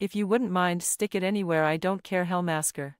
If you wouldn't mind, stick it anywhere, I don't care, Hellmasker.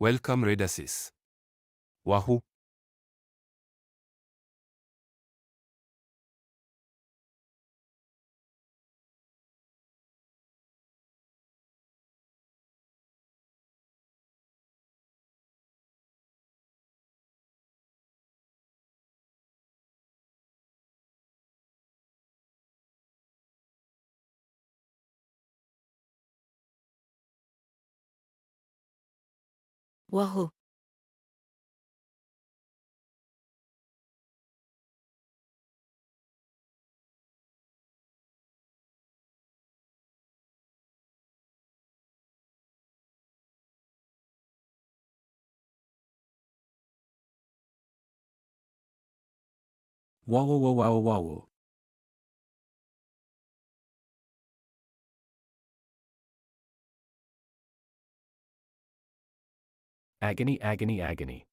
Welcome Redasis. Wahoo! Wahoo. Wow, wow, wow, wow, wow. Agony, agony, agony.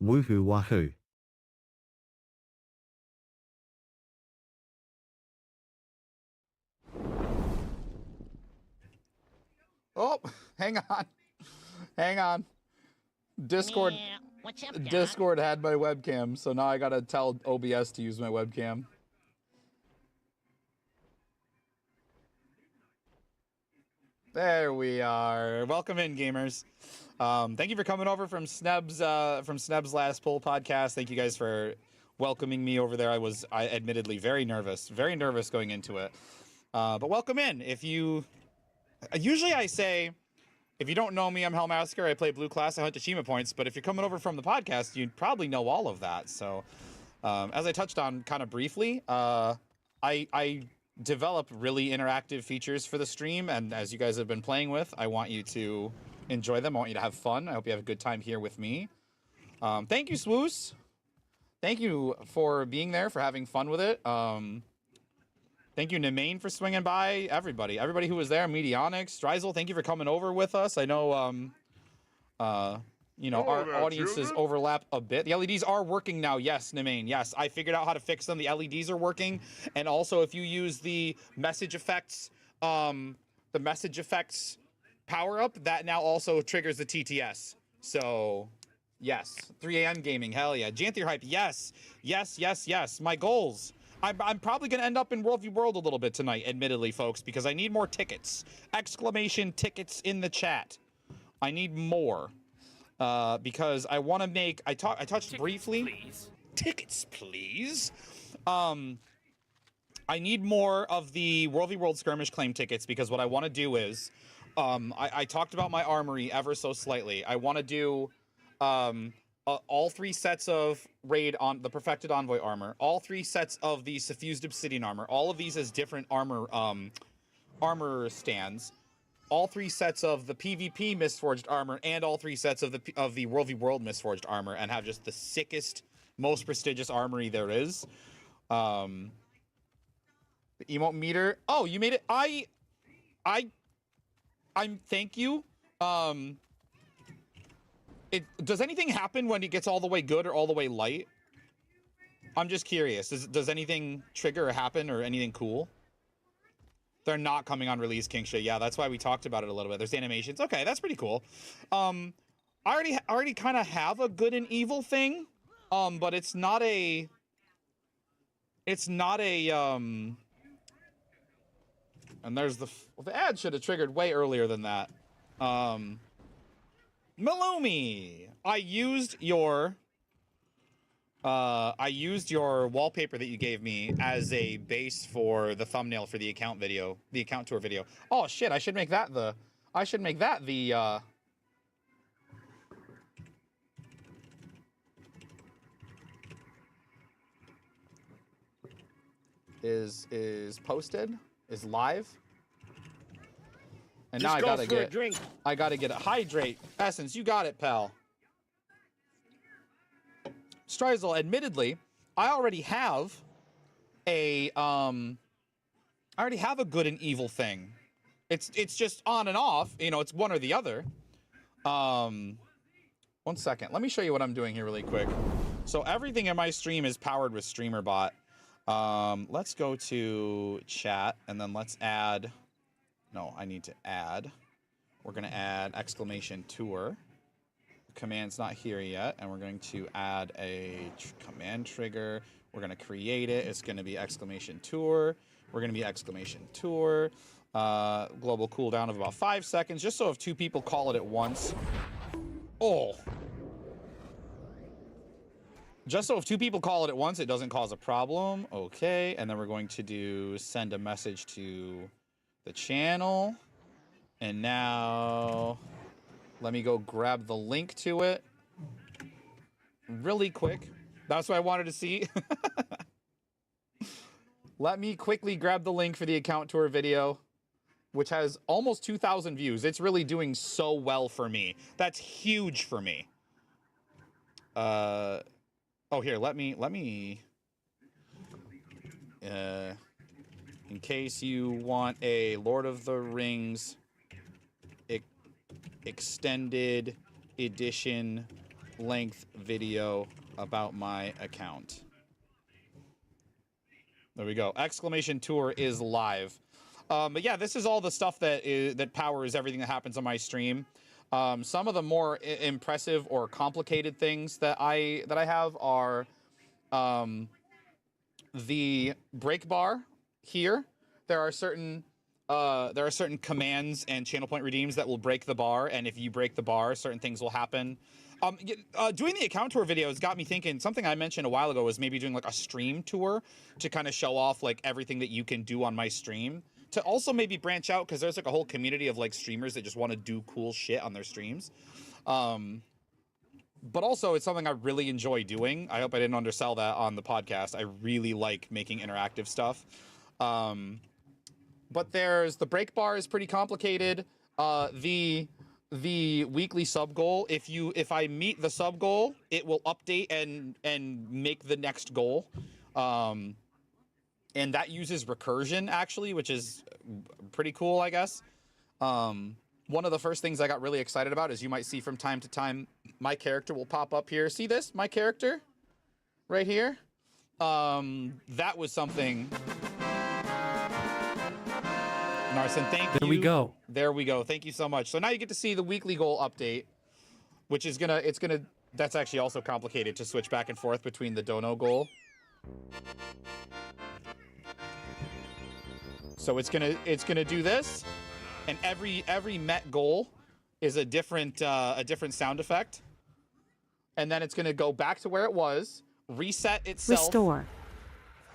Woohoo wahoo. Oh, hang on. Hang on. Discord Yeah, what's up, Doc? Discord had my webcam, so now I gotta tell OBS to use my webcam. There we are. Welcome in, gamers. Thank you for coming over from Sneb's last poll podcast. Thank you guys for welcoming me over there. I admittedly very nervous going into it. But welcome in. If you usually I say, if you don't know me, I'm Hellmasker. I play blue class. I hunt achievement points. But if you're coming over from the podcast, you'd probably know all of that. So, as I touched on kind of briefly, I develop really interactive features for the stream, and as you guys have been playing with, I want you to enjoy them. I want you to have fun. I hope you have a good time here with me. Thank you, Swoos. Thank you for being there, for having fun with it. Thank you, Nemain, for swinging by. Everybody who was there. Medionics, Strizel, thank you for coming over with us. I know, you know, our audiences overlap a bit. The LEDs are working now. Yes, Nemain. Yes, I figured out how to fix them. The LEDs are working. And also, if you use the message effects, power up, that now also triggers the TTS. So, yes, 3 a.m. gaming. Hell yeah. Janthier hype. Yes, yes, yes, yes. My goals. I'm probably going to end up in World v World a little bit tonight, admittedly, folks, because I need more tickets. Exclamation tickets in the chat. I need more. Because I want to make... I touched tickets, briefly. Please. Tickets, please. I need more of the World v World skirmish claim tickets, because what I want to do is... I talked about my armory ever so slightly. I want to do... all 3 sets of raid on the perfected envoy armor, all 3 sets of the suffused obsidian armor, all of these as different armor stands, all 3 sets of the PvP Mistforged armor, and all 3 sets of the World v World Mistforged armor, and have just the sickest, most prestigious armory there is. The emote meter. Oh, you made it. I'm thank you. Does anything happen when it gets all the way good or all the way light? I'm just curious. Does anything trigger or happen or anything cool? They're not coming on release, Kingsha. Yeah, that's why we talked about it a little bit. There's animations. Okay, that's pretty cool. I already kind of have a good and evil thing, but it's not a. And there's the ad should have triggered way earlier than that. Malumi, I used your wallpaper that you gave me as a base for the thumbnail for the account tour video. Oh shit, I should make that the is posted, is live. And now I gotta get it. Hydrate. Essence, you got it, pal. Strizel, admittedly, I already have a good and evil thing. It's just on and off, you know, it's one or the other. 1 second. Let me show you what I'm doing here really quick. So everything in my stream is powered with StreamerBot. Let's go to chat and then let's add. No, I need to add. We're going to add exclamation tour. The command's not here yet, and we're going to add a command trigger. We're going to create it. It's going to be exclamation tour. We're going to be exclamation tour. Global cooldown of about 5 seconds, just so if 2 people call it at once. Oh. Just so if 2 people call it at once, it doesn't cause a problem. Okay, and then we're going to do send a message to the channel. And now let me go grab the link to it really quick. That's what I wanted to see. Let me quickly grab the link for the account tour video, which has almost 2,000 views. It's really doing so well for me. That's huge for me. Oh, here, let me in case you want a Lord of the Rings extended edition length video about my account. There we go. Exclamation tour is live. But yeah, this is all the stuff that powers everything that happens on my stream. Some of the more impressive or complicated things that I have are the break bar here. There are certain commands and channel point redeems that will break the bar, and if you break the bar, certain things will happen. Doing the account tour videos got me thinking. Something I mentioned a while ago was maybe doing like a stream tour to kind of show off like everything that you can do on my stream. To also maybe branch out, because there's like a whole community of like streamers that just want to do cool shit on their streams. But also it's something I really enjoy doing. I hope I didn't undersell that on the podcast. I really like making interactive stuff. But there's the break bar is pretty complicated. The weekly sub goal, if I meet the sub goal, it will update and make the next goal. And that uses recursion actually, which is pretty cool, I guess. One of the first things I got really excited about is you might see from time to time, my character will pop up here. See this? My character right here. That was something. Narson, thank you. There we go. There we go. Thank you so much. So now you get to see the weekly goal update, which is that's actually also complicated to switch back and forth between the dono goal. So it's gonna do this, and every met goal is a different sound effect, and then it's gonna go back to where it was, reset itself, restore,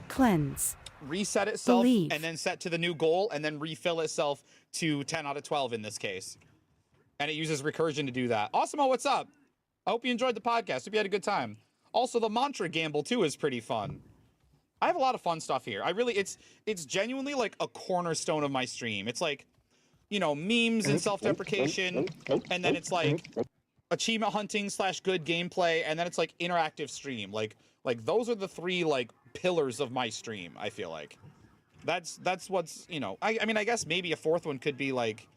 cleanse, reset itself, believe, and then set to the new goal, and then refill itself to 10 out of 12 in this case, and it uses recursion to do that. Awesome, what's up? I hope you enjoyed the podcast. Hope you had a good time. Also, the mantra gamble too is pretty fun. I have a lot of fun stuff here. It's genuinely like a cornerstone of my stream. It's like, you know, memes and self-deprecation, and then it's like achievement hunting / good gameplay, and then it's like interactive stream. Like those are the 3 like pillars of my stream, I feel like. That's what's, you know, I mean, I guess maybe a fourth one could be like,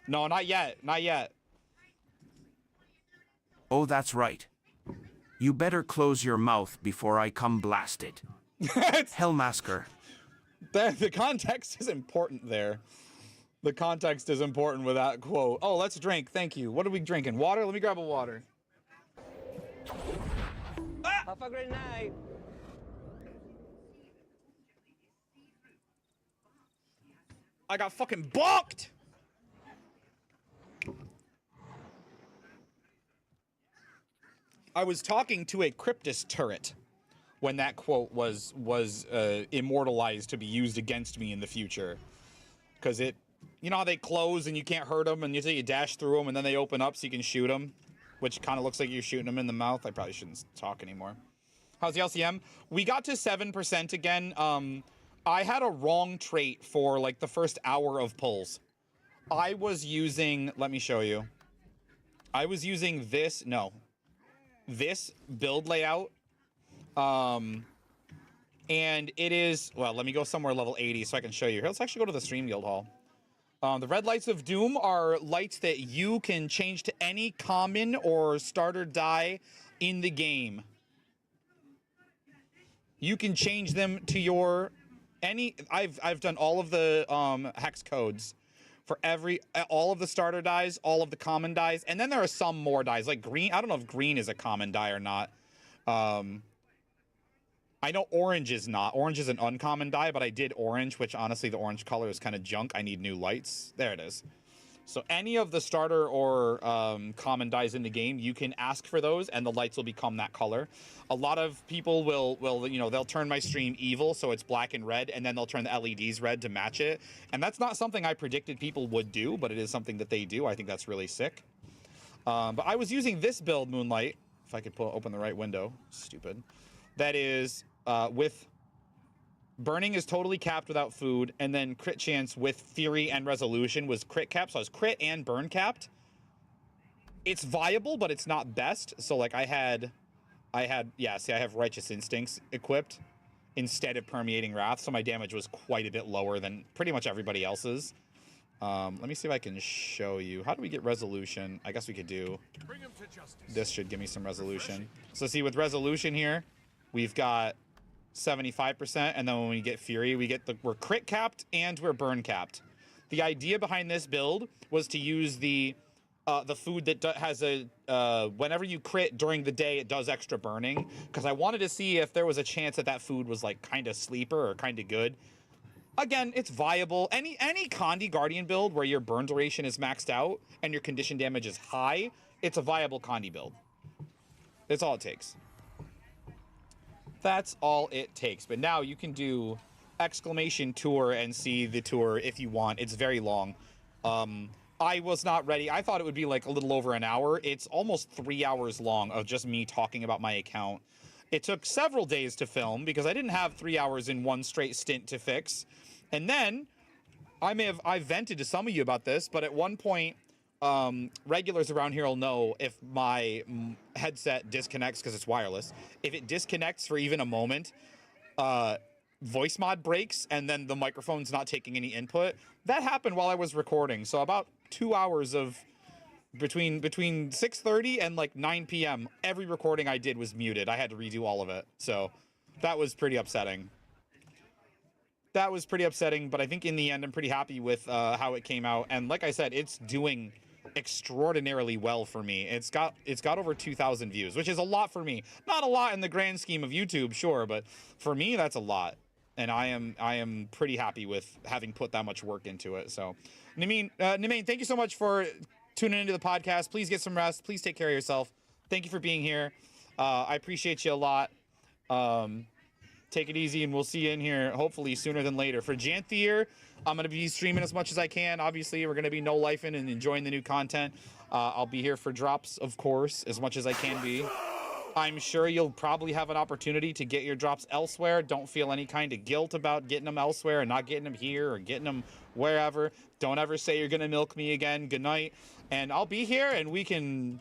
no, not yet, not yet. Oh, that's right. You better close your mouth before I come blasted. Hellmasker. The context is important there. The context is important with that quote. Oh, let's drink. Thank you. What are we drinking? Water? Let me grab a water. Have a great night. I got fucking balked. I was talking to a Cryptus turret when that quote was immortalized to be used against me in the future. Because it, you know how they close and you can't hurt them, and you dash through them and then they open up so you can shoot them, which kind of looks like you're shooting them in the mouth. I probably shouldn't talk anymore. How's the LCM? We got to 7% again. I had a wrong trait for like the first hour of pulls. I was using, let me show you. I was using this build layout. And it is, well, let me go somewhere level 80 so I can show you. Here, let's actually go to the Stream Guild Hall. The red lights of doom are lights that you can change to any common or starter die in the game. You can change them to your I've done all of the hex codes for all of the starter dies, all of the common dies, and then there are some more dies like green. I don't know if green is a common die or not. I know orange is not. Orange is an uncommon die, but I did orange, which honestly the orange color is kind of junk. I need new lights. There it is. So any of the starter or common dies in the game, you can ask for those and the lights will become that color. A lot of people will you know, they'll turn my stream evil so it's black and red, and then they'll turn the LEDs red to match it. And that's not something I predicted people would do, but it is something that they do. I think that's really sick. But I was using this build, Moonlight, if I could open the right window. Stupid. That is with burning is totally capped without food, and then crit chance with fury and resolution was crit capped, so I was crit and burn capped. It's viable, but it's not best. So like I had yeah, see, I have righteous instincts equipped instead of permeating wrath, so my damage was quite a bit lower than pretty much everybody else's. Let me see if I can show you. How do we get resolution? I guess we could do this. Should give me some resolution. So see, with resolution here, we've got 75%, and then when we get fury, we're crit capped and we're burn capped. The idea behind this build was to use the food that has a whenever you crit during the day, it does extra burning, because I wanted to see if there was a chance that food was like kind of sleeper or kind of good. Again, it's viable. Any Condi Guardian build where your burn duration is maxed out and your condition damage is high, it's a viable Condi build. That's all it takes. That's all it takes. But now you can do exclamation tour and see the tour if you want. It's very long. I was not ready. I thought it would be like a little over an hour. It's almost 3 hours long of just me talking about my account. It took several days to film because I didn't have 3 hours in one straight stint to fix. And then I vented to some of you about this, but at one point, regulars around here will know if my headset disconnects because it's wireless. If it disconnects for even a moment, voice mod breaks and then the microphone's not taking any input. That happened while I was recording. So about 2 hours of between 6:30 and like 9 p.m. every recording I did was muted. I had to redo all of it. So that was pretty upsetting. That was pretty upsetting, but I think in the end I'm pretty happy with how it came out. And like I said, it's doing extraordinarily well for me. It's got over 2,000 views, which is a lot for me. Not a lot in the grand scheme of YouTube, sure, but for me that's a lot. And I am pretty happy with having put that much work into it. So Nemain, thank you so much for tuning into the podcast. Please get some rest. Please take care of yourself. Thank you for being here. I appreciate you a lot. Take it easy, and we'll see you in here hopefully sooner than later. For Janthier, I'm going to be streaming as much as I can. Obviously, we're going to be no-lifing and enjoying the new content. I'll be here for drops, of course, as much as I can be. I'm sure you'll probably have an opportunity to get your drops elsewhere. Don't feel any kind of guilt about getting them elsewhere and not getting them here or getting them wherever. Don't ever say you're going to milk me again. Good night. And I'll be here, and we can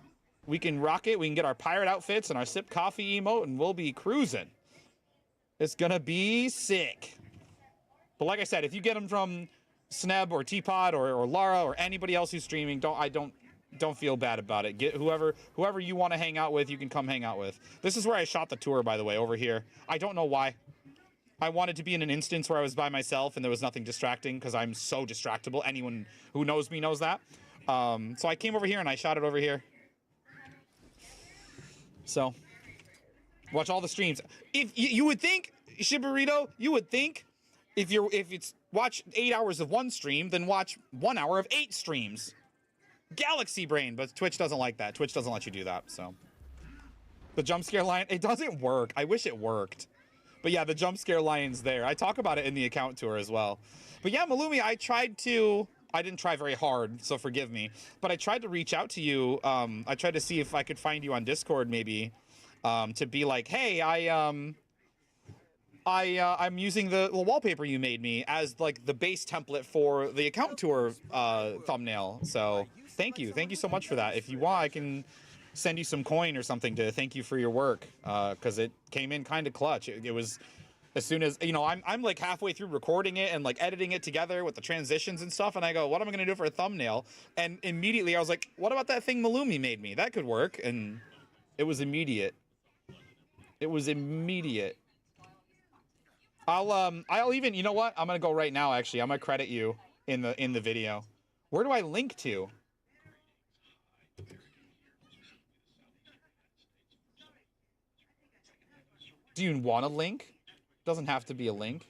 rock it. We can get our pirate outfits and our sip coffee emote, and we'll be cruising. It's gonna be sick. But like I said, if you get them from Sneb or Teapot or Lara or anybody else who's streaming, don't feel bad about it. Get whoever you want to hang out with, you can come hang out with. This is where I shot the tour, by the way, over here. I don't know why. I wanted to be in an instance where I was by myself and there was nothing distracting because I'm so distractible. Anyone who knows me knows that. So I came over here and I shot it over here. So watch all the streams. If you would think, Shiburito, you would think if it's watch 8 hours of one stream, then watch 1 hour of 8 streams. Galaxy brain, but Twitch doesn't like that. Twitch doesn't let you do that. So the jump scare line, it doesn't work. I wish it worked. But yeah, the jump scare line's there. I talk about it in the account tour as well. But yeah, Malumi, I didn't try very hard, so forgive me. But I tried to reach out to you. I tried to see if I could find you on Discord maybe, to be like, hey, I'm using the wallpaper you made me as like the base template for the account tour thumbnail. So thank you so much for that. If you want, I can send you some coin or something to thank you for your work, because it came in kind of clutch. It was as soon as, you know, I'm like halfway through recording it and like editing it together with the transitions and stuff, and I go, what am I gonna do for a thumbnail? And immediately I was like, what about that thing Malumi made me? That could work. And it was immediate. It was immediate. I'll even, you know what? I'm gonna go right now. Actually, I'm gonna credit you in the video. Where do I link to? Do you want a link? Doesn't have to be a link.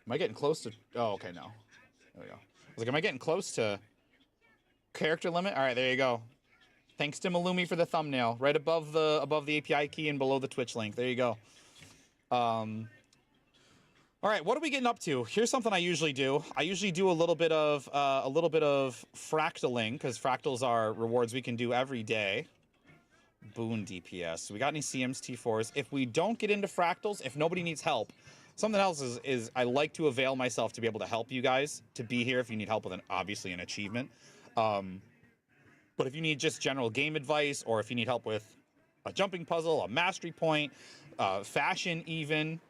Am I getting close to... Oh, okay, no. There we go. I was like, am I getting close to character limit? All right, there you go. Thanks to Malumi for the thumbnail. Right above the API key and below the Twitch link. There you go. All right, what are we getting up to? Here's something I usually do. I usually do a little bit of fractaling, because fractals are rewards we can do every day. Boon DPS. So we got any CMs, T4s? If we don't get into fractals, if nobody needs help, something else is I like to avail myself to be able to help you guys, to be here if you need help with obviously an achievement. But if you need just general game advice, or if you need help with a jumping puzzle, a mastery point, fashion even,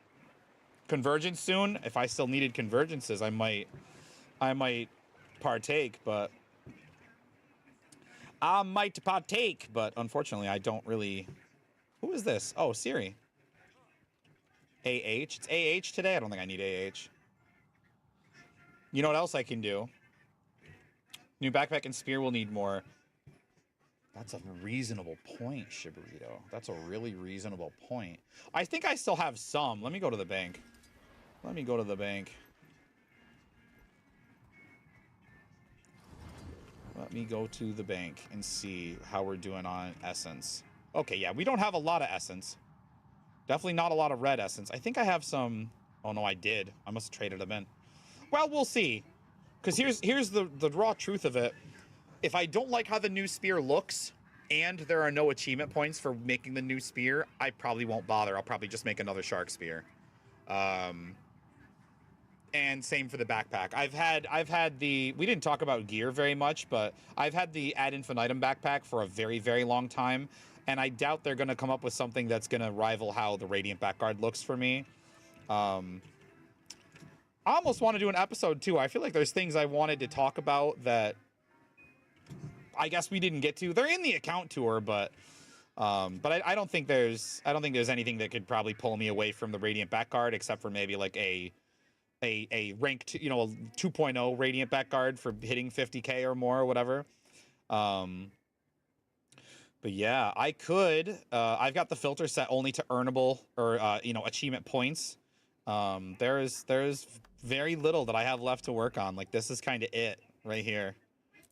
convergence soon. If I still needed convergences, I might partake, but unfortunately I don't really... Who is this? Oh, Siri. AH? It's AH today? I don't think I need AH. You know what else I can do? New backpack and spear will need more. That's a reasonable point, Shiburito. That's a really reasonable point. I think I still have some. Let me go to the bank. Let me go to the bank. Let me go to the bank and see how we're doing on essence. Okay, yeah, we don't have a lot of essence. Definitely not a lot of red essence. I think I have some... Oh, no, I did. I must have traded them in. Well, we'll see. Because here's the raw truth of it. If I don't like how the new spear looks, and there are no achievement points for making the new spear, I probably won't bother. I'll probably just make another shark spear. And same for the backpack. I've had the... We didn't talk about gear very much, but I've had the Ad Infinitum backpack for a very, very long time. And I doubt they're going to come up with something that's going to rival how the Radiant backguard looks for me. I almost want to do an episode too. I feel like there's things I wanted to talk about that I guess we didn't get to. They're in the account tour, but I don't think there's anything that could probably pull me away from the Radiant backguard, except for maybe like a ranked, you know, a 2.0 Radiant backguard for hitting 50k or more or whatever. But yeah, I could. I've got the filter set only to earnable or you know, achievement points. There's very little that I have left to work on. Like, this is kind of it right here.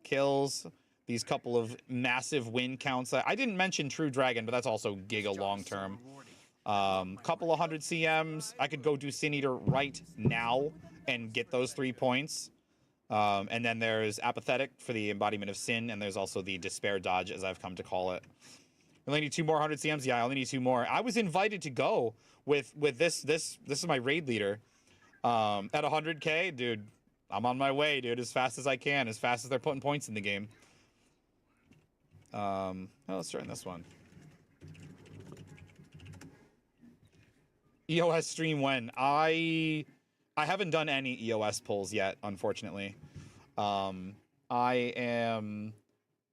Kills, these couple of massive win counts. I didn't mention True Dragon, but that's also giga long term. Couple of 100 CMs. I could go do Sin Eater right now and get those 3 points. And then there's Apathetic for the embodiment of sin, and there's also the Despair Dodge, as I've come to call it. I only need 2 more 100 CMs. Yeah, I only need 2 more. I was invited to go with this. This is my raid leader. At 100K, dude, I'm on my way, dude, as fast as I can, as fast as they're putting points in the game. Well, let's start in this one. EOS stream when? I haven't done any EOS pulls yet, unfortunately. I am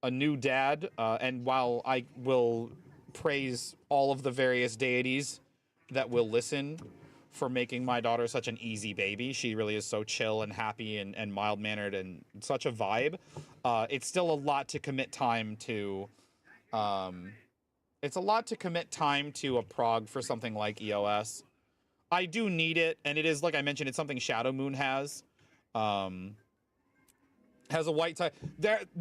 a new dad, and while I will praise all of the various deities that will listen for making my daughter such an easy baby, she really is so chill and happy and mild-mannered and such a vibe, it's still a lot to commit time to. It's a lot to commit time to a prog for something like EOS. I do need it, and it is, like I mentioned, it's something Shadow Moon has. Has a white tie.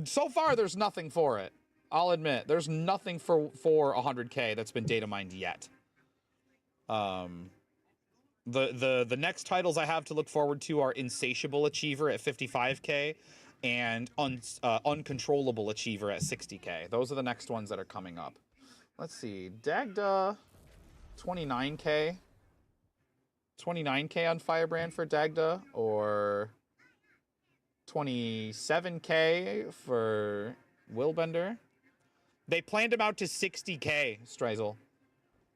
So far, there's nothing for it. I'll admit, there's nothing for 100K that's been data mined yet. The next titles I have to look forward to are Insatiable Achiever at 55K and Uncontrollable Achiever at 60K. Those are the next ones that are coming up. Let's see, Dagda, 29K. 29K on Firebrand for Dagda, or 27K for Willbender. They planned them out to 60K, Strizel.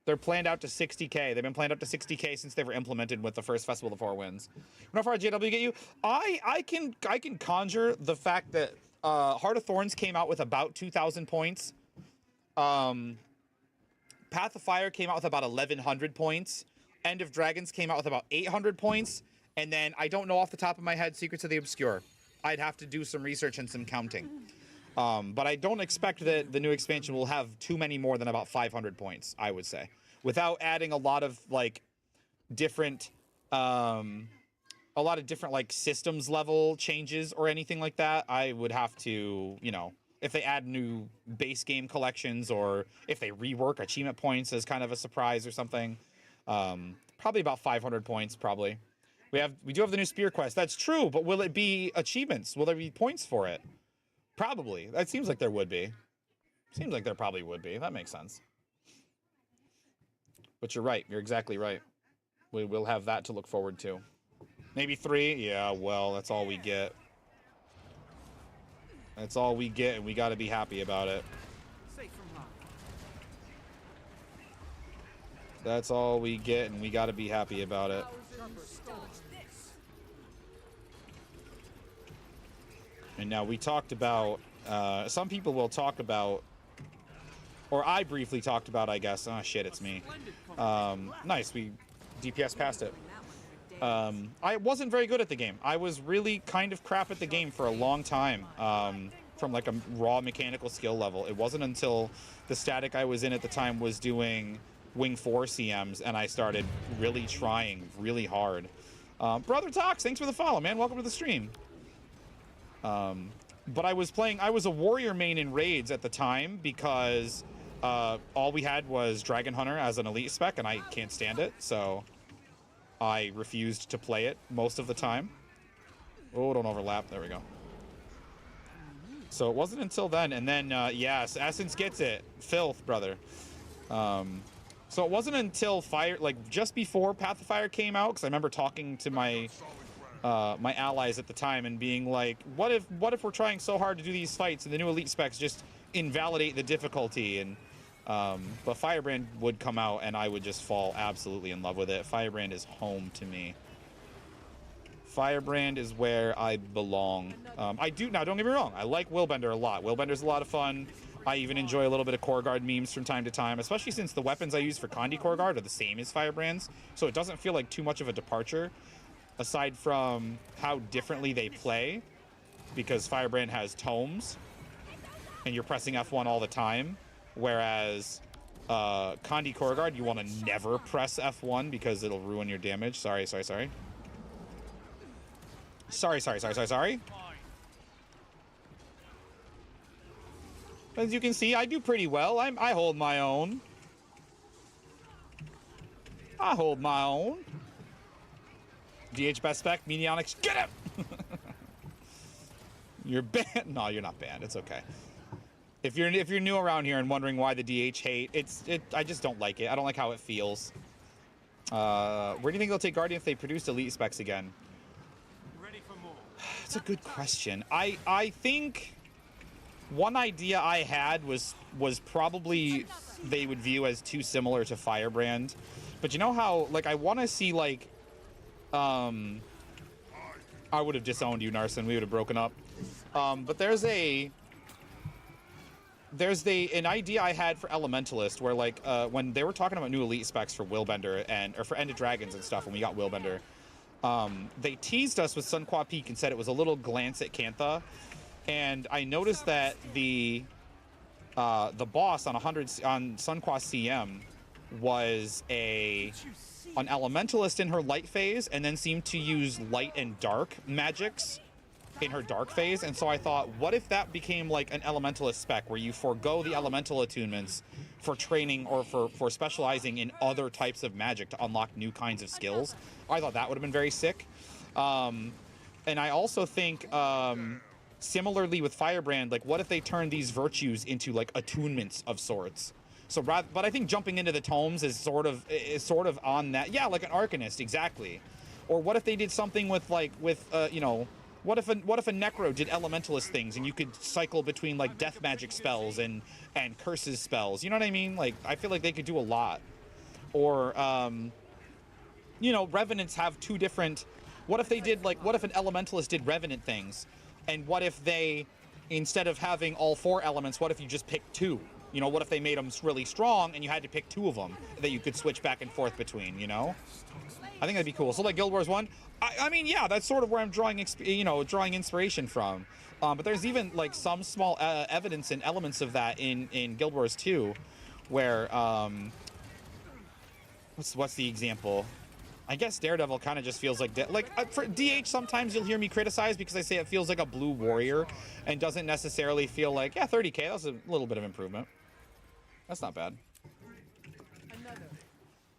They're planned out to 60K. They've been planned up to 60K since they were implemented with the first Festival of 4 Winds. How far did JW get you? I can conjure the fact that Heart of Thorns came out with about 2,000 points. Path of Fire came out with about 1,100 points. End of Dragons came out with about 800 points. And then, I don't know off the top of my head, Secrets of the Obscure. I'd have to do some research and some counting. But I don't expect that the new expansion will have too many more than about 500 points, I would say. Without adding a lot of, like, different, like, systems level changes or anything like that, I would have to, you know, if they add new base game collections or if they rework achievement points as kind of a surprise or something, probably about 500 points, probably. We do have the new Spear Quest. That's true, but will it be achievements? Will there be points for it? Probably. That seems like there would be. Seems like there probably would be. That makes sense. But you're right. You're exactly right. We will have that to look forward to. Maybe 3? Yeah, well, that's all we get. That's all we get, and we got to be happy about it. That's all we get, and we got to be happy about it. And now we talked about, some people will talk about, or I briefly talked about, I guess. Oh, shit, it's me. Nice, we DPS past it. I wasn't very good at the game. I was really kind of crap at the game for a long time, from like a raw mechanical skill level. It wasn't until the static I was in at the time was doing Wing 4 CMs, and I started really trying really hard. Brother Tox, thanks for the follow, man. Welcome to the stream. But I was a warrior main in raids at the time because all we had was Dragon Hunter as an elite spec, and I can't stand it, so I refused to play it most of the time. Oh, don't overlap. There we go. So it wasn't until then, and then, yes, Essence gets it. Filth, brother. So it wasn't until just before Path of Fire came out, because I remember talking to my my allies at the time and being like, what if we're trying so hard to do these fights and the new elite specs just invalidate the difficulty? And but Firebrand would come out and I would just fall absolutely in love with it. Firebrand is home to me. Firebrand is where I belong. Now don't get me wrong, I like Willbender a lot. Willbender's a lot of fun. I even enjoy a little bit of Core Guard memes from time to time, especially since the weapons I use for Condi Core Guard are the same as Firebrand's, so it doesn't feel like too much of a departure, aside from how differently they play, because Firebrand has tomes, and you're pressing F1 all the time, whereas Condi Core Guard, you want to never press F1 because it'll ruin your damage. Sorry. As you can see, I do pretty well. I hold my own. I hold my own. DH best spec, Medionics, get him! You're banned. No, you're not banned. It's okay. If you're new around here and wondering why the DH hate, I just don't like it. I don't like how it feels. Where do you think they'll take Guardian if they produce elite specs again? That's a good question. I think one idea I had was probably they would view as too similar to Firebrand. But you know how, like, I want to see, like, I would have disowned you, Narson. We would have broken up. But there's an idea I had for Elementalist where, like, when they were talking about new elite specs for Willbender or for End of Dragons and stuff when we got Willbender, they teased us with Sunqua Peak and said it was a little glance at Cantha, and I noticed that the boss on Sunqua CM was an Elementalist in her light phase, and then seemed to use light and dark magics in her dark phase. And so I thought, what if that became like an Elementalist spec where you forego the elemental attunements for training or for specializing in other types of magic to unlock new kinds of skills? I thought that would have been very sick. And I also think similarly with Firebrand, like, what if they turn these virtues into like attunements of sorts? So but I think jumping into the tomes is sort of on that. Yeah, like an Arcanist, exactly. Or what if they did something with you know, what if a Necro did Elementalist things and you could cycle between like death magic spells and curses spells? You know what I mean? Like, I feel like they could do a lot. Or you know, Revenants have two different. What if they did like, what if an Elementalist did Revenant things? And what if they, instead of having all 4 elements, what if you just picked 2? You know, what if they made them really strong and you had to pick 2 of them that you could switch back and forth between, you know? I think that'd be cool. So like Guild Wars 1, I mean, yeah, that's sort of where I'm drawing inspiration from. But there's even like some small evidence and elements of that in Guild Wars 2, where what's the example? I guess Daredevil kind of just feels like for DH. Sometimes you'll hear me criticize because I say it feels like a blue warrior and doesn't necessarily feel like, yeah, 30k. That was a little bit of improvement. That's not bad.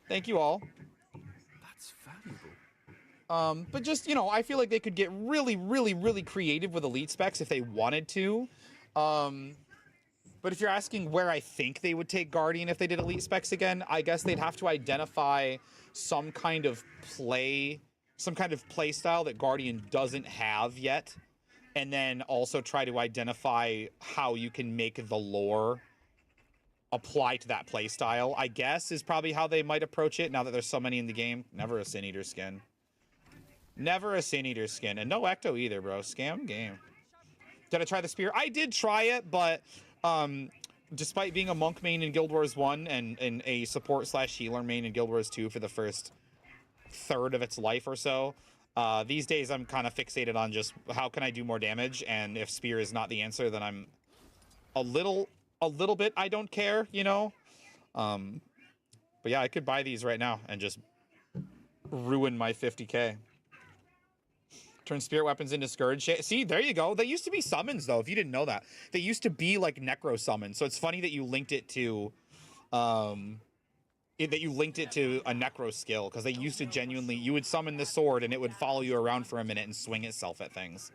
Thank you all. That's valuable. But just, you know, I feel like they could get really, really, really creative with elite specs if they wanted to. But if you're asking where I think they would take Guardian if they did elite specs again, I guess they'd have to identify some kind of play style that Guardian doesn't have yet, and then also try to identify how you can make the lore apply to that play style, I guess, is probably how they might approach it now that there's so many in the game. Never a Sin Eater skin. Never a Sin Eater skin. And no Ecto either, bro. Scam game. Did I try the spear? I did try it, but despite being a monk main in Guild Wars 1 and a support/healer main in Guild Wars 2 for the first third of its life or so, these days I'm kind of fixated on just how can I do more damage, and if spear is not the answer, then I'm a little bit I don't care, you know? But yeah, I could buy these right now and just ruin my 50k. Turn spirit weapons into scourge. See, there you go. They used to be summons, though, if you didn't know that. They used to be like necro summons. So it's funny that you linked it to a necro skill, because they used to genuinely, you would summon the sword and it would follow you around for a minute and swing itself at things.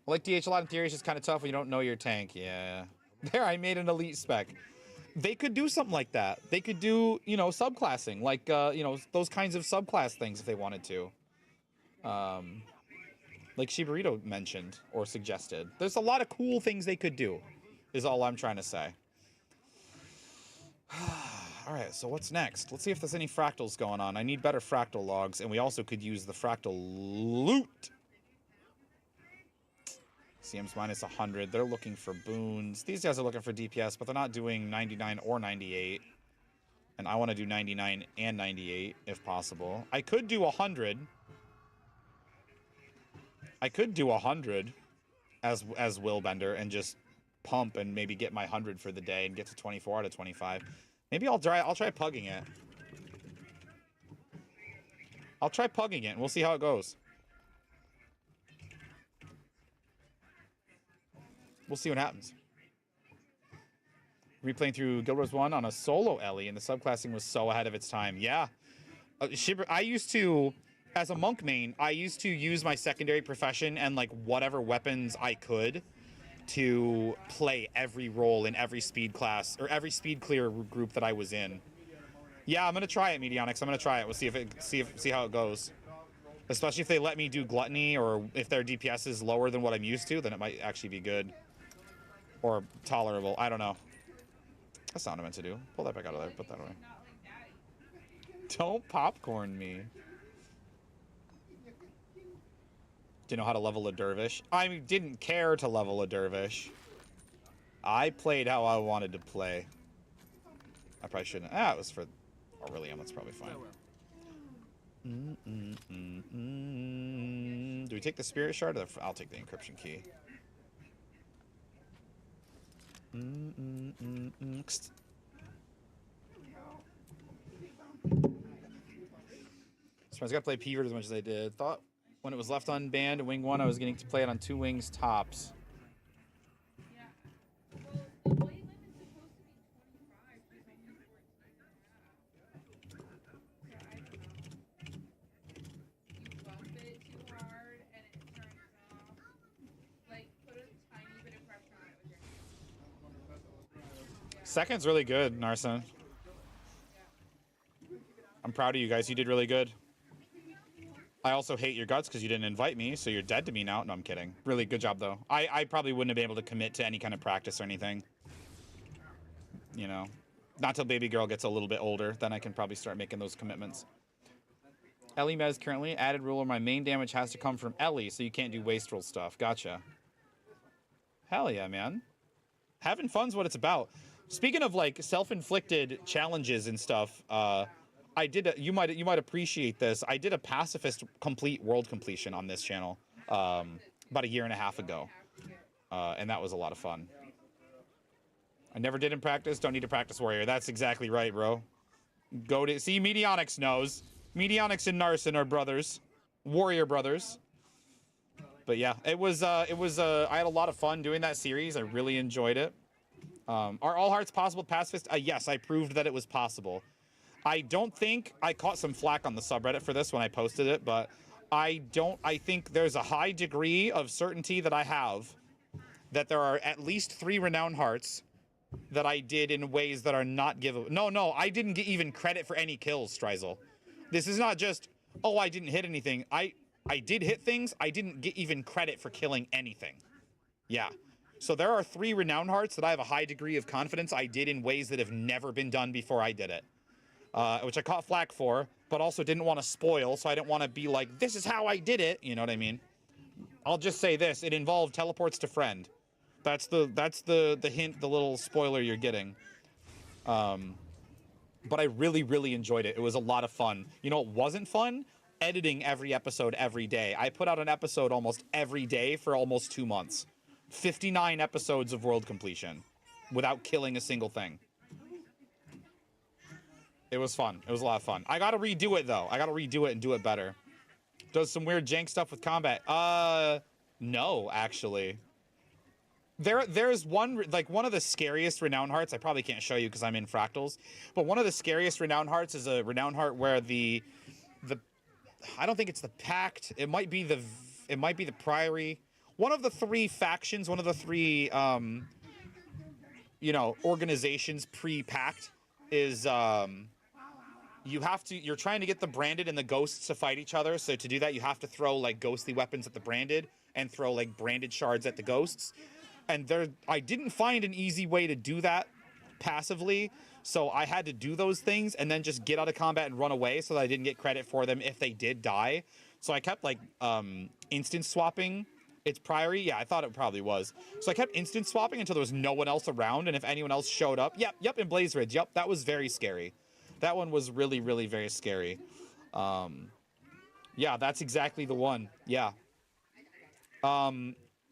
I like DH a lot in theory. It's just kind of tough when you don't know your tank. Yeah. There, I made an elite spec. They could do something like that. They could do, you know, subclassing, like, you know, those kinds of subclass things if they wanted to. Like Shibarito mentioned or suggested. There's a lot of cool things they could do, is all I'm trying to say. All right, so what's next? Let's see if there's any fractals going on. I need better fractal logs, and we also could use the fractal loot. CM's minus 100. They're looking for boons. These guys are looking for DPS, but they're not doing 99 or 98. And I want to do 99 and 98 if possible. I could do 100. I could do 100 as Willbender and just pump and maybe get my 100 for the day and get to 24 out of 25. Maybe I'll try pugging it. I'll try pugging it and we'll see how it goes. We'll see what happens. Replaying through Guild Wars 1 on a solo Ellie, and the subclassing was so ahead of its time. Yeah. I used to, as a monk main, I used to use my secondary profession and like whatever weapons I could to play every role in every speed class or every speed clear group that I was in. Yeah, I'm gonna try it, Medionics. I'm gonna try it. We'll see how it goes. Especially if they let me do gluttony, or if their DPS is lower than what I'm used to, then it might actually be good or tolerable. I don't know. That's not what I meant to do. Pull that back out of there. Put that away. Don't popcorn me. Do you know how to level a dervish? I didn't care to level a dervish. I played how I wanted to play. I probably shouldn't. It was for Aurelium. That's probably fine. Do we take the spirit shard? Or I'll take the encryption key. So I was gonna play Peevert as much as I did. Thought when it was left unbanned in Wing 1, I was getting to play it on 2 wings tops. Second's really good, Narson. I'm proud of you guys. You did really good. I also hate your guts because you didn't invite me, so you're dead to me now. No, I'm kidding. Really good job, though. I probably wouldn't have been able to commit to any kind of practice or anything. You know, not till baby girl gets a little bit older, then I can probably start making those commitments. Ellie Mez currently added ruler. My main damage has to come from Ellie, so you can't do wastrel stuff. Gotcha. Hell yeah, man. Having fun's what it's about. Speaking of like self-inflicted challenges and stuff, I did. You might appreciate this. I did a pacifist complete world completion on this channel about 1.5 years ago, and that was a lot of fun. I never did in practice. Don't need to practice warrior. That's exactly right, bro. Go to see Medionics knows. Medionics and Narson are brothers, warrior brothers. But yeah, it was. I had a lot of fun doing that series. I really enjoyed it. Are all hearts possible pacifist? Yes, I proved that it was possible. I don't think I caught some flack on the subreddit for this when I posted it, but I think there's a high degree of certainty that I have that there are at least 3 renowned hearts that I did in ways that are not giveable. No, I didn't get even credit for any kills, Strizel. This is not just, oh, I didn't hit anything. I did hit things. I didn't get even credit for killing anything. Yeah. So there are 3 renowned hearts that I have a high degree of confidence I did in ways that have never been done before I did it. Which I caught flack for, but also didn't want to spoil, so I didn't want to be like, this is how I did it, you know what I mean? I'll just say this, it involved teleports to friend. That's the hint, the little spoiler you're getting. But I really, really enjoyed it. It was a lot of fun. You know what wasn't fun? Editing every episode every day. I put out an episode almost every day for almost 2 months. 59 episodes of world completion without killing a single thing. It was fun. It was a lot of fun. I gotta redo it, though. I gotta redo it and do it better. Does some weird jank stuff with combat. No, actually. There's one, like, one of the scariest renowned hearts. I probably can't show you because I'm in fractals. But one of the scariest renowned hearts is a renowned heart where the I don't think it's the pact. It might be the priory. One of the 3 factions, one of the 3, you know, organizations pre-pact is, you're trying to get the branded and the ghosts to fight each other. So to do that, you have to throw like ghostly weapons at the branded and throw like branded shards at the ghosts. And I didn't find an easy way to do that passively. So I had to do those things and then just get out of combat and run away so that I didn't get credit for them if they did die. So I kept like, instance swapping its priory. Yeah, I thought it probably was. So I kept instance swapping until there was no one else around. And if anyone else showed up, yep, in Blaze Ridge. Yep, that was very scary. That one was really, really very scary. Yeah, that's exactly the one. Yeah.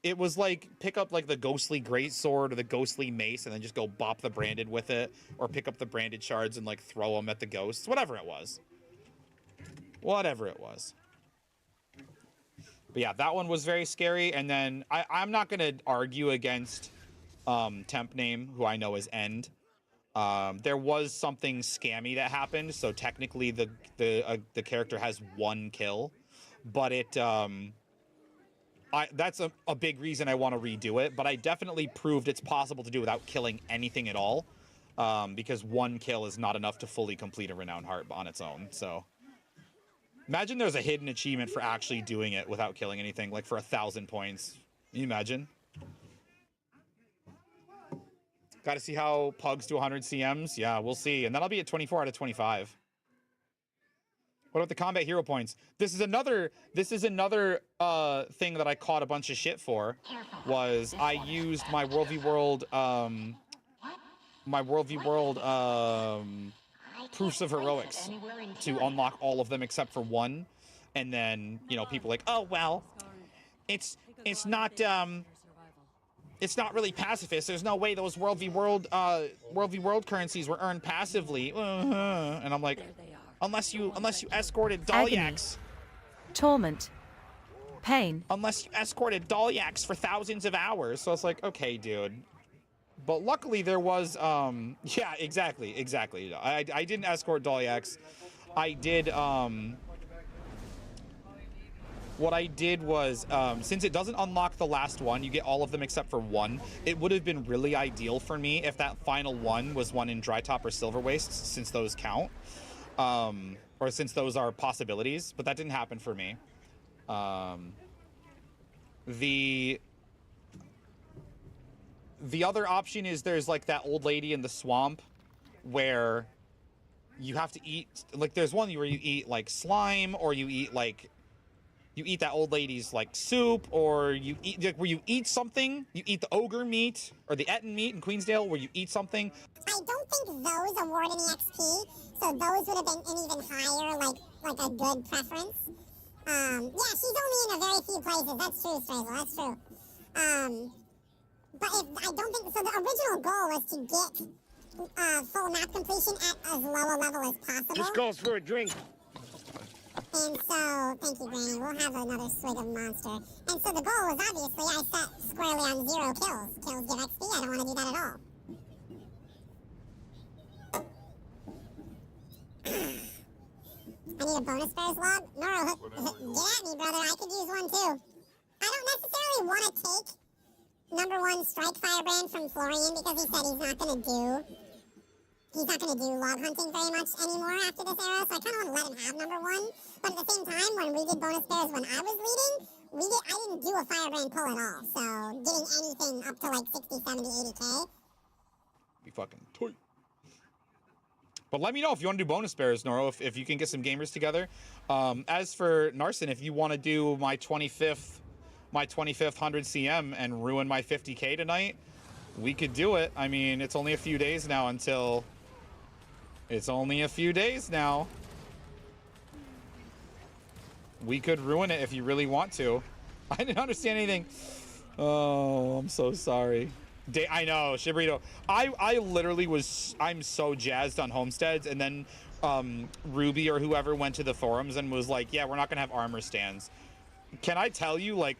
It was like, pick up like the ghostly greatsword or the ghostly mace and then just go bop the branded with it. Or pick up the branded shards and like throw them at the ghosts. Whatever it was. Whatever it was. But yeah, that one was very scary. And then I'm not going to argue against temp name, who I know is End. There was something scammy that happened, so technically the character has 1 kill, but it that's a big reason I want to redo it, but I definitely proved it's possible to do without killing anything at all, because one kill is not enough to fully complete a Renowned Heart on its own. So imagine there's a hidden achievement for actually doing it without killing anything, like for 1,000 points. Can you imagine? Got to see how Pugs do 100 CMs. Yeah, we'll see. And that'll be at 24 out of 25. What about the combat hero points? This is another thing that I caught a bunch of shit for. Was I used my World v World proofs of heroics to unlock all of them except for one, and then, you know, people like, oh well, it's not really pacifist. There's no way those World v World currencies were earned passively. And I'm like, unless you escorted Dalyaks. Torment. Pain. Unless you escorted Dalyaks for thousands of hours. So it's like, okay, dude. But luckily there was, yeah, exactly. I didn't escort Dalyaks. I did, what I did was, since it doesn't unlock the last one, you get all of them except for one. It would have been really ideal for me if that final one was one in Dry Top or Silver Waste, since those count. Or since those are possibilities, but that didn't happen for me. The other option is there's like that old lady in the swamp where you have to eat, like there's one where you eat like slime, or you eat that old lady's like soup, or you eat like, where you eat something. You eat the ogre meat or the Etten meat in Queensdale, where you eat something. I don't think those award any XP, so those would have been an even higher, like a good preference. Yeah, she's only in a very few places. That's true, Strazel. That's true. But I don't think so. The original goal was to get full map completion at as low a level as possible. This calls for a drink. And so, thank you, Granny. We'll have another swig of Monster. And so the goal was obviously I set squarely on 0 kills. Kills give XP. I don't want to do that at all. I need a bonus bears log. Nora, get at me, brother. I could use one too. I don't necessarily want to take #1 Strike Firebrand from Florian because he said he's not going to do log hunting very much anymore after this era, so I kind of want to let him have #1. But at the same time, when we did bonus bears when I was leading, I didn't do a Firebrand pull at all. So getting anything up to like 60, 70, 80k. Be fucking tight. But let me know if you want to do bonus bears, Noro, if you can get some gamers together. As for Narson, if you want to do my 25th 100 CM and ruin my 50k tonight, we could do it. I mean, it's only a few days now until... It's only a few days now. We could ruin it if you really want to. I didn't understand anything. Oh, I'm so sorry. I know, Shibrito. I literally was... I'm so jazzed on homesteads, and then Ruby or whoever went to the forums and was like, yeah, we're not gonna have armor stands. Can I tell you, like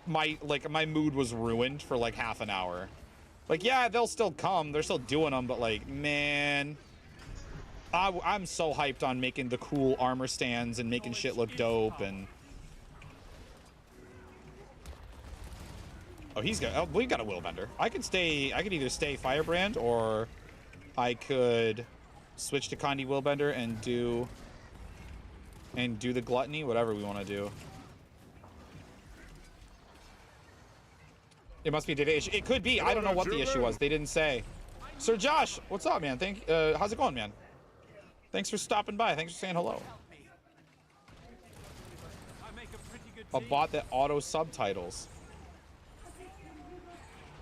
my mood was ruined for like half an hour. Like, yeah, they'll still come. They're still doing them, but like, man... I'm so hyped on making the cool armor stands and making shit look dope, and... Oh, he's got... Oh, we've got a Willbender. I could either stay Firebrand, or I could switch to Condi Willbender and do the Gluttony, whatever we want to do. It must be a data issue. It could be. I don't know what the issue was. They didn't say. Sir Josh, what's up, man? How's it going, man? Thanks for stopping by. Thanks for saying hello. A bot that auto subtitles.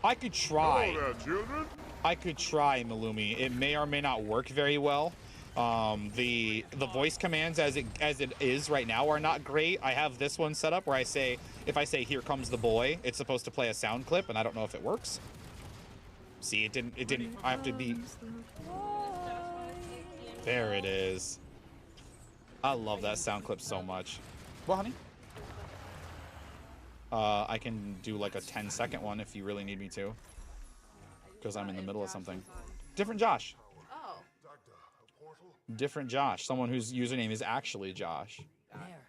I could try. I could try, Malumi. It may or may not work very well. The voice commands as it is right now are not great. I have this one set up where if I say "Here comes the boy," it's supposed to play a sound clip, and I don't know if it works. See, it didn't. I have to be. There it is. I love that sound clip so much. Well, honey. I can do like a 10-second one if you really need me to, because I'm in the middle of something. Different Josh. Different Josh. Someone whose username is actually Josh.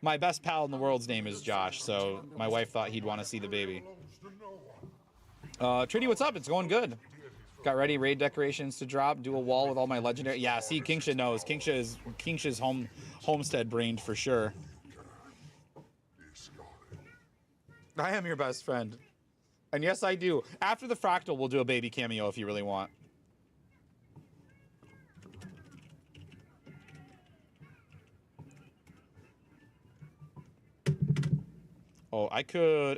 My best pal in the world's name is Josh, so my wife thought he'd want to see the baby. Trinity, what's up? It's going good. Got ready raid decorations to drop. Do a wall with all my legendary. Yeah, see, Kingsha knows. Kingsha's homestead brained for sure. I am your best friend. And yes, I do. After the fractal, we'll do a baby cameo if you really want. Oh, I could.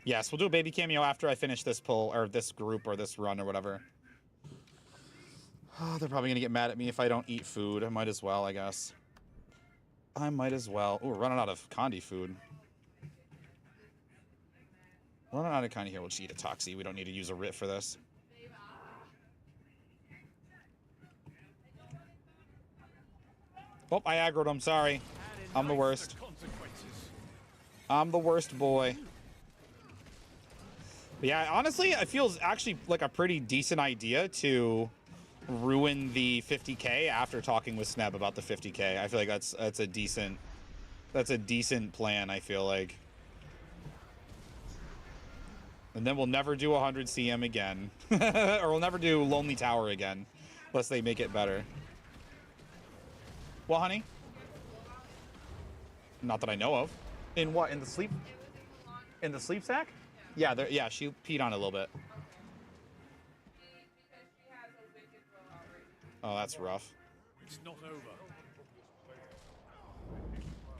Yes, we'll do a baby cameo after I finish this pull, or this group, or this run, or whatever. Oh, they're probably gonna get mad at me if I don't eat food. I might as well, I guess. I might as well. Oh, we're running out of Condi food. Running out of Condi here. We'll just eat a Toxie. We don't need to use a Rit for this. Oh, I aggroed him. Sorry. I'm the worst. I'm the worst boy. But yeah, honestly, it feels actually like a pretty decent idea to ruin the 50K after talking with Sneb about the 50K. I feel like that's a decent plan, I feel like. And then we'll never do 100 CM again. Or we'll never do Lonely Tower again. Unless they make it better. Well, honey? Not that I know of. In what? In the sleep? In the sleep sack? Yeah, yeah, she peed on it a little bit. Oh, that's rough. It's not over.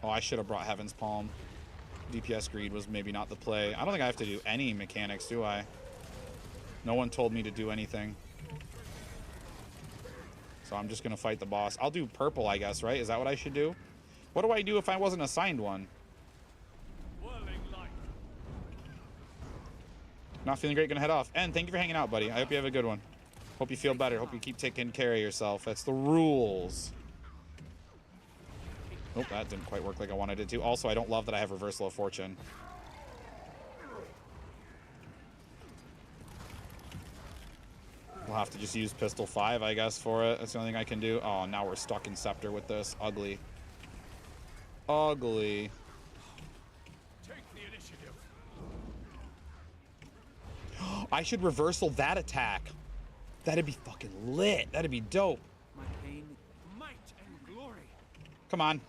Oh, I should have brought Heaven's Palm. DPS greed was maybe not the play. I don't think I have to do any mechanics, do I? No one told me to do anything. So I'm just gonna fight the boss. I'll do purple, I guess, right? Is that what I should do? What do I do if I wasn't assigned one? Not feeling great, gonna head off. And thank you for hanging out, buddy. I hope you have a good one. Hope you feel better. Hope you keep taking care of yourself. That's the rules. Nope, that didn't quite work like I wanted it to. Also, I don't love that I have Reversal of Fortune. We'll have to just use Pistol 5, I guess, for it. That's the only thing I can do. Oh, now we're stuck in Scepter with this. Ugly. Ugly. Take the initiative. I should reversal that attack. That'd be fucking lit. That'd be dope. My pain, might, and glory. Come on.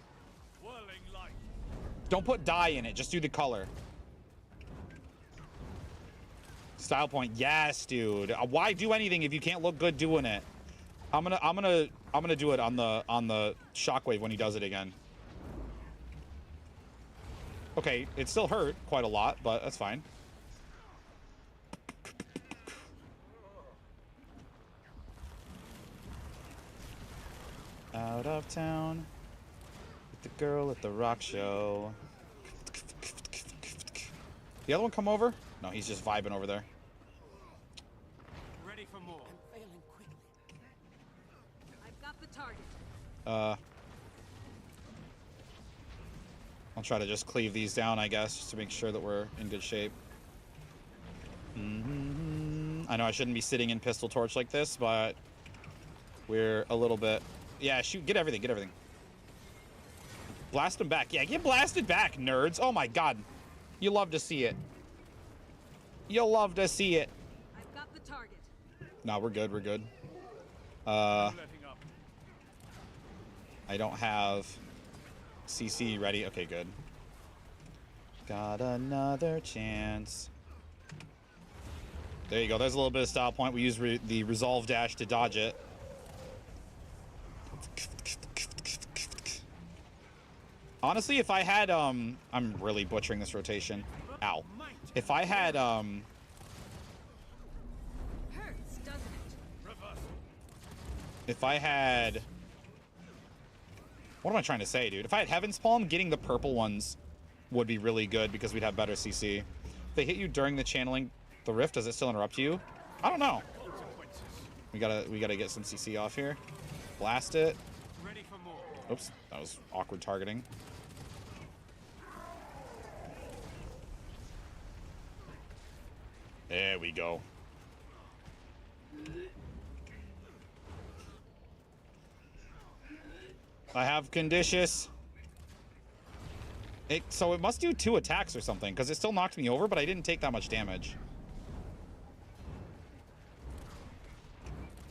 Whirling light. Don't put dye in it. Just do the color. Style point. Yes, dude. Why do anything if you can't look good doing it? I'm gonna do it on the shockwave when he does it again. Okay, it still hurt quite a lot, but that's fine. Out of town with the girl at the rock show. The other one come over? No, he's just vibing over there. Ready for more. I'm failing quickly. I've got the target. I'll try to just cleave these down, I guess, just to make sure that we're in good shape. I know I shouldn't be sitting in pistol torch like this, but we're a little bit... Yeah, shoot, get everything, get everything. Blast them back. Yeah, get blasted back, nerds. Oh my god. You love to see it. You'll love to see it. I've got the target. No, we're good, we're good. Letting up. I don't have CC ready. Okay, good. Got another chance. There you go. There's a little bit of style point. We use the resolve dash to dodge it. Honestly, if I had I'm really butchering this rotation. Ow. If I had Hurts, doesn't it? Reversal. if I had... What am I trying to say, dude? If I had Heaven's Palm, getting the purple ones would be really good because we'd have better CC. If they hit you during the channeling the rift, does it still interrupt you? I don't know. We gotta get some CC off here. Blast it. Ready for more. Oops, that was awkward targeting. There we go. I have Conditious. So it must do 2 attacks or something, because it still knocked me over, but I didn't take that much damage.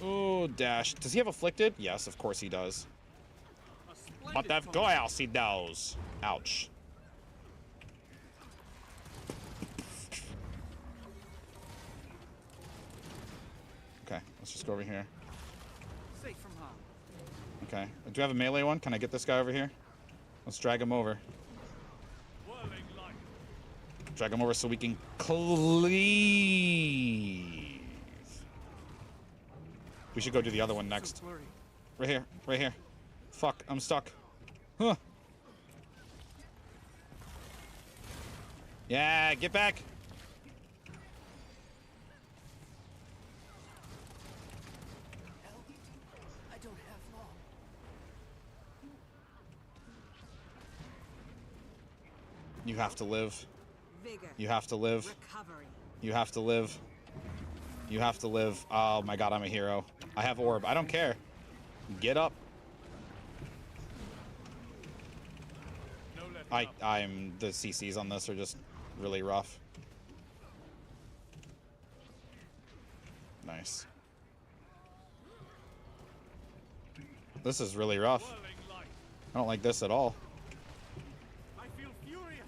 Oh, dash. Does he have Afflicted? Yes, of course he does. But of course he does. Ouch. Okay, let's just go over here. Safe from harm. Okay. Do I have a melee one? Can I get this guy over here? Let's drag him over. Whirling light. Drag him over so we can cleave. We should go do the other one next. Right here. Right here. Fuck, I'm stuck. Huh. Yeah, get back. I don't have long. You have to live. Vigor. You have to live. Recovery. You have to live. You have to live. Oh my god, I'm a hero. I have orb. I don't care. Get up. No letting up. I'm the CCs on this are just really rough. Nice. This is really rough. Whirling light. I don't like this at all. I feel furious.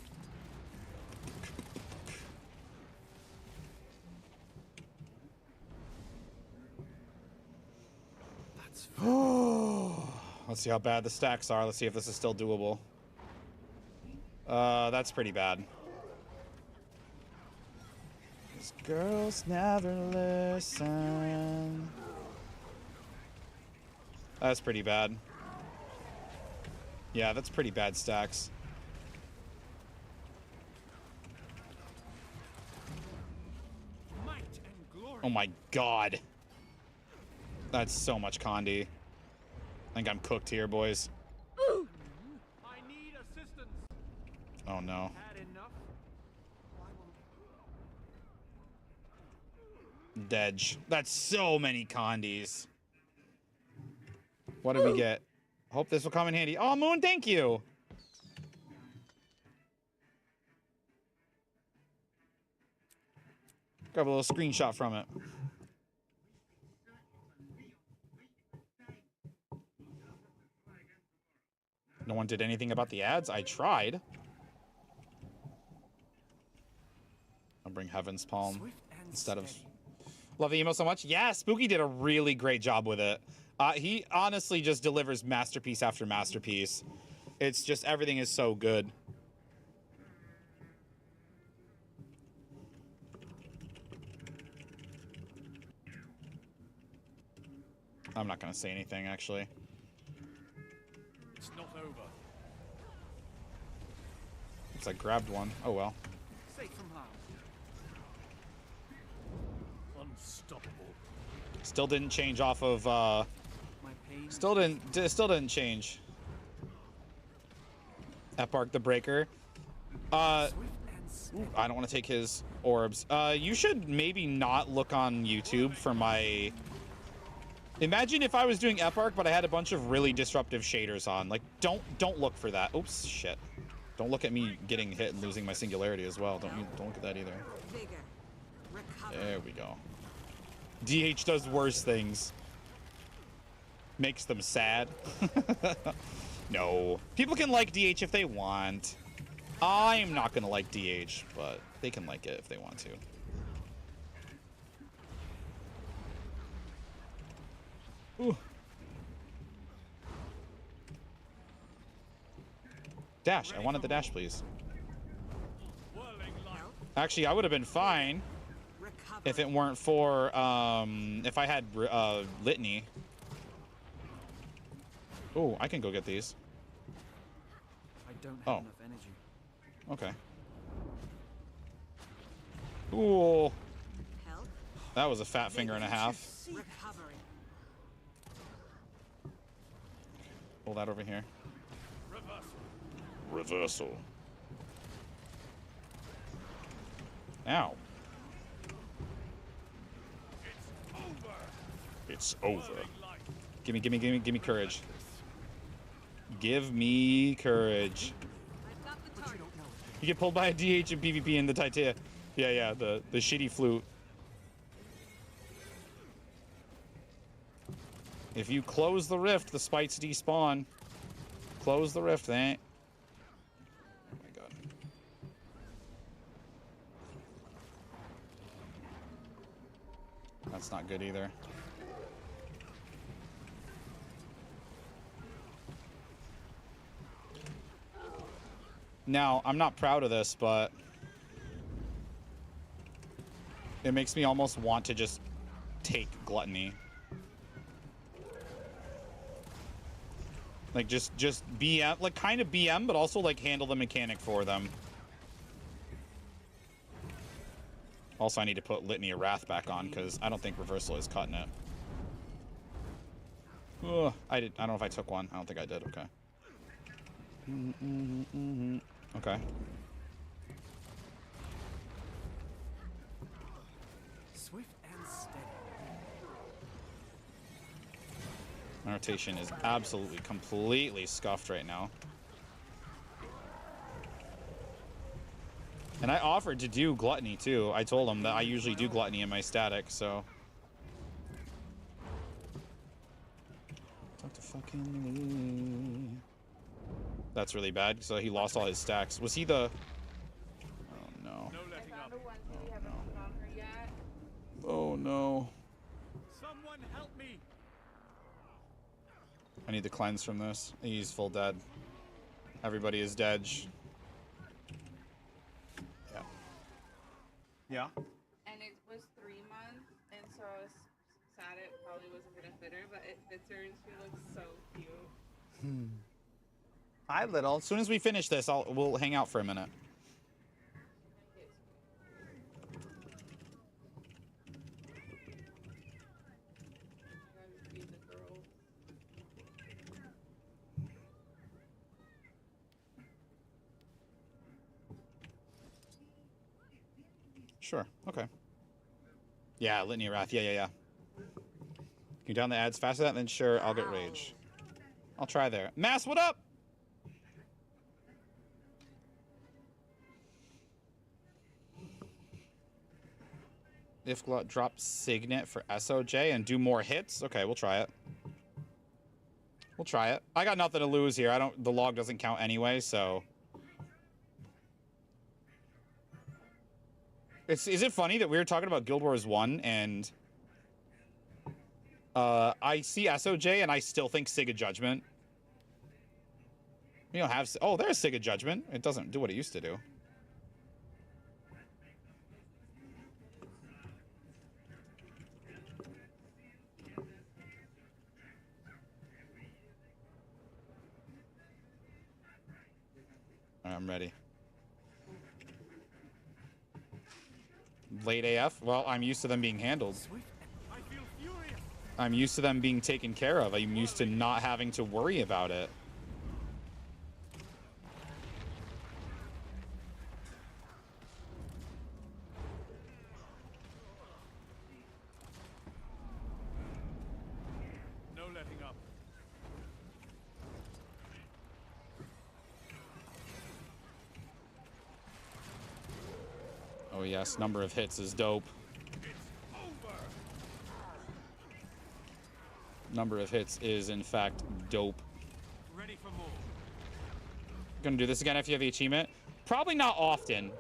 Let's see how bad the stacks are. Let's see if this is still doable. That's pretty bad. These girls never listen. That's pretty bad. Yeah, that's pretty bad stacks. Might and glory. Oh my god. That's so much Condi. I think I'm cooked here, boys. I need assistance. Oh no. Had enough. Why won't Dedge. That's so many Condis. What did we get? Hope this will come in handy. Oh, Moon, thank you. Grab a little screenshot from it. No one did anything about the ads? I tried. I'll bring Heaven's Palm Swift and instead of... steady. Love the emo so much. Yeah, Spooky did a really great job with it. He honestly just delivers masterpiece after masterpiece. It's just everything is so good. I'm not going to say anything, actually. It's not over. Looks like I grabbed one. Oh, well. Safe from harm. Unstoppable. Still didn't change off of, My pain. Still didn't change. Epark the Breaker. Swift and steady. I don't want to take his orbs. You should maybe not look on YouTube for my... Imagine if I was doing Epark, but I had a bunch of really disruptive shaders on. Like, don't look for that. Oops, shit. Don't look at me getting hit and losing my singularity as well. Don't look at that either. Vigor. Recovery. There we go. DH does worse things. Makes them sad. No. People can like DH if they want. I'm not gonna like DH, but they can like it if they want to. Ooh. Dash. I wanted the dash, please. Whirling light. Actually, I would have been fine Recovery. if it weren't for, if I had, Litany. Oh, I can go get these. I don't have Oh. enough energy. Okay. Ooh, Health. that was a fat finger and a half. Recovery. Pull that over here. Reversal. Reversal. Ow. It's over. It's over. Whirling light. Gimme courage. Give me courage. I've got the target. You get pulled by a DH in PvP in the Titan. Yeah, the shitty flute. If you close the rift, the spites despawn. Close the rift, eh? Oh my god. That's not good either. Now, I'm not proud of this, but it makes me almost want to just take Gluttony. Like, just BM, like, kind of BM, but also, like, handle the mechanic for them. Also, I need to put Litany of Wrath back on, because I don't think Reversal is cutting it. Ugh, I don't know if I took one. I don't think I did. Okay. Okay. Swift and steady. My rotation is absolutely, completely scuffed right now. And I offered to do Gluttony, too. I told him that I usually do Gluttony in my static, so... Talk to fucking Lee. That's really bad, so he lost all his stacks. Was he the... Oh, no. No letting up. Oh, no. Someone help me. I need to cleanse from this. He's full dead. Everybody is dead. Yeah. Yeah? And it was 3 months, and so I was sad it probably wasn't gonna fit her, but it fits her and she looks so cute. Hi, little. As soon as we finish this, we'll hang out for a minute. Sure. Okay. Yeah, Litany of Wrath. Yeah. Can you down the ads faster than that? Then sure, I'll get rage. I'll try there. Mass, what up? If Glut drops Signet for SOJ and do more hits? Okay, we'll try it. We'll try it. I got nothing to lose here. The log doesn't count anyway, so. Is it funny that we were talking about Guild Wars 1 and I see SOJ and I still think Sig of Judgment. We don't have... Oh, there's Sig of Judgment. It doesn't do what it used to do. I'm ready. Late AF? Well, I'm used to them being handled. I feel furious. I'm used to them being taken care of. I'm used to not having to worry about it. No letting up. Oh yes, number of hits is dope. Over. Number of hits is in fact dope. Ready for more. Gonna do this again after you have the achievement? Probably not often.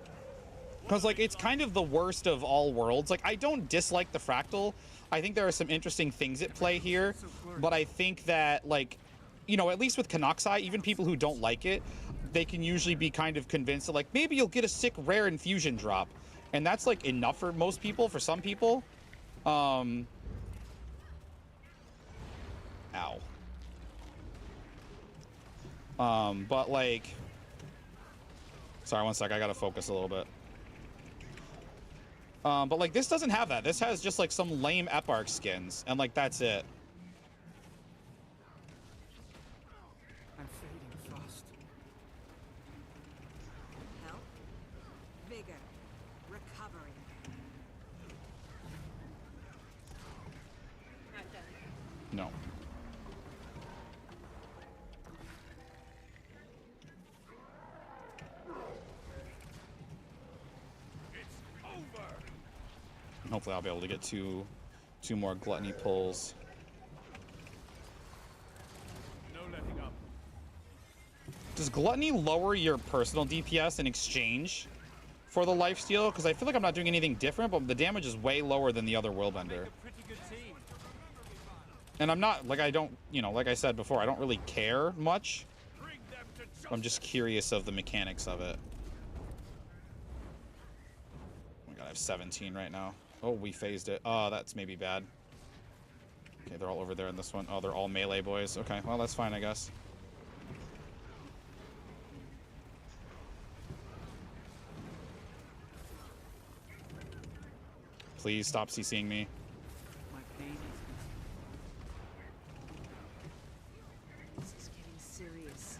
Because, like, it's kind of the worst of all worlds. Like, I don't dislike the Fractal. I think there are some interesting things at play here. But I think that, like, you know, at least with Canucksai, even people who don't like it, they can usually be kind of convinced that, like, maybe you'll get a sick rare infusion drop. And that's, like, enough for most people, for some people. Ow. But, like... Sorry, one sec. I gotta focus a little bit. But, like, this doesn't have that. This has just, like, some lame Eparch skins. And, like, that's it. I'm fading fast. Health, vigor, recovery. Not done. No. Hopefully I'll be able to get two more gluttony pulls. No letting up. Does gluttony lower your personal DPS in exchange for the lifesteal? Because I feel like I'm not doing anything different, but the damage is way lower than the other Willbender. Make a pretty good team. And I'm not, like, I don't, you know, like I said before, I don't really care much. Bring them to I'm just curious of the mechanics of it. Oh my god, I have 17 right now. Oh, we phased it. Oh, that's maybe bad. Okay, they're all over there in this one. Oh, they're all melee boys. Okay, well, that's fine, I guess. Please stop CCing me. My pain is This is getting serious.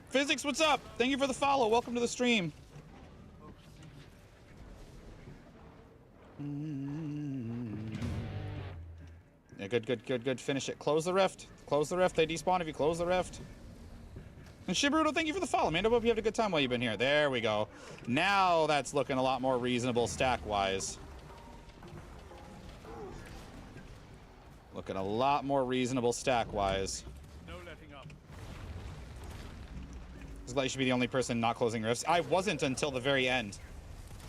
Physics, what's up? Thank you for the follow. Welcome to the stream. Yeah, good. Finish it. Close the rift. Close the rift. They despawn if you close the rift. And Shibaruto, thank you for the follow, man. I hope you had a good time while you've been here. There we go. Now that's looking a lot more reasonable stack-wise. Looking a lot more reasonable stack-wise. no letting up. This guy should be the only person not closing rifts. I wasn't until the very end.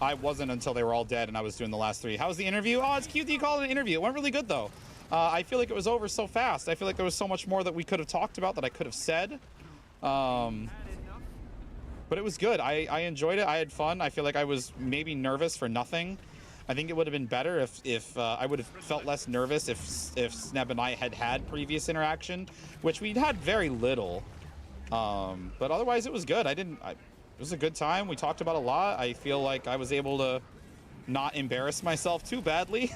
I wasn't until they were all dead and I was doing the last three. How was the interview? Oh, it's cute that you called it an interview. It went really good, though. I feel like it was over so fast. I feel like there was so much more that we could have talked about that I could have said. But it was good. I enjoyed it. I had fun. I feel like I was maybe nervous for nothing. I think it would have been better if I would have felt less nervous if Sneb and I had previous interaction, which we'd had very little. But otherwise, it was good. It was a good time. We talked about a lot. I feel like I was able to not embarrass myself too badly.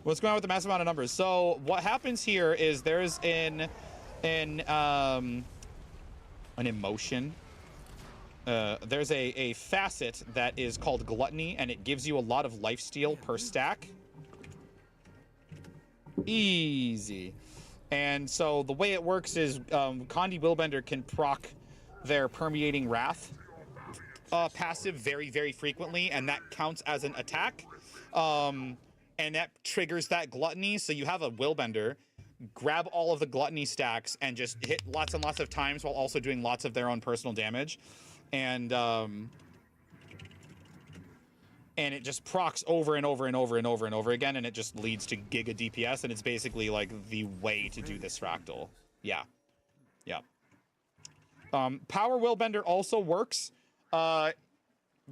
What's going on with the massive amount of numbers? So what happens here is there's an emotion. There's a facet that is called gluttony, and it gives you a lot of lifesteal per stack. Easy. And so the way it works is Condi Willbender can proc their Permeating Wrath passive very, very frequently, and that counts as an attack. And that triggers that gluttony. So you have a Willbender grab all of the gluttony stacks and just hit lots and lots of times while also doing lots of their own personal damage. And it just procs over and over and over and over and over again, and it just leads to giga DPS, and it's basically like the way to do this fractal. Yeah. Power Willbender also works.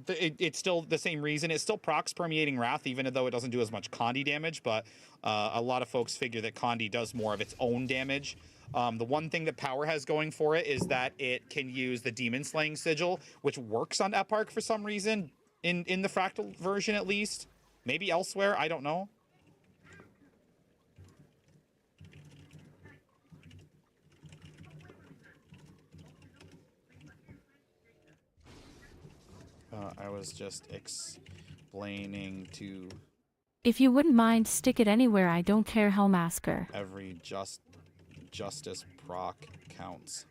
It's still the same reason. It still procs Permeating Wrath, even though it doesn't do as much Condi damage, but a lot of folks figure that Condi does more of its own damage. The one thing that Power has going for it is that it can use the Demon Slaying Sigil, which works on Eparch for some reason, in the Fractal version at least. Maybe elsewhere, I don't know. I was just explaining to If you wouldn't mind, stick it anywhere. I don't care, Hellmasker. every justice proc counts.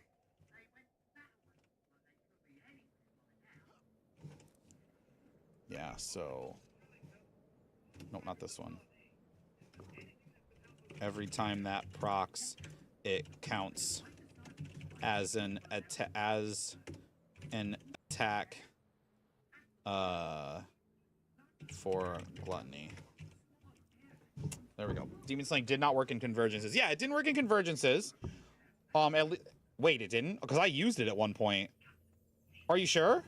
Yeah, so nope, not this one. Every time that procs, it counts as an attack for gluttony. There we go. Demon Slaying did not work in convergences. Yeah, it didn't work in convergences. Wait, it didn't? Because I used it at one point. Are you sure?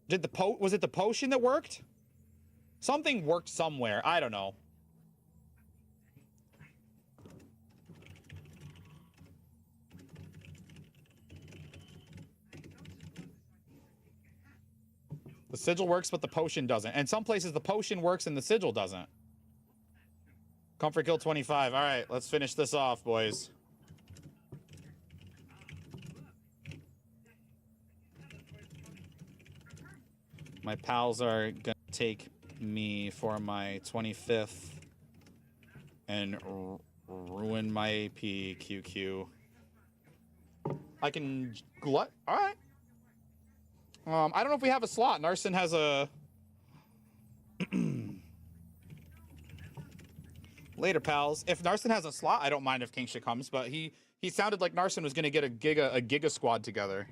Was it the potion that worked? Something worked somewhere. I don't know. The sigil works, but the potion doesn't. And some places the potion works and the sigil doesn't. Comfort kill 25. All right, let's finish this off, boys. My pals are gonna take me for my 25th and ruin my AP QQ. I can glut. All right. I don't know if we have a slot. Narson has a later, pals. If Narson has a slot, I don't mind if King Shit comes, but he sounded like Narson was gonna get a giga squad together.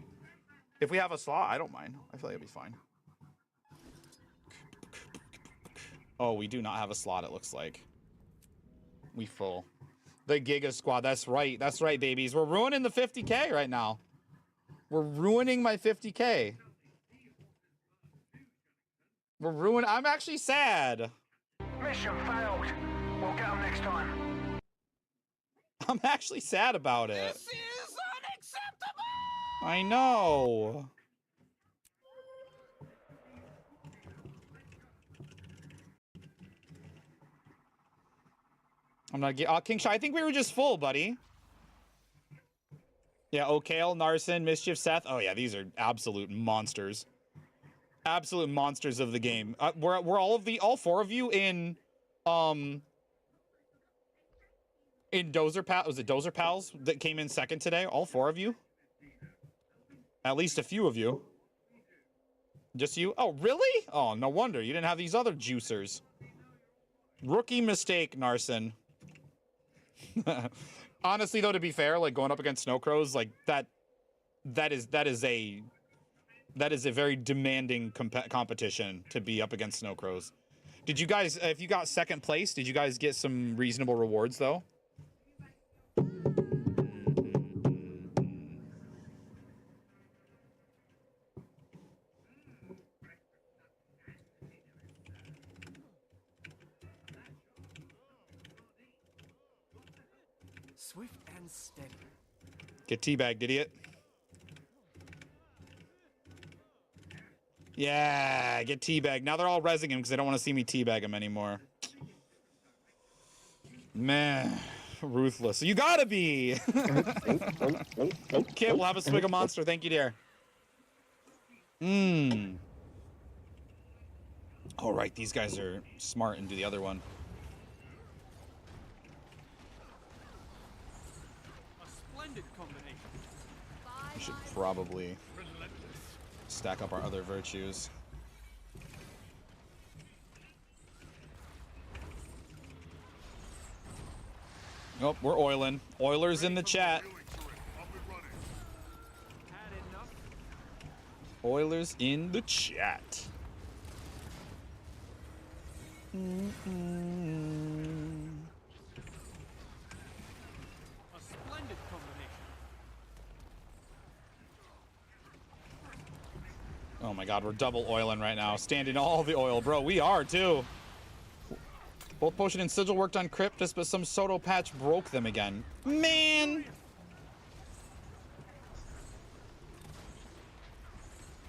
If we have a slot, I don't mind. I feel like it'll be fine. Oh, we do not have a slot, it looks like. We full. The giga squad, that's right. That's right, babies. We're ruining the 50K right now. We're ruining my 50K. I'm actually sad. Mission failed. We'll get them next time. I'm actually sad about it. This is unacceptable! I know. I'm not getting. King Shy, I think we were just full, buddy. Yeah, O'Kale, Narson, Mischief, Seth. Oh yeah, these are absolute monsters. Absolute monsters of the game. We're all four of you in Dozer Pals. Was it Dozer Pals that came in second today? All four of you? At least a few of you. Just you? Oh, really? Oh, no wonder. You didn't have these other juicers. Rookie mistake, Narson. Honestly, though, to be fair, like going up against Snow Crows, like that is a very demanding competition to be up against Snow Crows. Did you guys, if you got second place, did you guys get some reasonable rewards though? Swift and steady. Get teabagged, idiot. Yeah, get teabagged. Now they're all rezzing him because they don't want to see me teabag him anymore. Man, ruthless. You gotta be. Kit, we'll have a swig of Monster. Thank you, dear. All right, these guys are smart and do the other one. A splendid combination. We should probably stack up our other virtues. Oh, we're oiling. Oilers in the chat. Oilers in the chat. A splendid combination. Oh my god, we're double oiling right now. Standing all the oil. Bro, we are too. Both Potion and Sigil worked on Cryptus, but some Soto patch broke them again. Man!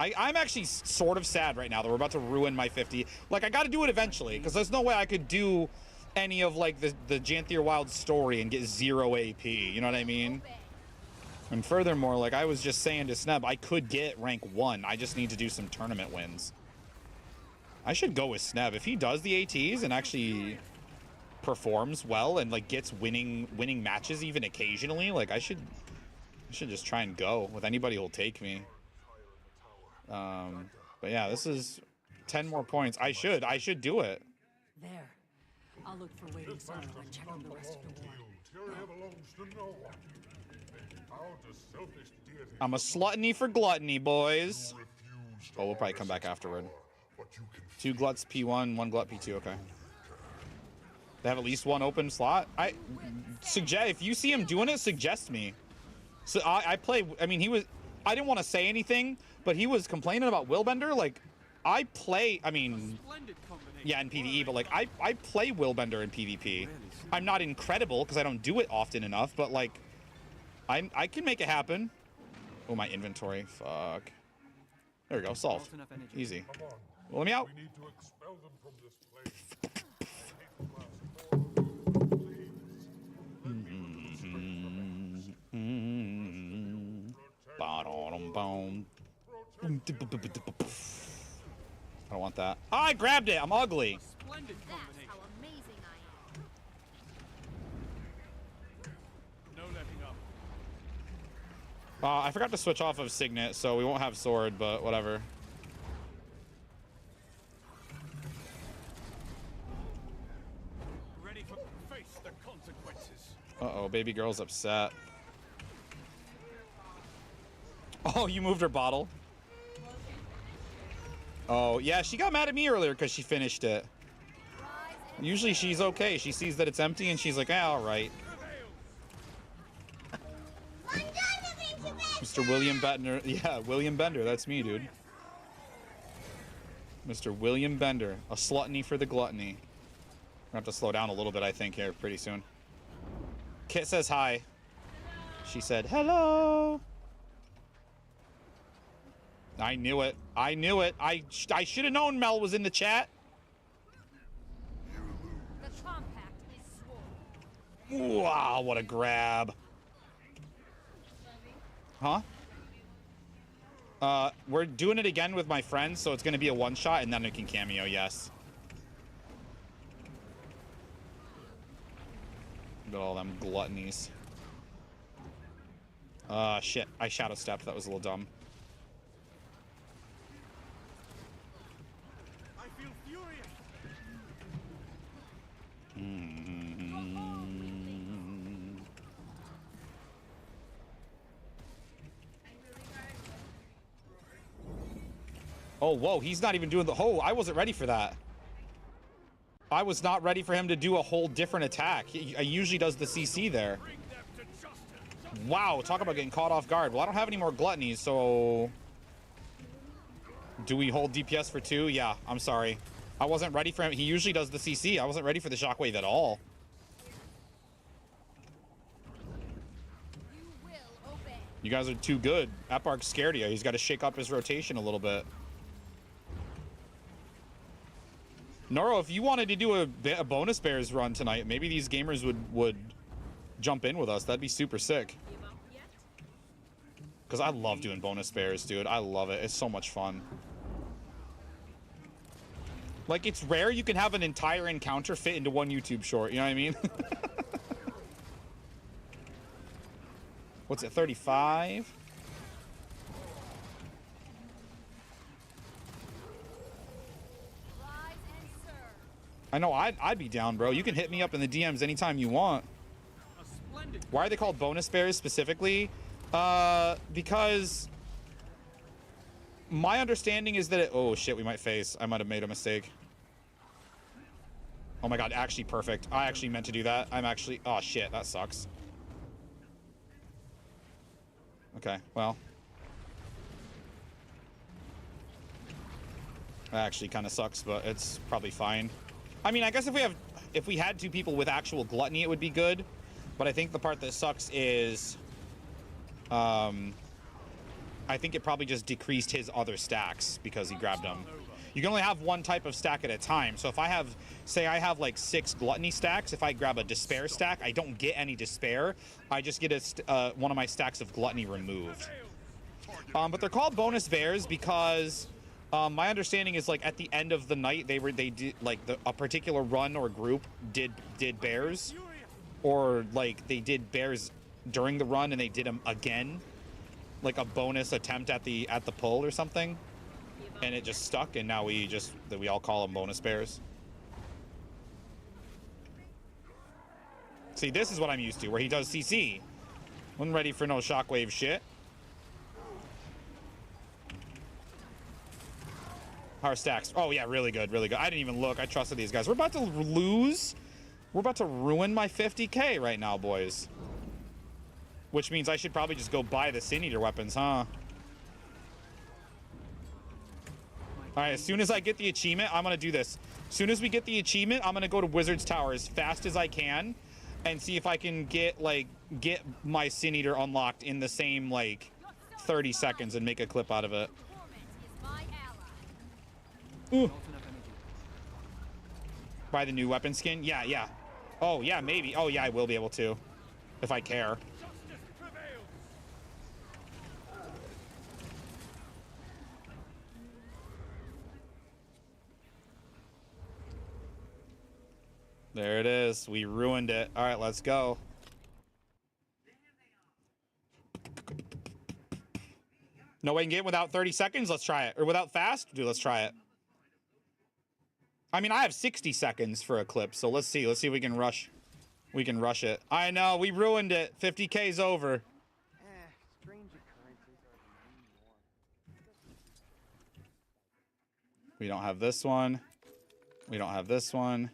I'm actually sort of sad right now that we're about to ruin my 50. Like, I gotta do it eventually, because there's no way I could do any of, like, the Janthier Wild story and get 0 AP. You know what I mean? And furthermore, like I was just saying to Sneb, I could get rank 1. I just need to do some tournament wins. I should go with Sneb. If he does the ATs and actually performs well and like gets winning matches even occasionally, like I should just try and go with anybody who'll take me. But yeah, this is 10 more points. I should do it. There. I'll look for waiting soil and check on the rest of the war. I'm a sluttony for gluttony, boys. Oh, we'll probably come back afterward. 2 gluts P1, 1 glut P2, okay. They have at least 1 open slot. I suggest, if you see him doing it, suggest me. So I play, I mean, I didn't want to say anything, but he was complaining about Willbender. Like, I play, I mean, yeah, in PvE, but like, I play Willbender in PvP. I'm not incredible because I don't do it often enough, but like, I can make it happen. Oh, my inventory, fuck. There we go, solved. Easy. Well, let me out. don't want that. Oh, I grabbed it. I'm ugly. Splendid combination. How amazing I am. No letting up. I forgot to switch off of Signet, so we won't have sword, but whatever. Ready for face the consequences. Uh-oh, baby girl's upset. Oh, you moved her bottle? Oh, yeah, she got mad at me earlier because she finished it. Usually she's okay. She sees that it's empty and she's like, ah, all right. Mr. William Bender. Yeah, William Bender. That's me, dude. Mr. William Bender. A sluttony for the gluttony. I'm gonna have to slow down a little bit, I think, here pretty soon. Kit says hi. She said, hello. I knew it. I knew it. I should have known Mel was in the chat. The compact is sworn. Wow, what a grab. Huh? We're doing it again with my friends, so it's going to be a one-shot, and then it can cameo, yes. Look at all them gluttonies. Shit. I shadow stepped. That was a little dumb. I feel furious. Oh, whoa, he's not even doing the... Oh, I wasn't ready for that. I was not ready for him to do a whole different attack. He usually does the CC there. Bring them to justice. Wow, talk about getting caught off guard. Well, I don't have any more gluttonies, so... Do we hold DPS for 2? Yeah, I'm sorry. I wasn't ready for him. He usually does the CC. I wasn't ready for the shockwave at all. You will obey. You guys are too good. Epark's scared of you. He's got to shake up his rotation a little bit. Noro, if you wanted to do a bonus bears run tonight, maybe these gamers would jump in with us. That'd be super sick. Because I love doing bonus bears, dude. I love it. It's so much fun. Like, it's rare you can have an entire encounter fit into one YouTube short. You know what I mean? What's it, 35? I know, I'd be down, bro. You can hit me up in the DMs anytime you want. A splendid. Why are they called bonus bears specifically? Because my understanding is that it... Oh, shit, we might face. I might have made a mistake. Oh my god, actually perfect. I actually meant to do that. I'm actually... Oh, shit, that sucks. Okay, well. That actually kind of sucks, but it's probably fine. I mean, I guess if we had 2 people with actual gluttony, it would be good. But I think the part that sucks is... I think it probably just decreased his other stacks because he grabbed them. You can only have one type of stack at a time. So if I have, say I have like 6 gluttony stacks, if I grab a despair stack, I don't get any despair. I just get one of my stacks of gluttony removed. But they're called bonus bears because my understanding is like at the end of the night, they did like a particular run or group did bears, or like they did bears during the run and they did them again, like a bonus attempt at the pull or something, and it just stuck, and now we all call them bonus bears. See, this is what I'm used to, where he does CC. Wasn't ready for no shockwave shit. How are stacks? Oh yeah, really good, really good. I didn't even look. I trusted these guys. We're about to lose. We're about to ruin my 50K right now, boys. Which means I should probably just go buy the Sin Eater weapons, huh? Alright, as soon as I get the achievement, I'm gonna do this. As soon as we get the achievement, I'm gonna go to Wizard's Tower as fast as I can and see if I can get my Sin Eater unlocked in the same, like, 30 seconds and make a clip out of it. Ooh. Buy the new weapon skin? Yeah, yeah. Oh, yeah, maybe. Oh, yeah, I will be able to. If I care. There it is. We ruined it. All right, let's go. No way can get without 30 seconds? Let's try it. Or without fast? Dude, let's try it. I mean, I have 60 seconds for a clip, so let's see. Let's see if we can rush. We can rush it. I know, we ruined it. 50K's over. We don't have this one. We don't have this one.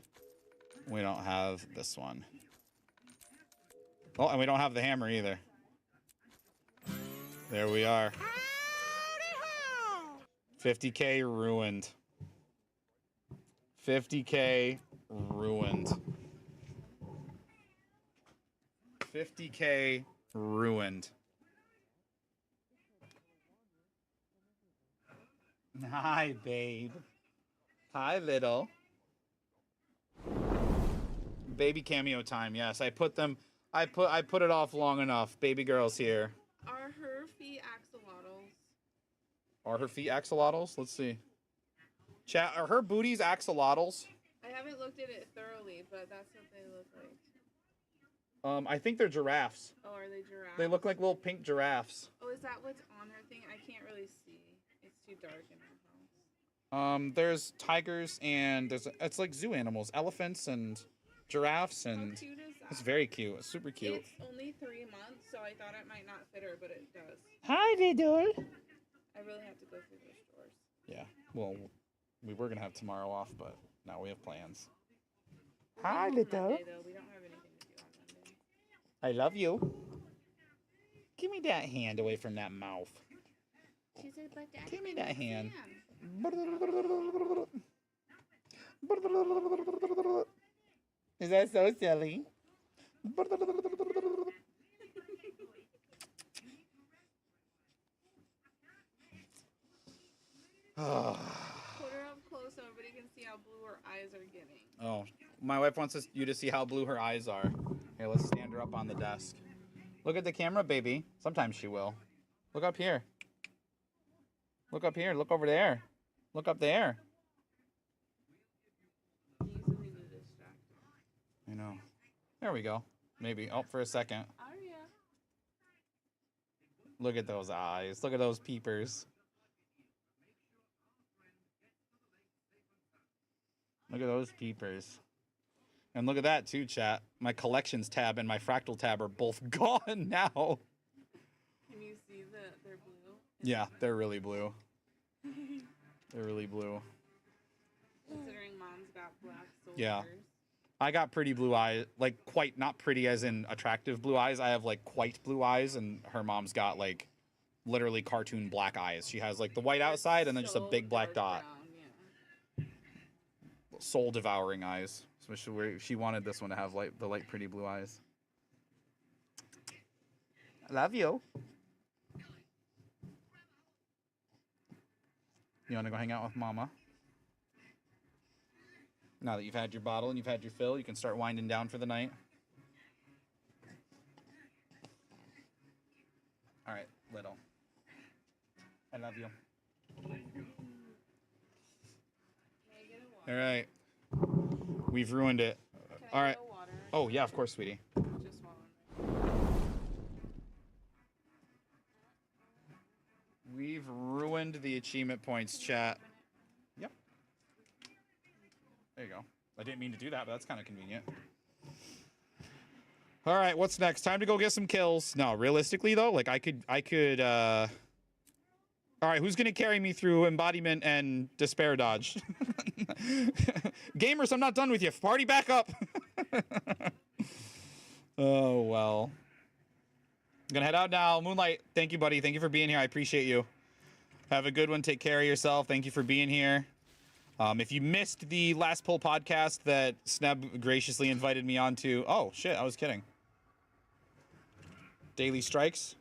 We don't have this one. Oh, and we don't have the hammer either. There we are. 50K ruined. 50K ruined. 50K ruined. Hi, babe. Hi, little. Baby cameo time. Yes, I put them. I put it off long enough. Baby girl's here. Are her feet axolotls? Are her feet axolotls? Let's see. Chat, are her booties axolotls? I haven't looked at it thoroughly, but that's what they look like. I think they're giraffes. Oh, are they giraffes? They look like little pink giraffes. Oh, is that what's on her thing? I can't really see. It's too dark in her house. There's tigers and it's like zoo animals, elephants and giraffes, and How cute is that? it's very cute. It's super cute. It's only 3 months, so I thought it might not fit her, but it does. Hi, little. I really have to go through the stores. Yeah. Well, we were gonna have tomorrow off, but now we have plans. We're Hi, going little. Monday, though. We don't have anything to do on Monday. I love you. Give me that hand away from that mouth. She said, but Daddy, Give me that hand. Sam. Is that so silly? Put her up close so everybody can see how blue her eyes are getting. Oh, my wife wants you to see how blue her eyes are. Here, let's stand her up on the desk. Look at the camera, baby. Sometimes she will. Look up here. Look up here. Look over there. Look up there. Easily to distract her. I know. There we go. Maybe. Oh, for a second. Aria. Look at those eyes. Look at those peepers. Look at those peepers. And look at that too, chat. My collections tab and my fractal tab are both gone now. Can you see that they're blue? Yeah, they're really blue. They're really blue. Considering Mom's got black soldiers. Yeah. I got pretty blue eyes, like quite, not pretty as in attractive blue eyes. I have like quite blue eyes, and her mom's got like literally cartoon black eyes. She has like the white outside and then just a big black dot. Brown, yeah. Soul devouring eyes. So she wanted this one to have the light pretty blue eyes. I love you. You want to go hang out with Mama? Now that you've had your bottle and you've had your fill, you can start winding down for the night. All right, little. I love you. All right. We've ruined it. All right. Oh, yeah, of course, sweetie. Just one. We've ruined the achievement points, chat. Yep. There you go. I didn't mean to do that, but that's kind of convenient. All right, what's next? Time to go get some kills. No, realistically though, like I could all right, who's gonna carry me through embodiment and despair dodge? Gamers, I'm not done with you. Party back up. Oh well. I'm gonna head out now. Moonlight, thank you, buddy. Thank you for being here. I appreciate you. Have a good one. Take care of yourself. Thank you for being here. If you missed the last poll podcast that Sneb graciously invited me onto, oh shit, I was kidding. Daily strikes.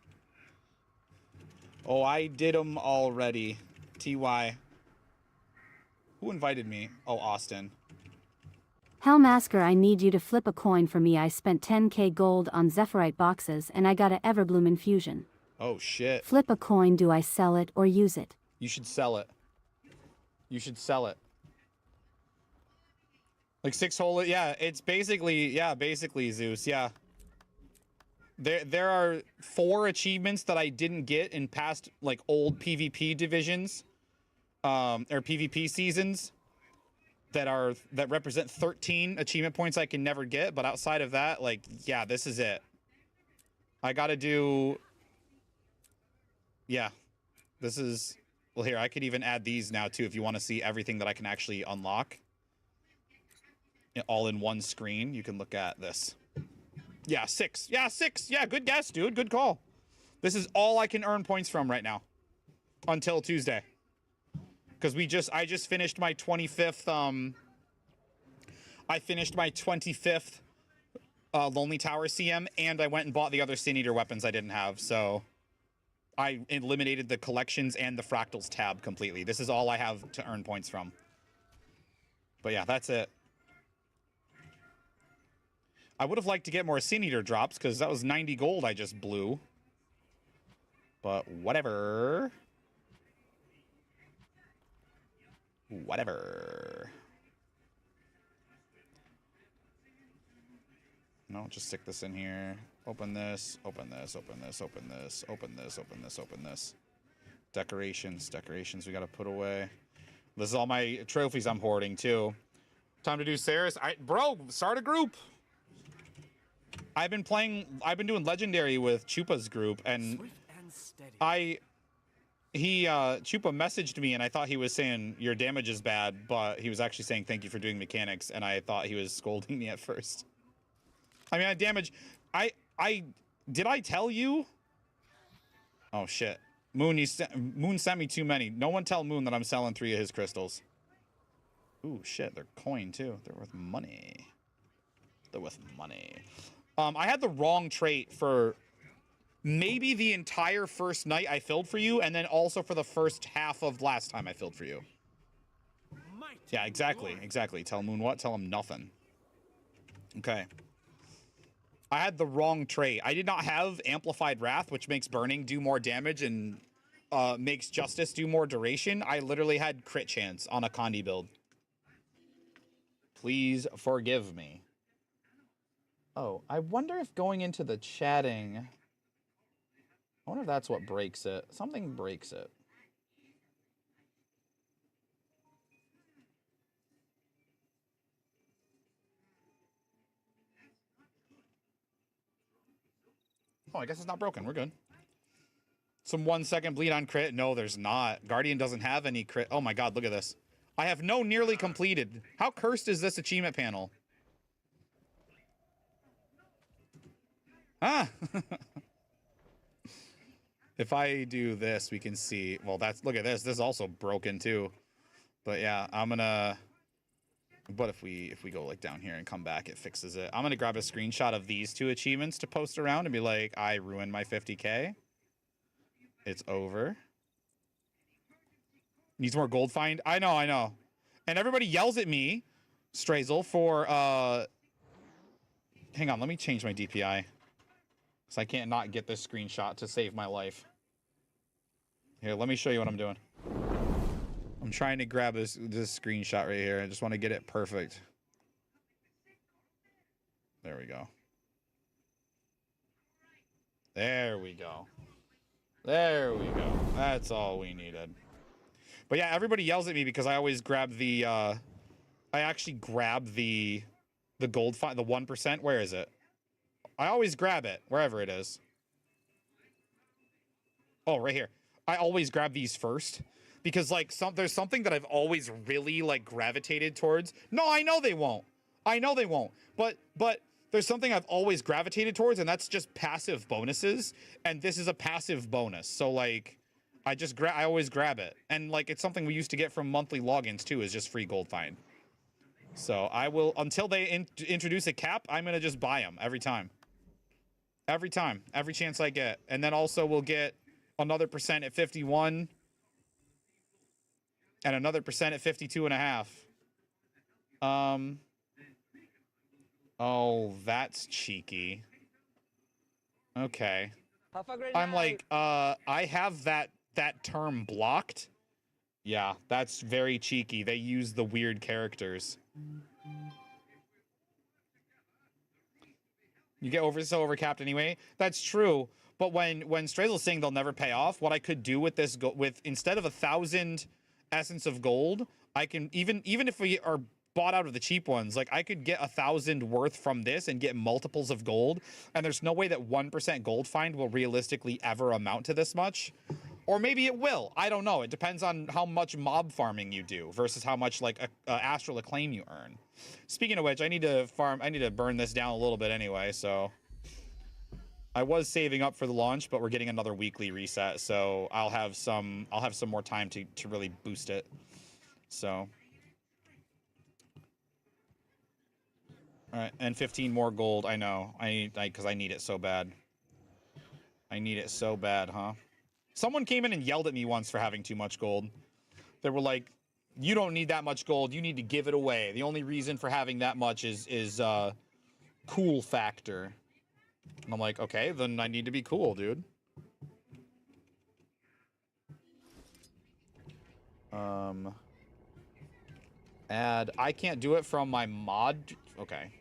Oh, I did them already. TY. Who invited me? Oh, Austin. Hellmasker, I need you to flip a coin for me. I spent 10k gold on Zephyrite boxes and I got a Everbloom infusion. Oh shit. Flip a coin, do I sell it or use it? You should sell it. You should sell it. Like 6 hole, yeah, it's basically, yeah, basically Zeus, yeah. There are 4 achievements that I didn't get in past, like, old PvP divisions, or PvP seasons that represent 13 achievement points I can never get, but outside of that, like, yeah, this is it. I gotta do, yeah, this is, well, here, I could even add these now, too, if you want to see everything that I can actually unlock. All in one screen, you can look at this. Yeah, 6. Yeah, 6. Yeah, good guess, dude. Good call. This is all I can earn points from right now. Until Tuesday. Because I just finished my 25th, I finished my 25th Lonely Tower CM, and I went and bought the other Sin Eater weapons I didn't have, so I eliminated the collections and the fractals tab completely. This is all I have to earn points from. But yeah, that's it. I would have liked to get more Sin Eater drops, because that was 90 gold I just blew. But whatever. Whatever. No, just stick this in here. Open this, open this, open this, open this, open this, open this, open this. Decorations, decorations we gotta put away. This is all my trophies I'm hoarding, too. Time to do Saris. Bro, start a group! I've been doing Legendary with Chupa's group, and Chupa messaged me, and I thought he was saying, your damage is bad, but he was actually saying thank you for doing mechanics, and I thought he was scolding me at first. I mean, did I tell you? Oh, shit. Moon sent me too many. No one tell Moon that I'm selling 3 of his crystals. Ooh, shit, they're coin, too. They're worth money. They're worth money. I had the wrong trait for maybe the entire first night I filled for you, and then also for the first half of last time I filled for you. Yeah, exactly, exactly. Tell Moon what? Tell him nothing. Okay. I had the wrong trait. I did not have Amplified Wrath, which makes Burning do more damage and makes Justice do more duration. I literally had crit chance on a Condi build. Please forgive me. Oh, I wonder if going into the chatting... I wonder if that's what breaks it. Something breaks it. Oh, I guess it's not broken. We're good. Some 1-second bleed on crit. No, there's not. Guardian doesn't have any crit. Oh my god, look at this. I have no nearly completed. How cursed is this achievement panel? Ah! If I do this, we can see... Well, that's... Look at this. This is also broken, too. But yeah, I'm gonna... But if we go, like, down here and come back, it fixes it. I'm gonna grab a screenshot of these 2 achievements to post around and be like, I ruined my 50k. It's over. Needs more gold find? I know, I know. And everybody yells at me, Strazel, for, Hang on, let me change my DPI. Because I can't not get this screenshot to save my life. Here, let me show you what I'm doing. I'm trying to grab this screenshot right here. I just want to get it perfect. There we go. There we go. There we go. That's all we needed. But yeah, everybody yells at me because I always grab the, I actually grab the gold find, the 1%. Where is it? I always grab it, wherever it is. Oh, right here. I always grab these first. Because, like, there's something that I've always really, like, gravitated towards. No, I know they won't. I know they won't. But there's something I've always gravitated towards, and that's just passive bonuses. And this is a passive bonus. So, like, I always grab it. And, like, it's something we used to get from monthly logins, too, is just free gold find. So, I will, until they introduce a cap, I'm going to just buy them every time. Every time. Every chance I get. And then also we'll get another percent at 51. And another percent at 52.5. Oh, that's cheeky. Okay. I'm like, I have that term blocked. Yeah, that's very cheeky. They use the weird characters. You get so overcapped anyway. That's true. But when Strazel's saying they'll never pay off, what I could do with this instead of 1,000 essence of gold, I can even if we are bought out of the cheap ones, like I could get 1,000 worth from this and get multiples of gold. And there's no way that 1% gold find will realistically ever amount to this much. Or maybe it will. I don't know. It depends on how much mob farming you do versus how much like astral acclaim you earn. Speaking of which, I need to burn this down a little bit anyway, so I was saving up for the launch, but we're getting another weekly reset, so I'll have some more time to really boost it. So all right, and 15 more gold. I know. Because I need it so bad. I need it so bad, huh? Someone came in and yelled at me once for having too much gold. They were like, "You don't need that much gold. You need to give it away. The only reason for having that much is cool factor." And I'm like, "Okay, then I need to be cool, dude." Add. I can't do it from my mod. Okay.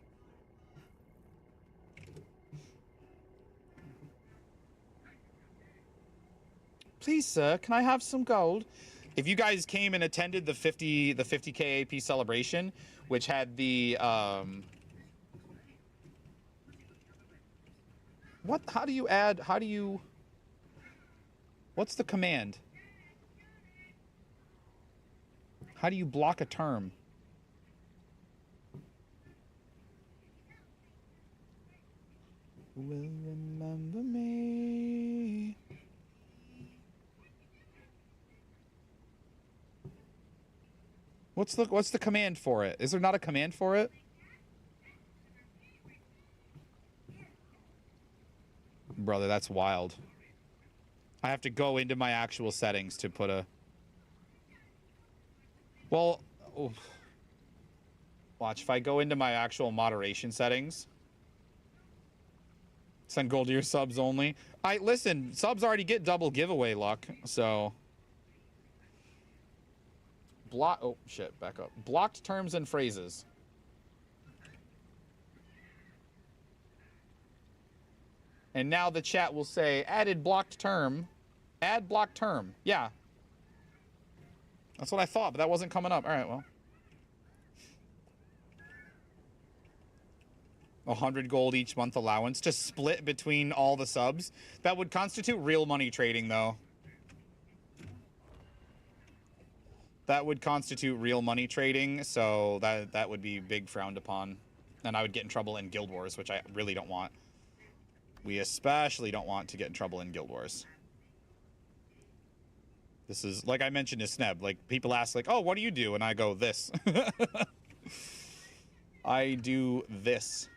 Please, sir, can I have some gold? If you guys came and attended the 50K AP celebration, which had the what? How do you add? What's the command? How do you block a term? Will remember me. What's the command for it? Is there not a command for it? Brother, that's wild. I have to go into my actual settings to put a... Well, oof. Watch, if I go into my actual moderation settings... Send gold to your subs only. Listen, subs already get double giveaway luck, so... Oh, shit, back up. Blocked terms and phrases. And now the chat will say, added blocked term. Add blocked term. Yeah. That's what I thought, but that wasn't coming up. All right, well. 100 gold each month allowance to split between all the subs. That would constitute real money trading, though. That would constitute real money trading, so that would be big frowned upon. And I would get in trouble in Guild Wars, which I really don't want. We especially don't want to get in trouble in Guild Wars. This is, like I mentioned to Sneb, like, people ask, like, oh, what do you do? And I go, this. I do this.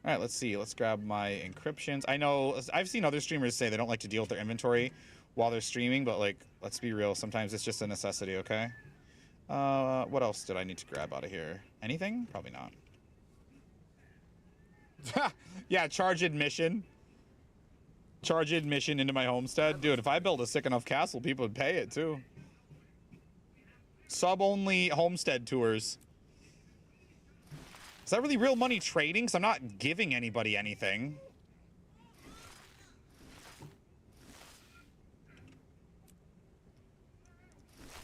All right, let's see. Let's grab my encryptions. I know, I've seen other streamers say they don't like to deal with their inventory while they're streaming, but, like, let's be real. Sometimes it's just a necessity, okay? What else did I need to grab out of here? Anything? Probably not. Yeah, charge admission. Charge admission into my homestead. Dude, if I build a sick enough castle, people would pay it, too. Sub-only homestead tours. Is that really real money trading? Because I'm not giving anybody anything.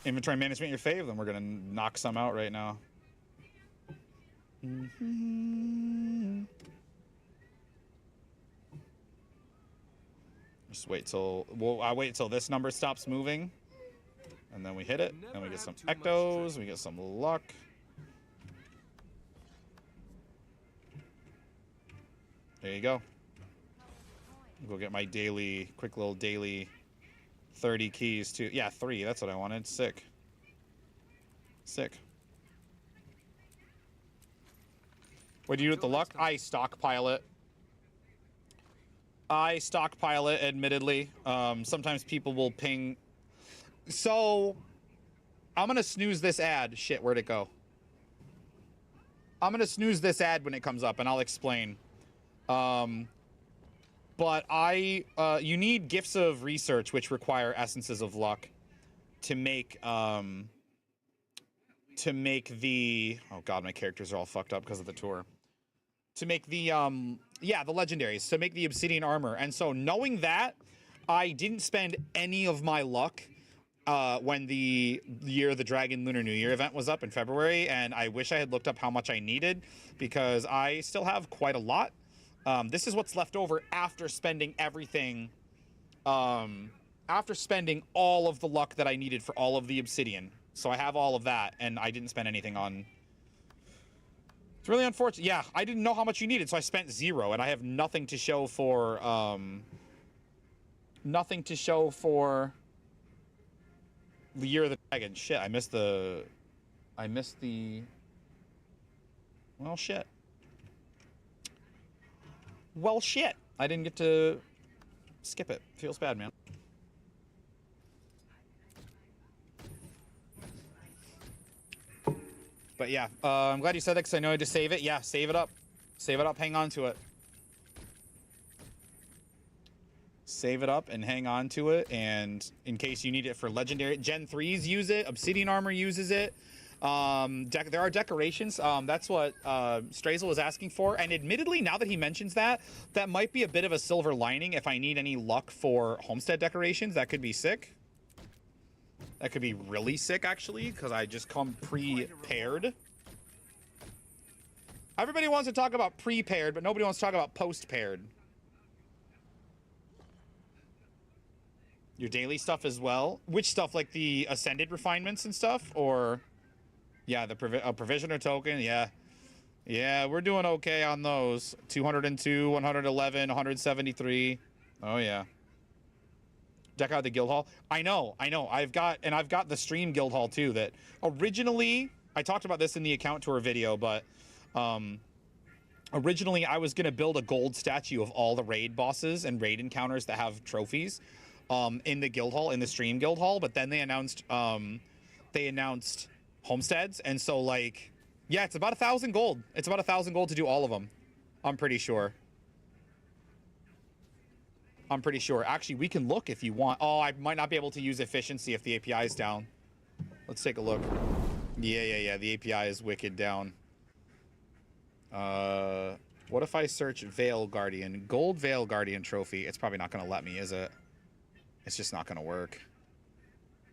Inventory management your fave, then we're gonna knock some out right now. Just wait till, I wait till this number stops moving. And then we hit it, and we get some ectos, we get some luck. There you go. Go get my daily, quick little daily 30 keys too. Yeah, 3. That's what I wanted. Sick. Sick. What do you do with the luck? I stockpile it. Admittedly. Sometimes people will ping. So, I'm going to snooze this ad. Shit, where'd it go? I'm going to snooze this ad when it comes up, and I'll explain. But you need gifts of research, which require essences of luck to make the, oh god, my characters are all fucked up because of the tour. to make the yeah, the legendaries, to make the obsidian armor. And so knowing that, I didn't spend any of my luck when the Year of the Dragon Lunar New Year event was up in February, and I wish I had looked up how much I needed, because I still have quite a lot. This is what's left over after spending everything, after spending all of the luck that I needed for all of the obsidian. So I have all of that, and I didn't spend anything on... It's really unfortunate. Yeah, I didn't know how much you needed, so I spent 0, and I have nothing to show for, nothing to show for the Year of the Dragon. Shit, I missed the... Well, shit. Well, shit. I didn't get to skip it. Feels bad, man. But yeah, I'm glad you said that, because I know I had to save it. Yeah, save it up. Save it up, hang on to it. Save it up and hang on to it, and in case you need it for legendary. Gen 3s use it, Obsidian Armor uses it. There are decorations. That's what Strazel was asking for, and admittedly, now that he mentions that, that might be a bit of a silver lining. If I need any luck for homestead decorations, that could be sick. That could be really sick, actually, because I just come prepared. Everybody wants to talk about prepared, but nobody wants to talk about post-paired. Your daily stuff as well? Which stuff, like the ascended refinements and stuff? Or, yeah, the provisioner token, yeah. Yeah, we're doing okay on those. 202, 111, 173. Oh, yeah. Deck out the guild hall. I know. I've got the stream guild hall too, that originally, I talked about this in the account tour video, but originally I was going to build a gold statue of all the raid bosses and raid encounters that have trophies in the guild hall, in the stream guild hall, but then they announced homesteads, and so, like, yeah, it's about 1,000 gold. It's about 1,000 gold to do all of them. I'm pretty sure. Actually, we can look if you want. Oh, I might not be able to use efficiency if the API is down. Let's take a look. Yeah. The API is wicked down. What if I search Veil Guardian? Gold Veil Guardian trophy. It's probably not going to let me, is it? It's just not going to work.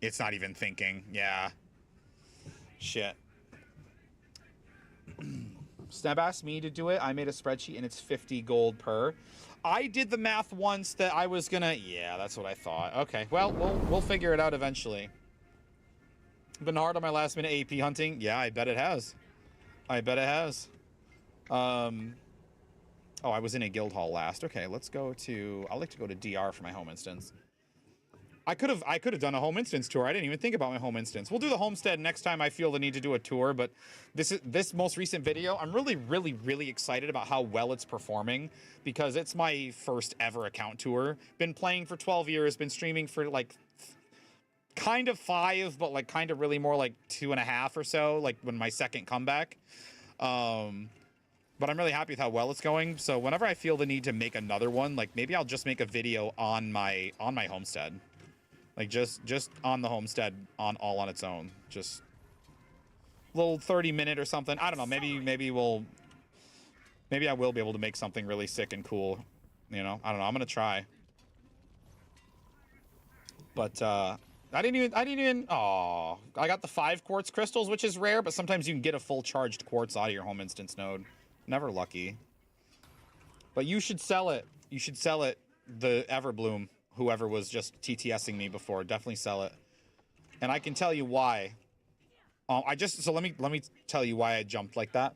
It's not even thinking. Yeah. Shit. Sneb asked me to do it. I made a spreadsheet, and it's 50 gold per. I did the math once that I was gonna... Yeah, that's what I thought. Okay, well, we'll figure it out eventually. Been hard on my last-minute AP hunting. Yeah, I bet it has. Oh, I was in a guild hall last. Okay, let's go to... I like to go to DR for my home instance. I could have done a home instance tour. I didn't even think about my home instance. We'll do the homestead next time I feel the need to do a tour, but this most recent video, I'm really excited about how well it's performing, because it's my first ever account tour. Been playing for 12 years, been streaming for like kind of 5, but like kind of really more like 2.5 or so, like when my second comeback. But I'm really happy with how well it's going. So whenever I feel the need to make another one, like maybe I'll just make a video on my homestead. Like just on the homestead all on its own. Just a little 30-minute or something. I don't know. Maybe I will be able to make something really sick and cool. You know, I don't know. I'm gonna try. But I didn't even. Oh, I got the 5 quartz crystals, which is rare. But sometimes you can get a full charged quartz out of your home instance node. Never lucky. But you should sell it. You should sell it. The Everbloom. Whoever was just TTSing me before, definitely sell it. And I can tell you why. So let me tell you why I jumped like that.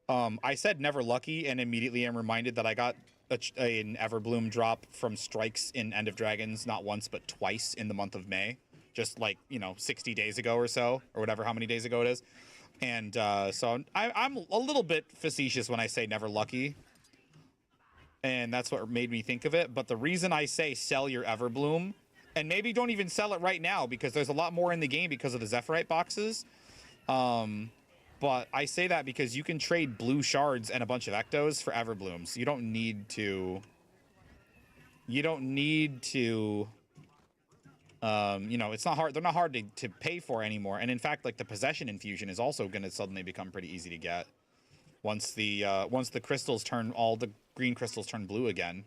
I said never lucky, and immediately I'm reminded that I got an Everbloom drop from strikes in End of Dragons, not once but twice in the month of May, just like 60 days ago or so, or whatever, how many days ago it is. And so I'm a little bit facetious when I say never lucky. And that's what made me think of it. But the reason I say sell your Everbloom, and maybe don't even sell it right now, because there's a lot more in the game because of the Zephyrite boxes. But I say that because you can trade blue shards and a bunch of Ectos for Everblooms. You don't need to... it's not hard. They're not hard to pay for anymore. And in fact, like, the possession infusion is also going to suddenly become pretty easy to get. once the crystals turn, all the green crystals turn blue again.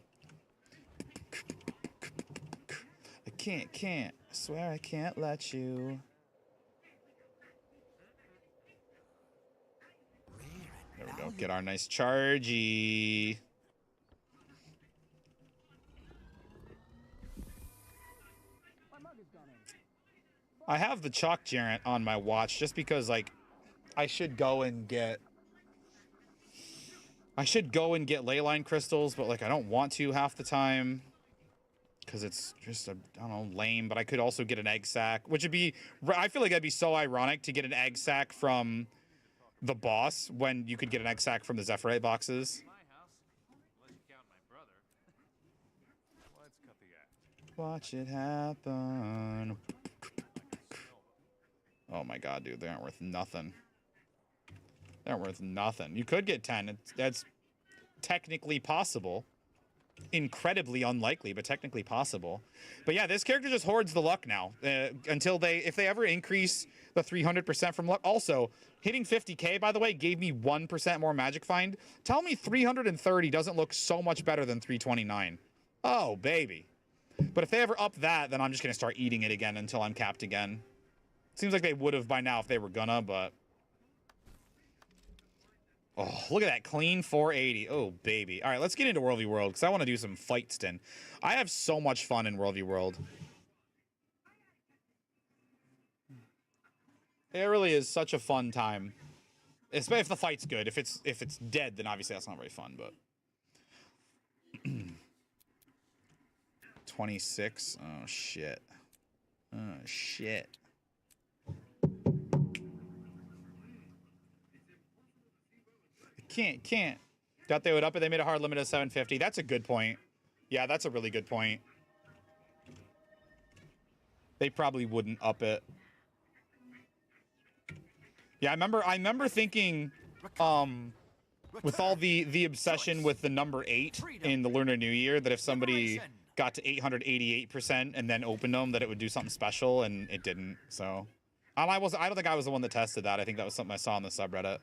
I can't. I swear I can't let you. There we go. Get our nice chargy. I have the chalk Jarrett on my watch just because, like, I should go and get leyline crystals, but like I don't want to half the time because it's just I don't know, lame. But I could also get an egg sack, which would be, I feel like that'd be so ironic to get an egg sack from the boss when you could get an egg sack from the Zephyrite boxes. Watch it happen. Oh my god, dude, they aren't worth nothing. They aren't worth nothing. You could get 10. That's technically possible. Incredibly unlikely, but technically possible. But yeah, this character just hoards the luck now. Until if they ever increase the 300% from luck. Also, hitting 50k, by the way, gave me 1% more magic find. Tell me 330 doesn't look so much better than 329. Oh, baby. But if they ever up that, then I'm just going to start eating it again until I'm capped again. Seems like they would have by now if they were gonna, but... Oh, look at that. Clean 480. Oh, baby. All right, let's get into World v. World, because I want to do some fight stint. I have so much fun in World v. World. It really is such a fun time. Especially if the fight's good. If it's dead, then obviously that's not very fun, but... 26. Oh, shit. Oh, shit. Can't. Thought they would up it. They made a hard limit of 750. That's a good point. Yeah, that's a really good point. They probably wouldn't up it. Yeah, I remember thinking, with all the obsession with the number 8 in the Lunar New Year, that if somebody got to 888% and then opened them, that it would do something special, and it didn't. So, I don't think I was the one that tested that. I think that was something I saw on the subreddit.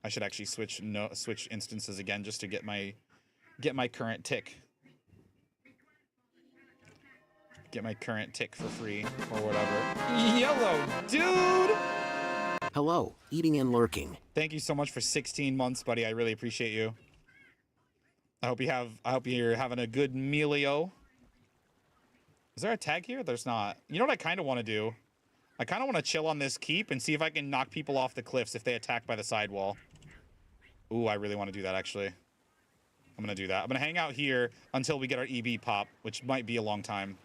I should actually switch instances again just to get my current tick. Get my current tick for free or whatever. Yellow dude. Hello, eating and lurking. Thank you so much for 16 months, buddy. I really appreciate you. I hope you're having a good mealio. Is there a tag here? There's not. You know what I kind of want to do? I kind of want to chill on this keep and see if I can knock people off the cliffs if they attack by the sidewall. Ooh, I really want to do that, actually. I'm going to do that. I'm going to hang out here until we get our EB pop, which might be a long time.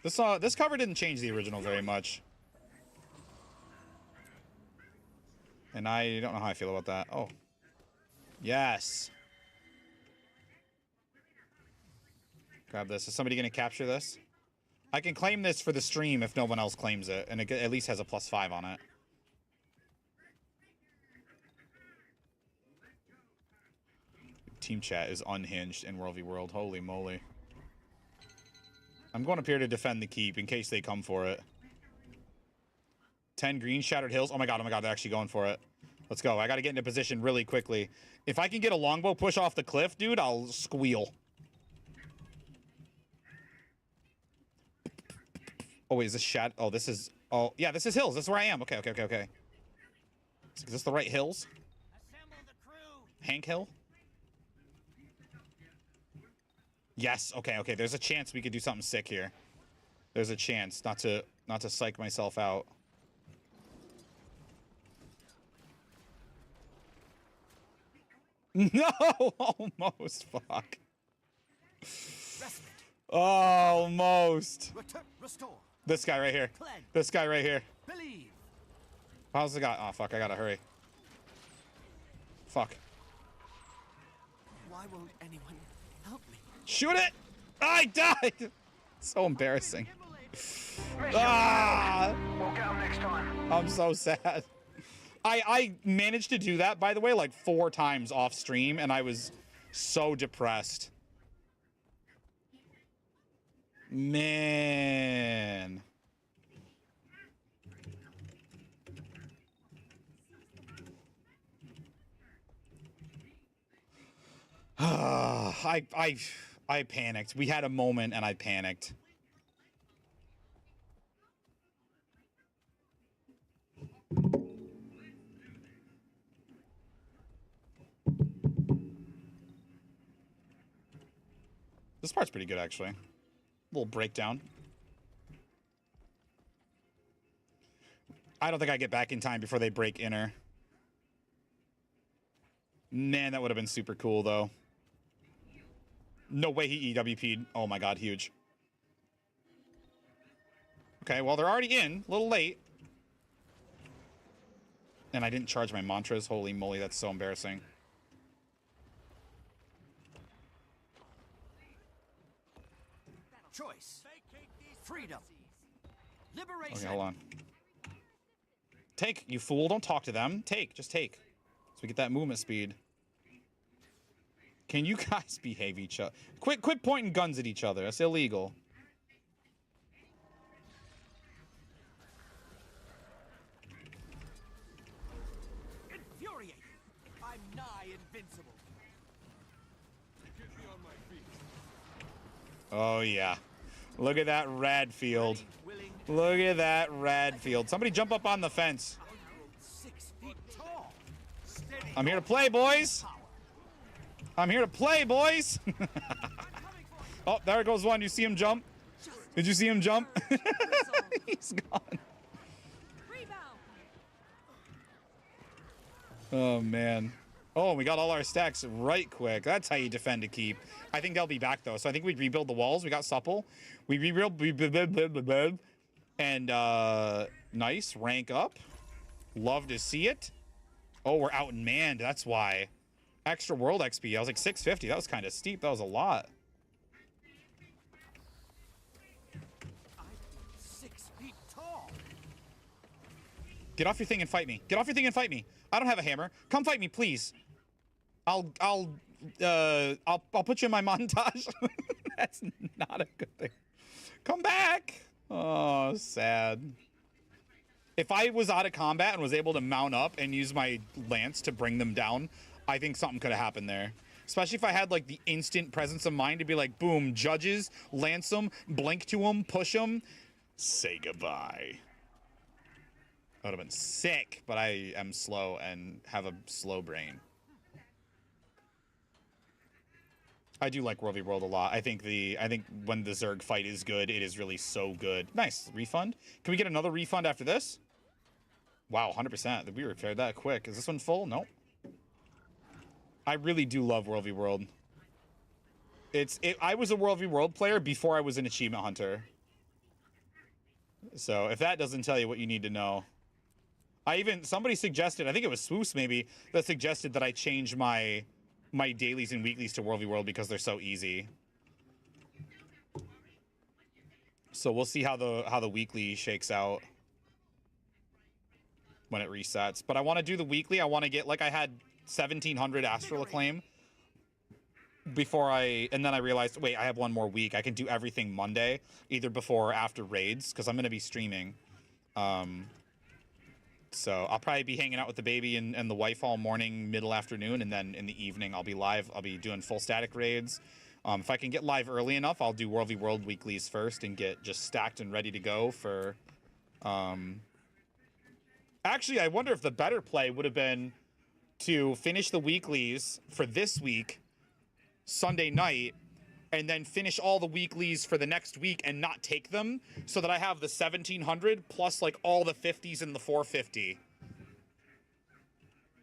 This cover didn't change the original very much. And I don't know how I feel about that. Oh. Yes. Grab this. Is somebody going to capture this? I can claim this for the stream if no one else claims it. And it at least has a +5 on it. Team chat is unhinged in World v. World. Holy moly. I'm going up here to defend the keep in case they come for it. 10 green, Shattered Hills. Oh my god, they're actually going for it. Let's go. I got to get into position really quickly. If I can get a longbow push off the cliff, dude, I'll squeal. Oh, wait, is this Oh, this is... Oh, yeah, this is hills. This is where I am. Okay. Is this the right hills? Hank Hill? Yes. Okay. There's a chance we could do something sick here. There's a chance not to psych myself out. No, almost. Fuck. Almost. This guy right here. This guy right here. How's the guy? Oh fuck! I gotta hurry. Fuck. Why won't anyone help me? Shoot it! I died! So embarrassing. Ah! We'll get 'em next time. I'm so sad. I managed to do that, by the way, like 4 times off stream, and I was so depressed. Man. I panicked. We had a moment and I panicked. This part's pretty good, actually. A little breakdown. I don't think I get back in time before they break inner. Man, that would have been super cool, though. No way he EWP'd. Oh my god, huge. Okay, well, they're already in. A little late. And I didn't charge my mantras. Holy moly, that's so embarrassing. Choice. Freedom. Liberation. Okay, hold on. Take, you fool. Don't talk to them. Take. Just take. So we get that movement speed. Can you guys behave each other? Quit pointing guns at each other. That's illegal. Infuriating. I'm nigh invincible. Get me on my feet. Oh, yeah. Look at that rad field. Look at that rad field. Somebody jump up on the fence. 6 feet tall. Steady. I'm here to play, boys. I'm here to play, boys. Oh, there goes one. You see him jump? Did you see him jump? He's gone. Oh, man. Oh, we got all our stacks right quick. That's how you defend a keep. I think they'll be back, though. So I think we'd rebuild the walls. We got supple. We rebuild. And, nice. Rank up. Love to see it. Oh, we're outmanned. That's why. Extra world XP. I was like 650. That was kind of steep. That was a lot. I'm 6 feet tall. Get off your thing and fight me. Get off your thing and fight me. I don't have a hammer. Come fight me, please. I'll put you in my montage. That's not a good thing. Come back. Oh, sad. If I was out of combat and was able to mount up and use my lance to bring them down, I think something could have happened there. Especially if I had like the instant presence of mind to be like, boom, judges, lance them, blink to them, push them, say goodbye. That would have been sick, but I am slow and have a slow brain. I do like World v World a lot. I think when the Zerg fight is good, it is really so good. Nice. Refund. Can we get another refund after this? Wow, 100%. We repaired that quick. Is this one full? Nope. I really do love World v World. I was a World v World player before I was an achievement hunter. So if that doesn't tell you what you need to know. Somebody suggested, I think it was Swoos maybe, that suggested that I change my dailies and weeklies to World v World because they're so easy. So we'll see how the weekly shakes out when it resets. But I want to do the weekly. I want to get, like, I had 1700 Astral Acclaim and then I realized, wait, I have one more week. I can do everything Monday, either before or after raids, because I'm going to be streaming. So I'll probably be hanging out with the baby and the wife all morning, middle afternoon, and then in the evening I'll be live. I'll be doing full static raids. If I can get live early enough, I'll do World v World weeklies first and get just stacked and ready to go for... Actually, I wonder if the better play would have been to finish the weeklies for this week, Sunday night, and then finish all the weeklies for the next week and not take them, so that I have the 1700 plus like all the 50s and the 450.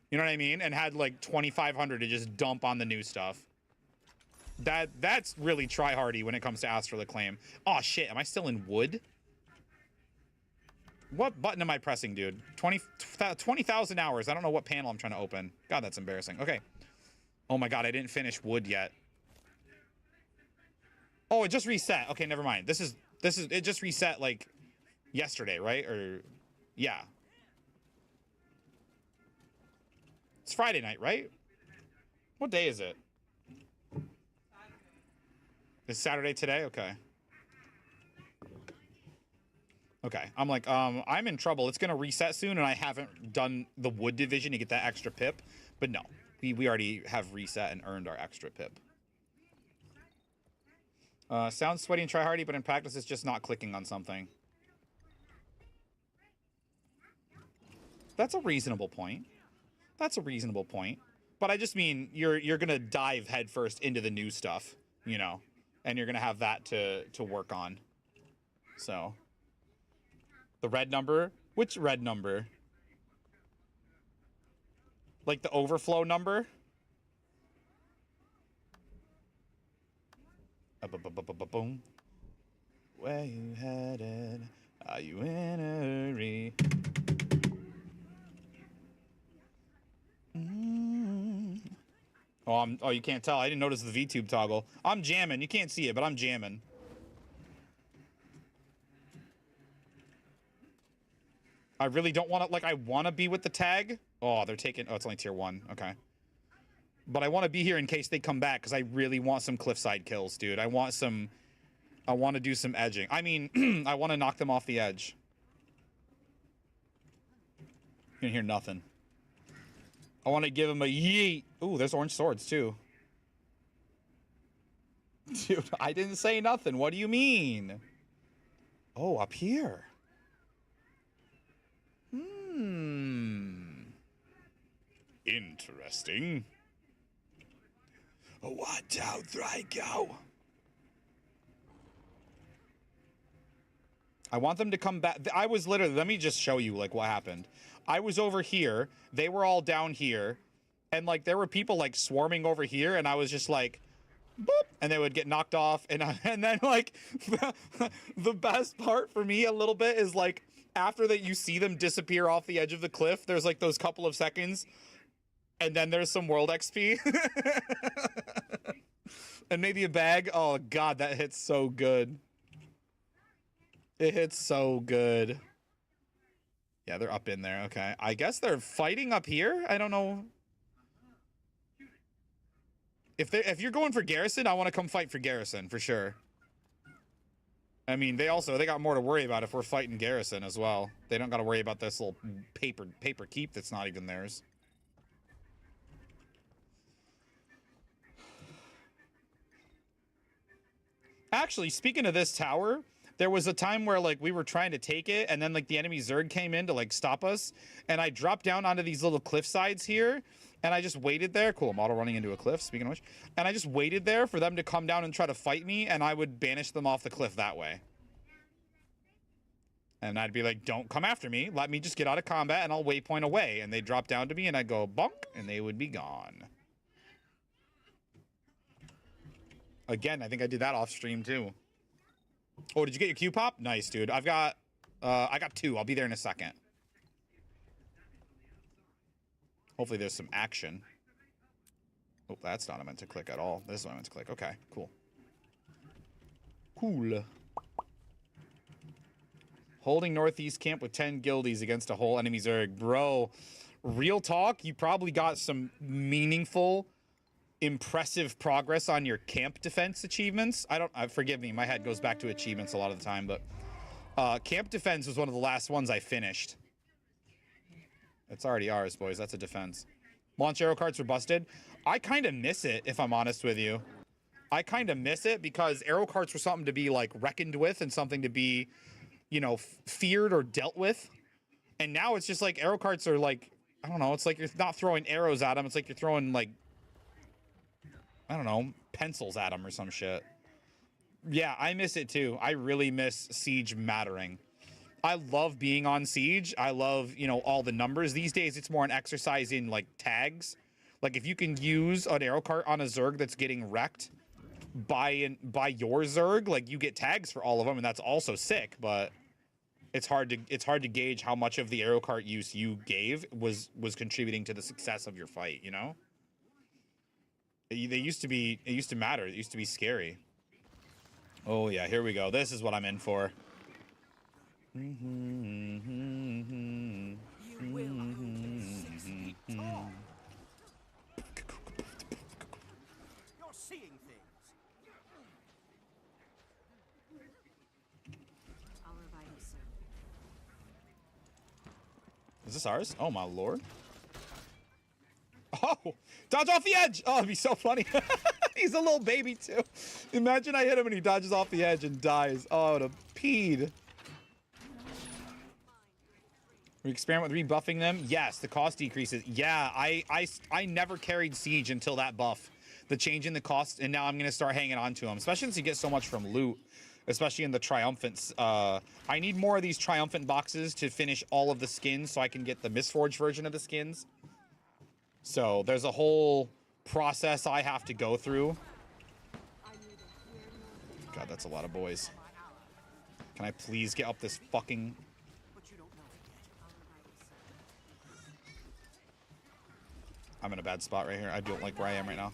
You know what I mean? And had like 2500 to just dump on the new stuff. That's really tryhardy when it comes to Astral Acclaim. Oh shit, am I still in wood? What button am I pressing, dude? 20,000 hours. I don't know what panel I'm trying to open. God, that's embarrassing. Okay. Oh my god, I didn't finish wood yet. Oh, it just reset. Okay, never mind. This is it just reset like yesterday, right? Or yeah. It's Friday night, right? What day is it? It's Saturday today? Okay. Okay. I'm like, I'm in trouble. It's gonna reset soon, and I haven't done the wood division to get that extra pip. But no, we already have reset and earned our extra pip. Sounds sweaty and try hardy, but in practice it's just not clicking on something. That's a reasonable point. That's a reasonable point. But I just mean you're gonna dive headfirst into the new stuff, you know, and you're gonna have that to work on. So the red number? Which red number? Like the overflow number? Boom. Where you headed? Are you in a hurry? Oh, you can't tell. I didn't notice the VTube toggle. I'm jamming. You can't see it, but I'm jamming. I really don't want to, like, I want to be with the tag. Oh, they're taking, oh, it's only tier 1. Okay. But I want to be here in case they come back, because I really want some cliffside kills, dude. I want to do some edging. I mean, I want to knock them off the edge. You can hear nothing. I want to give him a yeet. Ooh, there's orange swords, too. Dude, I didn't say nothing. What do you mean? Oh, up here. Interesting. 1, 2, 3, go. I want them to come back. I was literally, let me just show you like what happened. I was over here. They were all down here. And like there were people like swarming over here. And I was just like, boop. And they would get knocked off. And then like the best part for me a little bit is like after that you see them disappear off the edge of the cliff. There's like those couple of seconds. And then there's some world XP. And maybe a bag. Oh God, that hits so good. It hits so good. Yeah, they're up in there. Okay. I guess they're fighting up here. I don't know. If you're going for Garrison, I want to come fight for Garrison for sure. I mean, they got more to worry about if we're fighting Garrison as well. They don't got to worry about this little paper keep that's not even theirs. Actually, speaking of this tower, there was a time where like we were trying to take it and then like the enemy Zerg came in to like stop us. And I dropped down onto these little cliff sides here and I just waited there. Cool, model running into a cliff, speaking of which. And I just waited there for them to come down and try to fight me and I would banish them off the cliff that way. And I'd be like, don't come after me. Let me just get out of combat and I'll waypoint away. And they'd drop down to me and I'd go bonk and they would be gone. Again, I think I did that off stream too. Oh, did you get your Q pop? Nice, dude. I got 2. I'll be there in a second. Hopefully there's some action. Oh, that's not meant to click at all. This is what I meant to click. Okay, cool. Cool. Holding northeast camp with 10 guildies against a whole enemy Zerg. Bro, real talk, you probably got some meaningful, impressive progress on your camp defense achievements. Forgive me, my head goes back to achievements a lot of the time, but camp defense was one of the last ones I finished. It's already ours, boys. That's a defense. Launch arrow carts were busted. I kind of miss it, if I'm honest with you. I kind of miss it because arrow carts were something to be like reckoned with and something to be, you know, feared or dealt with. And now it's just like arrow carts are like, I don't know, it's like you're not throwing arrows at them. It's like you're throwing like, I don't know, pencils at them or some shit. Yeah, I miss it too. I really miss Siege mattering. I love being on Siege. I love, you know, all the numbers. These days, it's more an exercise in, like, tags. Like, if you can use an arrow cart on a Zerg that's getting wrecked by your Zerg, like, you get tags for all of them, and that's also sick, but it's hard to gauge how much of the arrow cart use you gave was contributing to the success of your fight, you know? It used to matter. It used to be scary. Oh, yeah, here we go. This is what I'm in for. You will grow to 6 feet tall. seeing things. I'll revive you soon. Is this ours? Oh my lord. Oh, dodge off the edge. Oh, it'd be so funny. He's a little baby too. Imagine I hit him and he dodges off the edge and dies. Oh, I would have peed. We experiment with rebuffing them. Yes, the cost decreases. Yeah, I never carried Siege until that buff. The change in the cost, and now I'm going to start hanging on to him, especially since you get so much from loot, especially in the Triumphants. I need more of these Triumphant boxes to finish all of the skins so I can get the Mistforged version of the skins. So there's a whole process I have to go through. God, that's a lot of boys. Can I please get up this fucking... I'm in a bad spot right here. I don't like where I am right now.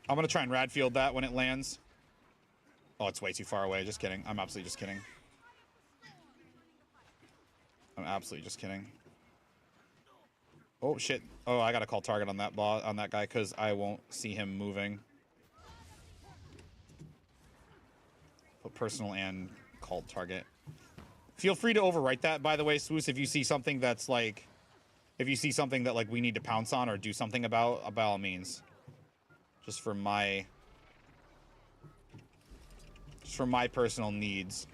I'm going to try and Radfield that when it lands. Oh, it's way too far away. Just kidding. I'm absolutely just kidding. I'm absolutely just kidding. Oh, shit. Oh, I got to call target on that guy because I won't see him moving. Put personal and called target. Feel free to overwrite that, by the way, Swoos, if you see something that's like... If you see something that, like, we need to pounce on or do something about, by all means. Just for my personal needs.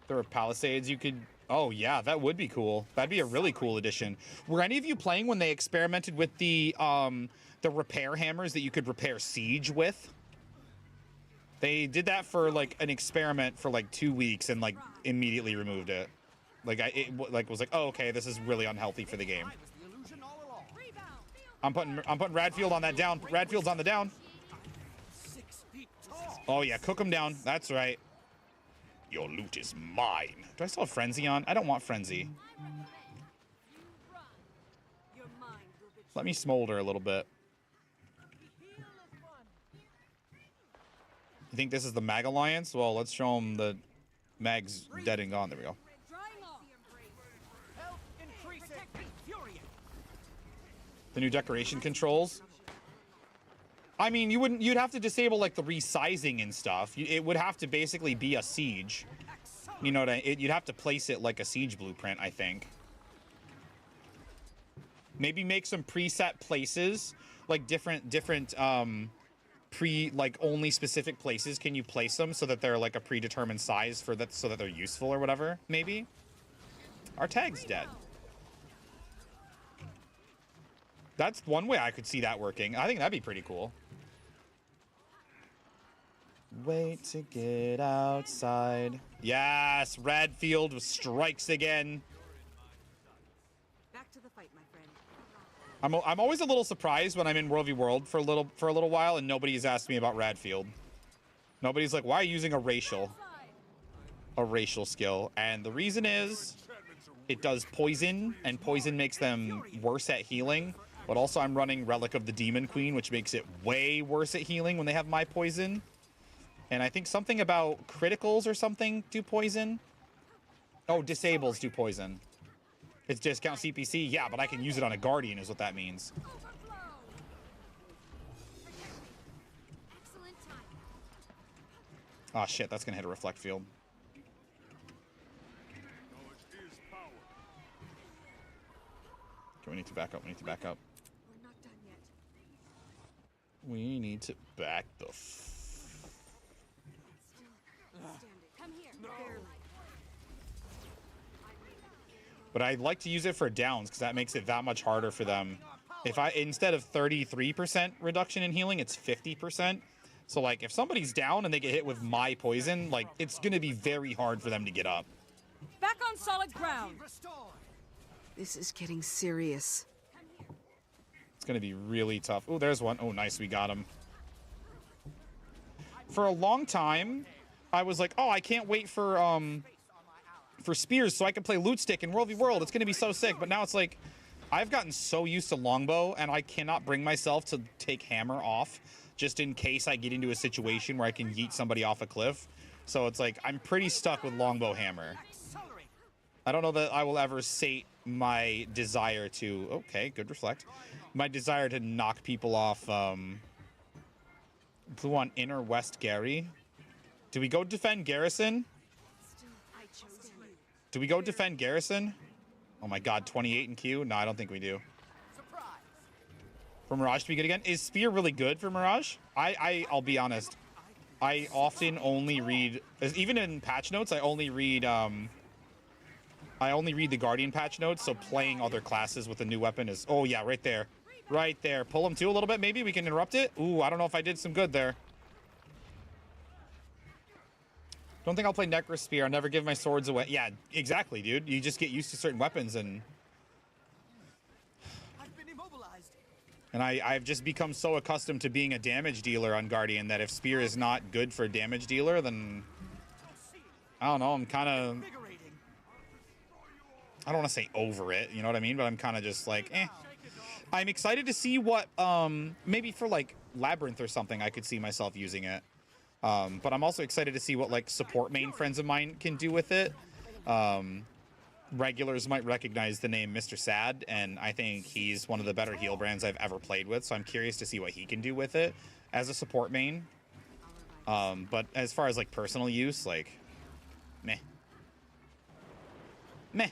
There were Palisades you could... Oh, yeah, that would be cool. That'd be a really cool addition. Were any of you playing when they experimented with the repair hammers that you could repair Siege with? They did that for, like, an experiment for, like, 2 weeks and, like, immediately removed it. Like, was like, oh, okay, this is really unhealthy for the game. I'm putting Radfield on that down. Radfield's on the down. Oh, yeah, cook him down. That's right. Your loot is mine. Do I still have Frenzy on? I don't want Frenzy. Let me smolder a little bit. You think this is the Mag Alliance? Well, let's show them the Mag's dead and gone. There we go. The new decoration controls. I mean, you'd have to disable like the resizing and stuff. It would have to basically be a Siege. You know what you'd have to place it like a Siege blueprint, I think. Maybe make some preset places, like different like only specific places can you place them so that they're like a predetermined size for that, so that they're useful or whatever. Maybe. Our tag's dead. That's one way I could see that working. I think that'd be pretty cool. Wait to get outside. Yes, Radfield strikes again. Back to the fight, my friend. I'm always a little surprised when I'm in World v World for a little while and nobody's asked me about Radfield. Nobody's like, why are you using a racial skill? And the reason is it does poison, and poison makes them worse at healing. But also I'm running Relic of the Demon Queen, which makes it way worse at healing when they have my poison. And I think something about criticals or something do poison. Oh, disables do poison. It's discount CPC. Yeah, but I can use it on a Guardian is what that means. Oh, shit. That's going to hit a Reflect Field. Okay, we need to back up. We need to back up. We're not done yet. We need to back the Come here. Barely. But I'd like to use it for downs because that makes it that much harder for them. If instead of 33% reduction in healing, it's 50%. So like if somebody's down and they get hit with my poison, like it's going to be very hard for them to get up. Back on solid ground. This is getting serious. It's going to be really tough. Oh, there's one. Oh, nice. We got him. For a long time, I was like, oh, I can't wait for spears so I can play loot stick in World v World. It's going to be so sick. But now it's like, I've gotten so used to longbow and I cannot bring myself to take hammer off just in case I get into a situation where I can yeet somebody off a cliff. So it's like, I'm pretty stuck with longbow hammer. I don't know that I will ever sate my desire to... Okay, good reflect. My desire to knock people off, Blue on inner West Gary. Do we go defend Garrison? Do we go defend Garrison? Oh my god, 28 in Q? No, I don't think we do. For Mirage to be good again? Is Spear really good for Mirage? I'll be honest. I often only read... Even in patch notes, I only read the Guardian patch notes, so playing other classes with a new weapon is... Oh, yeah, right there. Right there. Pull him too a little bit, maybe? We can interrupt it? Ooh, I don't know if I did some good there. Don't think I'll play Necro Spear. I'll never give my swords away. Yeah, exactly, dude. You just get used to certain weapons and... I've been immobilized. And I've just become so accustomed to being a damage dealer on Guardian that if Spear is not good for damage dealer, then... I don't know, I'm kind of... I don't want to say over it, you know what I mean? But I'm kind of just like, eh. I'm excited to see what, maybe for like Labyrinth or something, I could see myself using it. But I'm also excited to see what like support main friends of mine can do with it. Regulars might recognize the name Mr. Sad, and I think he's one of the better heal brands I've ever played with. So I'm curious to see what he can do with it as a support main. But as far as like personal use, like, meh. Meh.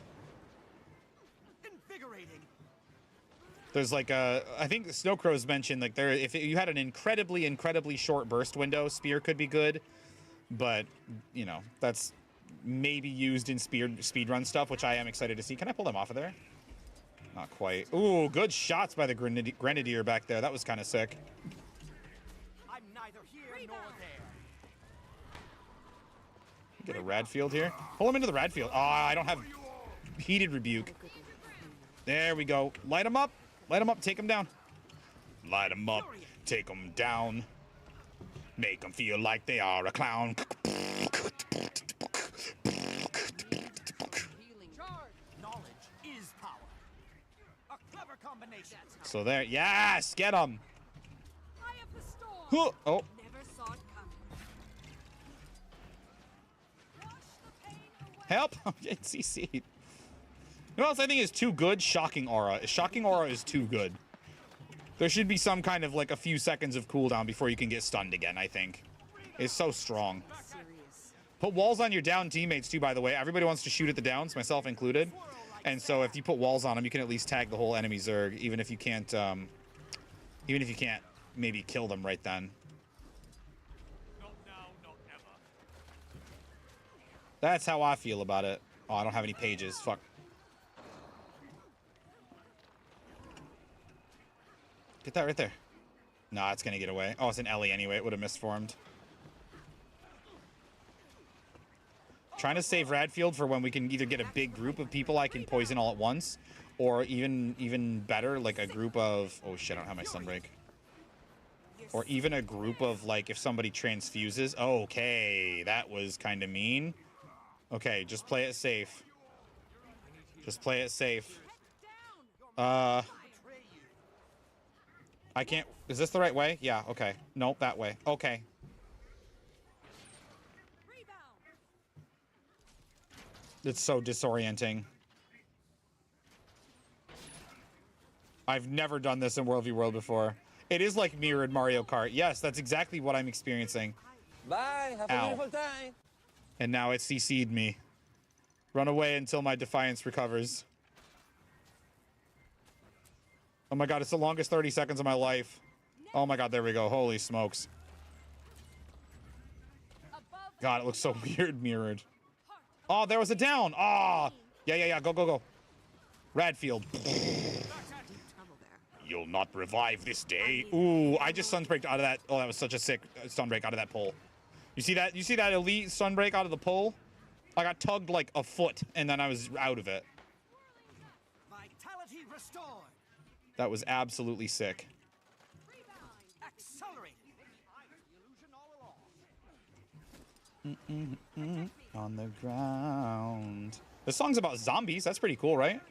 There's like a, I think Snowcrow's mentioned like if you had an incredibly short burst window, Spear could be good, but you know that's maybe used in speedrun stuff, which I am excited to see. Can I pull them off of there? Not quite. Ooh, good shots by the Grenadier back there. That was kind of sick. I'm neither here nor there. Get a Radfield here. Pull him into the Radfield. Oh, I don't have heated rebuke. There we go. Light him up. Light him up. Take him down. Light him up. Take him down. Make them feel like they are a clown. Knowledge is power. A clever combination. So there. Yes, get him. Oh. Never saw it coming. Help. It's CC'd. You know what else I think is too good? Shocking Aura. Shocking Aura is too good. There should be some kind of like a few seconds of cooldown before you can get stunned again, I think. It's so strong. Put walls on your down teammates too, by the way. Everybody wants to shoot at the downs, myself included. And so if you put walls on them, you can at least tag the whole enemy Zerg, even if you can't maybe kill them right then. Not now, not ever. That's how I feel about it. Oh, I don't have any pages. Fuck. Get that right there. Nah, it's gonna get away. Oh, it's an Ellie anyway. It would have misformed. Trying to save Radfield for when we can either get a big group of people I can poison all at once, or even better, like a group of... Oh shit, I don't have my Sunbreak. Or even a group of, like, if somebody transfuses. Okay, that was kind of mean. Okay, just play it safe. Just play it safe. I can't... Is this the right way? Yeah, okay. Nope, that way. Okay. It's so disorienting. I've never done this in World v World before. It is like mirrored Mario Kart. Yes, that's exactly what I'm experiencing. Bye, have a beautiful time. And now it CC'd me. Run away until my Defiance recovers. Oh my god, it's the longest 30 seconds of my life. Oh my god, there we go. Holy smokes. God, it looks so weird mirrored. Oh, there was a down. Oh, yeah. Go. Radfield. You'll not revive this day. Ooh, I just sunbreaked out of that. Oh, that was such a sick sunbreak out of that pole. You see that? You see that elite sunbreak out of the pole? I got tugged like a foot, and then I was out of it. Vitality restored. That was absolutely sick. Accelerated. Illusion all along. On the ground. The song's about zombies. That's pretty cool, right?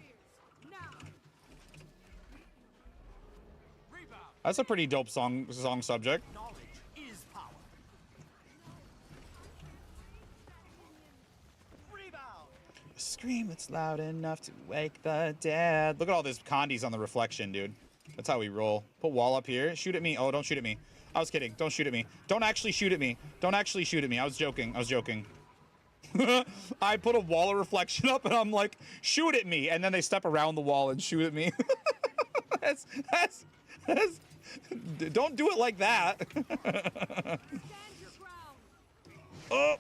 That's a pretty dope song subject. Knowledge is power. Rebound. scream that's loud enough to wake the dead. Look at all this condies on the reflection, dude. That's how we roll. Put wall up here. Shoot at me. Oh, don't shoot at me. I was kidding. Don't shoot at me. Don't actually shoot at me. Don't actually shoot at me. I was joking. I was joking. I put a wall of reflection up and I'm like, shoot at me. And then they step around the wall and shoot at me. that's, don't do it like that. Oh.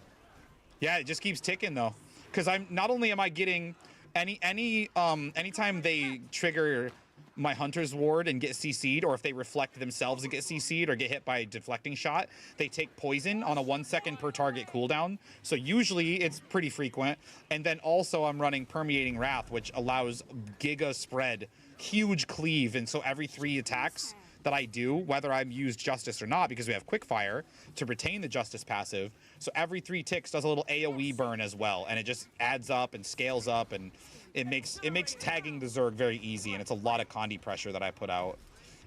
Yeah, it just keeps ticking though. Because I'm not only am I getting anytime they trigger my hunter's ward and get CC'd, or if they reflect themselves and get CC'd or get hit by a deflecting shot, they take poison on a 1 second per target cooldown. So usually it's pretty frequent. And then also I'm running Permeating Wrath, which allows giga spread, huge cleave. And so every 3 attacks that I do, whether I'm used Justice or not, because we have Quickfire to retain the Justice passive. So every 3 ticks does a little AoE burn as well. And it just adds up and scales up, and it makes tagging the Zerg very easy, and it's a lot of condi pressure that I put out.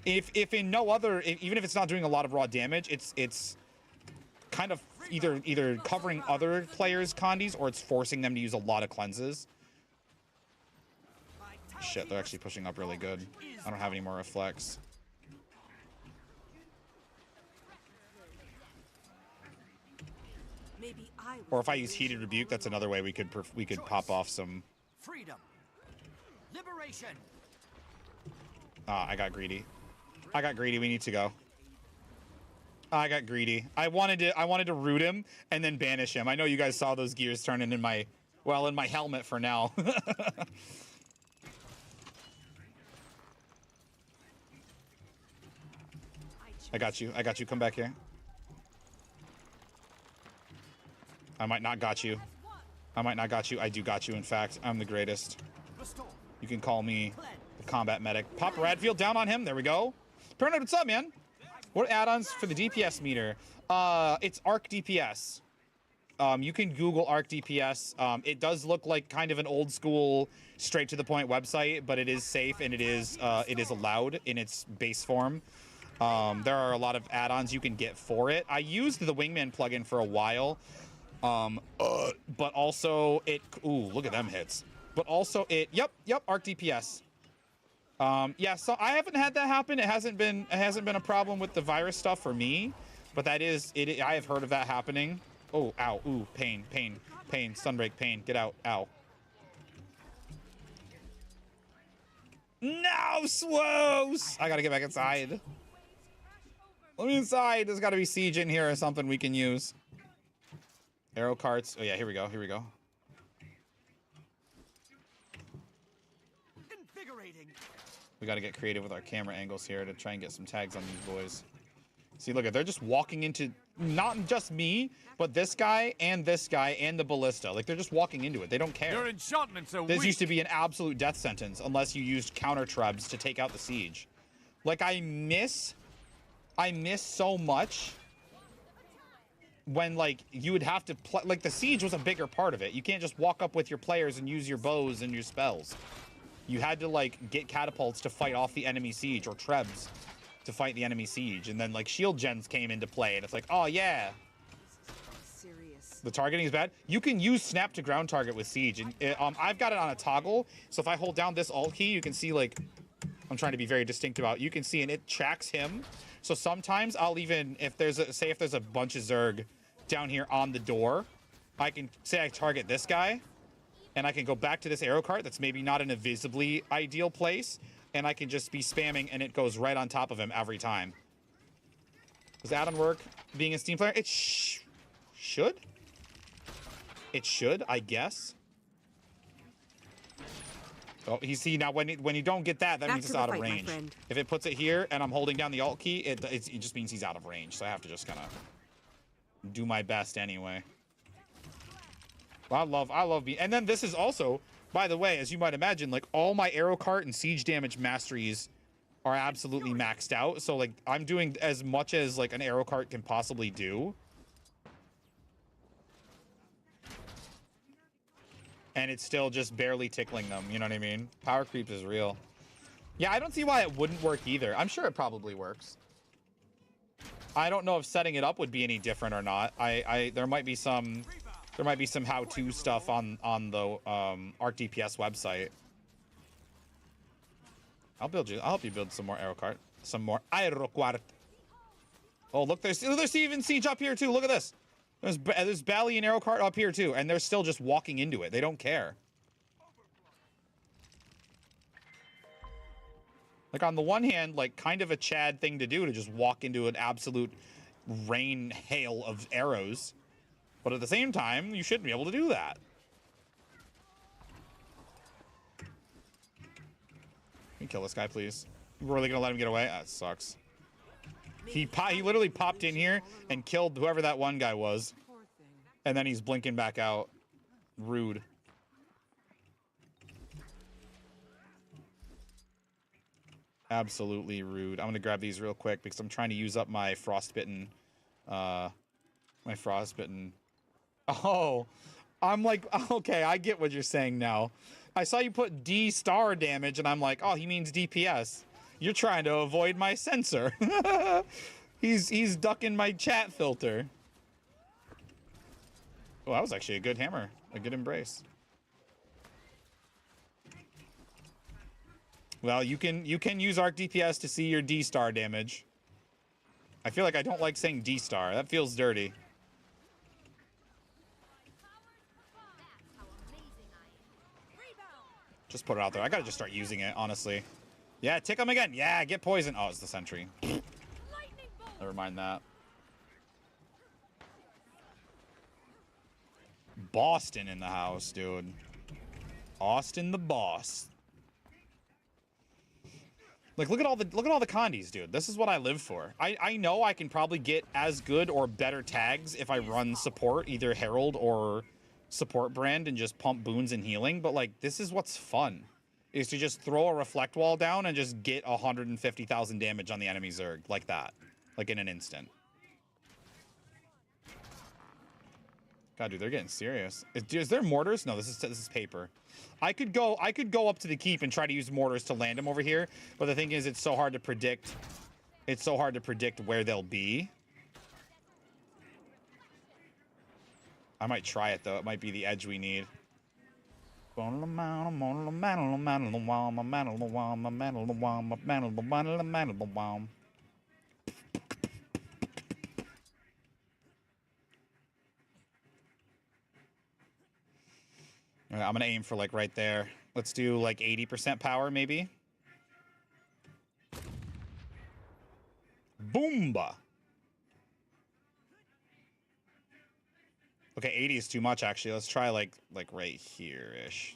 If in no other, even if it's not doing a lot of raw damage, it's kind of either covering other players' condis, or it's forcing them to use a lot of cleanses. Shit, they're actually pushing up really good. I don't have any more reflex. Or if I use Heated Rebuke, that's another way we could pop off some. Freedom. Liberation. Ah, I got greedy. I got greedy. We need to go. I got greedy. I wanted to root him and then banish him. I know you guys saw those gears turning in my, well, in my helmet for now. I got you. I got you. Come back here. I might not got you. I might not got you. I do got you, in fact. I'm the greatest. You can call me the combat medic. Pop Radfield down on him. There we go. Paranoid, what's up, man? What add-ons for the DPS meter? It's Arc DPS. You can Google Arc DPS. It does look like kind of an old school, straight to the point website, but it is safe and it is allowed in its base form. There are a lot of add-ons you can get for it. I used the Wingman plugin for a while. But also it, ooh, look at them hits. But also it, yep, Arc DPS. Yeah, so I haven't had that happen. It hasn't been a problem with the virus stuff for me, but that is, I have heard of that happening. Oh, ow, ooh, pain, sunbreak, pain, get out, ow. No, Swoos! I gotta get back inside. Let me inside. There's gotta be siege in here or something we can use. Arrow carts. Oh yeah, here we go. Invigorating. We got to get creative with our camera angles here to try and get some tags on these boys. See, look at, they're just walking into not just me, but this guy and the ballista. Like, they're just walking into it. They don't care. Your enchantments are This weak. used to be an absolute death sentence unless you used counter trebs to take out the siege. Like, I miss so much when, like, you would have to play, like, the siege was a bigger part of it. You can't just walk up with your players and use your bows and your spells. You had to, like, get catapults to fight off the enemy siege, or trebs to fight the enemy siege. And then, like, shield gens came into play, and it's like, oh yeah, the targeting is bad. You can use snap to ground target with siege, and I've got it on a toggle, so if I hold down this alt key, you can see, like, I'm trying to be very distinct about it. You can see, and it tracks him. So sometimes I'll even, if there's a bunch of Zerg down here on the door, I can say I target this guy, and I can go back to this arrow cart that's maybe not in a visibly ideal place, and I can just be spamming, and it goes right on top of him every time. Does add-on work being a Steam player? It should. It should, I guess. Oh, you see, now when you don't get that, that means it's out of range. If it puts it here and I'm holding down the alt key, it just means he's out of range. So I have to just kind of do my best anyway. Well, I love being, and then this is also, by the way, as you might imagine, like, all my arrow cart and siege damage masteries are absolutely maxed out. So, like, I'm doing as much as, like, an arrow cart can possibly do. And it's still just barely tickling them, you know what I mean? Power creep is real. Yeah, I don't see why it wouldn't work either. I'm sure it probably works. I don't know if setting it up would be any different or not. There might be some There might be some how-to stuff on the Arc DPS website. I'll help you build some more aero cart. Some more aero quart. Oh, look, there's even siege up here too. Look at this. There's Bally and aero cart up here too, and they're still just walking into it. They don't care. Like, on the one hand, like, kind of a Chad thing to do to just walk into an absolute rain hail of arrows. But at the same time, you shouldn't be able to do that. Can you kill this guy, please? We're really gonna let him get away? That sucks. He literally popped in here and killed whoever that one guy was. And then he's blinking back out. Rude. Absolutely rude. I'm gonna grab these real quick because I'm trying to use up my frostbitten, Oh, I'm like, okay, I get what you're saying now. I saw you put D star damage and I'm like, oh, he means DPS. You're trying to avoid my censor. He's ducking my chat filter. Oh, that was actually a good hammer, a good embrace. Well, you can use Arc DPS to see your D star damage. I feel like I don't like saying D star. That feels dirty. Just put it out there. I gotta just start using it, honestly. Yeah, tick him again. Yeah, get poison. Oh, it's the sentry. Never mind that. Boston in the house, dude. Austin the boss. Like, look at all the condies, dude. This is what I live for. I know I can probably get as good or better tags if I run support, either Herald or support brand, and just pump boons and healing. But like, this is what's fun, is to just throw a reflect wall down and just get 150,000 damage on the enemy Zerg like that, like in an instant. God, dude, they're getting serious. Is there mortars? No, this is paper. I could go up to the keep and try to use mortars to land them over here, but the thing is, it's so hard to predict. It's so hard to predict where they'll be. I might try it though. It might be the edge we need. I'm gonna aim for like right there. Let's do like 80% power, maybe. Boomba. Okay, 80 is too much actually. Let's try like right here-ish.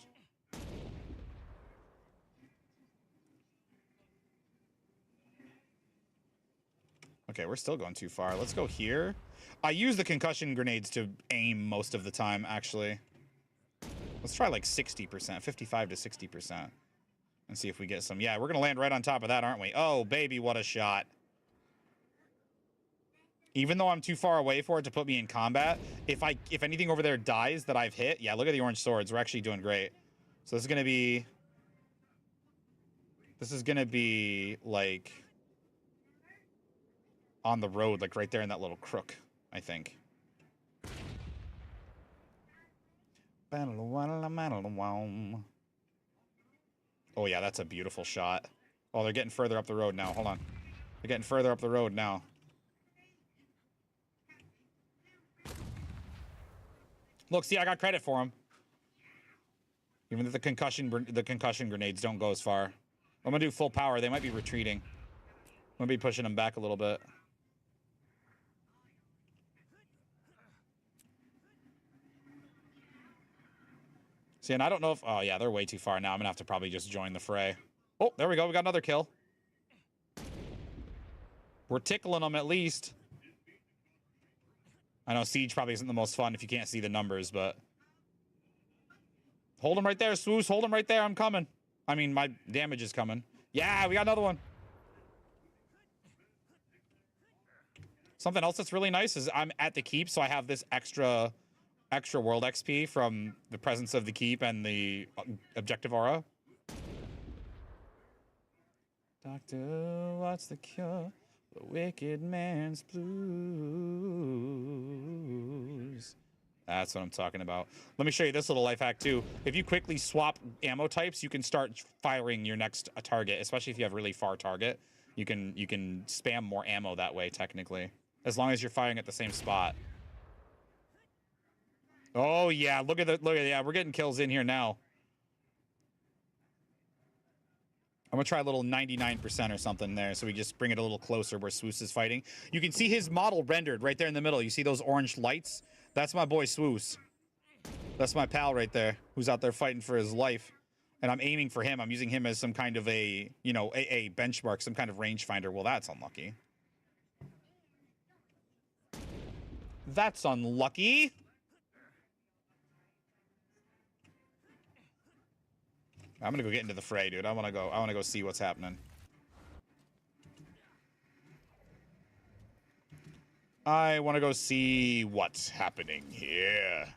Okay, we're still going too far. Let's go here. I use the concussion grenades to aim most of the time, actually. Let's try like 60%, 55 to 60%. And see if we get some. Yeah, we're gonna land right on top of that, aren't we? Oh, baby, what a shot. Even though I'm too far away for it to put me in combat, if anything over there dies that I've hit, yeah, look at the orange swords. We're actually doing great. So this is gonna be like on the road, like right there in that little crook, I think. Oh yeah, that's a beautiful shot. Oh, they're getting further up the road now. Hold on. They're getting further up the road now. Look, see, I got credit for him. Even though the concussion grenades don't go as far. I'm gonna do full power. They might be retreating. I'm gonna be pushing them back a little bit. See, and I don't know if... Oh, yeah, they're way too far now. I'm gonna have to probably just join the fray. Oh, there we go. We got another kill. We're tickling them at least. I know Siege probably isn't the most fun if you can't see the numbers, but... Hold him right there, Swoos. Hold him right there. I'm coming. I mean, my damage is coming. Yeah, we got another one. Something else that's really nice is I'm at the keep, so I have this extra world XP from the presence of the keep and the objective aura. Doctor, what's the cure? The wicked man's blues. That's what I'm talking about. Let me show you this little life hack too. If you quickly swap ammo types, you can start firing your next target, especially if you have really far target. You can spam more ammo that way technically, as long as you're firing at the same spot. Oh yeah, look at yeah, we're getting kills in here now. I'm gonna try a little 99% or something there, so we just bring it a little closer where Swoos is fighting. You can see his model rendered right there in the middle. You see those orange lights? That's my boy Swoos. That's my pal right there, who's out there fighting for his life. And I'm aiming for him. I'm using him as some kind of a, you know, a benchmark, some kind of rangefinder. Well, that's unlucky. That's unlucky. I'm gonna go get into the fray, dude. I wanna go see what's happening. I wanna go see what's happening here.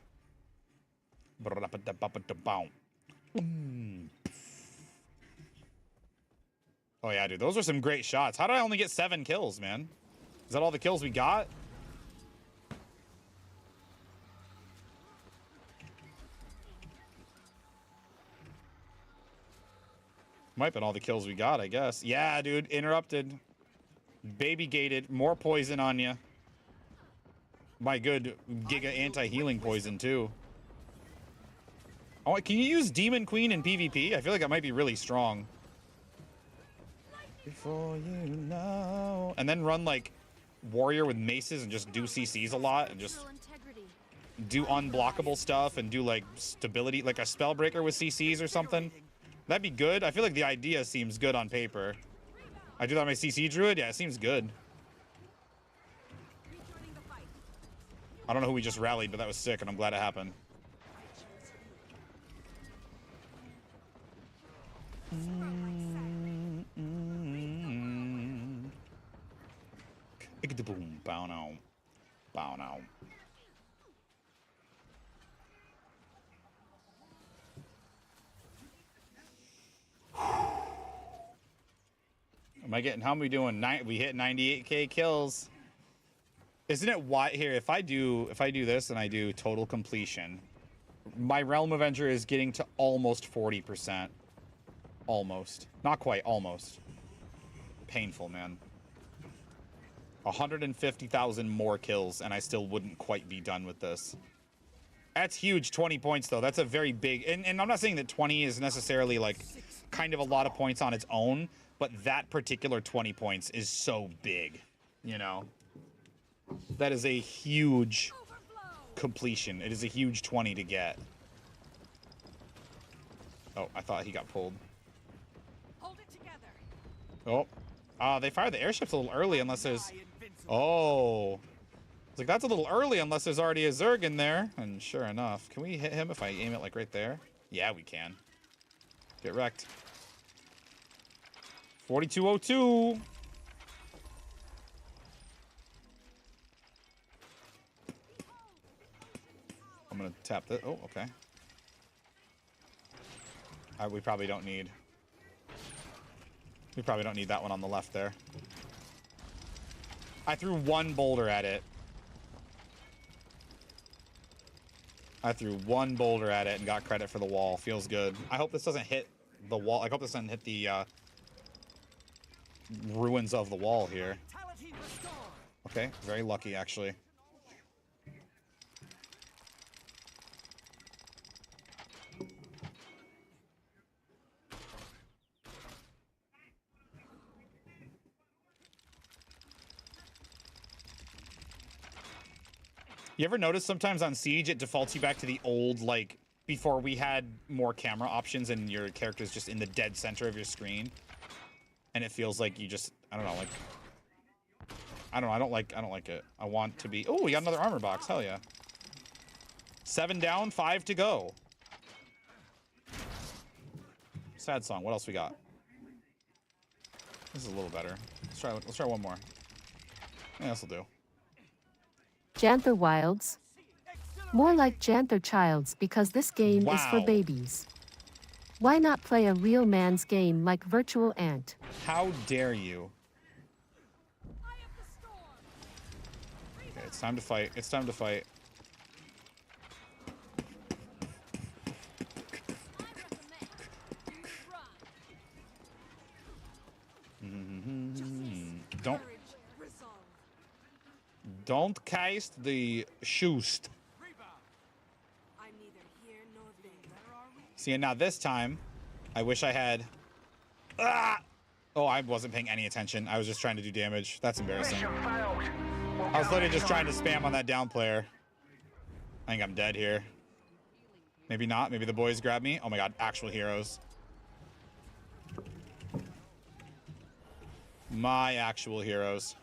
Oh yeah, dude, those are some great shots. How did I only get 7 kills, man? Is that all the kills we got? Might have been all the kills we got, I guess. Yeah, dude, interrupted. Baby gated. More poison on you. My good Giga anti-healing poison, too. Oh, can you use Demon Queen in PvP? I feel like that might be really strong. Before you know. And then run, like, Warrior with maces and just do CCs a lot and just do unblockable stuff and do, like, stability, like a Spellbreaker with CCs or something. That'd be good. I feel like the idea seems good on paper. I do that on my CC Druid? Yeah, it seems good. I don't know who we just rallied, but that was sick, and I'm glad it happened. Boom, bow now. Bow now. Am I getting, how am we doing? We hit 98k kills. Isn't it why here, if I do this and I do total completion, my Realm Avenger is getting to almost 40%. Almost. Not quite, almost. Painful, man. 150,000 more kills and I still wouldn't quite be done with this. That's huge, 20 points though. That's a very big, and I'm not saying that 20 is necessarily like kind of a lot of points on its own, but that particular 20 points is so big, you know? That is a huge completion. It is a huge 20 to get. Oh, I thought he got pulled. Hold it together. Oh. They fired the airships a little early unless there's... Oh. It's like, that's a little early unless there's already a Zerg in there. And sure enough. Can we hit him if I aim it like right there? Yeah, we can. Get wrecked. 4202. I'm gonna tap this. Oh, okay. We probably don't need... We probably don't need that one on the left there. I threw one boulder at it. I threw one boulder at it and got credit for the wall. Feels good. I hope this doesn't hit the wall. I hope this doesn't hit the ruins of the wall here. Okay, very lucky actually. You ever notice sometimes on Siege it defaults you back to the old, like, before we had more camera options and your character's just in the dead center of your screen? And it feels like you just, I don't know, like... I don't know, I don't like it. I want to be... Oh, we got another armor box, hell yeah. 7 down, 5 to go. Sad song, what else we got? This is a little better. Let's try one more. Yeah, this'll do. Janther Wilds. More like Janther Childs because this game is for babies. Why not play a real man's game like Virtual Ant? How dare you? Okay, it's time to fight. It's time to fight. Don't cast the shoost. See, and now this time, I wish I had... Ah! Oh, I wasn't paying any attention. I was just trying to do damage. That's embarrassing. I was literally just trying to spam on that down player. I think I'm dead here. Maybe not. Maybe the boys grab me. Oh my god, actual heroes. My actual heroes.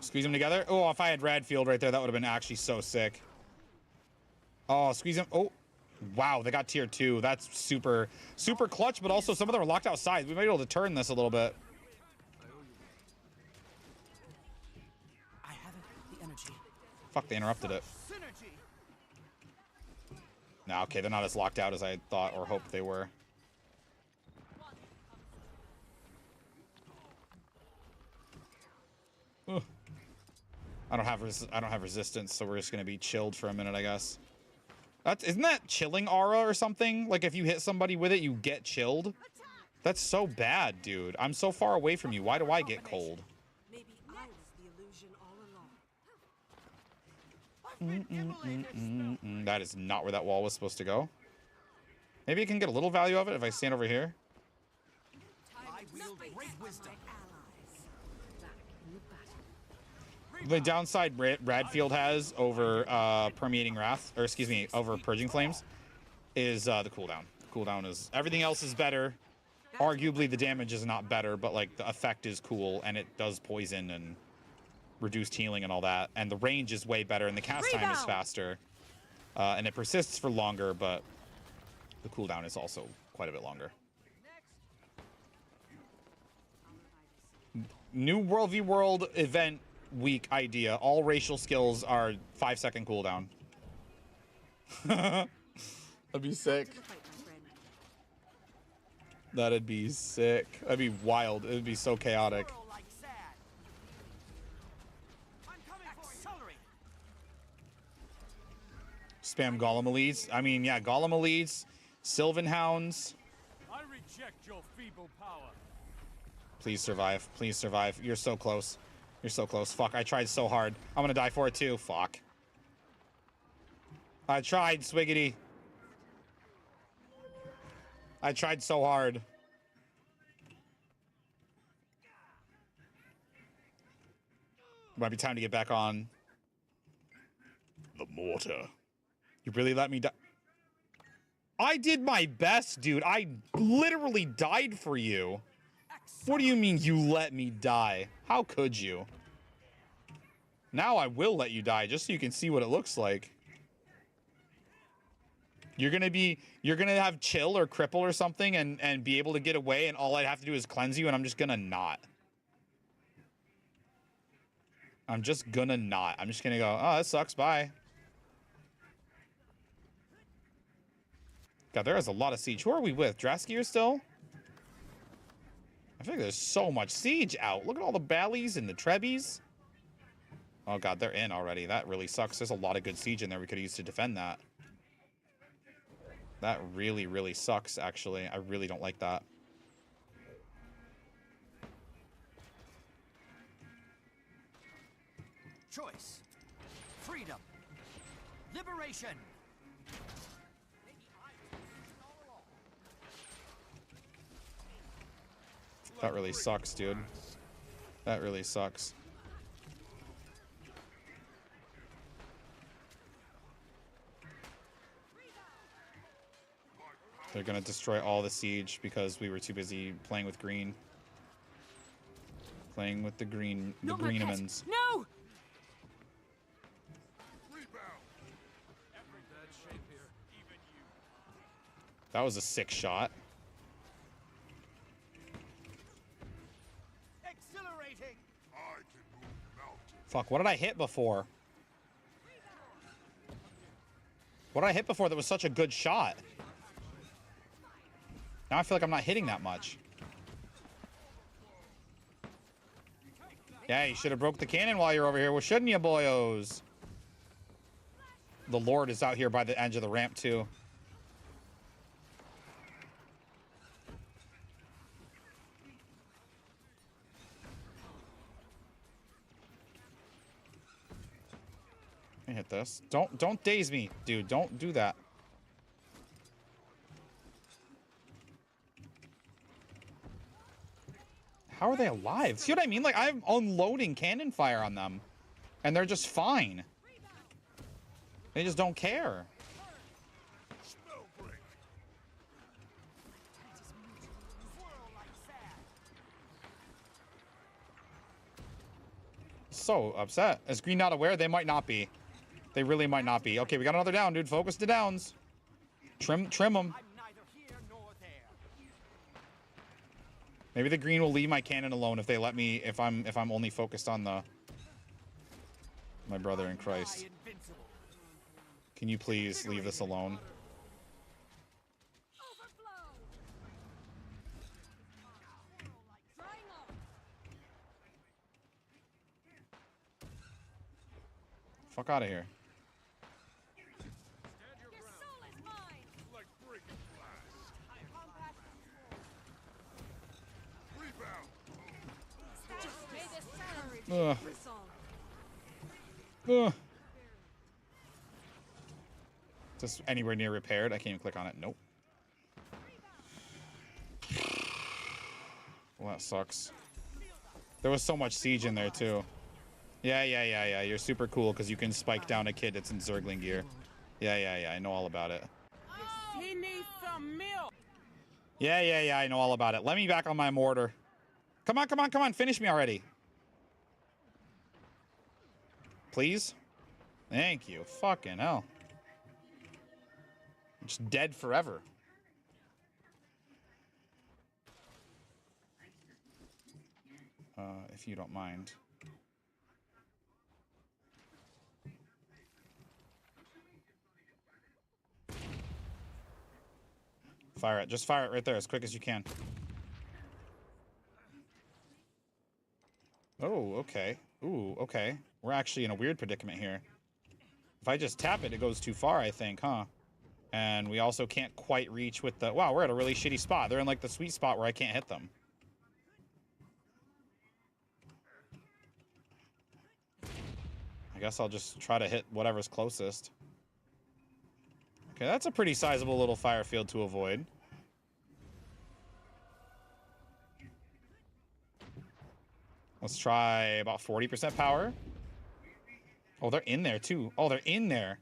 Squeeze them together. Oh, if I had Radfield right there, that would have been actually so sick. Oh, squeeze them. Oh, wow. They got tier 2. That's super, super clutch, but also some of them are locked outside. We might be able to turn this a little bit. I haven't the energy. Fuck, they interrupted it. Nah, okay, they're not as locked out as I thought or hoped they were. Ugh. I don't have resistance, so we're just gonna be chilled for a minute, I guess. Isn't that chilling aura or something? Like if you hit somebody with it, you get chilled. That's so bad, dude. I'm so far away from you. Why do I get cold? Maybe I was the illusion all along. That is not where that wall was supposed to go. Maybe I can get a little value of it if I stand over here. I wield great wisdom. The downside Radfield has over permeating wrath, or excuse me, over purging flames, is the cooldown. Cooldown is everything else is better. Arguably, the damage is not better, but like the effect is cool, and it does poison and reduced healing and all that. And the range is way better, and the cast time is faster, and it persists for longer. But the cooldown is also quite a bit longer. New World v World event week idea. All racial skills are 5-second cooldown. That'd be sick. That'd be sick. That'd be wild. It'd be so chaotic. Spam Golem elites. I mean, yeah, Golem elites, Sylvan Hounds. I reject your feeble power. Please survive. Please survive. You're so close. You're so close. Fuck, I tried so hard. I'm gonna die for it too. Fuck. I tried, Swiggity. I tried so hard. Might be time to get back on. The mortar. You really let me die? I did my best, dude. I literally died for you. What do you mean you let me die? How could you? Now I will let you die, just so you can see what it looks like. You're gonna have chill or cripple or something and be able to get away, and all I'd have to do is cleanse you, and I'm just gonna not. I'm just gonna not. I'm just gonna go, oh, that sucks, bye. God, there is a lot of siege. Who are we with? Draskier still? I feel like there's so much siege out. Look at all the Ballies and the Trebbies. Oh god, they're in already. That really sucks. There's a lot of good siege in there we could use to defend that. That really, really sucks, actually. I really don't like that. Choice. Freedom. Liberation. That really sucks, dude. That really sucks. They're gonna destroy all the siege because we were too busy playing with green. Playing with the green, the greenemans. No! That was a sick shot. Exhilarating. Fuck, what did I hit before? What did I hit before that was such a good shot? Now I feel like I'm not hitting that much. Yeah, you should have broke the cannon while you're over here. Well, shouldn't you, boyos? The Lord is out here by the edge of the ramp, too. Let me hit this. Don't daze me, dude. Don't do that. How are they alive? See what I mean? Like, I'm unloading cannon fire on them, and they're just fine. They just don't care. So upset. Is Green not aware? They might not be. They really might not be. Okay, we got another down, dude. Focus the downs. Trim them. Maybe the green will leave my cannon alone if they let me, if I'm only focused on my brother in Christ. Can you please leave this alone? Fuck out of here. Ugh. Ugh. Just anywhere near repaired? I can't even click on it. Nope. Well, that sucks. There was so much siege in there, too. Yeah. You're super cool because you can spike down a kid that's in Zergling gear. Yeah. I know all about it. He needs some milk. Yeah. I know all about it. Let me back on my mortar. Come on. Finish me already. Please? Thank you. Fucking hell. I'm just dead forever. If you don't mind. Fire it. Just fire it right there as quick as you can. Oh, okay. Ooh, okay. We're actually in a weird predicament here. If I just tap it, it goes too far, I think, huh? And we also can't quite reach with the... Wow, we're at a really shitty spot. They're in, like, the sweet spot where I can't hit them. I guess I'll just try to hit whatever's closest. Okay, that's a pretty sizable little fire field to avoid. Let's try about 40% power. Oh, they're in there, too. Oh, they're in there.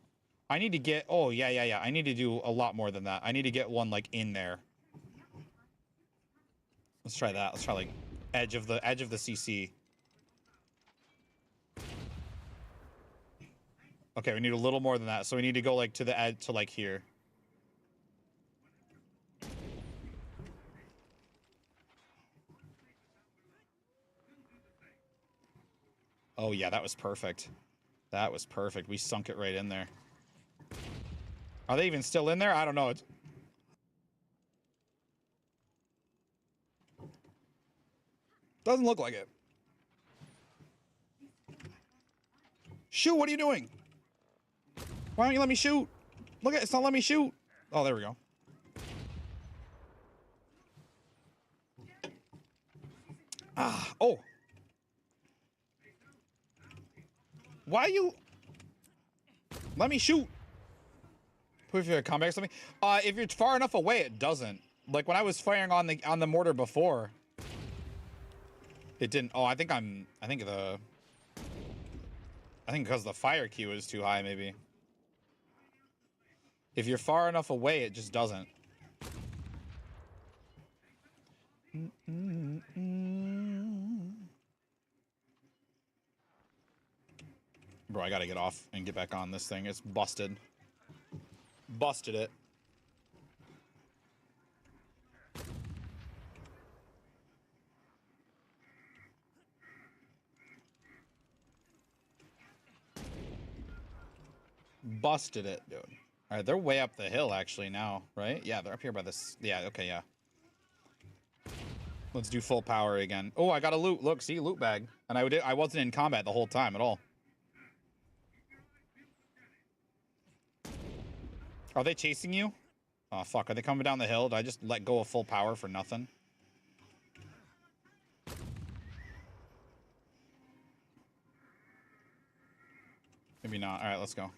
I need to get... Oh, yeah. I need to do a lot more than that. I need to get one, like, in there. Let's try that. Let's try, like, edge of the CC. Okay, we need a little more than that. So we need to go, like, to the edge, to, like, here. Oh, yeah, that was perfect. That was perfect. We sunk it right in there. Are they even still in there? I don't know. Doesn't look like it. Shoot, what are you doing? Why don't you let me shoot? Look at it, it's not letting me shoot. Oh, there we go. Ah, oh. Why are you... Let me shoot. Put your combat or something. If you're far enough away, it doesn't. Like when I was firing on the mortar before, it didn't. Oh, I think because the fire queue is too high, maybe. If you're far enough away, it just doesn't. Bro, I gotta get off and get back on this thing. It's busted. Busted it. Busted it, dude. All right, they're way up the hill actually now, right? Yeah, they're up here by this. Yeah, okay, yeah. Let's do full power again. Oh, I got a loot. Look, see, loot bag. And I wasn't in combat the whole time at all. Are they chasing you? Oh, fuck. Are they coming down the hill? Did I just let go of full power for nothing? Maybe not. All right, let's go.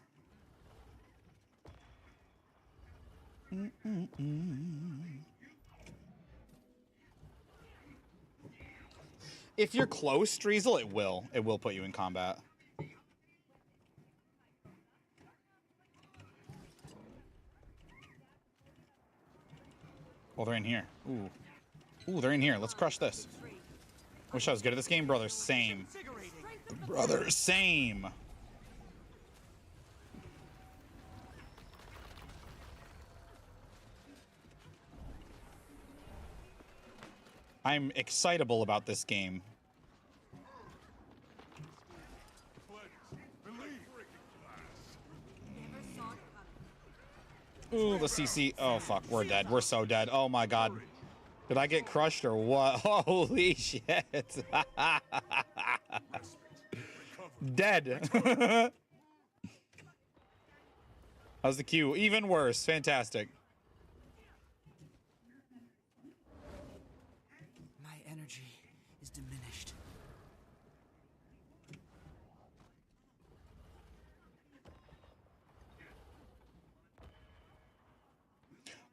If you're close, Streezel, it will. It will put you in combat. Oh, they're in here. Ooh. Ooh, they're in here. Let's crush this. Wish I was good at this game, brother. Same. Brother, same. I'm excitable about this game. Ooh, the CC. Oh, fuck. We're dead. We're so dead. Oh, my God. Did I get crushed or what? Holy shit. Dead. How's the queue? Even worse. Fantastic. My energy is diminished.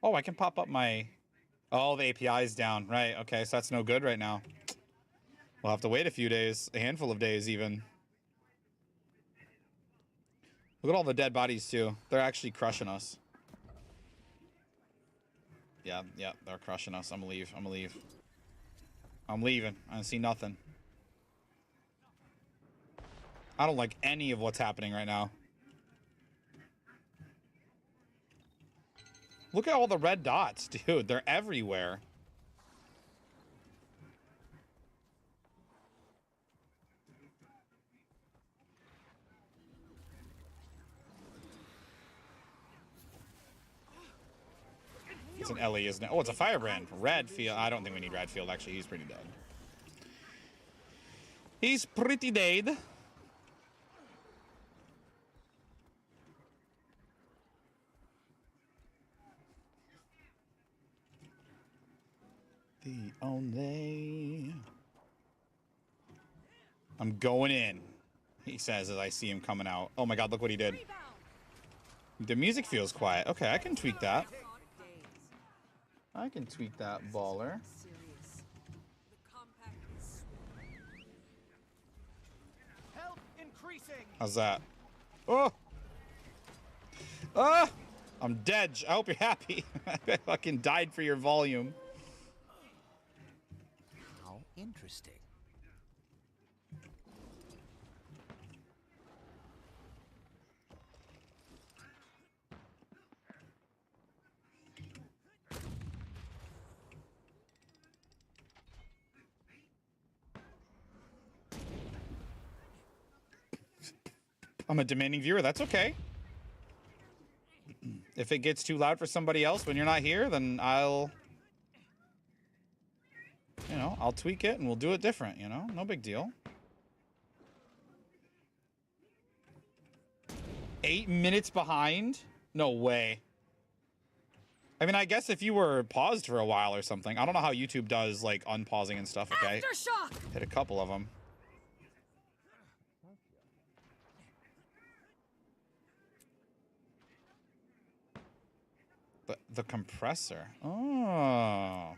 Oh, I can pop up my... Oh, the API's down. Right, okay, so that's no good right now. We'll have to wait a few days. A handful of days, even. Look at all the dead bodies, too. They're actually crushing us. Yeah, they're crushing us. I'm gonna leave. I'm gonna leave. I'm leaving. I don't see nothing. I don't like any of what's happening right now. Look at all the red dots, dude. They're everywhere. It's an Ellie, isn't it? Oh, it's a firebrand. Redfield. I don't think we need Redfield, actually. He's pretty dead. He's pretty dead. The only... I'm going in, he says as I see him coming out. Oh my God, look what he did. The music feels quiet. Okay, I can tweak that. I can tweak that, baller. How's that? Oh! Ah! I'm dead. I hope you're happy. I fucking died for your volume. How interesting. I'm a demanding viewer. That's okay. If it gets too loud for somebody else when you're not here, then I'll tweak it and we'll do it different, you know? No big deal. 8 minutes behind? No way. I mean, I guess if you were paused for a while or something. I don't know how YouTube does, like, unpausing and stuff, okay? Aftershock! Hit a couple of them. The compressor. Oh.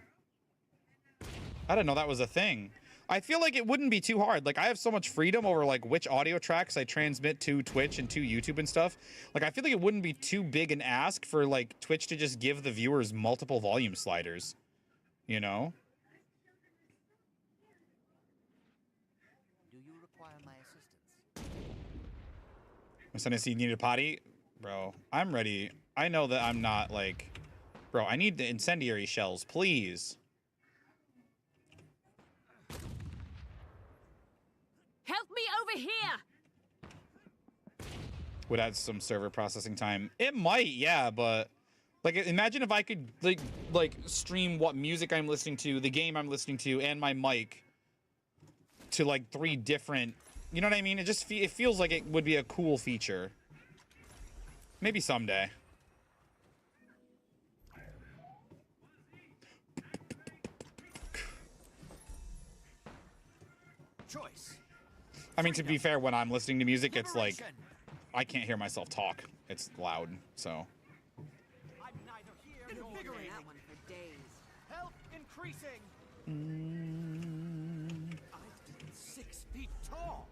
I didn't know that was a thing. I feel like it wouldn't be too hard. Like, I have so much freedom over, like, which audio tracks I transmit to Twitch and to YouTube and stuff. Like, I feel like it wouldn't be too big an ask for, like, Twitch to just give the viewers multiple volume sliders. You know? Do you require my assistance? My son said he needed a potty. Bro, I'm ready. I know that I'm not, like... Bro, I need the incendiary shells, please. Help me over here! Would add some server processing time. It might, yeah, but Like, imagine if I could like stream what music I'm listening to, the game I'm listening to, and my mic to like 3 different. You know what I mean? It just it feels like it would be a cool feature. Maybe someday. Choice. I mean, to be fair, when I'm listening to music, it's like I can't hear myself talk. It's loud, so. I'm neither here nor there. That one for days. Health increasing. I'm 6 feet tall.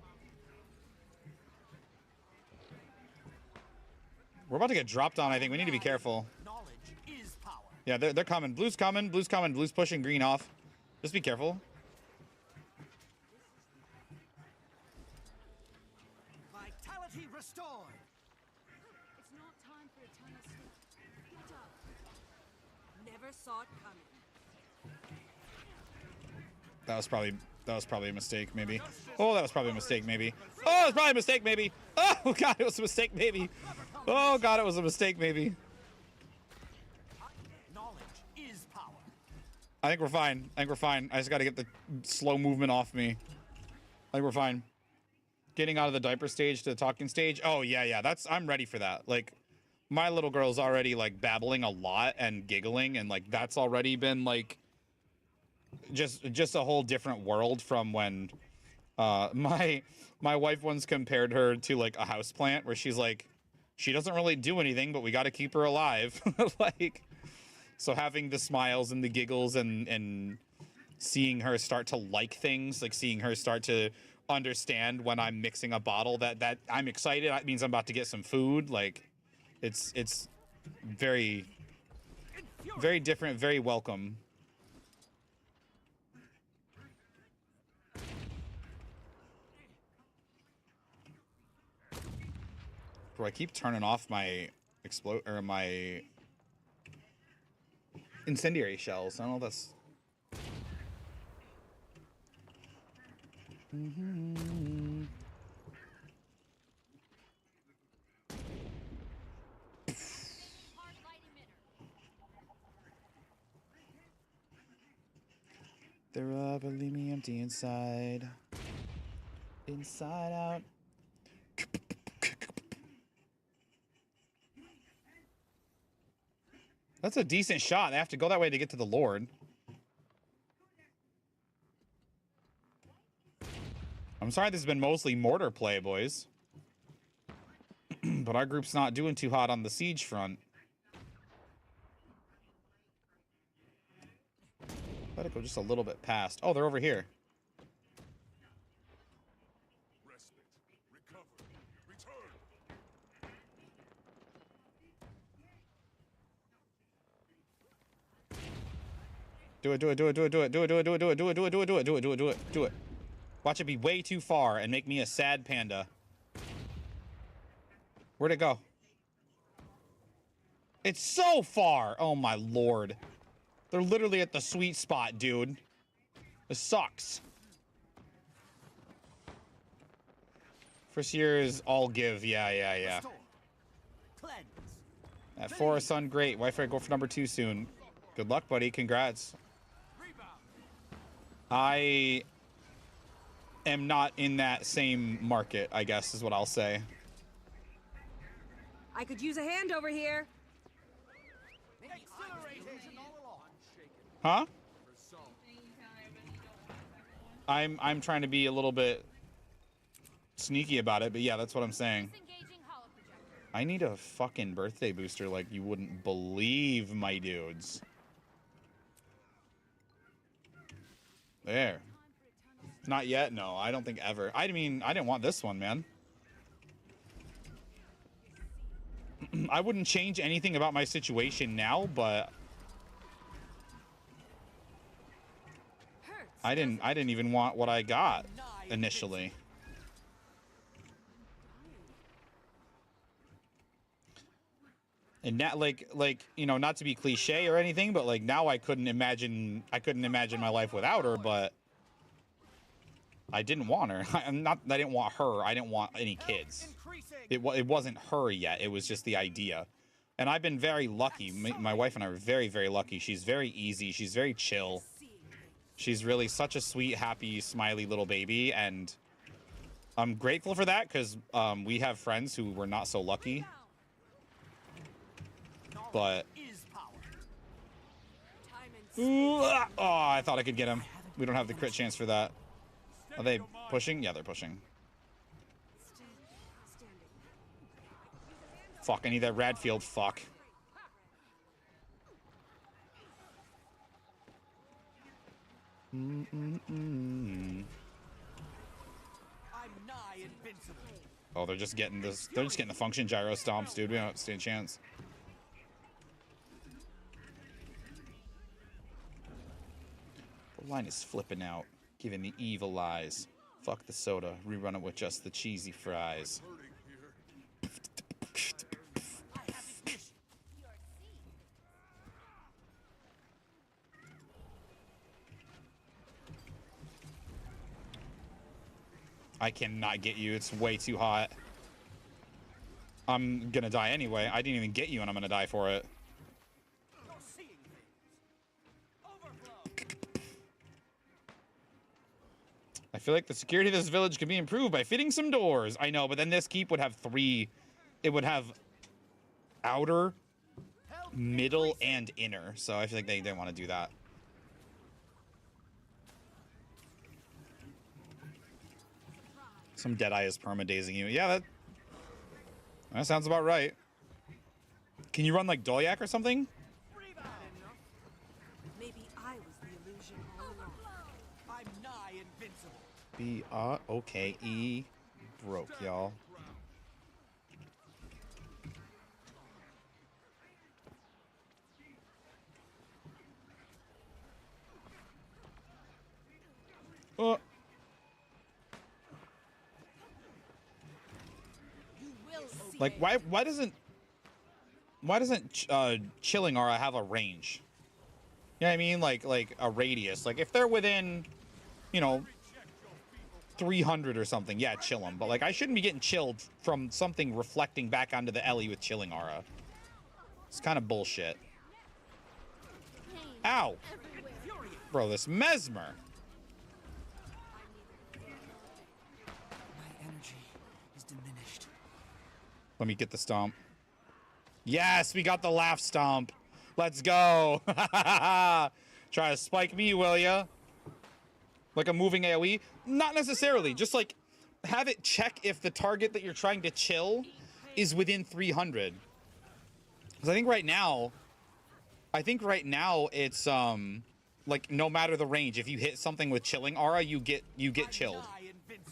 We're about to get dropped on, I think. We need to be careful. Knowledge is power. Yeah, they're coming. Blue's coming. Blue's coming. Blue's pushing green off. Just be careful. Vitality restored. It's not time for eternal sleep. Get up. Never saw it coming. That was probably a mistake, maybe. Oh, that was probably a mistake, maybe. Oh, it was probably a mistake, maybe. Oh god, it was a mistake, maybe. Oh god, it was a mistake, maybe. Knowledge is power. I think we're fine. I think we're fine. I just got to get the slow movement off me. I think we're fine. Getting out of the diaper stage to the talking stage. Oh yeah. I'm ready for that. Like, my little girl's already like babbling a lot and giggling, and like that's already been like just a whole different world from when my wife once compared her to like a houseplant, where she's like, she doesn't really do anything, but we got to keep her alive. Like, so having the smiles and the giggles and seeing her start to like things, like seeing her start to understand when I'm mixing a bottle that I'm excited, that means I'm about to get some food. Like, it's very different, very welcome. Bro, I keep turning off my my incendiary shells. I don't know if that's. They're up and leave me empty inside. Inside out. That's a decent shot. They have to go that way to get to the Lord. I'm sorry this has been mostly mortar play, boys. But our group's not doing too hot on the siege front. Let it go just a little bit past. Oh, they're over here. Do it. Watch it be way too far and make me a sad panda. Where'd it go? It's so far. Oh my lord. They're literally at the sweet spot, dude. This sucks. First year is all give. Yeah. At 4 son, great. Wife, I go for number 2 soon. Good luck, buddy. Congrats. I am not in that same market, I guess, is what I'll say. I could use a hand over here. Huh? I'm trying to be a little bit sneaky about it, but yeah, that's what I'm saying. I need a fucking birthday booster like you wouldn't believe, my dudes. There. Not yet, no. I don't think ever. I mean, I didn't want this one, man. I wouldn't change anything about my situation now, but I didn't even want what I got initially. And that, like, you know, not to be cliche or anything, but like now I couldn't imagine my life without her, but I didn't want her. I didn't want her. I didn't want any kids. It wasn't her yet. It was just the idea. And I've been very lucky. My wife and I are very, very lucky. She's very easy. She's very chill. She's really such a sweet, happy, smiley little baby. And I'm grateful for that because we have friends who were not so lucky. But... oh, I thought I could get him. We don't have the crit chance for that. Are they pushing? Yeah, they're pushing. Fuck, I need that Radfield. Fuck. Oh, they're just getting this. They're just getting the function gyro stomps, dude. We don't stand a chance. The line is flipping out, giving the evil eyes. Fuck the soda. Rerun it with just the cheesy fries. I cannot get you. It's way too hot. I'm gonna die anyway. I didn't even get you and I'm gonna die for it. I feel like the security of this village could be improved by fitting some doors. I know, but then this keep would have 3. It would have outer, middle, and inner. So I feel like they didn't want to do that. Some Deadeye is perma-dazing you. Yeah, that sounds about right. Can you run like Dolyak or something? Maybe I was the illusion all along. I'm nigh invincible. Okay, E broke, y'all. Oh. Like, why doesn't Chilling Aura have a range? You know what I mean? Like a radius. Like if they're within, you know, 300 or something, yeah, chill them. But like I shouldn't be getting chilled from something reflecting back onto the Ellie with Chilling Aura. It's kind of bullshit. Ow! Bro, this Mesmer. My energy is diminished. Let me get the stomp. Yes, we got the laugh stomp. Let's go. Try to spike me, will ya? Like a moving AoE? Not necessarily. Just like have it check if the target that you're trying to chill is within 300. Because I think right now it's like no matter the range, if you hit something with Chilling Aura, you get chilled.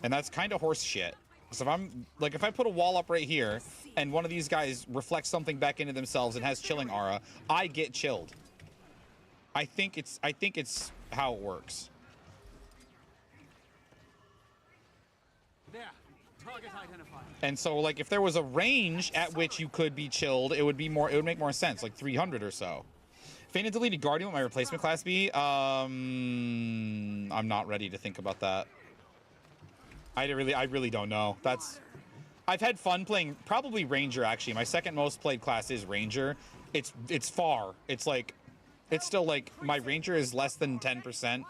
And that's kind of horse shit. So if I put a wall up right here and one of these guys reflects something back into themselves and has Chilling Aura, I get chilled. I think it's how it works. There. Target identified. And so like if there was a range at which you could be chilled, it would make more sense, like 300 or so. Fainted deleted Guardian, what my replacement class be? I'm not ready to think about that. I really don't know. I've had fun playing probably Ranger actually. My second most played class is Ranger. It's far. It's still like my Ranger is less than 10%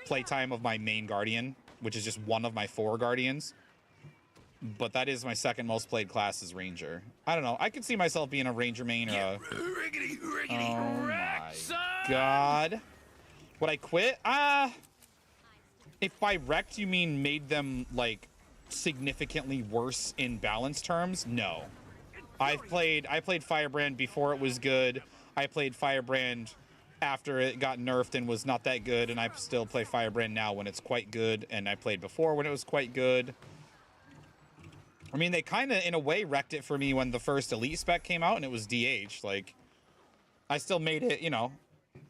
playtime of my main Guardian, which is just one of my 4 Guardians. But that is my second most played class is Ranger. I don't know. I could see myself being a Ranger main or a... Oh my god. Would I quit? If by wrecked you mean made them like significantly worse in balance terms, no. I played Firebrand before it was good. I played Firebrand after it got nerfed and was not that good, and I still play Firebrand now when it's quite good, and I played before when it was quite good. I mean, they kind of in a way wrecked it for me when the first Elite spec came out and it was DH. Like, I still made it, you know.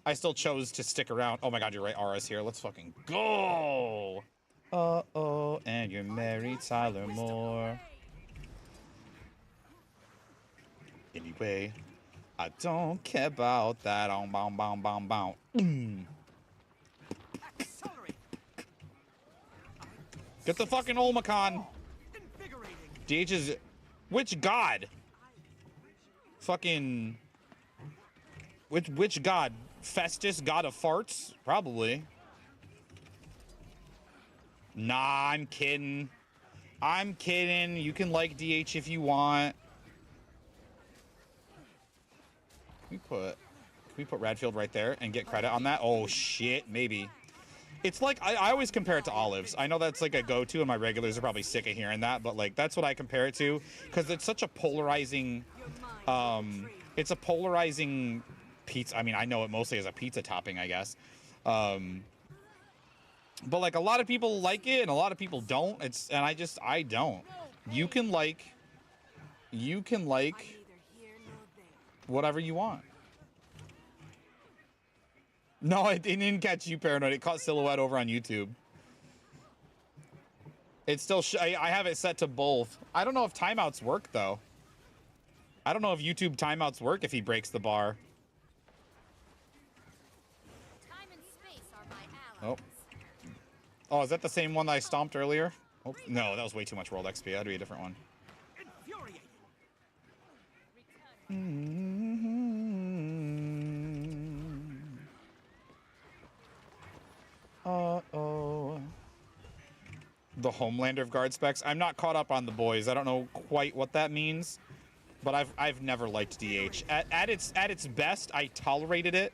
I still chose to stick around. Oh my god, you're right. Aura's here. Let's fucking go. Uh-oh, and you're married, Tyler Moore. Anyway, I don't care about that. Get the fucking Olmacon. DH is... Which god? Fucking... Which god? Festus, god of farts? Probably. Nah, I'm kidding. I'm kidding. You can like DH if you want. Can we put Radfield right there and get credit on that? Oh shit, maybe. It's like I always compare it to olives. I know that's like a go-to, and my regulars are probably sick of hearing that, but like that's what I compare it to because it's such a polarizing. It's a polarizing pizza. I mean, I know it mostly as a pizza topping, I guess. But like a lot of people like it and a lot of people don't. I don't. You can like whatever you want. No, it didn't catch you, Paranoid. It caught Silhouette over on YouTube. It's still I have it set to both. I don't know if timeouts work though. I don't know if YouTube timeouts work if he breaks the bar. Time and space are my allies. Oh, is that the same one that I stomped earlier? Oh, no, that was way too much World XP. That'd be a different one. Uh-oh. The Homelander of guard specs. I'm not caught up on the boys. I don't know quite what that means, but I've never liked DH. At its best, I tolerated it.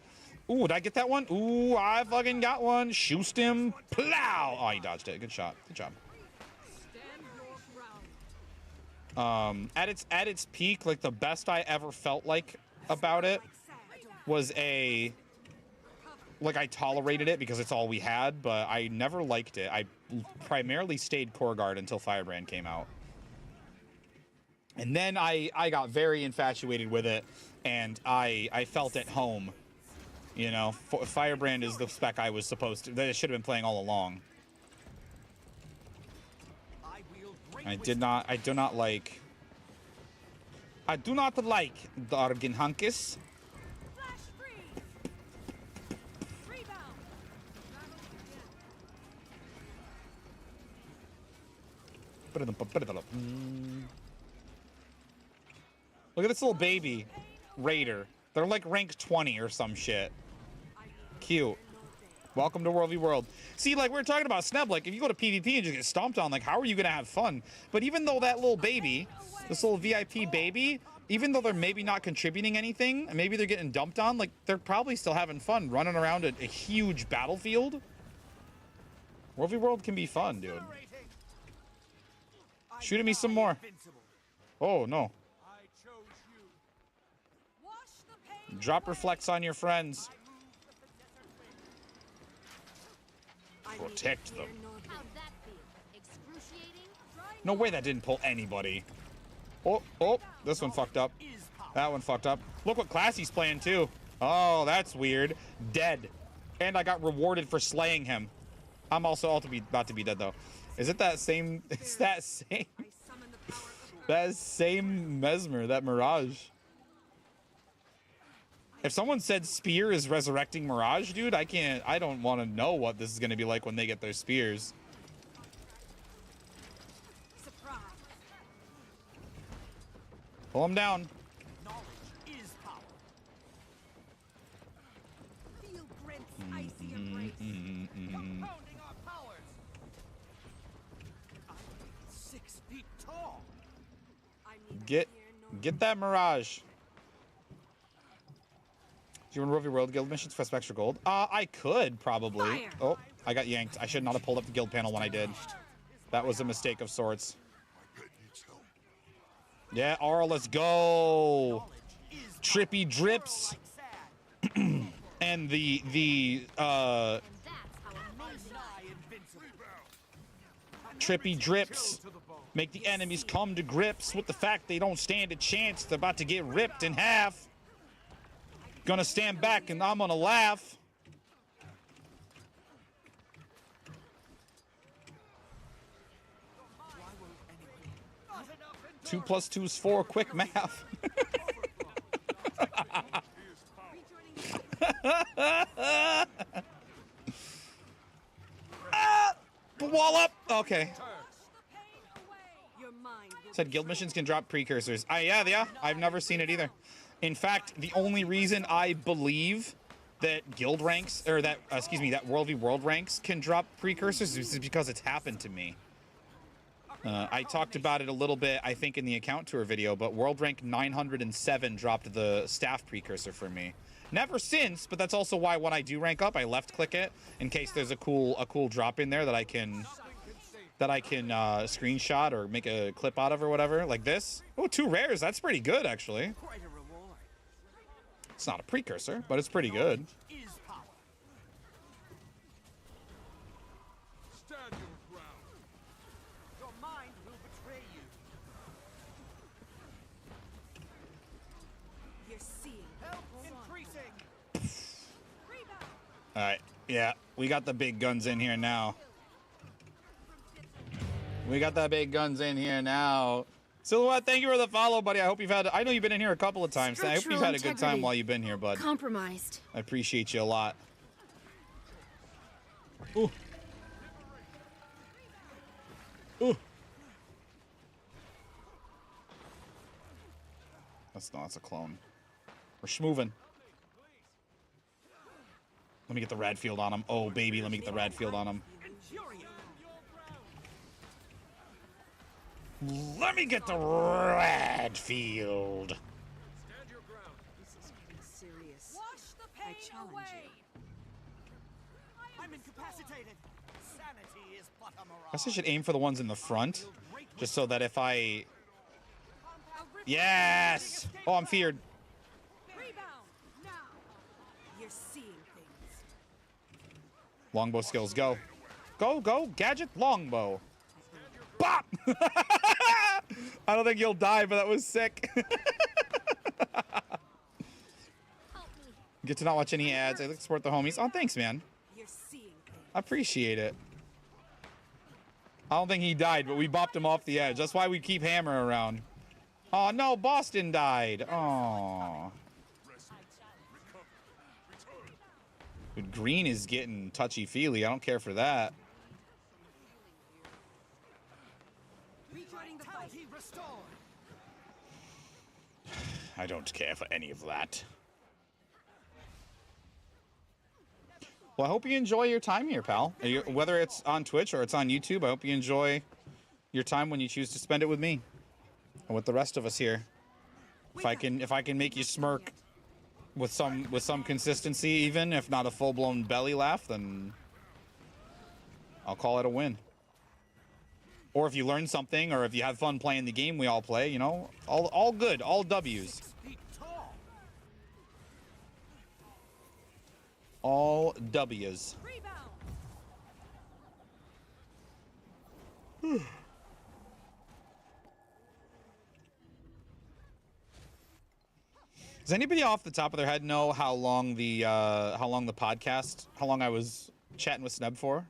Ooh, did I get that one? Ooh, I fucking got one. Shoot him. Plow. Oh, he dodged it. Good shot. Good job. At its peak, like the best I ever felt like about it was I tolerated it because it's all we had, but I never liked it. I primarily stayed Core Guard until Firebrand came out. And then I got very infatuated with it, and I felt at home. You know, Firebrand is the spec I was supposed to, that I should have been playing all along. I do not like the Argenhunkus. Look at this little baby raider. They're like rank 20 or some shit. Cute. Welcome to World v World. See, like we were talking about Sneb, like if you go to PvP and just get stomped on, like how are you gonna have fun? But even though that little baby, this little VIP baby, even though they're maybe not contributing anything, and maybe they're getting dumped on, like they're probably still having fun running around a huge battlefield. World v World can be fun, dude. Shoot at me some more. Oh no. Drop reflects on your friends. Protect them. No way that didn't pull anybody. Oh, this one fucked up. That one fucked up. Look what class he's playing too. Oh, that's weird. Dead. And I got rewarded for slaying him. I'm also about to be dead though. Is it that same? It's that same. That same Mesmer, that Mirage. If someone said Spear is resurrecting Mirage, dude, I don't want to know what this is going to be like when they get their spears. Pull him down. Knowledge is power. Feel Brent's icy embrace. Compounding our powers. I'm 6 feet tall. Get that Mirage. Do you want to World Guild missions for Spectra Gold? I could probably. Fire. Oh, I got yanked. I should not have pulled up the guild panel when I did. That was a mistake of sorts. Yeah, Aura, let's go. Trippy drips. And the trippy drips make the enemies come to grips with the fact they don't stand a chance. They're about to get ripped in half. Gonna stand back and I'm gonna laugh. Two plus 2 is 4. Quick math. Wall up. Okay. Your mind will Said guild missions can drop precursors. Yeah. I've never seen it either. In fact, the only reason I believe that guild ranks, or that, that World v World ranks can drop precursors is because it's happened to me. I talked about it a little bit, I think, in the account tour video, but World Rank 907 dropped the staff precursor for me. Never since, but that's also why when I do rank up, I left click it in case there's a cool drop in there that I can screenshot or make a clip out of or whatever, like this. Oh, 2 rares. That's pretty good, actually. It's not a precursor, but it's pretty good. All right, yeah, we got the big guns in here now. We got the big guns in here now. Silhouette, thank you for the follow, buddy. I hope you've had, I know you've been in here a couple of times. I hope you've had a good time while you've been here, bud. Compromised. I appreciate you a lot. Ooh. Ooh. That's a clone. We're schmoovin'. Let me get the rad field on him. Oh, baby, let me get the rad field on him. Let me get the rad field. Stand your ground. This is getting serious. Wash the pain away. I'm incapacitated. Sanity is but a mirage. I guess I should aim for the ones in the front, just so that if I... Yes! Oh, I'm feared. Rebound. Now. You're seeing things. Longbow skills, go. Go, gadget, longbow. Bop! I don't think you'll die, but that was sick. Get to not watch any ads. I like to support the homies. Oh, thanks, man. I appreciate it. I don't think he died, but we bopped him off the edge. That's why we keep Hammer around. Oh, no, Boston died. Oh. Dude, green is getting touchy-feely. I don't care for that. I don't care for any of that. Well, I hope you enjoy your time here, pal. Whether it's on Twitch or it's on YouTube, I hope you enjoy your time when you choose to spend it with me and with the rest of us here. If I can make you smirk with some consistency, even if not a full-blown belly laugh, then I'll call it a win. Or if you learn something, or if you have fun playing the game we all play, you know, all good, all W's. All W's. Does anybody off the top of their head know how long the podcast, how long I was chatting with Sneb for?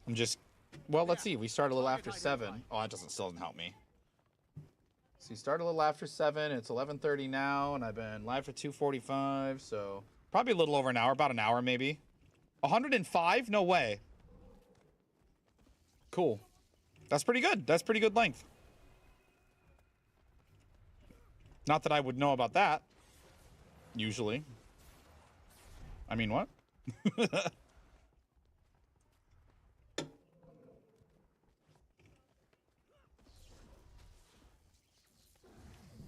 I'm just, well, let's see. We started a little after 7. Oh, that still doesn't help me. So you started a little after 7. It's 11:30 now, and I've been live for 2:45, so probably a little over an hour, about an hour maybe. 105? No way. Cool. That's pretty good. That's pretty good length. Not that I would know about that. Usually. I mean, what?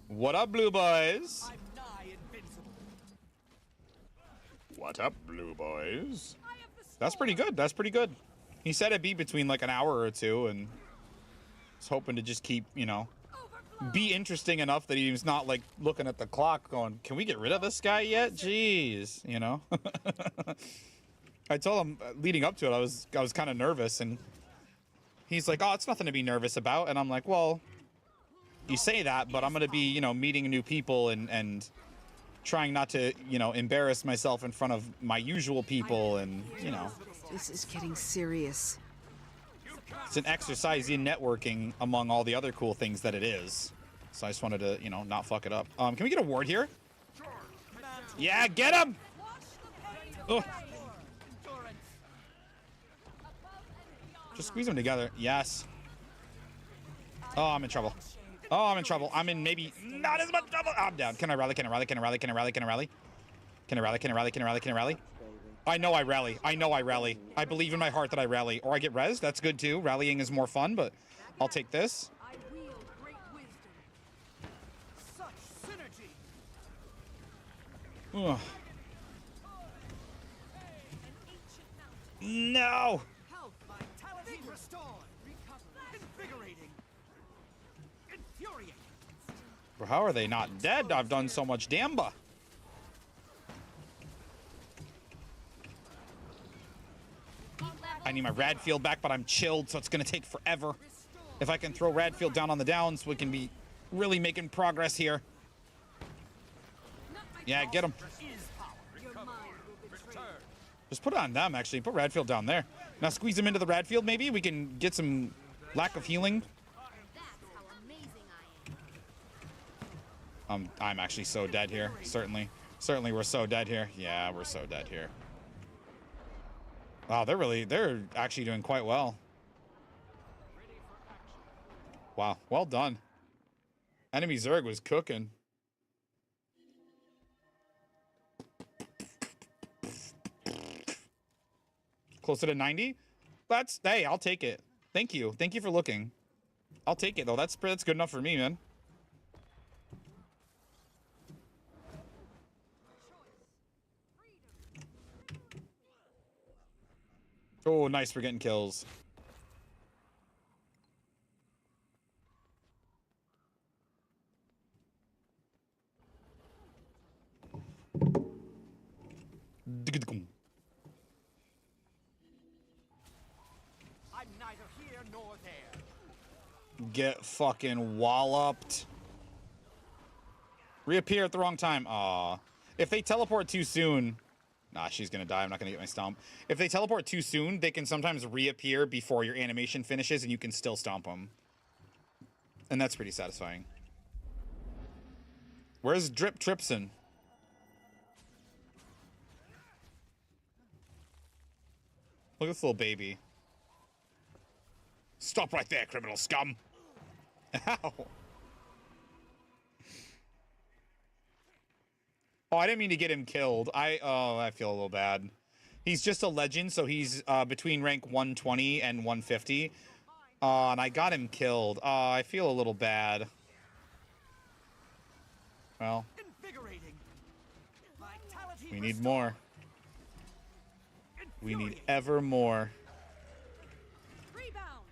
What up, blue boys? I'm nigh invincible. What up, blue boys? That's pretty good. That's pretty good. He said it'd be between like an hour or two, and was hoping to just keep, you know, be interesting enough that he was not like looking at the clock going, can we get rid of this guy yet? Jeez, you know. I told him leading up to it, I was kind of nervous, and he's like, oh, it's nothing to be nervous about. And I'm like, well, you say that, but I'm going to be, you know, meeting new people and trying not to, you know, embarrass myself in front of my usual people, and, you know. This is getting serious. It's an exercise in networking among all the other cool things that it is. So I just wanted to, you know, not fuck it up. Can we get a ward here? Yeah, get him! Ugh. Just squeeze them together. Yes. Oh, I'm in trouble. Oh, I'm in trouble. I'm in maybe not as much trouble. Oh, I'm down. Can I rally? Can I rally? Can I rally? Can I rally? Can I rally? Can I rally? Can I rally? Can I rally? Can I rally? I know I rally. I know I rally. I believe in my heart that I rally. Or I get res. That's good too. Rallying is more fun, but I'll take this. I wield great wisdom. Such synergy. Ugh. No. Health, vitality restored. Recovery. Invigorating. Infuriating. Bro, how are they not dead? I've done so much damba. I need my Radfield back, but I'm chilled, so it's going to take forever. If I can throw Radfield down on the downs, we can be really making progress here. Yeah, get him. Just put it on them, actually. Put Radfield down there. Now squeeze him into the Radfield, maybe? We can get some lack of healing. I'm actually so dead here. Certainly we're so dead here. Yeah, we're so dead here. Wow, they're actually doing quite well. Wow, well done. Enemy Zerg was cooking. Closer to 90? Hey, I'll take it. Thank you. Thank you for looking. I'll take it though. That's good enough for me, man. Oh, nice. We're getting kills. I'm neither here nor there. Get fucking walloped. Reappear at the wrong time. Aw. If they teleport too soon... Nah, she's gonna die. I'm not gonna get my stomp. If they teleport too soon, they can sometimes reappear before your animation finishes and you can still stomp them. And that's pretty satisfying. Where's Drip Tripson? Look at this little baby. Stop right there, criminal scum. Ow. Oh, I didn't mean to get him killed. I feel a little bad. He's just a legend, so he's between rank 120 and 150. And I got him killed. I feel a little bad. Well, we need more. We need ever more. Rebound.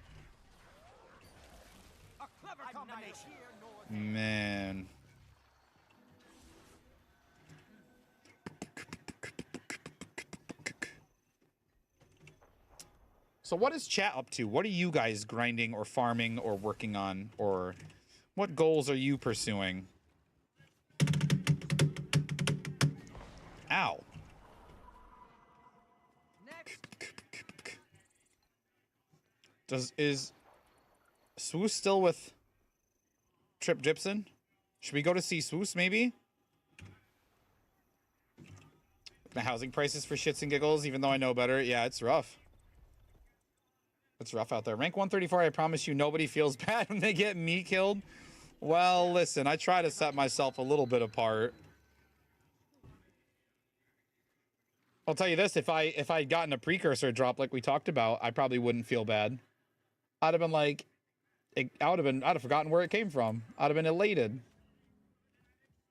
A clever combination. Man. So what is chat up to? What are you guys grinding or farming or working on? Or what goals are you pursuing? Ow. Is Swoos still with Trip Gypson? Should we go to see Swoos maybe? The housing prices for shits and giggles, even though I know better. Yeah, it's rough. It's rough out there. Rank 134, I promise you nobody feels bad when they get me killed. Well, listen, I try to set myself a little bit apart. I'll tell you this, if I'd gotten a precursor drop like we talked about, I probably wouldn't feel bad. I'd have been like, I'd have forgotten where it came from. I'd have been elated.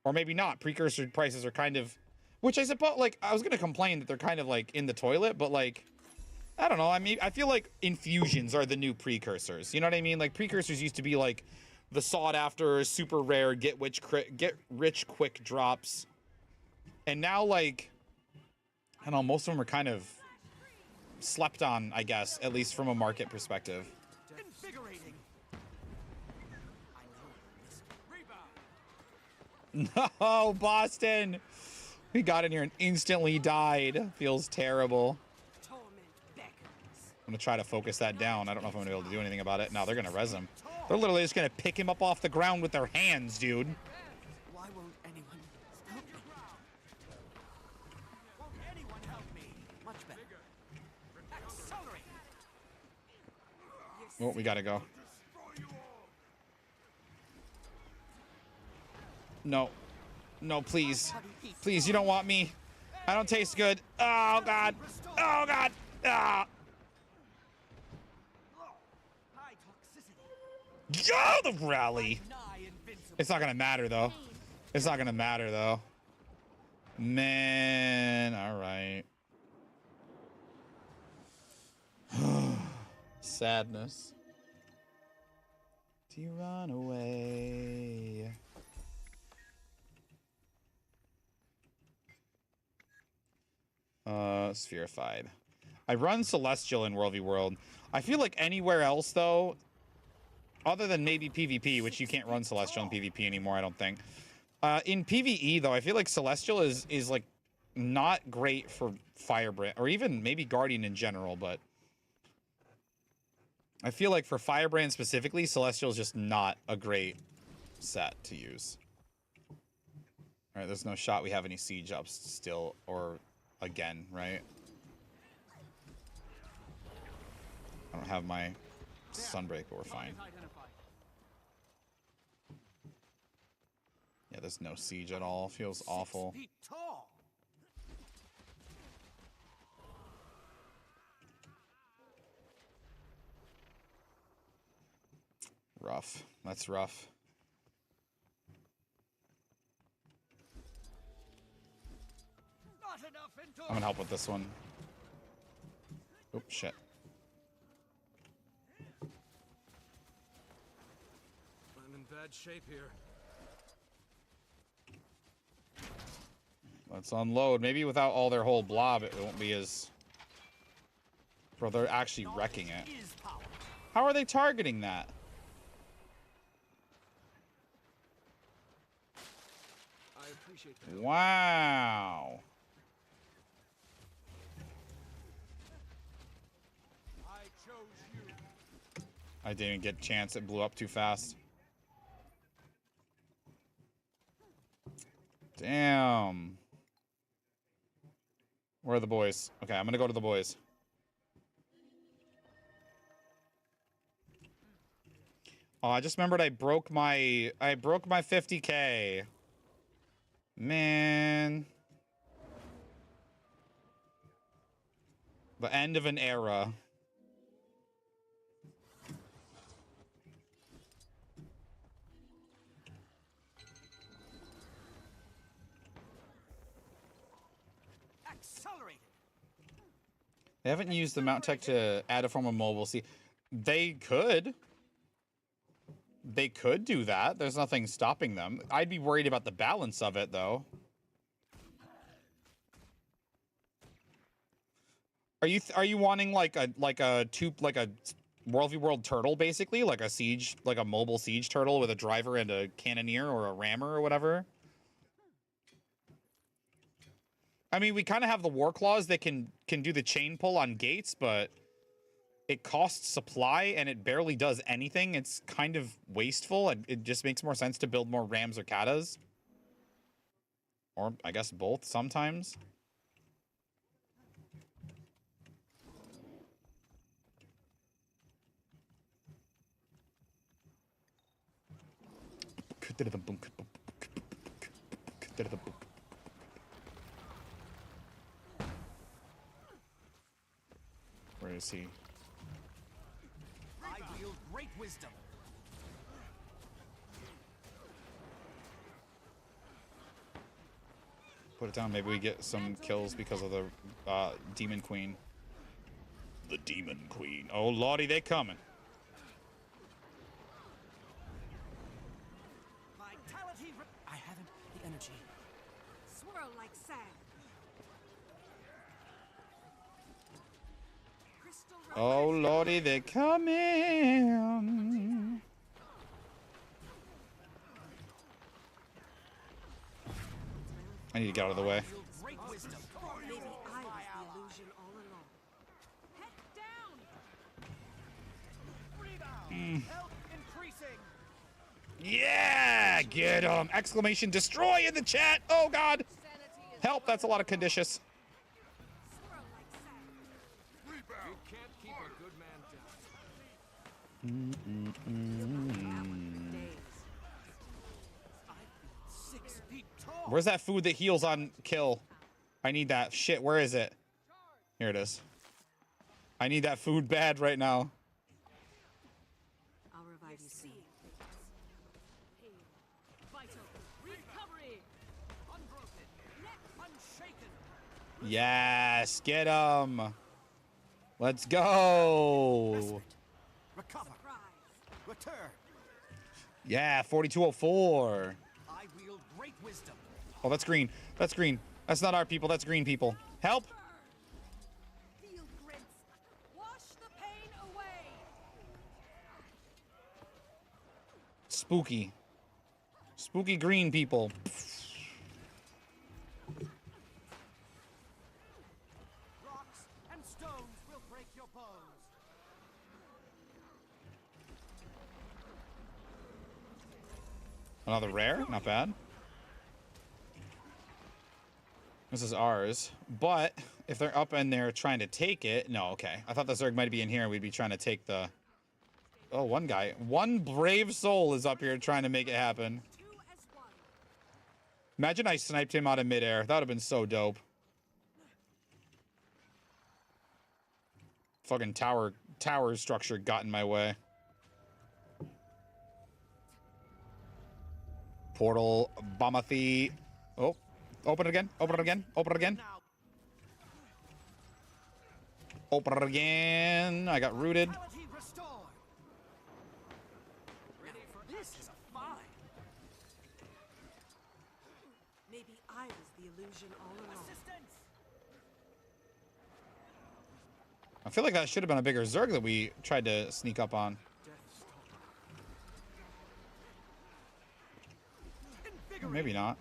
Or maybe not. Precursor prices are kind of, which I suppose, like, I was going to complain that they're kind of like in the toilet, but like, I don't know. I mean, I feel like infusions are the new precursors. You know what I mean? Like precursors used to be like the sought after, super rare, get rich quick drops. And now like, I don't know, most of them are kind of slept on, I guess, at least from a market perspective. Invigorating. No, Boston! We got in here and instantly died. Feels terrible. I'm gonna try to focus that down. I don't know if I'm gonna be able to do anything about it. No, they're gonna res him. They're literally just gonna pick him up off the ground with their hands, dude. Why won't anyone stop me? Won't anyone help me? Much better. Accelerate. Oh, we gotta go. No. No, please. Please, you don't want me. I don't taste good. Oh, God. Oh, God. Ah. Go the rally. It's not gonna matter, though. It's not gonna matter, though. Man, all right. Sadness. Do you run away? Spherified. I run Celestial in World v World. I feel like anywhere else, though, other than maybe PvP, which you can't run Celestial in PvP anymore, I don't think. In PvE, though, I feel like Celestial is like not great for Firebrand, or even maybe Guardian in general, but I feel like for Firebrand specifically, Celestial is just not a great set to use. All right, there's no shot we have any siege ups still, or again, right? I don't have my Sunbreak, but we're fine. Yeah, there's no siege at all. Feels awful. Rough. That's rough. I'm gonna help with this one. Oh, shit. I'm in bad shape here. Let's unload. Maybe without all their whole blob, it won't be as... Bro, they're actually wrecking it. How are they targeting that? I appreciate that. Wow. I chose you. I didn't get a chance. It blew up too fast. Damn. Where are the boys? Okay, I'm gonna go to the boys. Oh, I just remembered I broke my 50K. Man. The end of an era. Accelerated. They haven't used the mount tech to add a form of mobile. See, they could. They could do that. There's nothing stopping them. I'd be worried about the balance of it, though. Are you wanting like a World v World turtle, basically, like a mobile siege turtle with a driver and a cannoneer or a rammer or whatever? I mean, we kind of have the war claws that can do the chain pull on gates, but it costs supply and it barely does anything. It's kind of wasteful. It just makes more sense to build more rams or katas, or I guess both sometimes. Where is he? I wield great wisdom. Put it down. Maybe we get some kills because of the Demon Queen. The Demon Queen. Oh, lordy, they coming. Vitality. I haven't the energy. Swirl like sand. Crystal Oh, lordy, they coming. I need to get out of the way. Great wisdom. Maybe I was the illusion all along. Head down. Health increasing. Yeah, get him! Exclamation destroy in the chat. Oh God, help! That's a lot of conditions. Swirl like sand. You can't keep a good man down. Where's that food that heals on kill? I need that. Shit, where is it? Here it is. I need that food bad right now. I'll revive you soon. Vital. Recovery. Unbroken. Neck unshaken. Yes, get him. Let's go. Recover. Return. Yeah, 4204. I wield great wisdom. Oh, that's green. That's green. That's not our people. That's green people. Help. Feel grits. Wash the pain away. Spooky. Spooky green people. Rocks and stones will break your bones. Another rare. Not bad. This is ours. But if they're up in there trying to take it... No, okay. I thought the Zerg might be in here and we'd be trying to take the... Oh, one guy. One brave soul is up here trying to make it happen. Imagine I sniped him out of midair. That would have been so dope. Fucking tower structure got in my way. Portal, Bamathi. Oh, open it again. Open it again. Open it again. Open it again. I got rooted. This is a fight. Maybe I was the illusion all along. I feel like that should have been a bigger Zerg that we tried to sneak up on. Maybe not.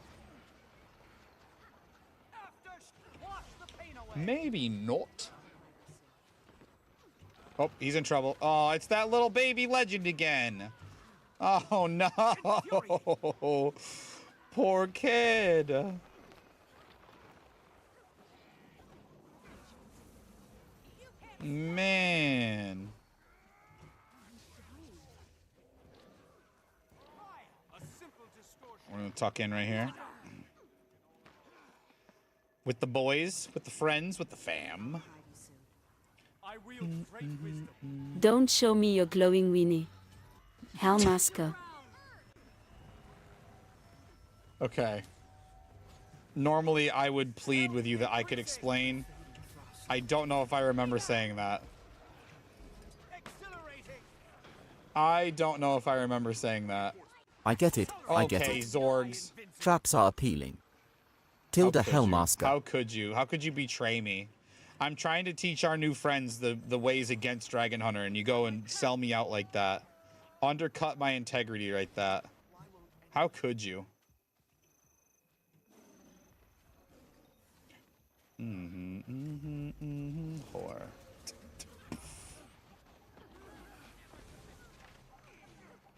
Maybe not. Oh, he's in trouble. Oh, it's that little baby legend again. Oh, no. Poor kid. Man. We're going to tuck in right here. With the boys, with the friends, with the fam. I wield great wisdom. Don't show me your glowing weenie. Hellmasker. Okay. Normally, I would plead with you that I could explain. I don't know if I remember saying that. I don't know if I remember saying that. I get it. I get Okay, it. Zorgs. Traps are appealing. Tilda Hellmasker. How could you? How could you betray me? I'm trying to teach our new friends the ways against Dragon Hunter, and you go and sell me out like that. Undercut my integrity like that. How could you? Whore.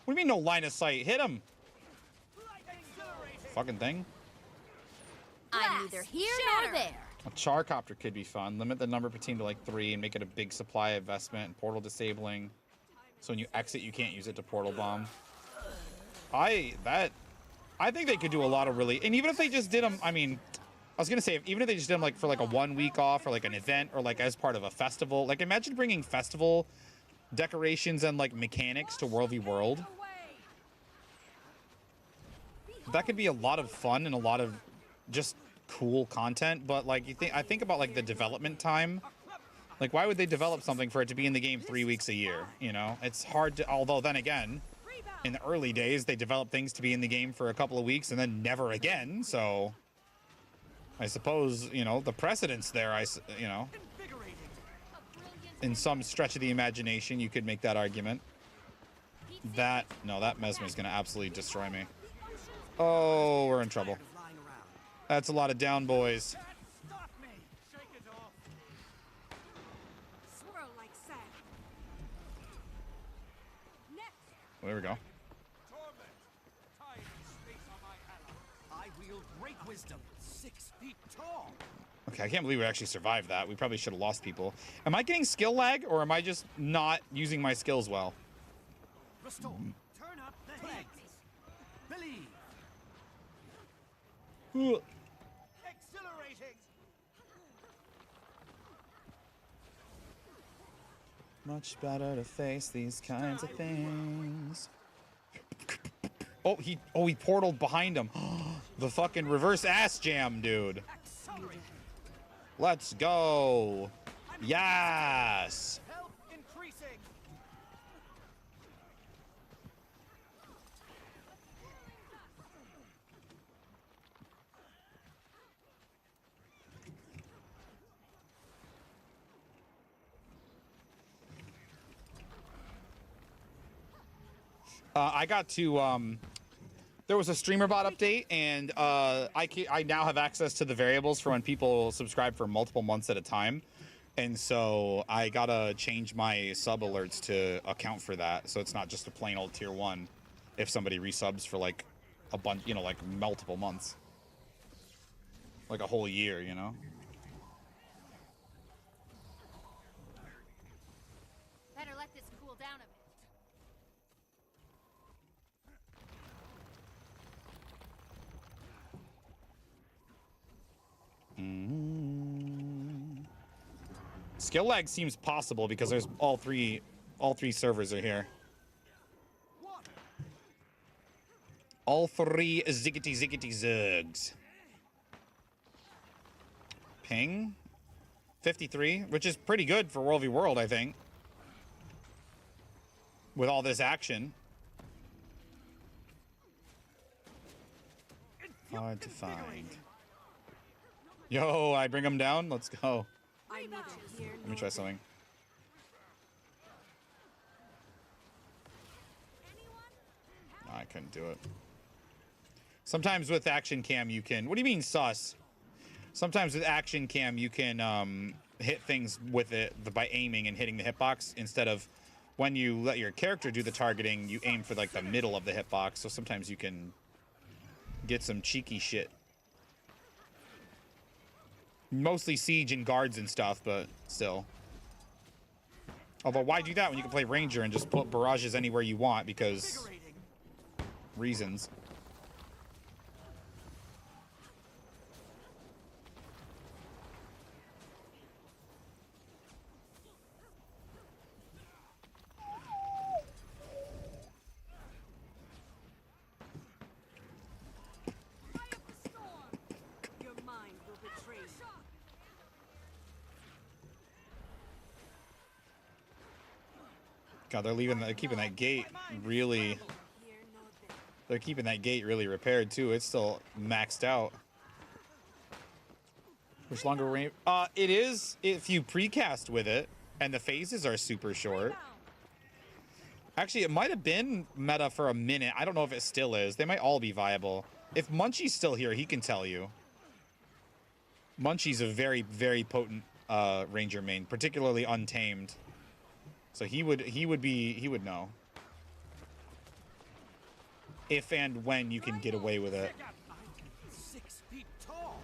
What do you mean no line of sight? Hit him! Fucking thing. I'm neither here nor there. A Charcopter could be fun. Limit the number per team to like 3 and make it a big supply investment and portal disabling. So when you exit, you can't use it to portal bomb. I think they could do a lot of really... And even if they just did them... I mean, I was going to say, even if they just did them like for like a 1 week off or like an event or like as part of a festival. Like imagine bringing festival decorations and like mechanics to World v World. That could be a lot of fun and a lot of just cool content, but like I think about like the development time. Like why would they develop something for it to be in the game 3 weeks a year? You know, it's hard to, although then again, in the early days, they developed things to be in the game for a couple of weeks and then never again. So I suppose, you know, the precedence there, you know, in some stretch of the imagination, you could make that argument. That Mesmer is going to absolutely destroy me. Oh, we're in trouble. That's a lot of down boys. There we go. I wield great wisdom, 6 feet tall. Okay, I can't believe we actually survived that. We probably should have lost people. Am I getting skill lag, or am I just not using my skills well? Restore. Turn up the heat. Believe. Exhilarating. Much better to face these kinds of things. Oh, he portaled behind him. The fucking reverse ass jam, dude. Let's go. Yes. Health increasing. I got to there was a streamer bot update, and I now have access to the variables for when people subscribe for multiple months at a time, and so I gotta change my sub alerts to account for that, so it's not just a plain old tier 1 if somebody resubs for like a bunch, you know, like multiple months, like a whole year, you know. Better let this cool down a bit. Skill lag seems possible because there's all three servers are here. All three ziggity zugs. Ping 53, which is pretty good for World v World, I think. With all this action. Hard to find. Yo, I bring him down. Let's go. Let me try something. No, I couldn't do it. Sometimes with action cam you can... What do you mean sus? Sometimes with action cam you can hit things with it by aiming and hitting the hitbox instead of when you let your character do the targeting, you aim for like the middle of the hitbox. So sometimes you can get some cheeky shit. Mostly siege and guards and stuff, but still. Although, why do that when you can play Ranger and just put barrages anywhere you want? Because reasons. Your mind will betray you. God, they're keeping that gate really... They're keeping that gate really repaired, too. It's still maxed out. Which longer range... it is if you precast with it, and the phases are super short. Actually, it might have been meta for a minute. I don't know if it still is. They might all be viable. If Munchie's still here, he can tell you. Munchie's a very, very potent Ranger main, particularly Untamed. So he would know. If and when you can get away with it. 6 feet tall.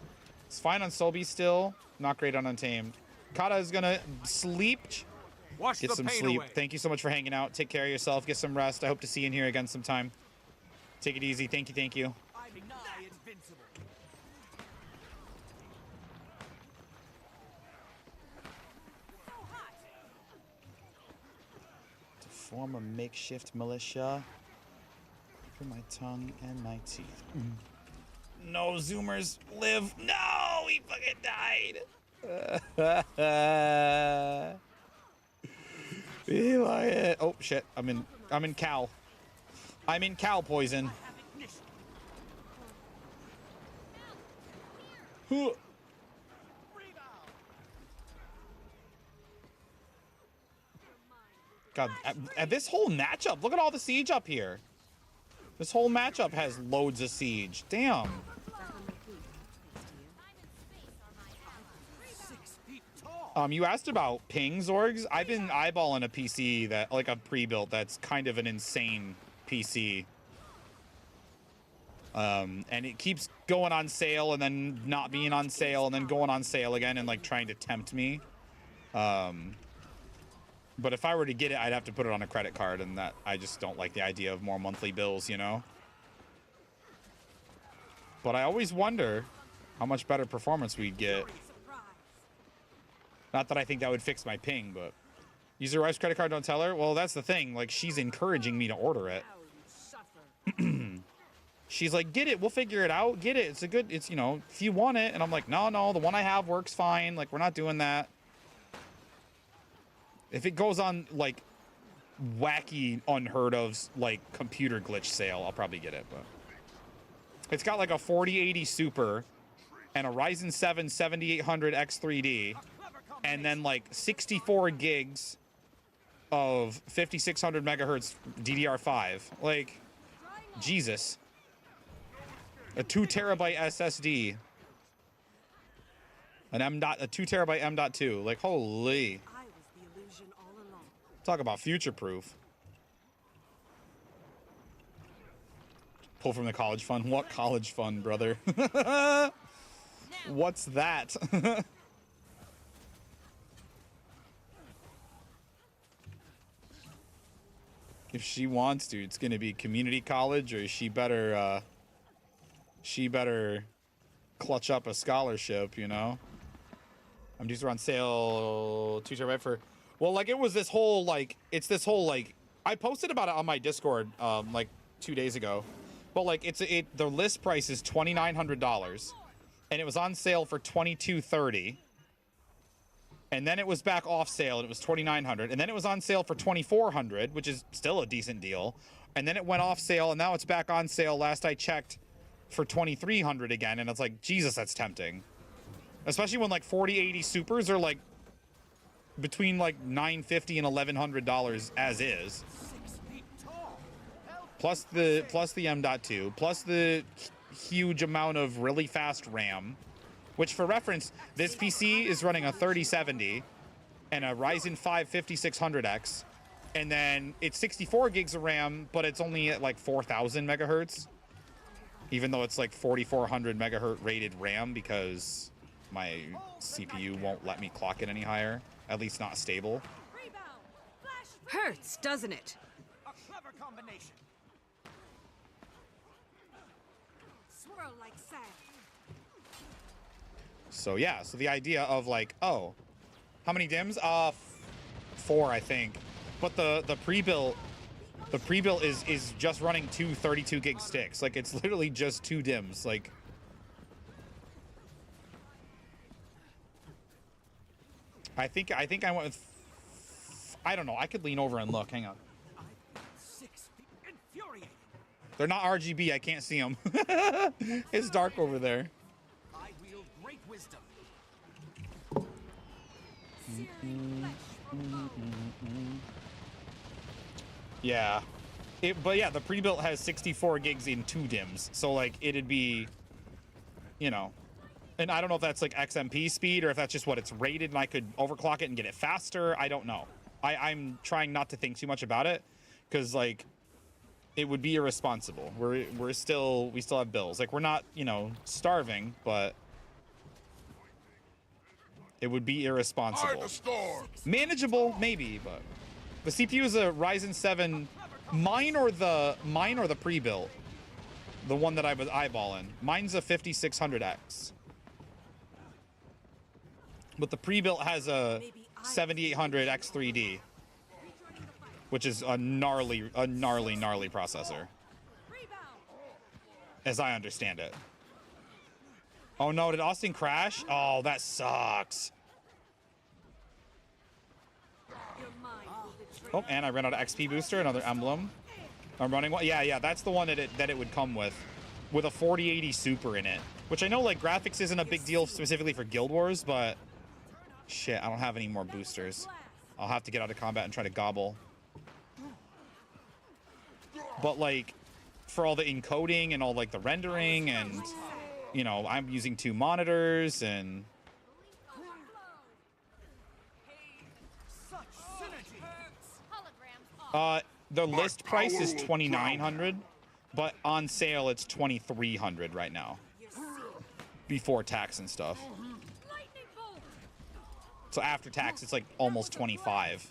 It's fine on Solby still. Not great on Untamed. Kata is gonna sleep. Get some sleep. Away. Thank you so much for hanging out. Take care of yourself. Get some rest. I hope to see you in here again sometime. Take it easy. Thank you. Thank you. I'm nigh invincible. To form a makeshift militia for my tongue and my teeth. No, Zoomers, live. No, he fucking died. Eli. Oh shit! I'm in cow. I'm in cow poison. God, at this whole matchup, look at all the siege up here. This whole matchup has loads of siege. Damn. 6 feet tall. You asked about ping Zorgs. I've been eyeballing a PC that, like a pre-built, that's kind of an insane PC. And it keeps going on sale and then not being on sale and then going on sale again and like trying to tempt me. But if I were to get it, I'd have to put it on a credit card, and that I just don't like the idea of more monthly bills, you know? But I always wonder how much better performance we'd get. Not that I think that would fix my ping, but use your wife's credit card, don't tell her. Well, that's the thing. Like, she's encouraging me to order it. She's like, get it. We'll figure it out. Get it. It's, you know, if you want it. And I'm like, no, the one I have works fine. Like, we're not doing that. If it goes on, like, wacky, unheard of, like, computer glitch sale, I'll probably get it. But it's got, like, a 4080 Super and a Ryzen 7 7800 X3D. And then, like, 64 gigs of 5600 megahertz DDR5. Like, Jesus. A 2 terabyte SSD. A 2 terabyte M.2. Like, holy. Talk about future proof. Pull from the college fund. What college fund, brother? What's that? If she wants to, it's gonna be community college, or she better clutch up a scholarship, you know? I'm just on sale 2 terabyte for, well, like, it was this whole, like, it's this whole, like, I posted about it on my Discord like 2 days ago, but like the list price is $2,900 and it was on sale for $2,230. And then it was back off sale and it was $2,900, and then it was on sale for $2,400, which is still a decent deal. And then it went off sale and now it's back on sale, last I checked, for $2,300 again. And it's like, Jesus, that's tempting. Especially when like 4080 Supers are like between like $950 and $1,100 as is. Plus the M.2, plus the huge amount of really fast RAM. Which, for reference, this PC is running a 3070 and a Ryzen 5 5600X, and then it's 64 gigs of RAM, but it's only at like 4,000 megahertz, even though it's like 4,400 megahertz rated RAM because my CPU won't let me clock it any higher, at least not stable. Hurts, doesn't it? A clever combination. Swirl like sand. So yeah, so the idea of like, oh, how many DIMMs? 4, I think. But the pre-built is just running 2 32 gig sticks. Like, it's literally just 2 DIMMs. Like, I think I went with, I don't know. I could lean over and look. Hang on. 6 feet. Infuriating. They're not RGB. I can't see them. It's dark over there. I wield great wisdom. Yeah. But yeah, the pre-built has 64 gigs in 2 DIMMs. So like, it'd be, you know, and I don't know if that's like XMP speed or if that's just what it's rated and I could overclock it and get it faster. I don't know. I'm trying not to think too much about it because like, it would be irresponsible. We still have bills. Like, we're not, you know, starving, but it would be irresponsible. Manageable, maybe, but the CPU is a Ryzen 7. Mine or the pre-built, the one that I was eyeballing. Mine's a 5600X, but the pre-built has a 7800 X3D, which is a gnarly processor, as I understand it. Oh no, did Austin crash? Oh, that sucks. Oh, and I ran out of XP booster, another emblem. I'm running one. Yeah, that's the one that it would come with a 4080 Super in it, which I know like graphics isn't a big deal specifically for Guild Wars, but shit, I don't have any more boosters. I'll have to get out of combat and try to gobble. But like, for all the encoding and all like the rendering and, you know, I'm using 2 monitors and the list price is $2,900, but on sale it's $2,300 right now, before tax and stuff. So after tax, it's like almost 25.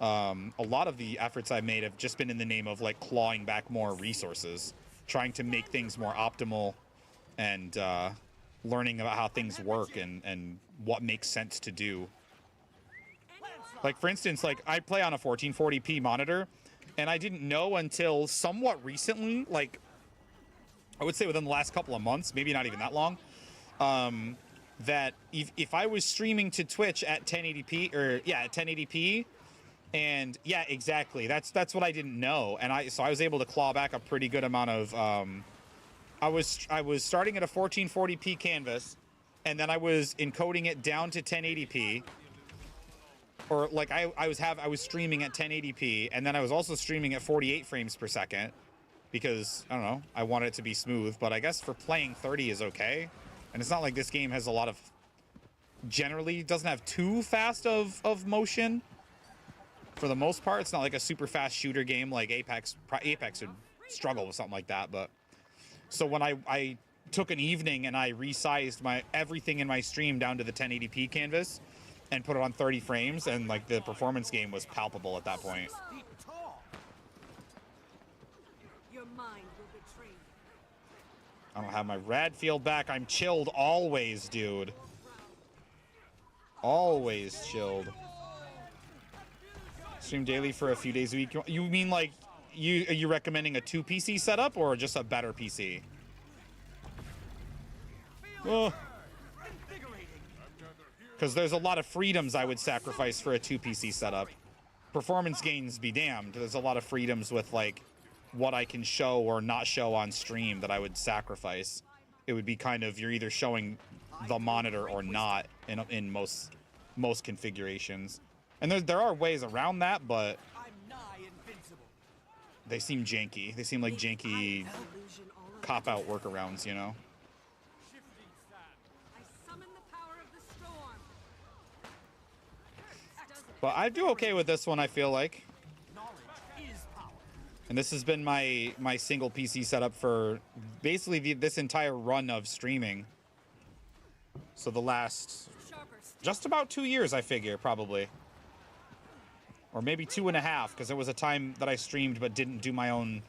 a lot of the efforts I've made have just been in the name of like clawing back more resources, trying to make things more optimal, and learning about how things work and what makes sense to do. Like, for instance, like I play on a 1440p monitor, and I didn't know until somewhat recently, like I would say within the last couple of months, maybe not even that long, that if I was streaming to Twitch at 1080p, or yeah, at 1080p, and yeah, exactly, that's what I didn't know, and I was able to claw back a pretty good amount of. I was starting at a 1440p canvas, and then I was encoding it down to 1080p. Or like I was streaming at 1080p, and then I was also streaming at 48 frames per second because I don't know, I wanted it to be smooth, but I guess for playing 30 is okay. And it's not like this game has a lot of, generally doesn't have too fast of motion. For the most part, it's not like a super fast shooter game like Apex. Apex would struggle with something like that, but so when I took an evening and I resized everything in my stream down to the 1080p canvas and put it on 30 frames, and like the performance game was palpable at that point. Your mind will betray you. I don't have my rad field back. I'm chilled always, dude. Always chilled. Stream daily for a few days a week. You mean like are you recommending a 2 PC setup or just a better PC? Because there's a lot of freedoms I would sacrifice for a 2 PC setup. Performance gains be damned. There's a lot of freedoms with like what I can show or not show on stream that I would sacrifice. It would be kind of, you're either showing the monitor or not in most configurations. And there are ways around that, but they seem janky. They seem like janky cop-out workarounds, you know? But I do okay with this one, I feel like. And this has been my single PC setup for basically this entire run of streaming. So the last just about 2 years, I figure, probably. Or maybe 2.5, because there was a time that I streamed but didn't do my own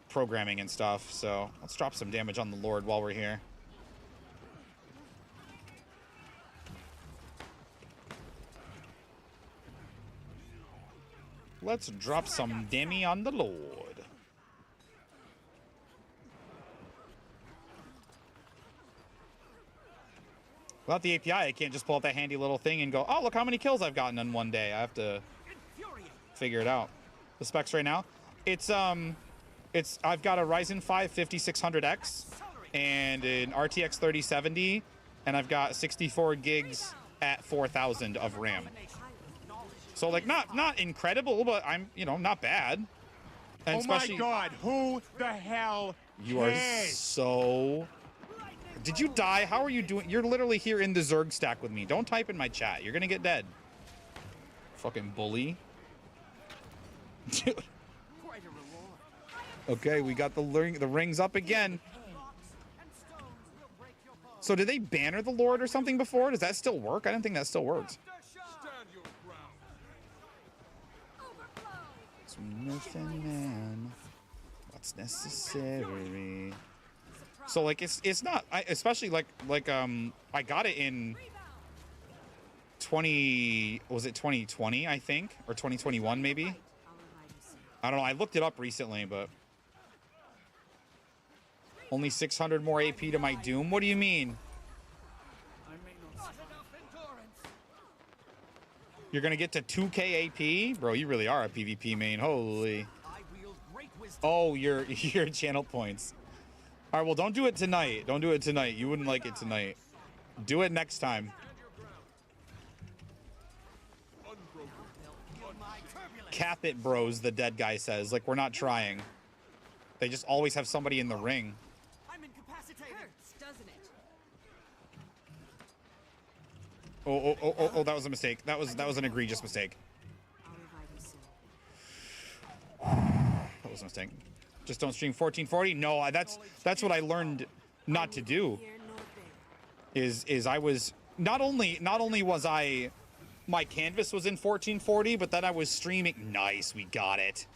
programming and stuff. So let's drop some damage on the Lord while we're here. Let's drop some damage on the Lord. Without the API, I can't just pull out that handy little thing and go, oh, look how many kills I've gotten in one day. I have to figure it out. The specs right now, I've got a Ryzen 5 5600X and an RTX 3070, and I've got 64 gigs at 4000 of RAM. So like not incredible, but I'm, you know, not bad. And oh my God, who the hell You are so... Did you die? How are you doing? You're literally here in the Zerg stack with me. Don't type in my chat. You're gonna get dead. Fucking bully. Dude. Okay, we got the rings up again. So did they banner the Lord or something before? Does that still work? I didn't think that still worked. Nothing, man. What's necessary? So like it's not, especially like I got it in 2020 I think, or 2021 maybe. I don't know. I looked it up recently, but only 600 more AP to my Doom. What do you mean? You're gonna get to 2K AP, bro. You really are a PvP main. Holy. Oh, your channel points. All right, well, don't do it tonight. Don't do it tonight. You wouldn't like it tonight. Do it next time. Cap it, bros, the dead guy says. Like, we're not trying. They just always have somebody in the ring. I'm incapacitated. Hurts, doesn't it? Oh, that was a mistake. That was an egregious mistake. That was a mistake. Just don't stream 1440. No, that's what I learned not to do. Is I was not only was I my canvas was in 1440, but then I was streaming. Nice, we got it.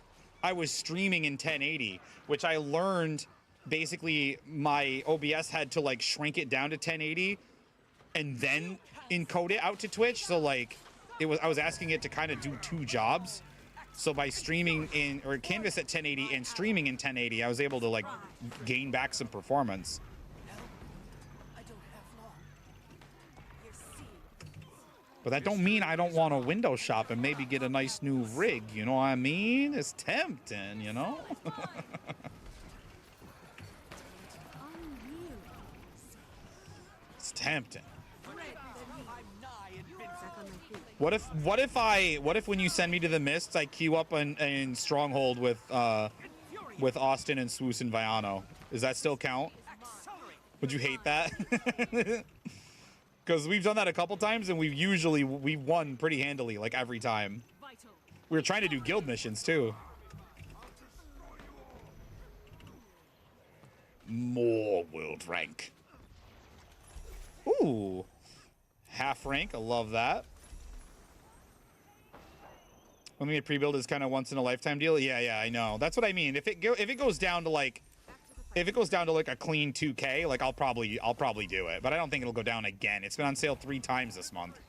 I was streaming in 1080, which I learned basically my OBS had to like shrink it down to 1080 and then encode it out to Twitch. So like I was asking it to kind of do two jobs. So by streaming in or canvas at 1080 and streaming in 1080, I was able to like gain back some performance. But that don't mean I don't want to window shop and maybe get a nice new rig, you know what I mean? It's tempting, you know? It's tempting. What if when you send me to the Mists, I queue up in Stronghold with Austin and Swoos and Viano? Does that still count? Would you hate that? Because we've done that a couple times and we've won pretty handily, like every time. We were trying to do guild missions too. More world rank. Ooh, half rank. I love that. When we get pre-build is kind of once in a lifetime deal. Yeah, I know. That's what I mean. If it goes down to like a clean 2K, like I'll probably do it, but I don't think it'll go down again. It's been on sale 3 times this month.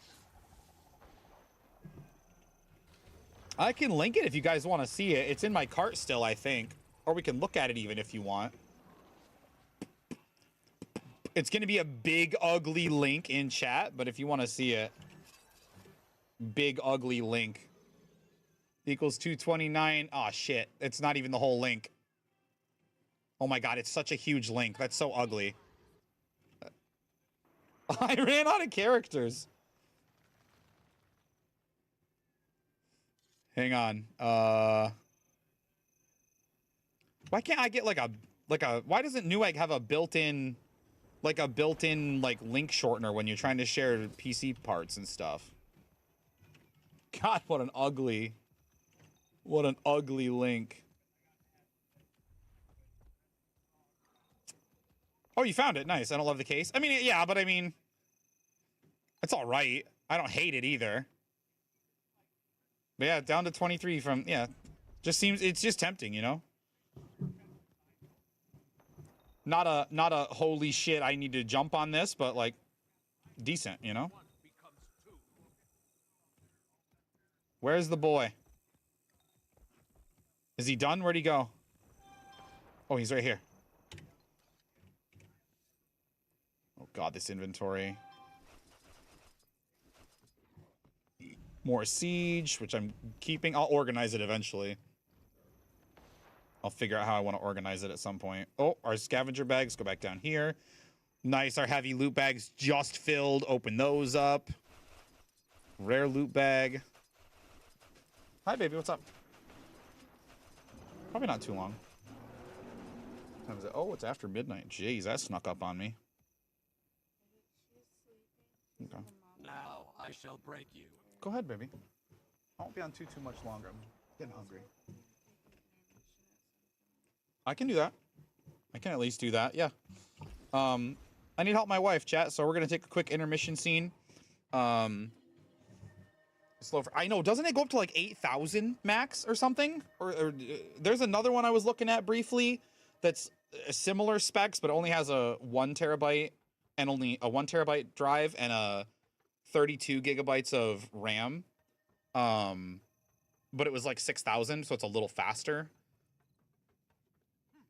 I can link it if you guys want to see it. It's in my cart still, I think, or we can look at it even if you want. It's going to be a big ugly link in chat, but if you want to see it, big ugly link equals 229. Oh shit, it's not even the whole link. Oh my god, it's such a huge link. That's so ugly. I ran out of characters. Hang on. Why can't I get like a why doesn't Newegg have a built-in like link shortener when you're trying to share PC parts and stuff? God, what an ugly link. Oh, you found it. Nice. I don't love the case. I mean, yeah, but I mean, it's all right. I don't hate it either. But yeah, down to 23 from, yeah. It's just tempting, you know? Not a holy shit, I need to jump on this, but like, decent, you know? Where's the boy? Is he done? Where'd he go? Oh, he's right here. Oh god, this inventory. More siege, which I'm keeping. I'll organize it eventually. I'll figure out how I want to organize it at some point. Oh, our scavenger bags go back down here. Nice, our heavy loot bags just filled. Open those up. Rare loot bag. Hi, baby, what's up? Probably not too long. What time is it? Oh, it's after midnight. Jeez, that snuck up on me. Okay. Now I shall break you. Go ahead, baby. I won't be on too much longer. I'm getting hungry. I can do that. I can at least do that, yeah. I need help my wife, chat, so we're gonna take a quick intermission scene. Slow for, I know, doesn't it go up to like 8,000 max or something? Or there's another one I was looking at briefly that's similar specs, but only has a 1 terabyte and only a 1 terabyte drive and a 32 gigabytes of RAM. But it was like 6,000, so it's a little faster.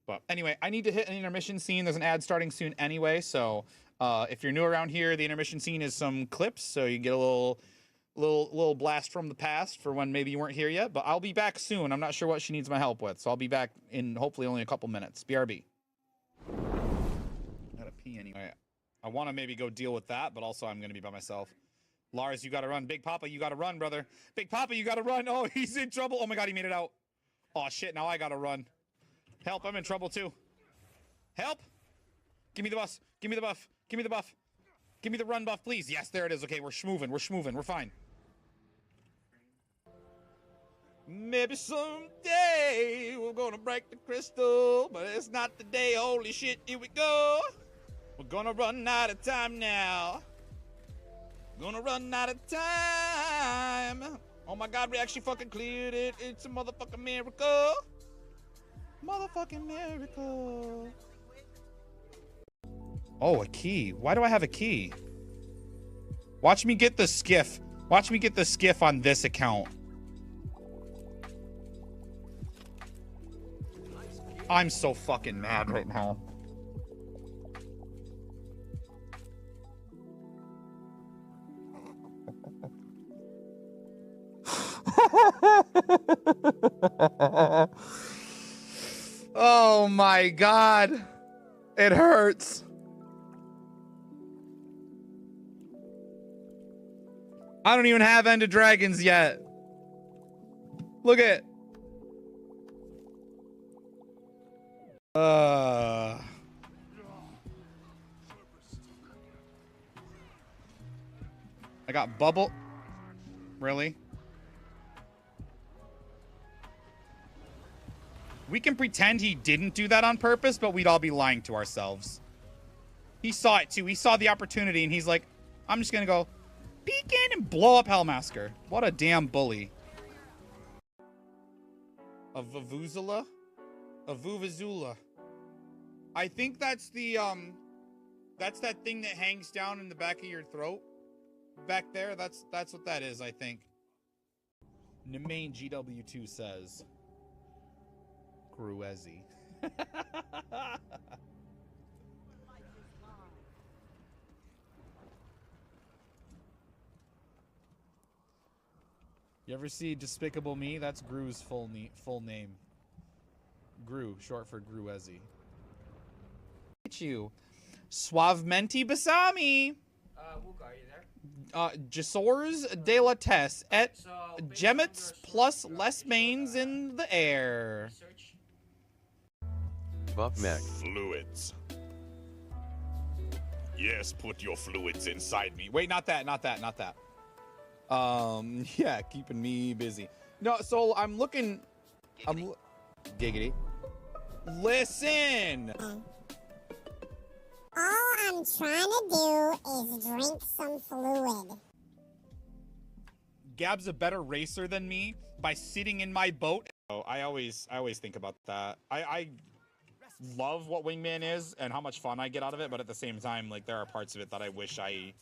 But anyway, I need to hit an intermission scene. There's an ad starting soon anyway, so if you're new around here, the intermission scene is some clips, so you get a little blast from the past for when maybe you weren't here yet. But I'll be back soon. I'm not sure what she needs my help with, so I'll be back in hopefully only a couple minutes. BRB. Gotta pee anyway. I want to maybe go deal with that, but also I'm gonna be by myself. Lars, you gotta run. Big Papa, you gotta run, brother. Big Papa, you gotta run. Oh, he's in trouble. Oh my god, he made it out. Oh shit, now I gotta run. Help, I'm in trouble too. Help! Give me the bus. Give me the buff. Give me the buff. Give me the run buff, please. Yes, there it is. Okay, we're schmoovin'. We're schmoovin'. We're fine. Maybe someday we're gonna break the crystal, but it's not the day. Holy shit, here we go. We're gonna run out of time now. Gonna run out of time. Oh my god, we actually fucking cleared it. It's a motherfucking miracle. Motherfucking miracle. Oh, a key. Why do I have a key? Watch me get the skiff. Watch me get the skiff on this account. I'm so fucking mad right now. Oh my god. It hurts. I don't even have End of Dragons yet. Look at. I got bubble. Really? We can pretend he didn't do that on purpose, but we'd all be lying to ourselves. He saw it too. He saw the opportunity and he's like, I'm just gonna go peek in and blow up Hellmasker. What a damn bully. A Vuvuzela? A Vuvuzela. I think that's the, that's that thing that hangs down in the back of your throat. Back there, that's what that is, I think. Nemain GW2 says. Gruezi. You ever see Despicable Me? That's Gru's full name. Gru, short for Gruezi. Look at you. Suavementi Basami. Wuka, are you there? Jesors de la Tess et Gemets plus less mains in the air. Buff Mac. Fluids. Yes, put your fluids inside me. Wait, not that. Yeah, keeping me busy. No, so I'm looking. Giggity. Listen. All I'm trying to do is drink some fluid. Gab's a better racer than me by sitting in my boat. Oh, I always think about that. I love what Wingman is and how much fun I get out of it, but at the same time, like, there are parts of it that I wish I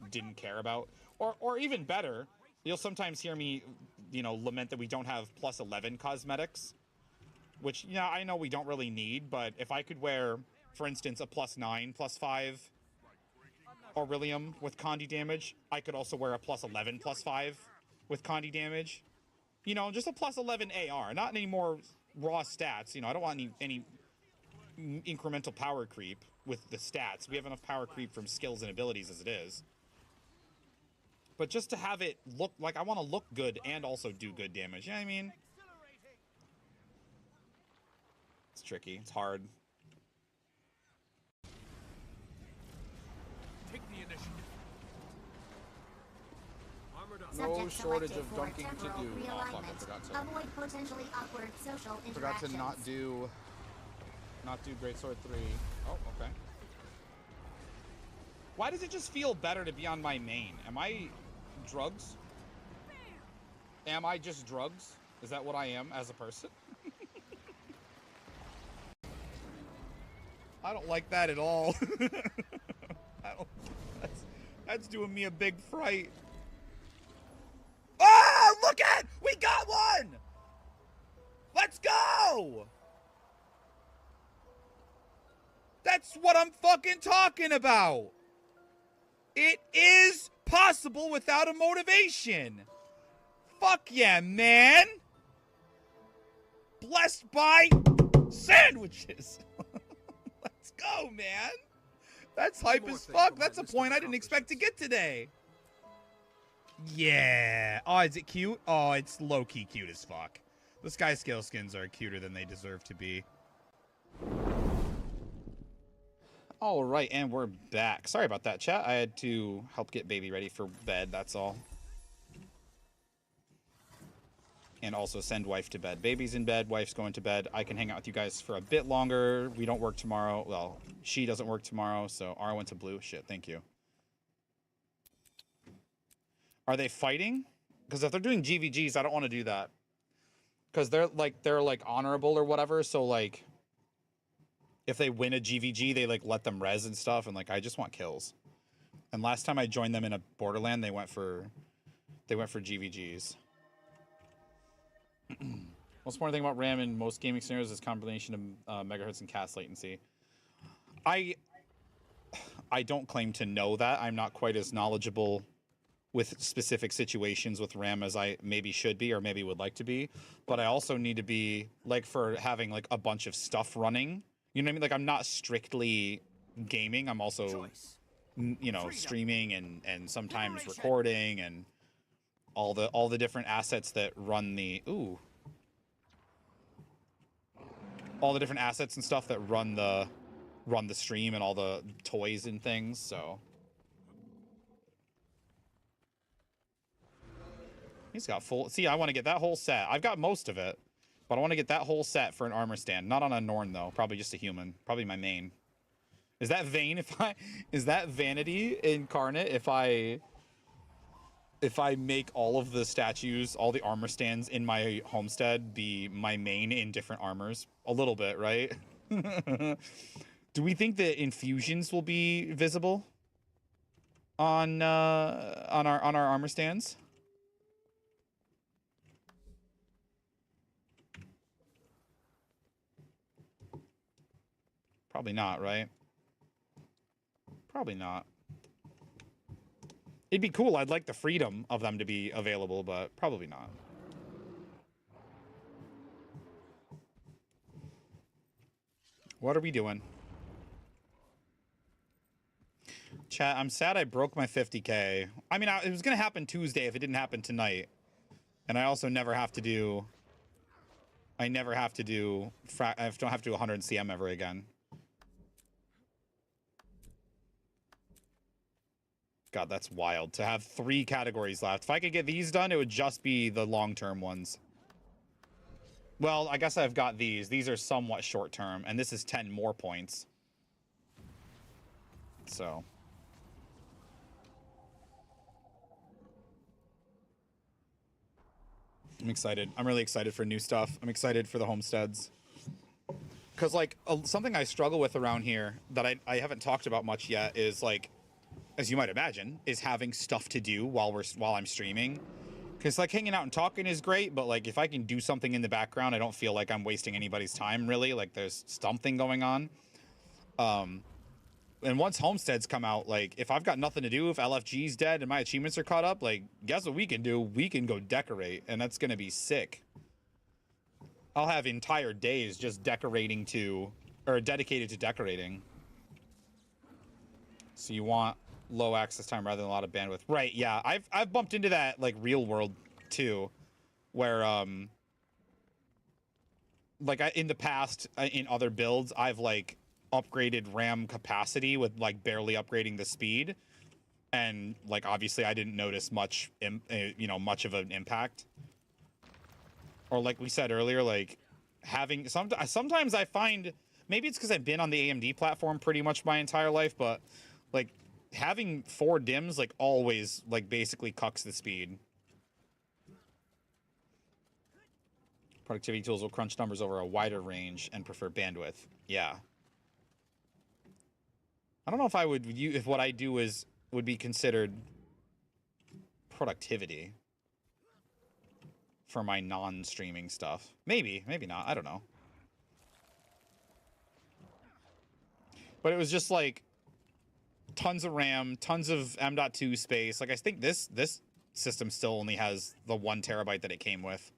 didn't care about. Or even better, you'll sometimes hear me, you know, lament that we don't have plus 11 cosmetics, which, you know, I know we don't really need, but if I could wear, for instance, a plus 9, plus 5 Aurelium with Condi damage, I could also wear a plus 11, plus 5 with Condi damage. You know, just a plus 11 AR, not any more raw stats. You know, I don't want any incremental power creep with the stats. We have enough power creep from skills and abilities as it is. But just to have it look like I want to look good and also do good damage. You know what I mean? It's tricky. It's hard. Take the initiative. Armored up. No shortage of dunking to do. Oh fuck, I forgot to. Avoid potentially awkward social Forgot to not do Greatsword 3. Oh, okay. Why does it just feel better to be on my main? Am I drugs? Am I just drugs? Is that what I am as a person? I don't like that at all. That's doing me a big fright. Oh, look at! We got one! Let's go! That's what I'm fucking talking about. It is possible without a motivation. Fuck yeah, man. Blessed by sandwiches. Let's go, man. That's hype as fuck. That's a point I didn't expect to get today. Yeah. Oh, is it cute? Oh, it's low-key cute as fuck. The Sky Scale skins are cuter than they deserve to be. All right, and we're back. Sorry about that, chat. I had to help get baby ready for bed, that's all. And also send wife to bed. Baby's in bed, wife's going to bed. I can hang out with you guys for a bit longer. We don't work tomorrow. Well, she doesn't work tomorrow, so R went to blue. Shit, thank you. Are they fighting? Because if they're doing GVGs, I don't want to do that. Because they're like honorable or whatever. So like, if they win a GVG, they like let them res and stuff. And like, I just want kills. And last time I joined them in a Borderland, they went for GVGs. Most important thing about RAM in most gaming scenarios is combination of megahertz and cast latency. I don't claim to know that. I'm not quite as knowledgeable with specific situations with RAM as I maybe should be or maybe would like to be. But I also need to be, like, for having, like, a bunch of stuff running. You know what I mean? Like, I'm not strictly gaming. I'm also, you know, streaming and sometimes recording and all the different assets that run the... Ooh. All the different assets and stuff that run the stream and all the toys and things, so... He's got full... See, I want to get that whole set. I've got most of it, but I want to get that whole set for an armor stand. Not on a Norn, though. Probably just a human. Probably my main. Is that vain if I... Is that vanity incarnate if I make all of the statues, all the armor stands in my homestead be my main in different armors? A little bit, right? Do we think that infusions will be visible on our armor stands? Probably not, right? Probably not. It'd be cool. I'd like the freedom of them to be available, but probably not. What are we doing? Chat, I'm sad I broke my 50K. I mean, it was going to happen Tuesday if it didn't happen tonight. And I also never have to do... I never have to do... I don't have to do 100 CM ever again. God, that's wild. To have 3 categories left. If I could get these done, it would just be the long-term ones. Well, I guess I've got these. These are somewhat short-term, and this is 10 more points. So... I'm excited. I'm really excited for new stuff. I'm excited for the homesteads. Because, like, something I struggle with around here that I haven't talked about much yet is, like, as you might imagine, is having stuff to do while I'm streaming. Because, like, hanging out and talking is great, but, like, if I can do something in the background, I don't feel like I'm wasting anybody's time, really. Like, there's something going on. And once homesteads come out, like, if I've got nothing to do, if LFG's dead and my achievements are caught up, like, guess what we can do? We can go decorate, and that's gonna be sick. I'll have entire days just decorating to, or dedicated to decorating. So you want low access time rather than a lot of bandwidth. Right, yeah. I've bumped into that, like, real world, too, where, like, in the past, in other builds, I've, like, upgraded RAM capacity with, like, barely upgrading the speed, and, like, obviously I didn't notice much, you know, much of an impact. Or like we said earlier, like, having sometimes I find, maybe it's because I've been on the AMD platform pretty much my entire life, but, like, having 4 DIMMs, like, always, like, basically cucks the speed. Productivity tools will crunch numbers over a wider range and prefer bandwidth. Yeah. I don't know if I would, if what I do would be considered productivity for my non-streaming stuff. Maybe, maybe not. I don't know. But it was just like tons of RAM, tons of M.2 space. Like, I think this system still only has the 1 terabyte that it came with.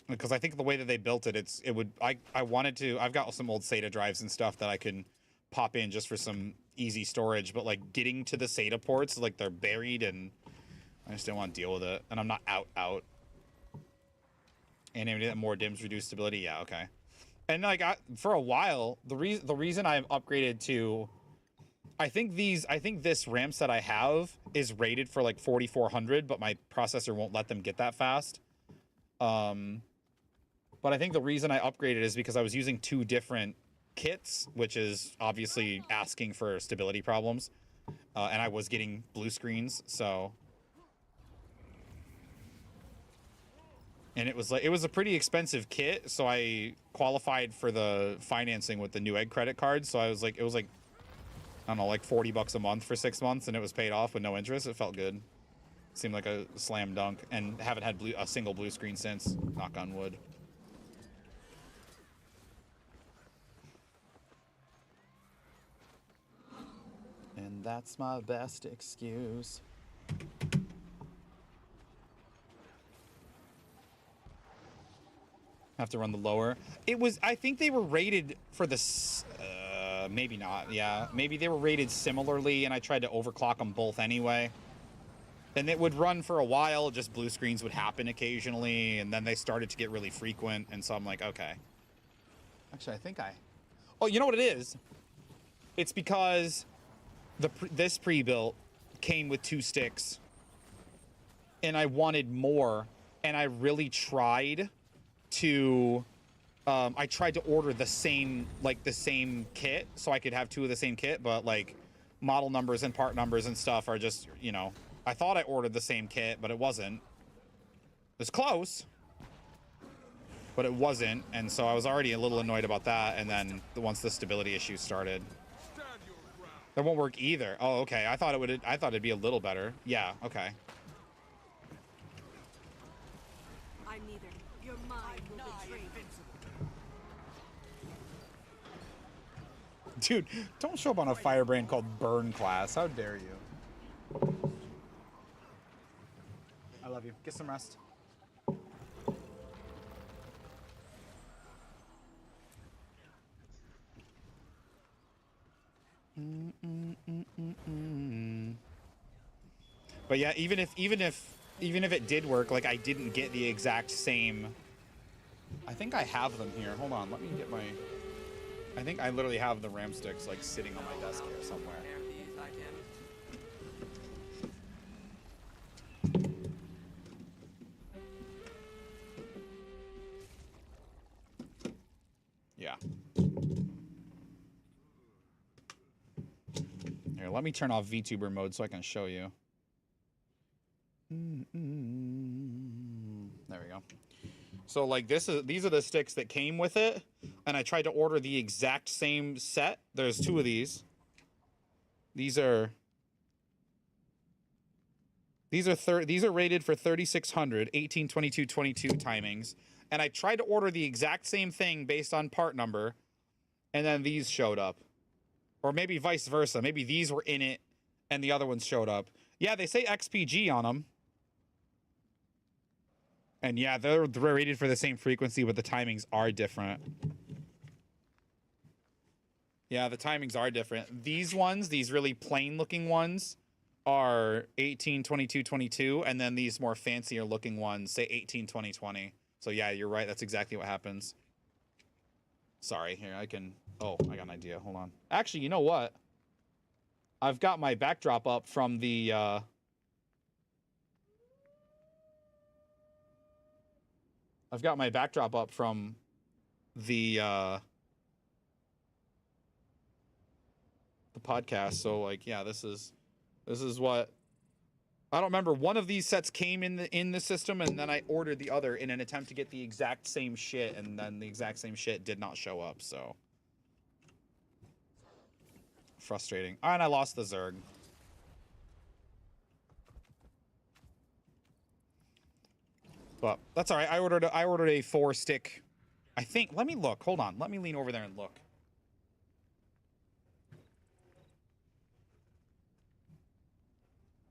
Because I think the way that they built it, I wanted to, I've got some old SATA drives and stuff that I can pop in just for some easy storage, but, like, getting to the SATA ports, like, they're buried, and I just didn't want to deal with it, and I'm not out. And more DIMMs reduce stability, yeah, okay. And, like, for a while, the reason I've upgraded to, I think this RAM set I have is rated for, like, 4400, but my processor won't let them get that fast. But I think the reason I upgraded is because I was using 2 different kits, which is obviously asking for stability problems. and I was getting blue screens, so. And it was a pretty expensive kit, so I qualified for the financing with the Newegg credit card. So I was like, it was like, I don't know, like $40 a month for 6 months, and it was paid off with no interest. It felt good. Seemed like a slam dunk, and haven't had a single blue screen since. Knock on wood. And that's my best excuse. Have to run the lower. It was, I think they were rated for the, maybe not, yeah. Maybe they were rated similarly, and I tried to overclock them both anyway. And it would run for a while, just blue screens would happen occasionally, and then they started to get really frequent, and so I'm like, okay. Actually, I think oh, you know what it is? It's because this pre-built came with 2 sticks, and I wanted more, and I really tried to I tried to order the same kit so I could have 2 of the same kit, but like model numbers and part numbers and stuff are just, you know, I thought I ordered the same kit, but it wasn't. It was close, but it wasn't, and so I was already a little annoyed about that. And then once the stability issues started, that won't work either. Oh, okay. I thought it'd be a little better. Yeah. Okay. I'm neither. Your mind will betray you. Dude, don't show up on a firebrand called Burn Class. How dare you? I love you. Get some rest. But yeah, even if it did work, like I didn't get the exact same. I think I have them here. Hold on, let me get my. I think I literally have the RAM sticks like sitting on my desk here somewhere. Yeah. Here, let me turn off VTuber mode so I can show you. There we go. So like these are the sticks that came with it, and I tried to order the exact same set. There's 2 of these. These are rated for 3600, 18, 22, 22 timings, and I tried to order the exact same thing based on part number, and then these showed up. Or maybe vice versa. Maybe these were in it and the other ones showed up. Yeah, they say XPG on them. And yeah, they're rated for the same frequency, but the timings are different. Yeah, the timings are different. These ones, these really plain looking ones, are 18, 22, 22. And then these more fancier looking ones say 18, 20, 20. So yeah, you're right. That's exactly what happens. Sorry, here, I can... Oh, I got an idea. Hold on. Actually, you know what? I've got my backdrop up from the... I've got my backdrop up from the podcast. So like, yeah, this is what I don't remember. One of these sets came in the system, and then I ordered the other in an attempt to get the exact same shit, and then the exact same shit did not show up. So frustrating. And I lost the Zerg. But that's all right. I ordered a 4-stick. I think. Let me look. Hold on. Let me lean over there and look.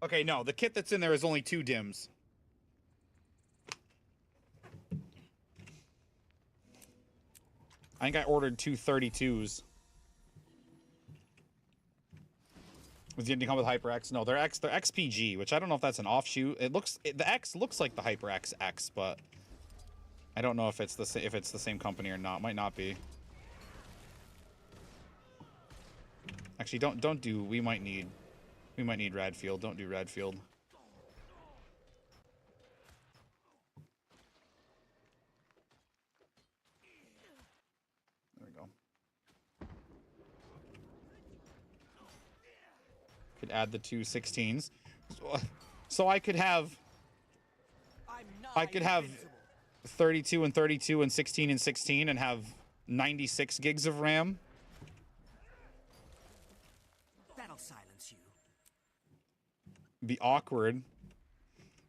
Okay, no. The kit that's in there is only 2 dims. I think I ordered 2 32s. Was it to come with HyperX? No, they're XPG, which I don't know if that's an offshoot. The X looks like the HyperX X, but I don't know if it's the same company or not. Might not be. Actually, don't do. We might need Radfield. Don't do Radfield. There we go. Could add the two 16s. So I could have 32 and 32 and 16 and 16 and have 96 gigs of RAM. That'll silence you. Be awkward.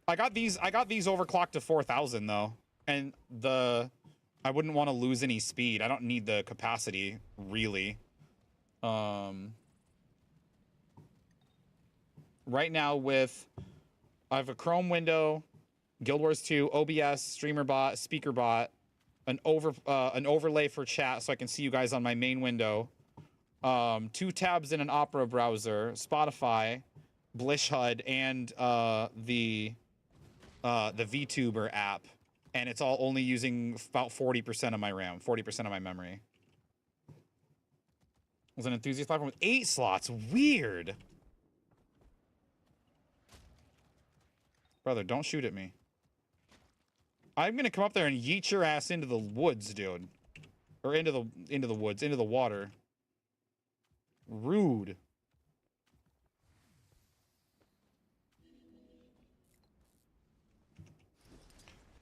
I got these overclocked to 4,000 though, and I wouldn't want to lose any speed. I don't need the capacity really. Right now I have a Chrome window, Guild Wars 2, OBS, streamer bot, speaker bot, an overlay for chat so I can see you guys on my main window, 2 tabs in an Opera browser, Spotify, Blish HUD, and the VTuber app, and it's all only using about 40% of my RAM, 40% of my memory. It was an enthusiast platform with 8 slots. Weird. Brother, don't shoot at me. I'm gonna come up there and yeet your ass into the woods, dude. Or into the woods, into the water. Rude.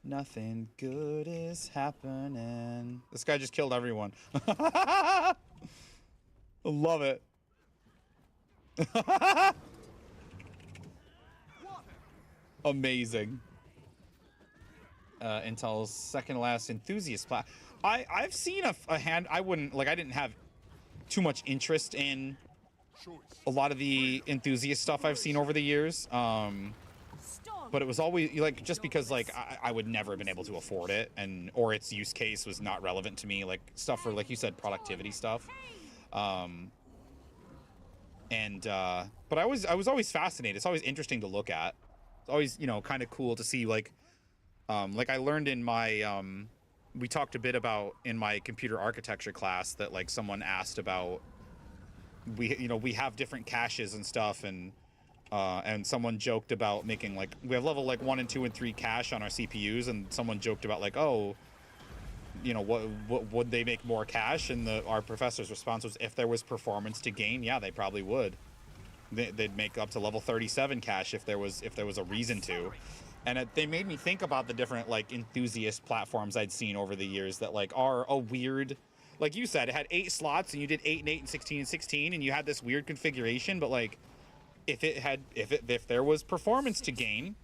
Nothing good is happening. This guy just killed everyone. I love it. Amazing. Intel's second last enthusiast plat. I've seen a hand. I didn't have too much interest in a lot of the enthusiast stuff I've seen over the years. But it was always like, just because like I would never have been able to afford it, or its use case was not relevant to me, like stuff for, like you said, productivity stuff. But I was always fascinated. It's always interesting to look at. It's always, you know, kind of cool to see, like I learned in my we talked a bit about in my computer architecture class that, like, someone asked about, we have different caches and stuff, and someone joked about making, like, we have level like 1 and 2 and 3 cache on our CPUs, and someone joked about, like, oh, what would they make more cache? And our professor's response was, if there was performance to gain, yeah, they probably would. They'd make up to level 37 cache if there was a reason to. And they made me think about the different, like, enthusiast platforms I'd seen over the years that, like, are a weird, like you said, it had 8 slots and you did 8 and 8 and 16 and 16, and you had this weird configuration, but, like, if there was performance to gain,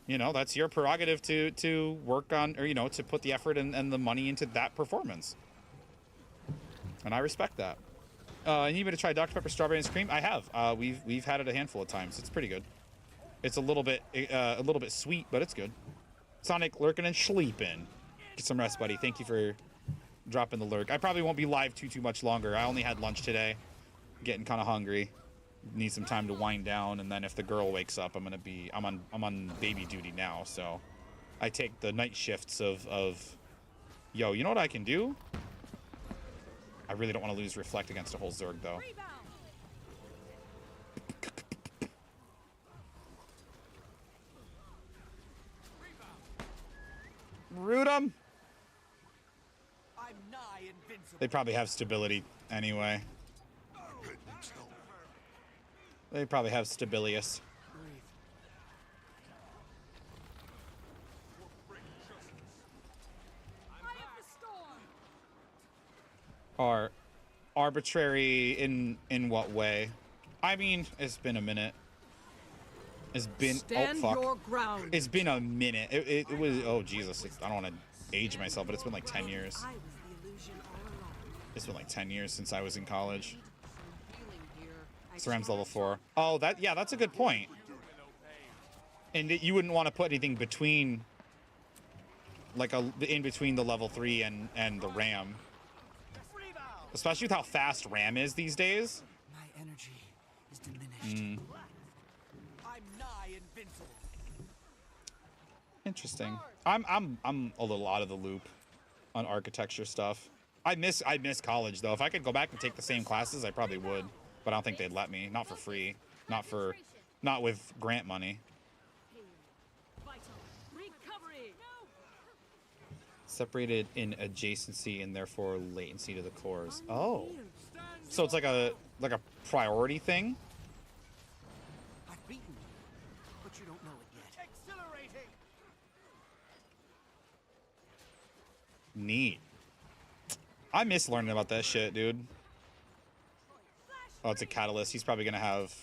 that's your prerogative to work on, or, to put the effort and the money into that performance. And I respect that. You need me to try Dr. Pepper Strawberry Ice Cream? I have. We've had it a handful of times. It's pretty good. It's a little bit sweet, but it's good. Sonic lurking and sleeping. Get some rest, buddy. Thank you for dropping the lurk. I probably won't be live too much longer. I only had lunch today. Getting kind of hungry. Need some time to wind down, and then if the girl wakes up, I'm on baby duty now, so I take the night shifts of yo, you know what I can do? I really don't want to lose reflect against a whole Zerg though. Root 'em. They probably have stability anyway. They probably have Stabilius. Are arbitrary in what way? I mean, it's been a minute. It's been Your ground. It's been a minute. It was, oh Jesus, I don't want to age myself, but it's been like 10 years. It's been like 10 years since I was in college. Ceram's level 4. Oh, that's a good point. And you wouldn't want to put anything between, like, in between the level 3 and the RAM. Especially with how fast RAM is these days. My energy is diminished. I'm nigh invincible. Interesting. I'm a little out of the loop on architecture stuff. I miss college though. If I could go back and take the same classes, I probably would. But I don't think they'd let me. Not for free. Not with grant money. Separated in adjacency and therefore latency to the cores. Oh, so it's like a priority thing. I've beaten you, but you don't know it yet. Exhilarating. Neat. I miss learning about that shit, dude. Oh, it's a catalyst. He's probably gonna have...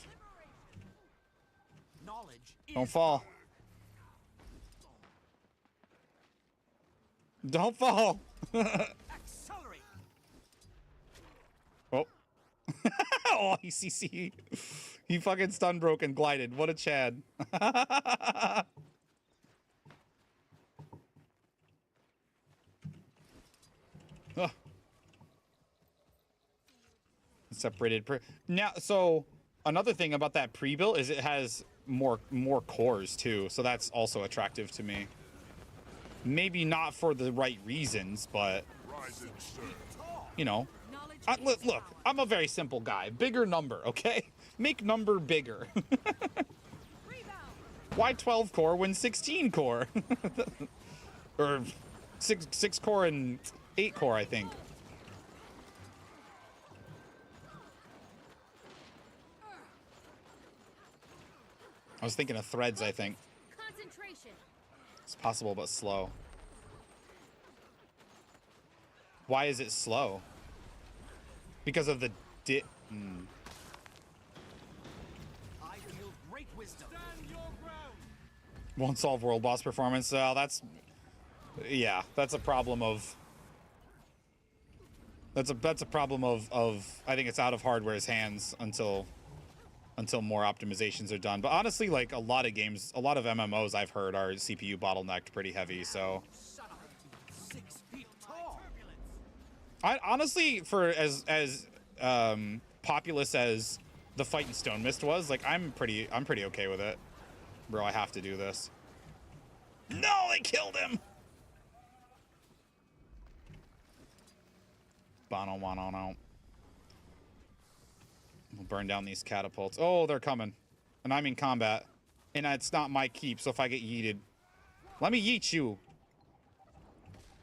Knowledge. Don't fall. Don't fall. Accelerate. Oh. Oh, he fucking stun broke and glided. What a Chad. Ugh. Separated now. So another thing about that pre-built is it has more cores too. So that's also attractive to me. Maybe not for the right reasons, but you know, look, I'm a very simple guy. Bigger number, okay? Make number bigger. Why 12 core when 16 core? Or 6 core and 8 core, I think. I was thinking of threads, I think. Concentration. It's possible, but slow. Why is it slow? Because of the I wield great wisdom. Stand your ground. Won't solve world boss performance. That's... Yeah, that's a problem of... That's a problem of I think it's out of hardware's hands until more optimizations are done. But honestly, like a lot of games, a lot of MMOs I've heard are CPU bottlenecked pretty heavy, so... 6 feet tall. I honestly, for as populous as the fight in Stone Mist was, like I'm pretty okay with it. Bro, I have to do this. No, they killed him. Bono. We'll burn down these catapults. Oh, they're coming. And I'm in combat. And it's not my keep, so if I get yeeted. Let me yeet you.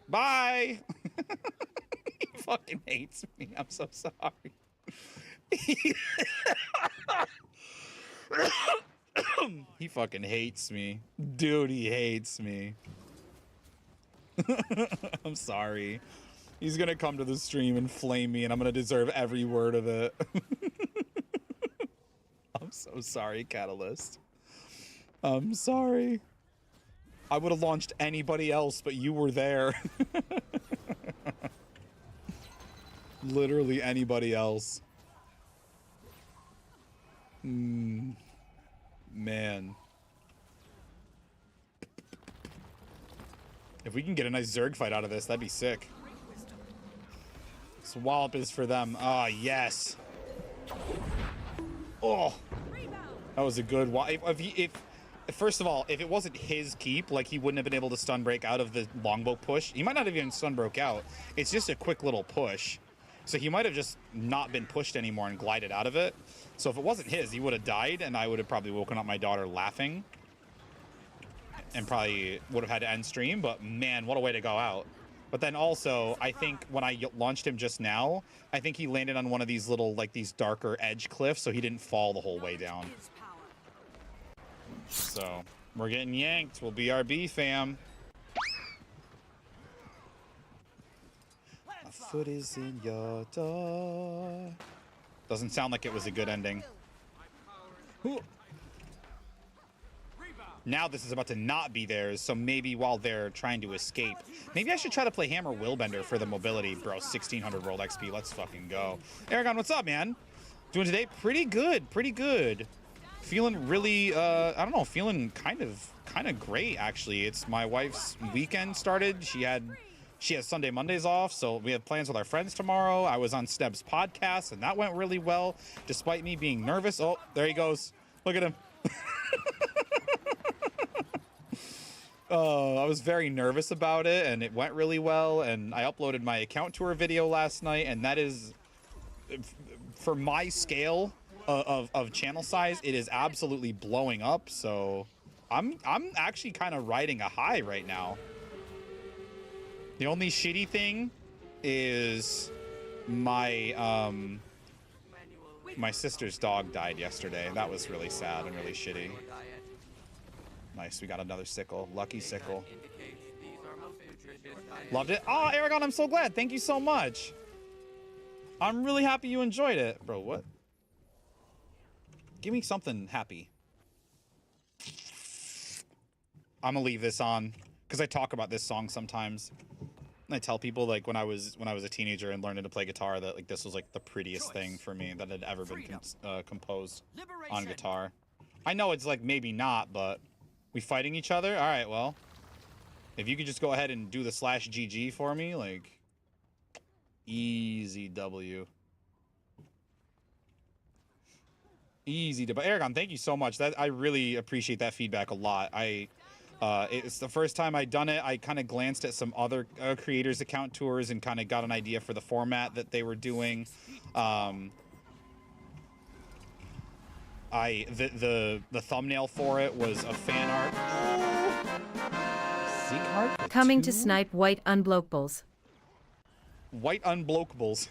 Bye! He fucking hates me. I'm so sorry. He fucking hates me. Dude, he hates me. I'm sorry. He's gonna come to the stream and flame me, and I'm gonna deserve every word of it. I'm so sorry, Catalyst. I'm sorry. I would have launched anybody else, but you were there. Literally anybody else. Man. If we can get a nice Zerg fight out of this, that'd be sick. Swallop is for them. Ah, yes. Oh, that was a good one. First of all, if it wasn't his keep, like he wouldn't have been able to stun break out of the longbow push. He might not have even stun broke out. It's just a quick little push. So he might have just not been pushed anymore and glided out of it. So if it wasn't his, he would have died, and I would have probably woken up my daughter laughing. And probably would have had to end stream, but man, what a way to go out. But then also, I think when I launched him just now, I think he landed on one of these little, like, these darker edge cliffs, so he didn't fall the whole way down. So, we're getting yanked. We'll BRB, fam. My foot is in your door. Doesn't sound like it was a good ending. Ooh. Now this is about to not be theirs, so maybe while they're trying to escape. Maybe I should try to play Hammer Willbender for the mobility, bro. 1600 world XP. Let's fucking go. Aragon, what's up, man? Doing today? Pretty good. Pretty good. Feeling really, I don't know, feeling kind of great, actually. It's my wife's weekend started. She has Sunday, Mondays off, so we have plans with our friends tomorrow. I was on Sneb's podcast, and that went really well, despite me being nervous. Oh, there he goes. Look at him. I was very nervous about it, and it went really well, and I uploaded my account tour video last night, and that is, for my scale of channel size, it is absolutely blowing up, so I'm actually kind of riding a high right now. The only shitty thing is my My sister's dog died yesterday. That was really sad and really shitty. Nice, we got another sickle. Lucky sickle. Loved it. Oh, Aragon, I'm so glad. Thank you so much. I'm really happy you enjoyed it. Bro, what? Give me something happy. I'm gonna leave this on because I talk about this song sometimes. And I tell people like when I was a teenager and learning to play guitar that like this was like the prettiest thing for me that had ever been composed on guitar. I know it's like maybe not, but we fighting each other? All right, well, if you could just go ahead and do the /GG for me, like easy W. Easy to, but Aragon, thank you so much. That I really appreciate that feedback a lot. It's the first time I'd done it. I kind of glanced at some other creators' account tours and kind of got an idea for the format that they were doing. The thumbnail for it was a fan art. Seek art Coming to snipe white unblokables. White unblokables.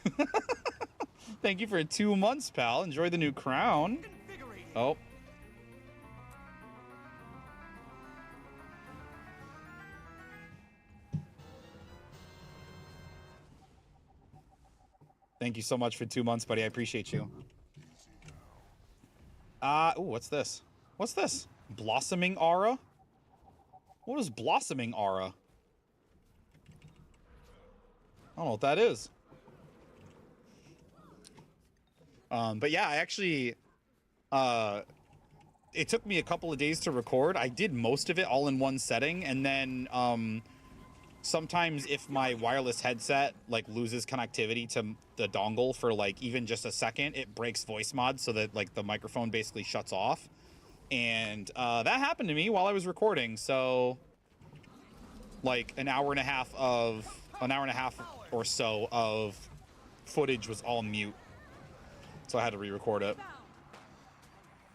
Thank you for 2 months, pal. Enjoy the new crown. Oh. Thank you so much for 2 months, buddy. I appreciate you. Ooh, what's this? What's this? Blossoming aura? What is blossoming aura? I don't know what that is. But yeah, I actually, it took me a couple of days to record. I did most of it all in one setting, and then, sometimes if my wireless headset like loses connectivity to the dongle for like even just a second, it breaks voice mod so that like the microphone basically shuts off. And that happened to me while I was recording. So like an hour and a half or so of footage was all mute. So I had to re-record it.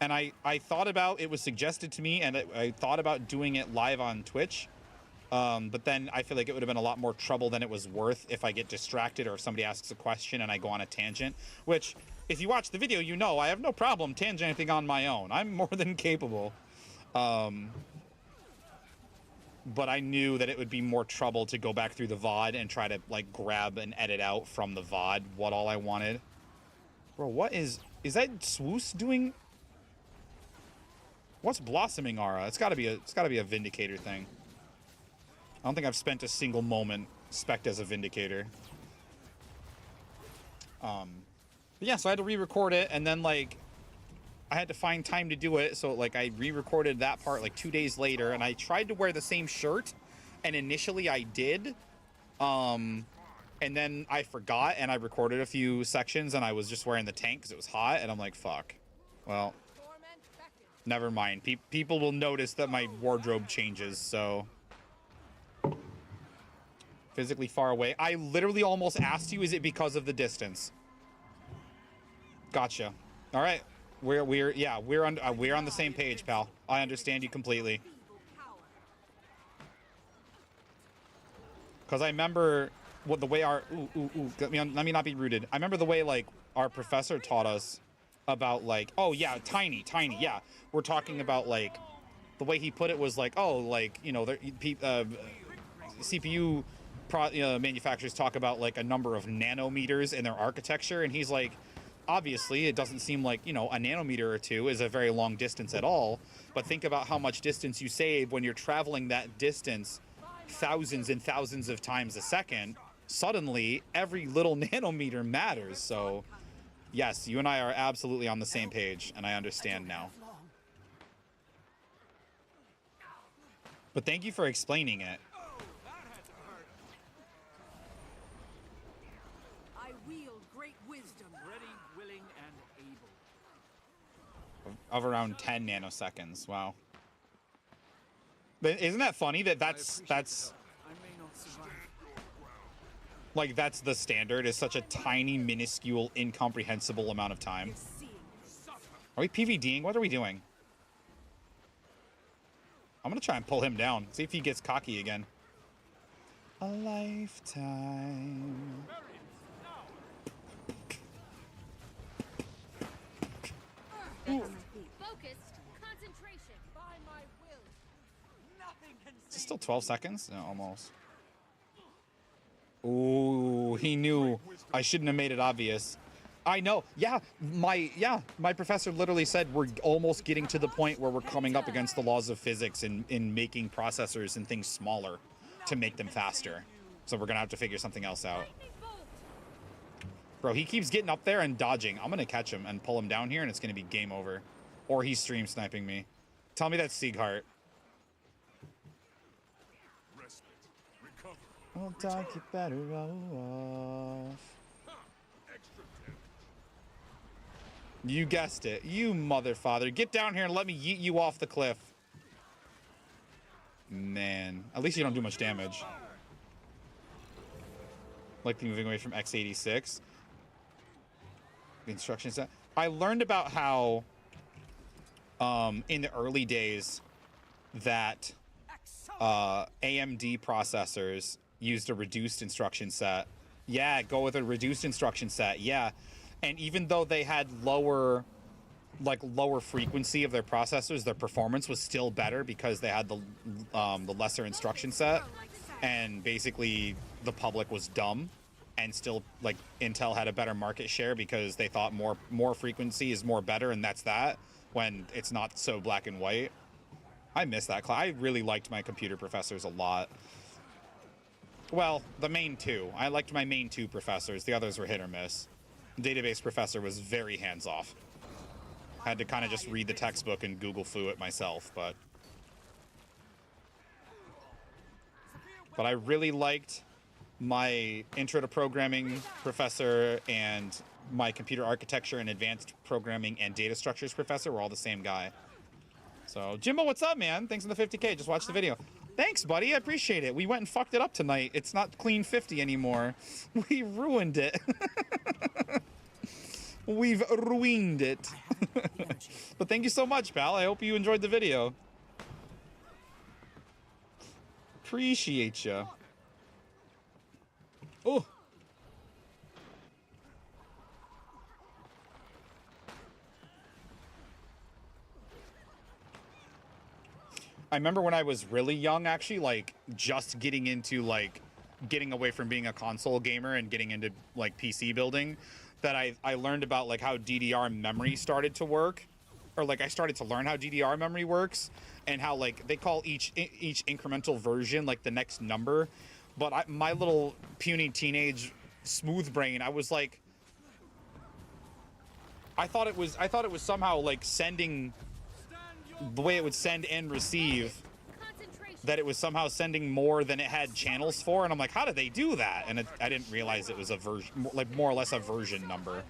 And I thought about, it was suggested to me, and I thought about doing it live on Twitch. But then I feel like it would have been a lot more trouble than it was worth if I get distracted or if somebody asks a question and I go on a tangent, which if you watch the video, you know I have no problem tangenting on my own. I'm more than capable. But I knew that it would be more trouble to go back through the VOD and try to like grab and edit out from the VOD what all I wanted. Bro, what is that Swoos doing? What's blossoming aura? It's gotta be a Vindicator thing. I don't think I've spent a single moment spec'd as a Vindicator. But yeah, so I had to re-record it, and then like I had to find time to do it, so like I re-recorded that part like 2 days later, and I tried to wear the same shirt, and initially I did, and then I forgot, and I recorded a few sections, and I was just wearing the tank because it was hot, and I'm like, fuck. Well, never mind. People will notice that my wardrobe changes, so... Physically far away. I literally almost asked you, is it because of the distance? Gotcha. All right. We're on the same page, pal. I understand you completely. Because I remember what the way our let me not be rooted. I remember the way like our professor taught us about like, oh yeah, tiny, yeah. We're talking about like the way he put it was like, oh, like, you know, CPU manufacturers talk about like a number of nanometers in their architecture, and he's like, obviously it doesn't seem like, you know, a nanometer or two is a very long distance at all, but think about how much distance you save when you're traveling that distance thousands and thousands of times a second. Suddenly every little nanometer matters. So yes, you and I are absolutely on the same page, and I understand now. But thank you for explaining it. I wield great wisdom. Ready, willing, and able. Of around 10 nanoseconds. Wow. But isn't that funny that that's I may not survive. like that's the standard, is such a tiny, minuscule, incomprehensible amount of time. Are we PVDing? What are we doing? I'm gonna try and pull him down. See if he gets cocky again. A lifetime. still 12 seconds? No, almost. Ooh, he knew. I shouldn't have made it obvious. I know. Yeah, my professor literally said we're almost getting to the point where we're coming up against the laws of physics in making processors and things smaller to make them faster. So we're gonna have to figure something else out. Bro, he keeps getting up there and dodging. I'm gonna catch him and pull him down here, and it's gonna be game over. Or he's stream sniping me. Tell me that's Sieghart. I'll talk you better off. You guessed it. You motherfather. Get down here and let me yeet you off the cliff. Man. At least you don't do much damage. Like moving away from x86. The instruction set. I learned about how in the early days that AMD processors used a reduced instruction set. Yeah, go with a reduced instruction set. Yeah. And even though they had lower frequency of their processors, their performance was still better because they had the lesser instruction set. And basically the public was dumb, and still like Intel had a better market share because they thought more frequency is more better, and that's that, when it's not so black and white. I miss that class. I really liked my computer professors a lot. Well, the main two. I liked my main two professors. The others were hit or miss. Database professor was very hands-off. Had to kind of just read the textbook and Google foo it myself, but I really liked my intro to programming professor and my computer architecture and advanced programming and data structures professor were all the same guy. So, Jimbo, what's up, man? Thanks for the 50K. Just watched the video. Thanks, buddy. I appreciate it. We went and fucked it up tonight. It's not clean 50 anymore. We ruined it. We've ruined it. But thank you so much, pal. I hope you enjoyed the video. Appreciate ya. Oh. I remember when I was really young, actually, like, just getting into, like, getting away from being a console gamer and getting into, like, PC building, that I learned about, like, how DDR memory started to work. Or, like, I started to learn how DDR memory works, and how, like, they call each incremental version, like, the next number. But my little puny teenage smooth brain, I was like, I thought it was somehow, like, sending the way it would send and receive, that it was somehow sending more than it had channels for, and I'm like, how did they do that? And I didn't realize it was a version, like more or less a version number.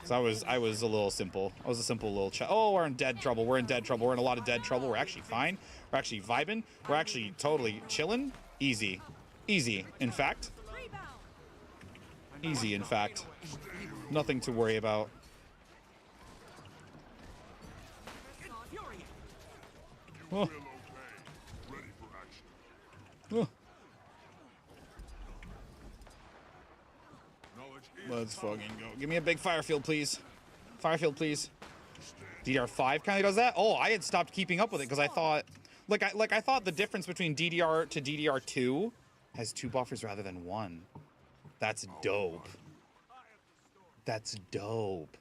So I was a little simple. I was a simple little oh, we're in dead trouble. We're in dead trouble. We're in a lot of dead trouble. We're actually fine. We're actually vibing. We're actually totally chilling. Easy. Easy, in fact. Easy, in fact. Nothing to worry about. Oh. Oh. Let's fucking go. Give me a big firefield, please. Firefield, please. DDR5 kind of does that? Oh, I had stopped keeping up with it because I thought, I thought the difference between DDR to DDR2 has 2 buffers rather than 1. That's dope. That's dope.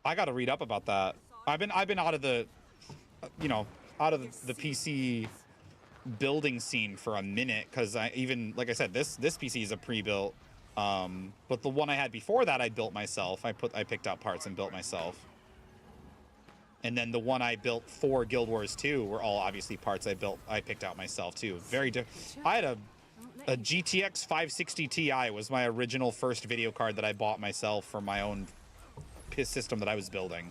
I gotta read up about that. I've been out of the, out of the PC building scene for a minute, because like I said, this PC is a pre-built, but the one I had before that I built myself. I picked out parts and built myself. And then the one I built for Guild Wars 2 were all obviously parts I picked out myself too. Very different. I had a GTX 560 Ti was my original first video card that I bought myself for my own system that I was building.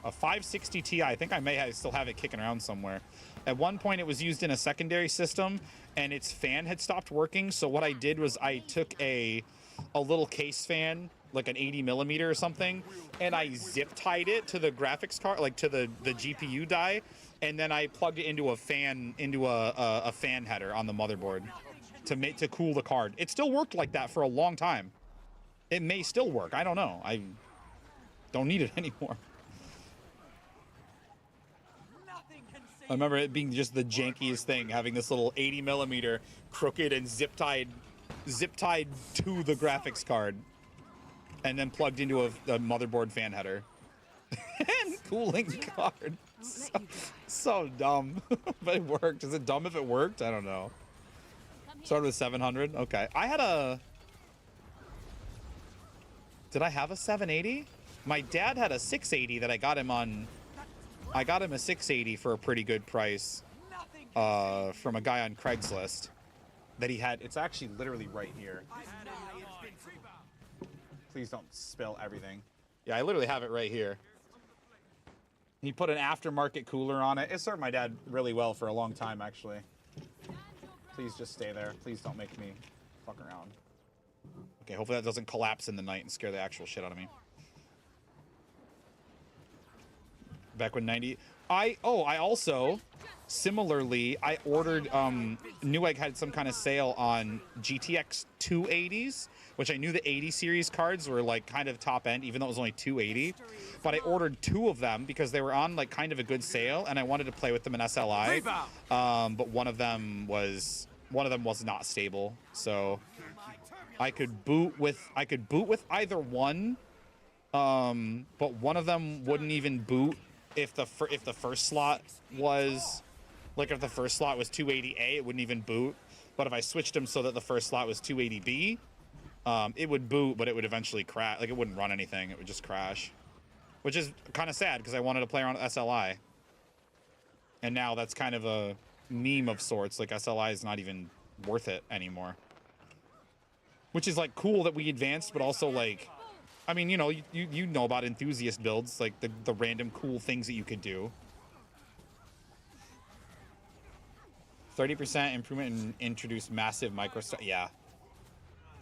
A 560 Ti. I think I may still have it kicking around somewhere. At one point it was used in a secondary system and its fan had stopped working, so what I did was I took a little case fan, like an 80mm or something, and I zip tied it to the graphics card, like to the GPU die, and then I plugged it into a fan header on the motherboard to cool the card. It still worked like that for a long time. It may still work. I don't know. Don't need it anymore. I remember it being just the jankiest thing, having this little 80mm crooked and zip tied to the graphics card, and then plugged into a motherboard fan header. And cooling card. So dumb, but it worked. Is it dumb if it worked? I don't know. Started with 700. Okay, I had a. Did I have a 780? My dad had a 680 that I got him on. I got him a 680 for a pretty good price from a guy on Craigslist that he had. It's actually literally right here. Please don't spill everything. Yeah, I literally have it right here. He put an aftermarket cooler on it. It served my dad really well for a long time, actually. Please just stay there. Please don't make me fuck around. Okay, hopefully that doesn't collapse in the night and scare the actual shit out of me. Back when 90... I also, similarly, I ordered, Newegg had some kind of sale on GTX 280s, which I knew the 80 series cards were like kind of top end, even though it was only 280. But I ordered 2 of them because they were on like kind of a good sale, and I wanted to play with them in SLI. But one of them was not stable, so I could boot with either one, but one of them wouldn't even boot if the first slot was like, if the first slot was 280A, it wouldn't even boot. But if I switched them so that the first slot was 280B, it would boot, but it would eventually crash. Like, it wouldn't run anything. It would just crash, which is kind of sad because I wanted to play around with SLI. And now that's kind of a meme of sorts. Like, SLI is not even worth it anymore. Which is, like, cool that we advanced, but also, like, I mean, you know, you know about enthusiast builds, like the random cool things that you could do. 30% improvement and introduce massive micro. Yeah.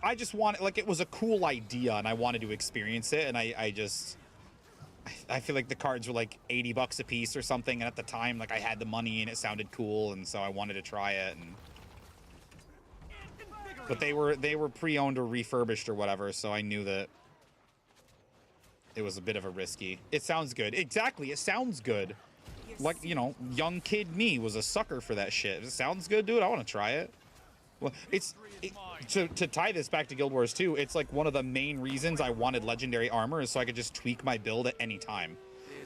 I just wanted, like, it was a cool idea and I wanted to experience it, and I feel like the cards were like $80 a piece or something, and at the time, like, I had the money and it sounded cool, and so I wanted to try it. And but they were pre-owned or refurbished or whatever, so I knew that it was a bit of a risky. It sounds good. Exactly, it sounds good. Like, you know, young kid me was a sucker for that shit. It sounds good, dude. I want to try it. Well, to tie this back to Guild Wars 2, it's like one of the main reasons I wanted legendary armor is so I could just tweak my build at any time.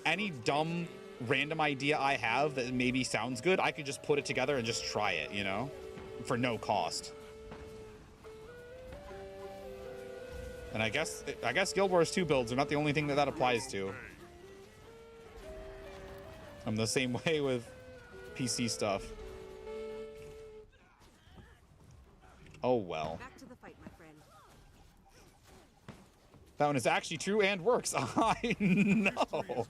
Any dumb random idea I have that maybe sounds good, I could just put it together and just try it, you know, for no cost. And I guess Guild Wars 2 builds are not the only thing that applies to. I'm the same way with PC stuff. Oh well. Back to the fight, my friend. That one is actually true and works. I know.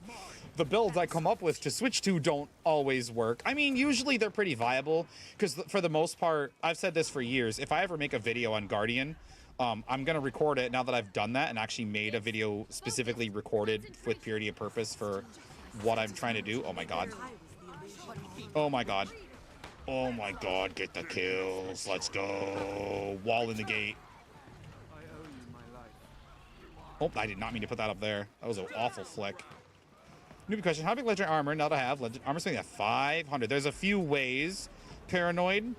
The builds I come up with to switch to don't always work. I mean, usually they're pretty viable, because for the most part, I've said this for years, if I ever make a video on Guardian, I'm going to record it now that I've done that and actually made a video specifically recorded with purity of purpose for what I'm trying to do. Oh my god. Oh my god. Oh my god, get the kills. Let's go. Wall in the gate. Oh, I did not mean to put that up there. That was an awful flick. Newbie question, how big legendary armor now that I have? Legend armor spending at 500. There's a few ways. Paranoid.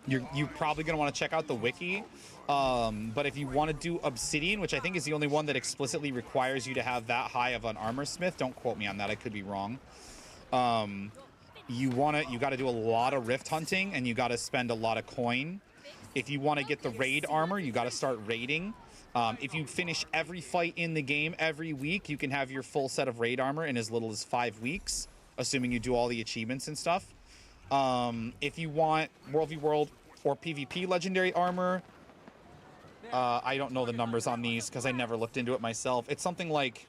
You're probably going to want to check out the wiki. But if you want to do Obsidian, which I think is the only one that explicitly requires you to have that high of an armor smith, don't quote me on that, I could be wrong. You got to do a lot of rift hunting, and you got to spend a lot of coin. If you want to get the raid armor, you got to start raiding. If you finish every fight in the game every week, you can have your full set of raid armor in as little as 5 weeks, assuming you do all the achievements and stuff. If you want World v World or PvP legendary armor, I don't know the numbers on these because I never looked into it myself. It's something like,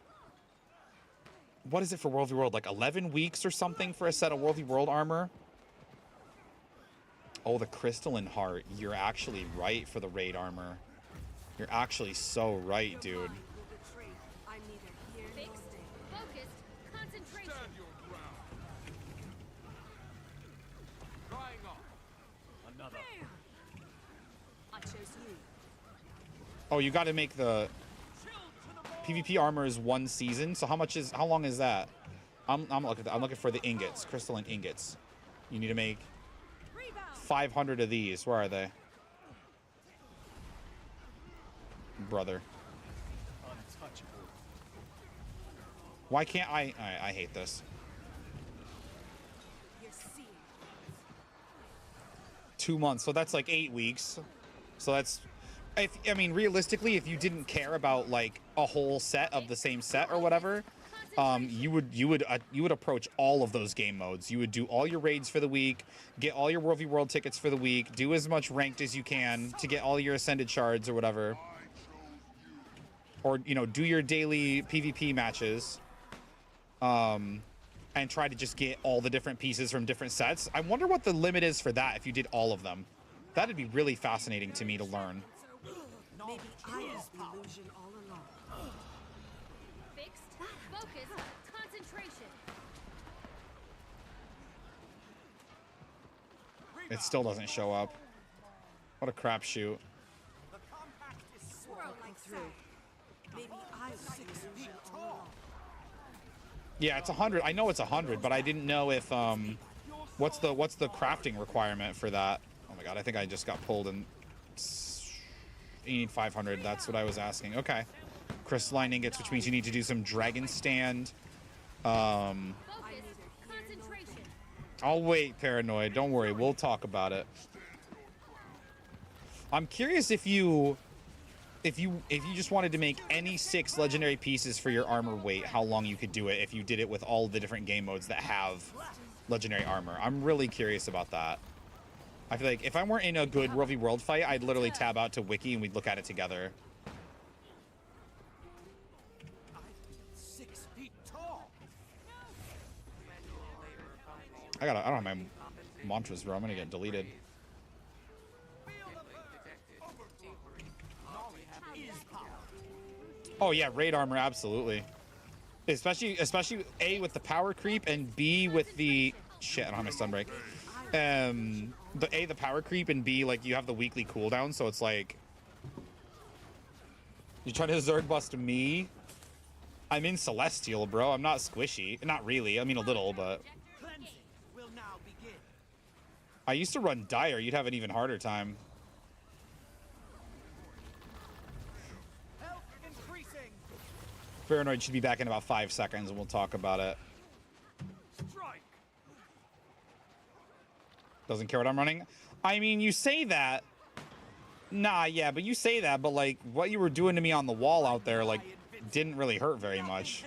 what is it for World v World? Like 11 weeks or something for a set of World v World armor? Oh, the Crystalline Heart. You're actually right for the raid armor. You're actually so right, dude. Oh, you got to make the PvP armor is 1 season. So how long is that? I'm looking for the ingots, crystalline ingots. You need to make 500 of these. Where are they? Brother. Why can't I hate this. 2 months, so that's like 8 weeks. So that's, I mean, realistically, if you didn't care about like a whole set of the same set or whatever, you would approach all of those game modes. You would do all your raids for the week, get all your World v World tickets for the week, do as much ranked as you can to get all your ascended shards or whatever, or you know, do your daily PvP matches, and try to just get all the different pieces from different sets. I wonder what the limit is for that if you did all of them. That'd be really fascinating to me to learn. Maybe I was the illusion all along. Fixed. Focus. Concentration. It still doesn't show up. What a crapshoot. Swirl like through. Maybe I was the illusion all along. Yeah, it's 100. I know it's 100, but I didn't know if what's the crafting requirement for that. Oh my god, I think I just got pulled and you need 500. That's what I was asking. Okay, crystalline ingots, which means you need to do some dragon stand. I'll wait, paranoid. Don't worry, we'll talk about it. I'm curious if you just wanted to make any 6 legendary pieces for your armor weight, how long you could do it if you did it with all the different game modes that have legendary armor. I'm really curious about that. I feel like if I weren't in a good World v World fight, I'd literally tab out to Wiki and we'd look at it together. 6 feet tall. I don't have my mantras, bro. I'm gonna get deleted. Oh yeah, raid armor, absolutely. Especially A with the power creep and B with the shit. I don't have my stun break. The power creep and B, like, you have the weekly cooldown, so it's like you're trying to Zerg bust me. I'm in Celestial, bro. I'm not squishy. Not really. I mean a little, but I used to run Dire. You'd have an even harder time. Paranoid should be back in about 5 seconds, and we'll talk about it. Doesn't care what I'm running? I mean, you say that. Nah, yeah, but you say that, but, like, what you were doing to me on the wall out there, like, didn't really hurt very much.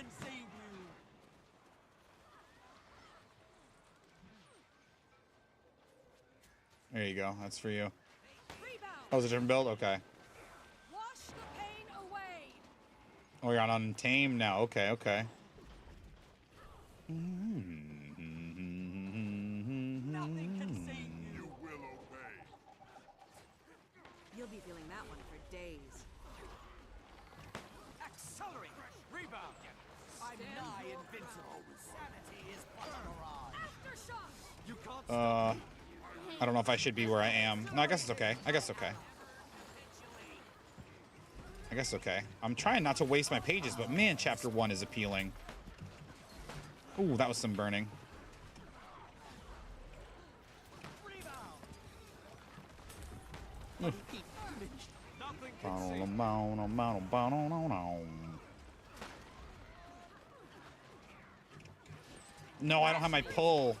There you go. That's for you. Oh, it's a different build? Okay. Oh, you're on Untamed now. Okay, okay. You'll be feeling that one for days. Accelerate. Rebound. I'm nigh invincible. Sanity is but a mirage. Aftershock. You can't. I don't know if I should be where I am. No, I guess it's okay. I guess it's okay. I guess okay. I'm trying not to waste my pages, but man, chapter 1 is appealing. Ooh, that was some burning. No, I don't have my pull.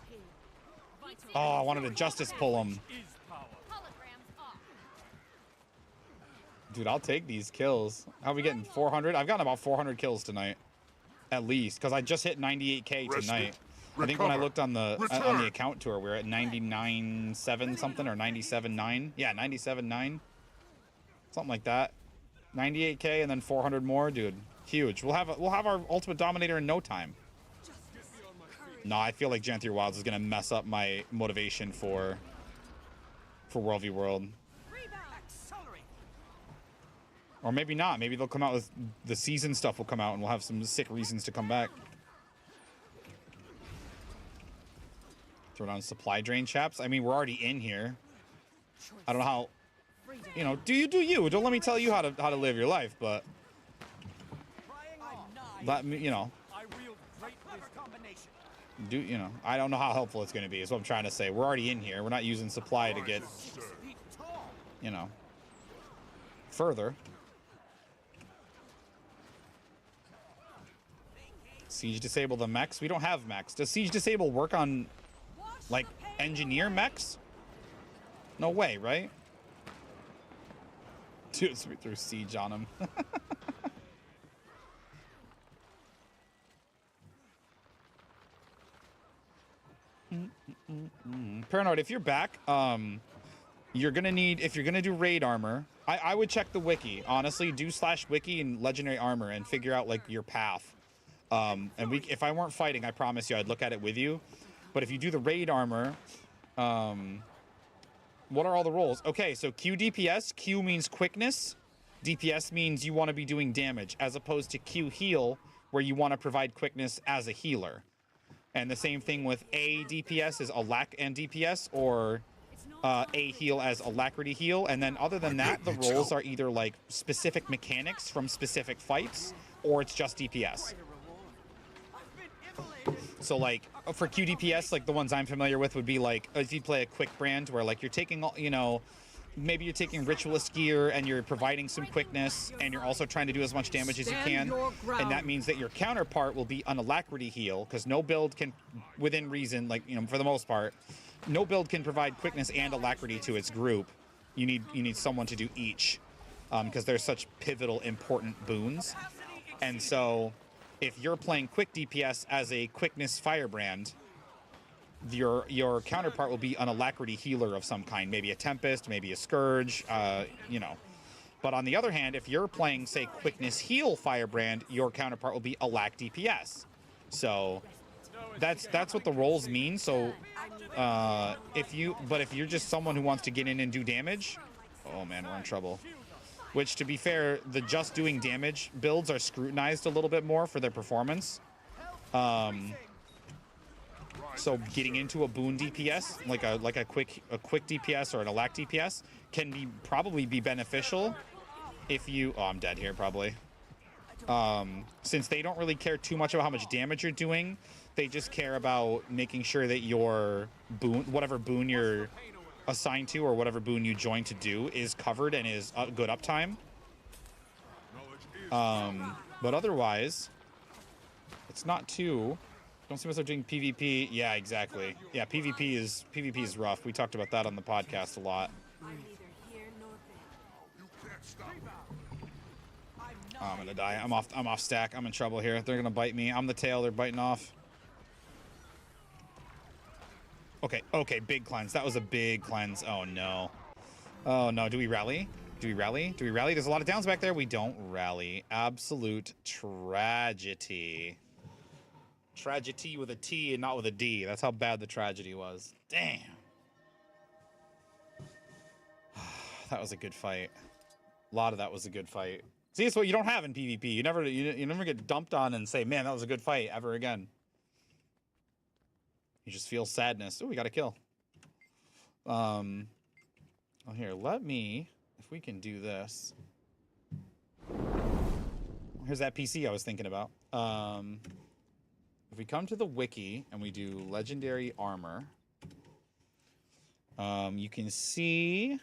Oh, I wanted to justice pull him. Dude, I'll take these kills. How are we getting? 400? I've gotten about 400 kills tonight. At least, because I just hit 98k tonight. I think when I looked on the account tour, we were at 99.7 something or 97.9. Yeah, 97.9. Something like that. 98k and then 400 more, dude. Huge. We'll have our ultimate dominator in no time. No, I feel like Janthir Wilds is gonna mess up my motivation for World v World. Or maybe not. Maybe they'll come out with the season stuff will come out and we'll have some sick reasons to come back. Throw down supply drain chaps. I mean, we're already in here. I don't know how, you know, do you. Don't let me tell you how to live your life, but let me, you know, I wield great combination. do, you know, I don't know how helpful it's going to be is what I'm trying to say. We're already in here. We're not using supply to get, you know, further. Siege disable the mechs. We don't have mechs. Does Siege disable work on, like, engineer mechs? No way, right? Dude, we threw Siege on him. Paranoid, if you're back, you're gonna need, if you're gonna do raid armor, I would check the wiki. Honestly, do /wiki and legendary armor and figure out, like, your path. And if I weren't fighting, I promise you I'd look at it with you. But if you do the raid armor, what are all the roles? Okay, so Q DPS. Q means quickness. DPS means you want to be doing damage, as opposed to Q heal, where you want to provide quickness as a healer. And the same thing with A DPS is alac and DPS, or A heal as alacrity heal. And then other than that, the roles are either like specific mechanics from specific fights, or it's just DPS. So like for QDPS, like the ones I'm familiar with would be like if you play a quick brand where like you're taking, you know, maybe you're taking ritualist gear and you're providing some quickness and you're also trying to do as much damage as you can. And that means that your counterpart will be an alacrity heal, because no build can, within reason, like, you know, for the most part, no build can provide quickness and alacrity to its group. You need someone to do each, because they're such pivotal, important boons. And so if you're playing quick DPS as a quickness firebrand, your counterpart will be an alacrity healer of some kind, maybe a tempest, maybe a scourge, you know. But on the other hand, if you're playing, say, quickness heal firebrand, your counterpart will be alac DPS. So that's what the roles mean. So if you're just someone who wants to get in and do damage, oh man, we're in trouble. Which, to be fair, the just doing damage builds are scrutinized a little bit more for their performance. So getting into a boon DPS, like a quick DPS or an alac DPS, can probably be beneficial if you. Oh, I'm dead here probably. Since they don't really care too much about how much damage you're doing, they just care about making sure that your boon, whatever boon you're assigned to or whatever boon you join to do, is covered and is a good uptime. But otherwise, it's not too. Don't see myself doing PvP. Yeah, exactly. Yeah, PvP is rough. We talked about that on the podcast a lot. Oh, I'm gonna die. I'm off stack. I'm in trouble here. They're gonna bite me. I'm the tail. They're biting off. Okay, big cleanse. That was a big cleanse. Oh no. Oh no. Do we rally? Do we rally? Do we rally? There's a lot of downs back there. We don't rally. Absolute tragedy. Tragedy with a T and not with a D. That's how bad the tragedy was. Damn. That was a good fight. A lot of that was a good fight. See, it's what you don't have in PvP. You never get dumped on and say, man, that was a good fight ever again. You just feel sadness. Oh, we got a kill. Oh, here, let me, if we can do this. Here's that PC I was thinking about. If we come to the wiki and we do legendary armor, you can see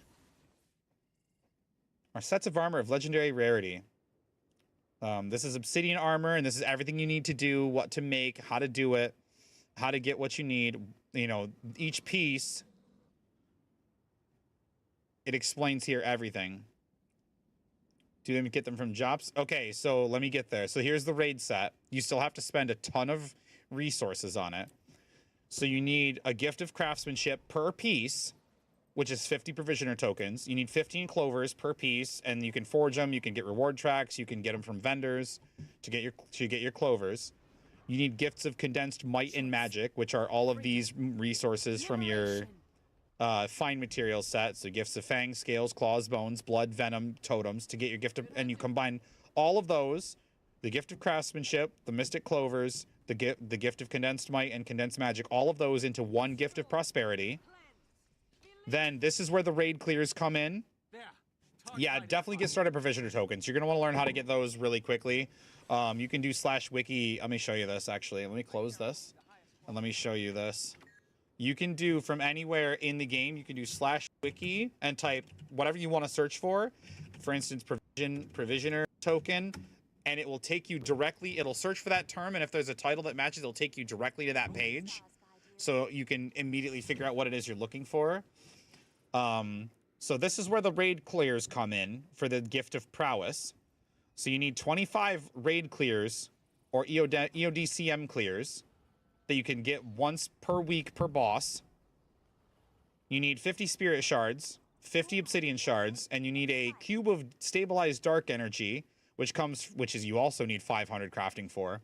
our sets of armor of legendary rarity. This is obsidian armor, and this is everything you need to do, what to make, how to do it, how to get what you need. You know, each piece, it explains here everything. Do them get them from jobs? Okay, so let me get there. So here's the raid set. You still have to spend a ton of resources on it. So you need a gift of craftsmanship per piece, which is 50 provisioner tokens. You need 15 clovers per piece, and you can forge them. You can get reward tracks. You can get them from vendors to get your clovers. You need gifts of condensed might and magic, which are all of these resources from your fine material set. So gifts of fangs, scales, claws, bones, blood, venom, totems to get your gift of, and you combine all of those, the gift of craftsmanship, the mystic clovers, the gift of condensed might and condensed magic, all of those into one gift of prosperity. Then this is where the raid clears come in. Yeah, definitely get started provisioner tokens. You're going to want to learn how to get those really quickly. You can do /wiki. Let me show you this, actually. Let me close this, and let me show you this. You can do from anywhere in the game, you can do /wiki and type whatever you want to search for. For instance, provisioner token, and it will take you directly, it'll search for that term, and if there's a title that matches, it'll take you directly to that page. So you can immediately figure out what it is you're looking for. So this is where the raid clears come in for the Gift of Prowess. So you need 25 raid clears or EODCM clears that you can get once per week per boss. You need 50 spirit shards, 50 obsidian shards, and you need a cube of stabilized dark energy, which is you also need 500 crafting for,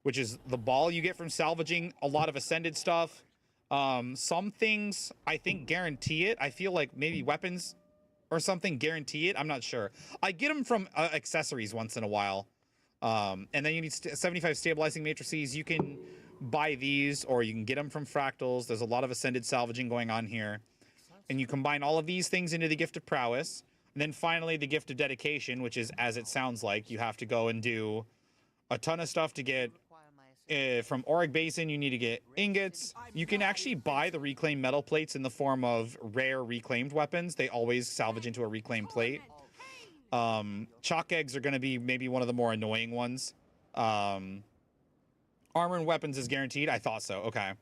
which is the ball you get from salvaging a lot of ascended stuff. Some things I think guarantee it. I feel like maybe weapons or something guarantee it. I'm not sure. I get them from accessories once in a while. And then you need 75 stabilizing matrices. You can buy these, or you can get them from fractals. There's a lot of ascended salvaging going on here. And you combine all of these things into the Gift of Prowess. And then finally the Gift of Dedication, which is, as it sounds like, you have to go and do a ton of stuff to get from Auric Basin. You need to get ingots. You can actually buy the reclaimed metal plates in the form of rare reclaimed weapons. They always salvage into a reclaimed plate. Chalk eggs are going to be maybe one of the more annoying ones. Armor and weapons is guaranteed. I thought so. Okay.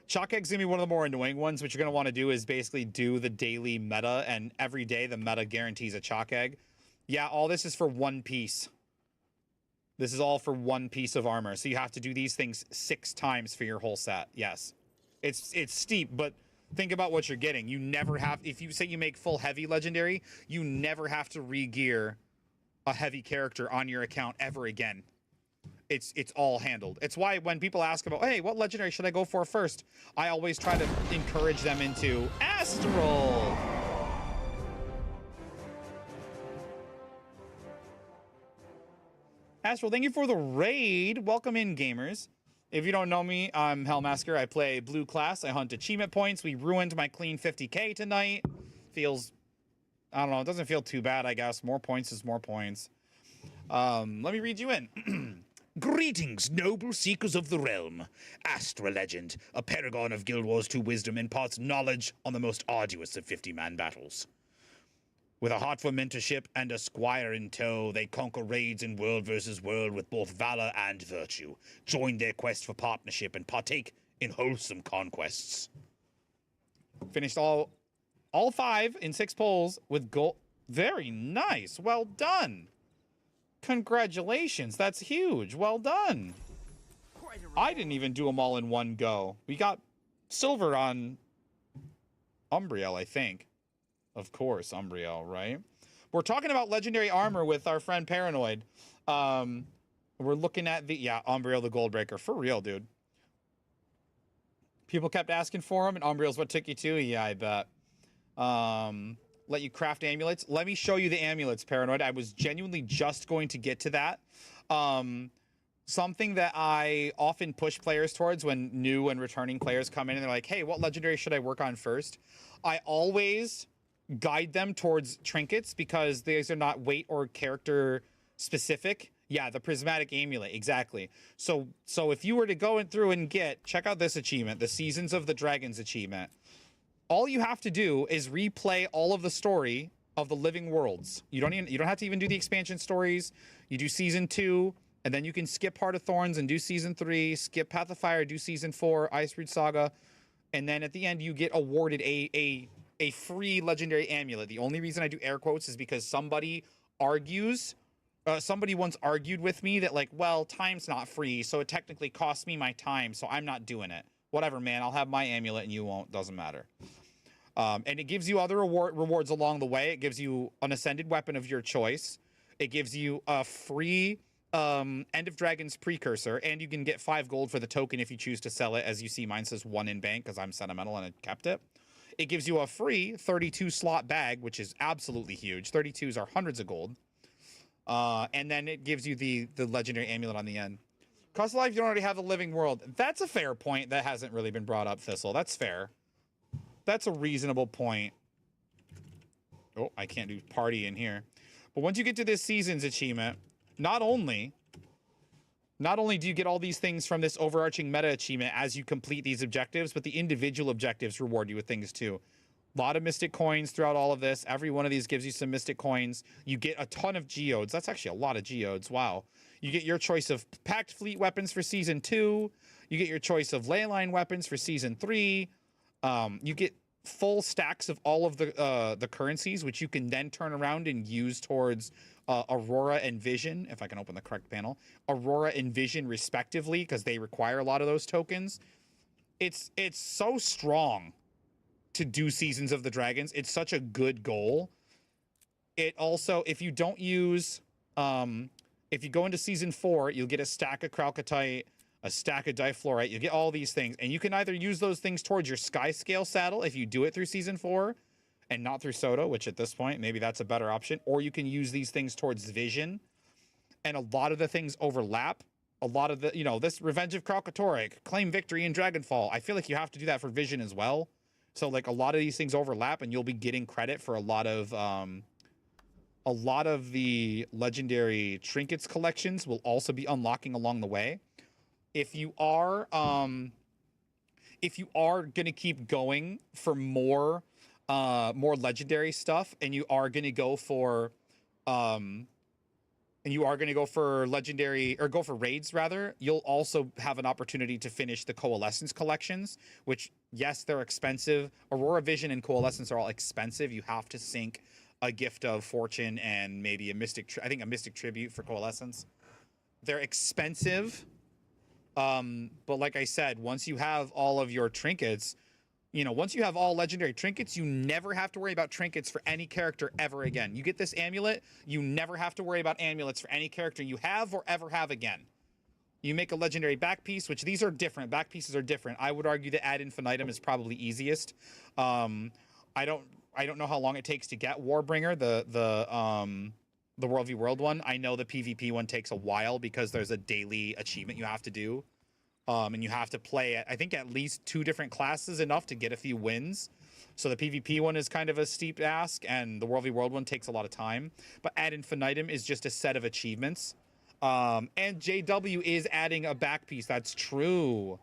Chalk eggs going to be one of the more annoying ones. What you're going to want to do is basically do the daily meta, and every day the meta guarantees a chalk egg. Yeah, all this is for one piece. This is all for one piece of armor. So you have to do these things 6 times for your whole set. Yes. It's steep, but think about what you're getting. You never have, if you say you make full heavy legendary, you never have to re-gear a heavy character on your account ever again. It's all handled. It's why when people ask about, hey, what legendary should I go for first? I always try to encourage them into Astral. Astral, thank you for the raid. Welcome in, gamers. If you don't know me, I'm Hellmasker. I play blue class. I hunt achievement points. We ruined my clean 50k tonight. Feels, I don't know, it doesn't feel too bad, I guess. More points is more points. Let me read you in. Greetings, noble seekers of the realm. Astra Legend, a paragon of Guild Wars 2 wisdom, imparts knowledge on the most arduous of 50-man battles. With a heart for mentorship and a squire in tow, they conquer raids in world versus world with both valor and virtue. Join their quest for partnership and partake in wholesome conquests. Finished all 5 in 6 polls with gold. Very nice. Well done. Congratulations. That's huge. Well done. I didn't even do them all in one go. We got silver on Umbriel, I think. Of course, Umbriel, right? We're talking about legendary armor with our friend Paranoid. We're looking at the, yeah, Umbriel the Goldbreaker. For real, dude. People kept asking for him, and Umbriel's what took you to? Yeah, I bet. Let you craft amulets. Let me show you the amulets, Paranoid. I was genuinely just going to get to that. Something that I often push players towards when new and returning players come in and they're like, hey, what legendary should I work on first? I always guide them towards trinkets because these are not weight or character specific. Yeah, the prismatic amulet, exactly. So if you were to go through and check out this achievement, the Seasons of the Dragons achievement. All you have to do is replay all of the story of the Living Worlds. You don't have to even do the expansion stories. You do season 2, and then you can skip Heart of Thorns and do season 3, skip Path of Fire, do season 4, Iceroot Saga, and then at the end you get awarded a free legendary amulet. The only reason I do air quotes is because somebody once argued with me that, like, well, time's not free, so it technically costs me my time, so I'm not doing it. Whatever, man, I'll have my amulet and you won't. Doesn't matter. And it gives you other rewards along the way. It gives you an ascended weapon of your choice. It gives you a free End of Dragons precursor, and you can get 5 gold for the token if you choose to sell it. As you see, mine says 1 in bank because I'm sentimental and I kept it. It gives you a free 32 slot bag, which is absolutely huge. 32s are hundreds of gold. And then it gives you the legendary amulet on the end. Cost of life, you don't already have the Living World. That's a fair point that hasn't really been brought up, Thistle. That's fair. That's a reasonable point. Oh, I can't do party in here. But once you get to this Seasons achievement, not only not only do you get all these things from this overarching meta achievement as you complete these objectives, but the individual objectives reward you with things too. A lot of mystic coins throughout all of this. Every one of these gives you some mystic coins. You get a ton of geodes. That's actually a lot of geodes. Wow. You get your choice of packed fleet weapons for season 2. You get your choice of ley line weapons for season 3. You get full stacks of all of the currencies, which you can then turn around and use towards Aurora and Vision, if I can open the correct panel. Aurora and Vision, respectively, because they require a lot of those tokens. It's so strong to do Seasons of the Dragons. It's such a good goal. It also, if you don't use, if you go into season 4, you'll get a stack of Kralkatite, a stack of Difluorite. You get all these things, and you can either use those things towards your Sky Scale saddle if you do it through season 4 and not through Soda, which at this point, maybe that's a better option, or you can use these things towards Vision, and a lot of the things overlap. A lot of the, you know, this Revenge of Kralkatorrik, Claim Victory in Dragonfall, I feel like you have to do that for Vision as well. So like a lot of these things overlap, and you'll be getting credit for a lot of the legendary trinkets collections will also be unlocking along the way. If you are gonna keep going for more legendary stuff, and you are gonna go for legendary, or go for raids rather, you'll also have an opportunity to finish the Coalescence collections, which, yes, they're expensive. Aurora Vision and Coalescence are all expensive. You have to sink a Gift of Fortune and maybe a Mystic, I think a Mystic Tribute for Coalescence. They're expensive. But like I said, once you have all of your trinkets, you know, once you have all legendary trinkets, you never have to worry about trinkets for any character ever again. You get this amulet, you never have to worry about amulets for any character you have or ever have again. You make a legendary back piece, which these are different. Back pieces are different. I would argue that Ad Infinitum is probably easiest. I don't know how long it takes to get Warbringer, the World v World one. I know the PvP one takes a while because there's a daily achievement you have to do. And you have to play, I think, at least 2 different classes enough to get a few wins. So the PvP one is kind of a steep ask, and the World v World one takes a lot of time. But Ad Infinitum is just a set of achievements. And JW is adding a back piece. That's true.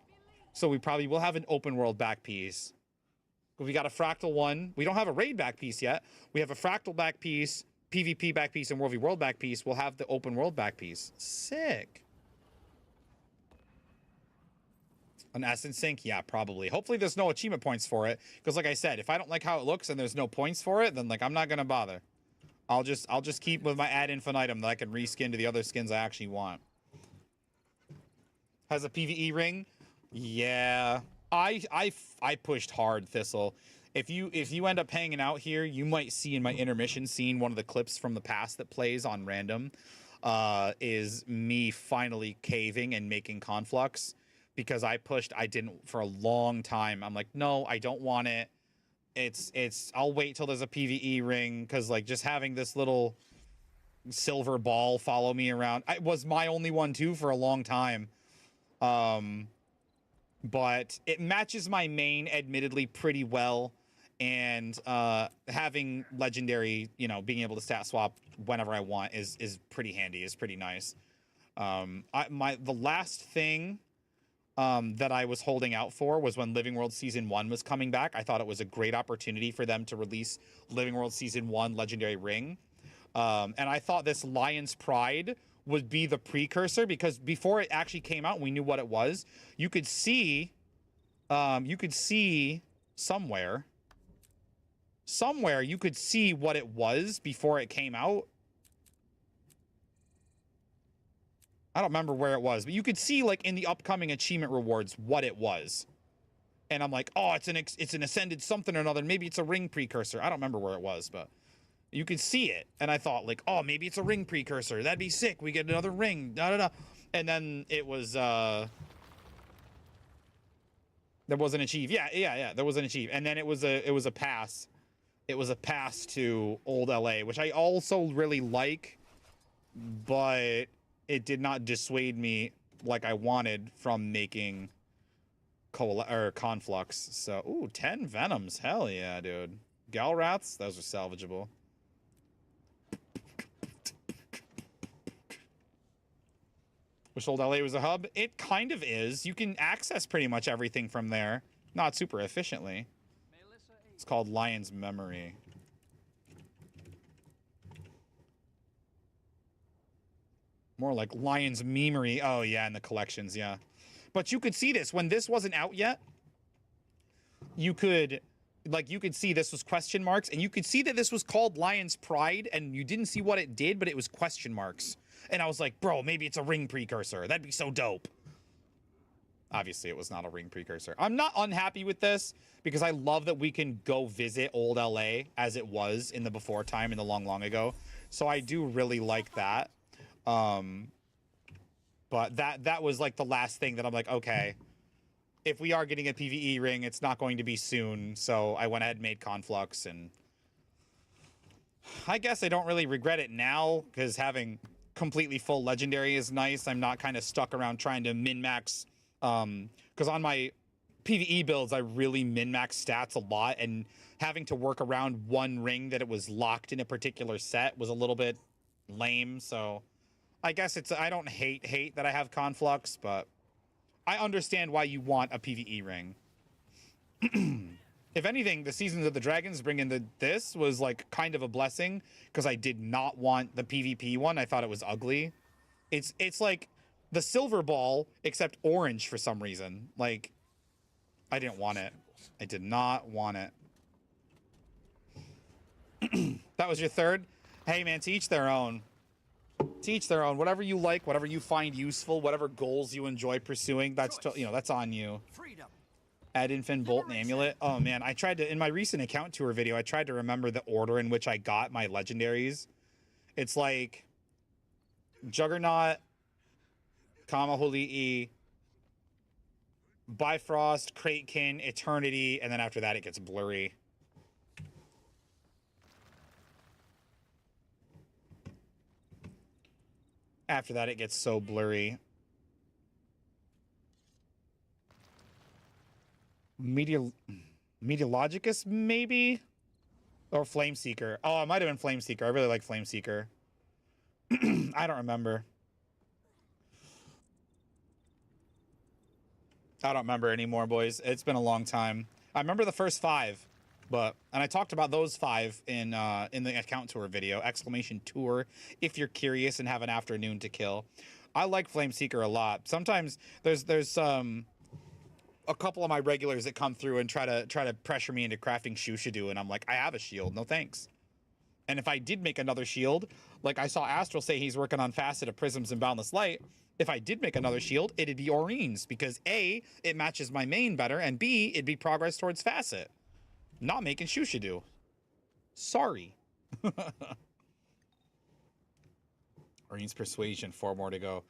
So we probably will have an open world back piece. We got a fractal one. We don't have a raid back piece yet. We have a fractal back piece, PvP back piece, and World v World back piece. We'll have the open world back piece. Sick. An Essence Sync? Yeah, probably. Hopefully there's no achievement points for it. Because like I said, if I don't like how it looks and there's no points for it, then like I'm not gonna bother. I'll just keep with my Ad Infinitum that I can reskin to the other skins I actually want. Has a PvE ring? Yeah. I pushed hard, Thistle. If you end up hanging out here, you might see in my intermission scene one of the clips from the past that plays on random. Is me finally caving and making Conflux. Because I didn't for a long time. I'm like, no, I don't want it. I'll wait till there's a PvE ring, because like just having this little silver ball follow me around, it was my only one too for a long time. But it matches my main admittedly pretty well, and having legendary, you know, being able to stat swap whenever I want is pretty handy, is pretty nice. The last thing that I was holding out for was when Living World Season 1 was coming back. I thought it was a great opportunity for them to release Living World Season 1 Legendary Ring. And I thought this Lion's Pride would be the precursor, because before it actually came out, we knew what it was. You could see somewhere you could see what it was before it came out. I don't remember where it was, but you could see like in the upcoming achievement rewards what it was. And I'm like, oh, it's an ascended something or another. Maybe it's a ring precursor. I don't remember where it was, but you could see it. And I thought like, oh, maybe it's a ring precursor. That'd be sick. We get another ring. Da da da. And then it was there was an achieve. Yeah. There was an achieve. And then it was a pass. It was a pass to Old LA, which I also really like, but it did not dissuade me like I wanted from making Conflux. So, ooh, 10 Venoms. Hell yeah, dude. Galrats, those are salvageable. Wish old LA was a hub. It kind of is. You can access pretty much everything from there. Not super efficiently. It's called Lion's Memory. More like Lion's Memory. Oh, yeah, in the collections, yeah. But you could see this. When this wasn't out yet, you could see this was question marks, and you could see that this was called Lion's Pride, and you didn't see what it did, but it was question marks. And I was like, bro, maybe it's a ring precursor. That'd be so dope. Obviously, it was not a ring precursor. I'm not unhappy with this because I love that we can go visit old LA as it was in the before time in the long, long ago. So I do really like that. But that was like the last thing that I'm like, okay, if we are getting a PvE ring, it's not going to be soon. So I went ahead and made Conflux, and I guess I don't really regret it now because having completely full legendary is nice. I'm not kind of stuck around trying to min-max, because on my PvE builds, I really min-max stats a lot, and having to work around one ring that it was locked in a particular set was a little bit lame. So I guess I don't hate that I have Conflux, but I understand why you want a PvE ring. If anything, the Seasons of the Dragons bringing this was like kind of a blessing because I did not want the PvP one. I thought it was ugly. It's like the silver ball except orange for some reason. Like, I didn't want it. I did not want it. That was your third? Hey man, to each their own. To each their own. Whatever you like, whatever you find useful, whatever goals you enjoy pursuing, that's that's on you. Add Infin, Bolt, and Amulet. Oh man, I tried to, in my recent account tour video, I tried to remember the order in which I got my legendaries. It's like Juggernaut, Kamahuli'i, Bifrost, Kratekin, Eternity, and then after that it gets blurry. After that it gets so blurry. Meteorologicus, maybe? Or Flameseeker. Oh, it might have been Flameseeker. I really like Flameseeker. I don't remember. I don't remember anymore, boys. It's been a long time. I remember the first 5, and I talked about those 5 in the account tour video. Exclamation tour, if you're curious and have an afternoon to kill. I like Flameseeker a lot. Sometimes there's a couple of my regulars that come through and try to pressure me into crafting Shushadu, and I'm like, I have a shield, no thanks. And if I did make another shield, like I saw Astral say he's working on Facet of Prisms and Boundless Light, if I did make another shield, it'd be Orion's, because A, it matches my main better, and B, it'd be progress towards Facet. Not making Shushadu. Sorry. Orion's Persuasion, 4 more to go.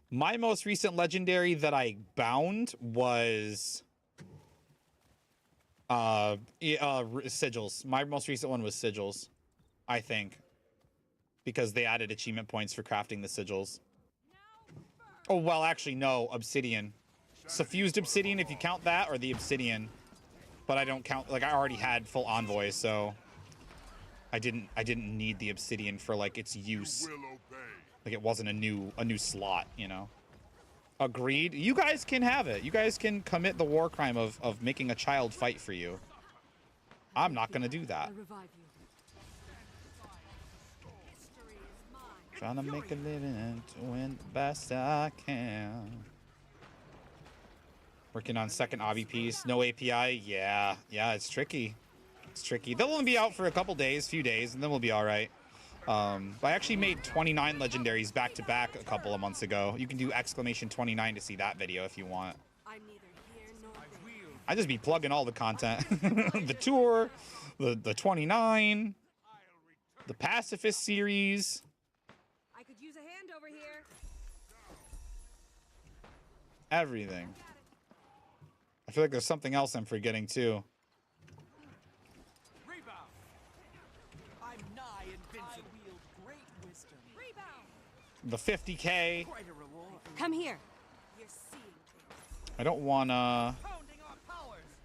My most recent legendary that I bound was Sigils. My most recent one was Sigils, I think, because they added achievement points for crafting the Sigils. Oh, well, actually, no, Obsidian. Suffused Obsidian, if you count that, or the Obsidian. But I don't count, like, I already had full Envoy, so I didn't need the Obsidian for, like, its use. Like, it wasn't a new slot, you know? Agreed. You guys can have it. You guys can commit the war crime of making a child fight for you. I'm not gonna do that. Trying to make a living and doing the best I can. Working on second obby piece. No API. Yeah, it's tricky. It's tricky. They'll only be out for a few days, and then we'll be all right. I actually made 29 legendaries back to back a couple of months ago. You can do exclamation 29 to see that video if you want. I just be plugging all the content. The tour, the 29, the Pacifist series. I could use a hand over here. Everything. I feel like there's something else I'm forgetting too. The 50K. Come here. I don't wanna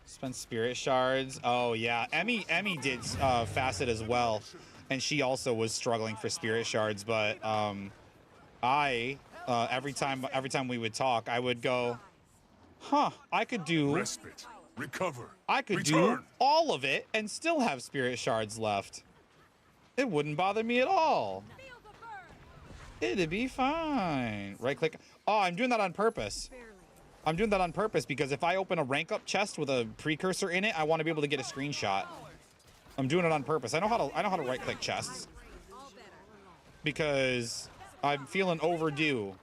spend spirit shards. Oh yeah, Emmy did Facet as well, and she also was struggling for spirit shards. But I every time we would talk, I would go, huh, I could do Respite. Recover. I could do Return. all of it and still have spirit shards left. It wouldn't bother me at all. It'd be fine. Right click. Oh, I'm doing that on purpose. I'm doing that on purpose because if I open a rank up chest with a precursor in it, I want to be able to get a screenshot. I'm doing it on purpose. I know how to right click chests because I'm feeling overdue.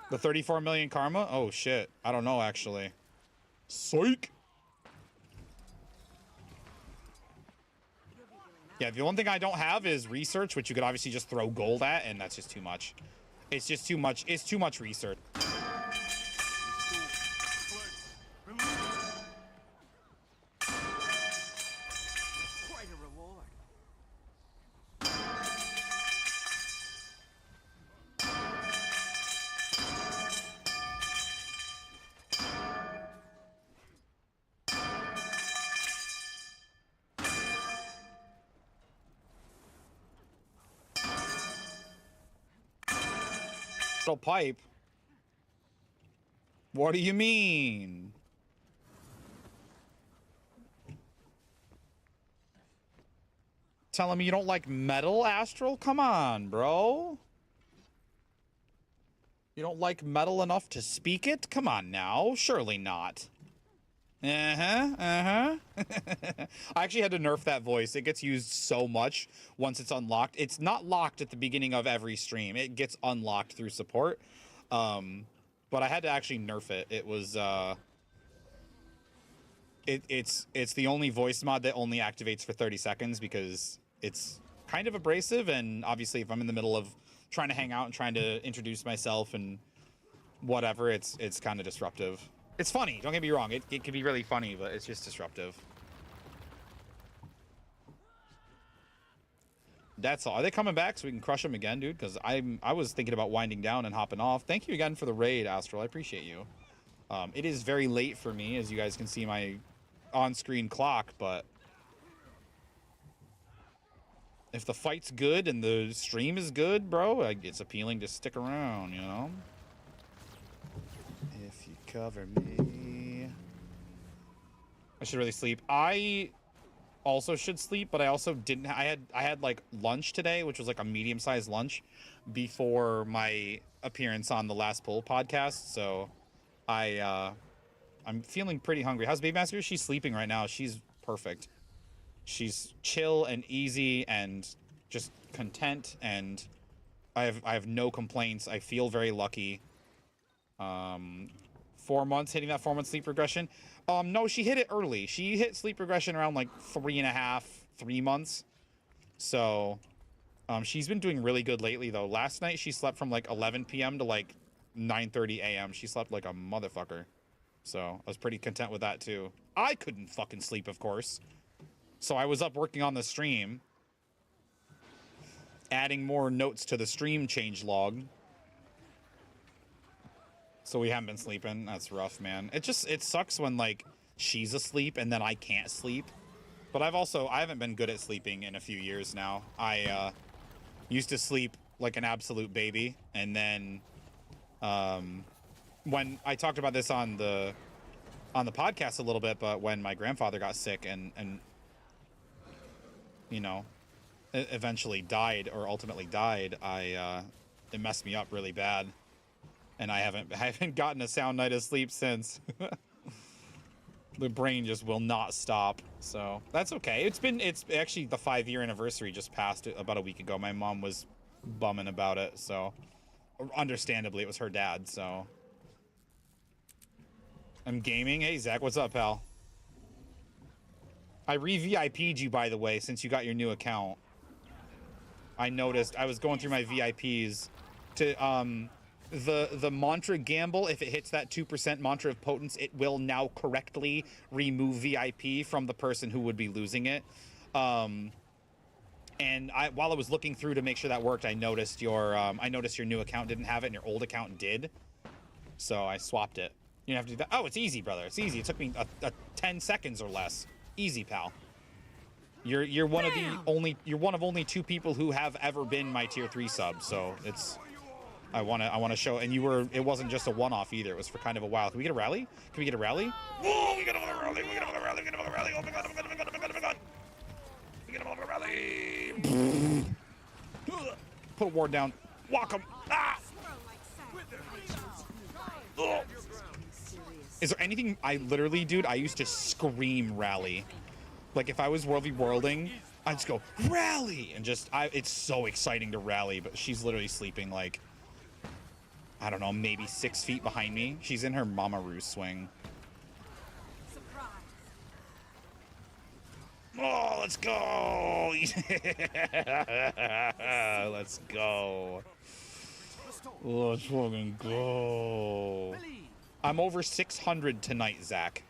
The 34 million karma? Oh shit. I don't know actually. Psych. Yeah, the one thing I don't have is research, which you could obviously just throw gold at, and that's just too much. It's just too much. It's too much research. Quite a reward. Pipe. What do you mean? Telling me you don't like metal, Astral? Come on, bro. You don't like metal enough to speak it? Come on now. Surely not. I actually had to nerf that voice. It gets used so much once it's unlocked. It's not locked at the beginning of every stream. It gets unlocked through support. But I had to actually nerf it. It was it's the only voice mod that only activates for 30 seconds because it's kind of abrasive, and obviously if I'm in the middle of trying to hang out and trying to introduce myself and whatever, it's kind of disruptive. It's funny, don't get me wrong, it can be really funny, but it's just disruptive. That's all. Are they coming back so we can crush them again, dude? Because I was thinking about winding down and hopping off. Thank you again for the raid, Astral. I appreciate you. It is very late for me, as you guys can see my on-screen clock, but if the fight's good and the stream is good, bro, it's appealing to stick around, you know? If you cover me. I should really sleep. I also should sleep, but I also didn't. I had like lunch today, which was like a medium-sized lunch before my appearance on the Last Pull podcast, so I'm feeling pretty hungry. How's Baby Master? She's sleeping right now. She's perfect. She's chill and easy and just content, and I have no complaints. I feel very lucky. 4 months, hitting that 4-month sleep regression. No, she hit it early. She hit sleep regression around like 3 months. So she's been doing really good lately though. Last night she slept from like 11 p.m. to like 9:30 a.m. She slept like a motherfucker. So I was pretty content with that too. I couldn't fucking sleep, of course. So I was up working on the stream, adding more notes to the stream change log. So we haven't been sleeping. That's rough, man. It sucks when like she's asleep and then I can't sleep. But I haven't been good at sleeping in a few years now. I used to sleep like an absolute baby, and then when I talked about this on the podcast a little bit, but when my grandfather got sick and you know, eventually died, or ultimately died, it messed me up really bad, and I haven't gotten a sound night of sleep since. The brain just will not stop, so that's okay. It's actually the 5-year anniversary just passed about a week ago. My mom was bumming about it, so understandably it was her dad. So I'm gaming. Hey Zach, what's up, pal? I re-VIP'd you, by the way, since you got your new account. I noticed I was going through my VIPs to the mantra gamble. If it hits that 2% mantra of potence, it will now correctly remove VIP from the person who would be losing it. And while I was looking through to make sure that worked, I noticed your new account didn't have it and your old account did. So I swapped it. You don't have to do that. Oh, it's easy, brother. It's easy. It took me 10 seconds or less. Easy, pal. You're one of only 2 people who have ever been my tier 3 sub, so I wanna show, and it wasn't just a one-off either. It was for kind of a while. Can we get a rally? Can we get a rally? Whoa, we got a rally, we got a rally, we got a rally. Oh my god, oh my god, oh my god, oh my god, oh my god. We got a rally. Put a ward down. Walk him. Ah! Ugh. Is there anything, I literally, dude, I used to scream rally. Like if I was World v Worlding, I'd just go, rally! And just, it's so exciting to rally, but she's literally sleeping like, I don't know, maybe 6 feet behind me. She's in her Mama Roo swing. Oh, let's go! Yeah. Let's go. Let's fucking go. I'm over 600 tonight, Zach.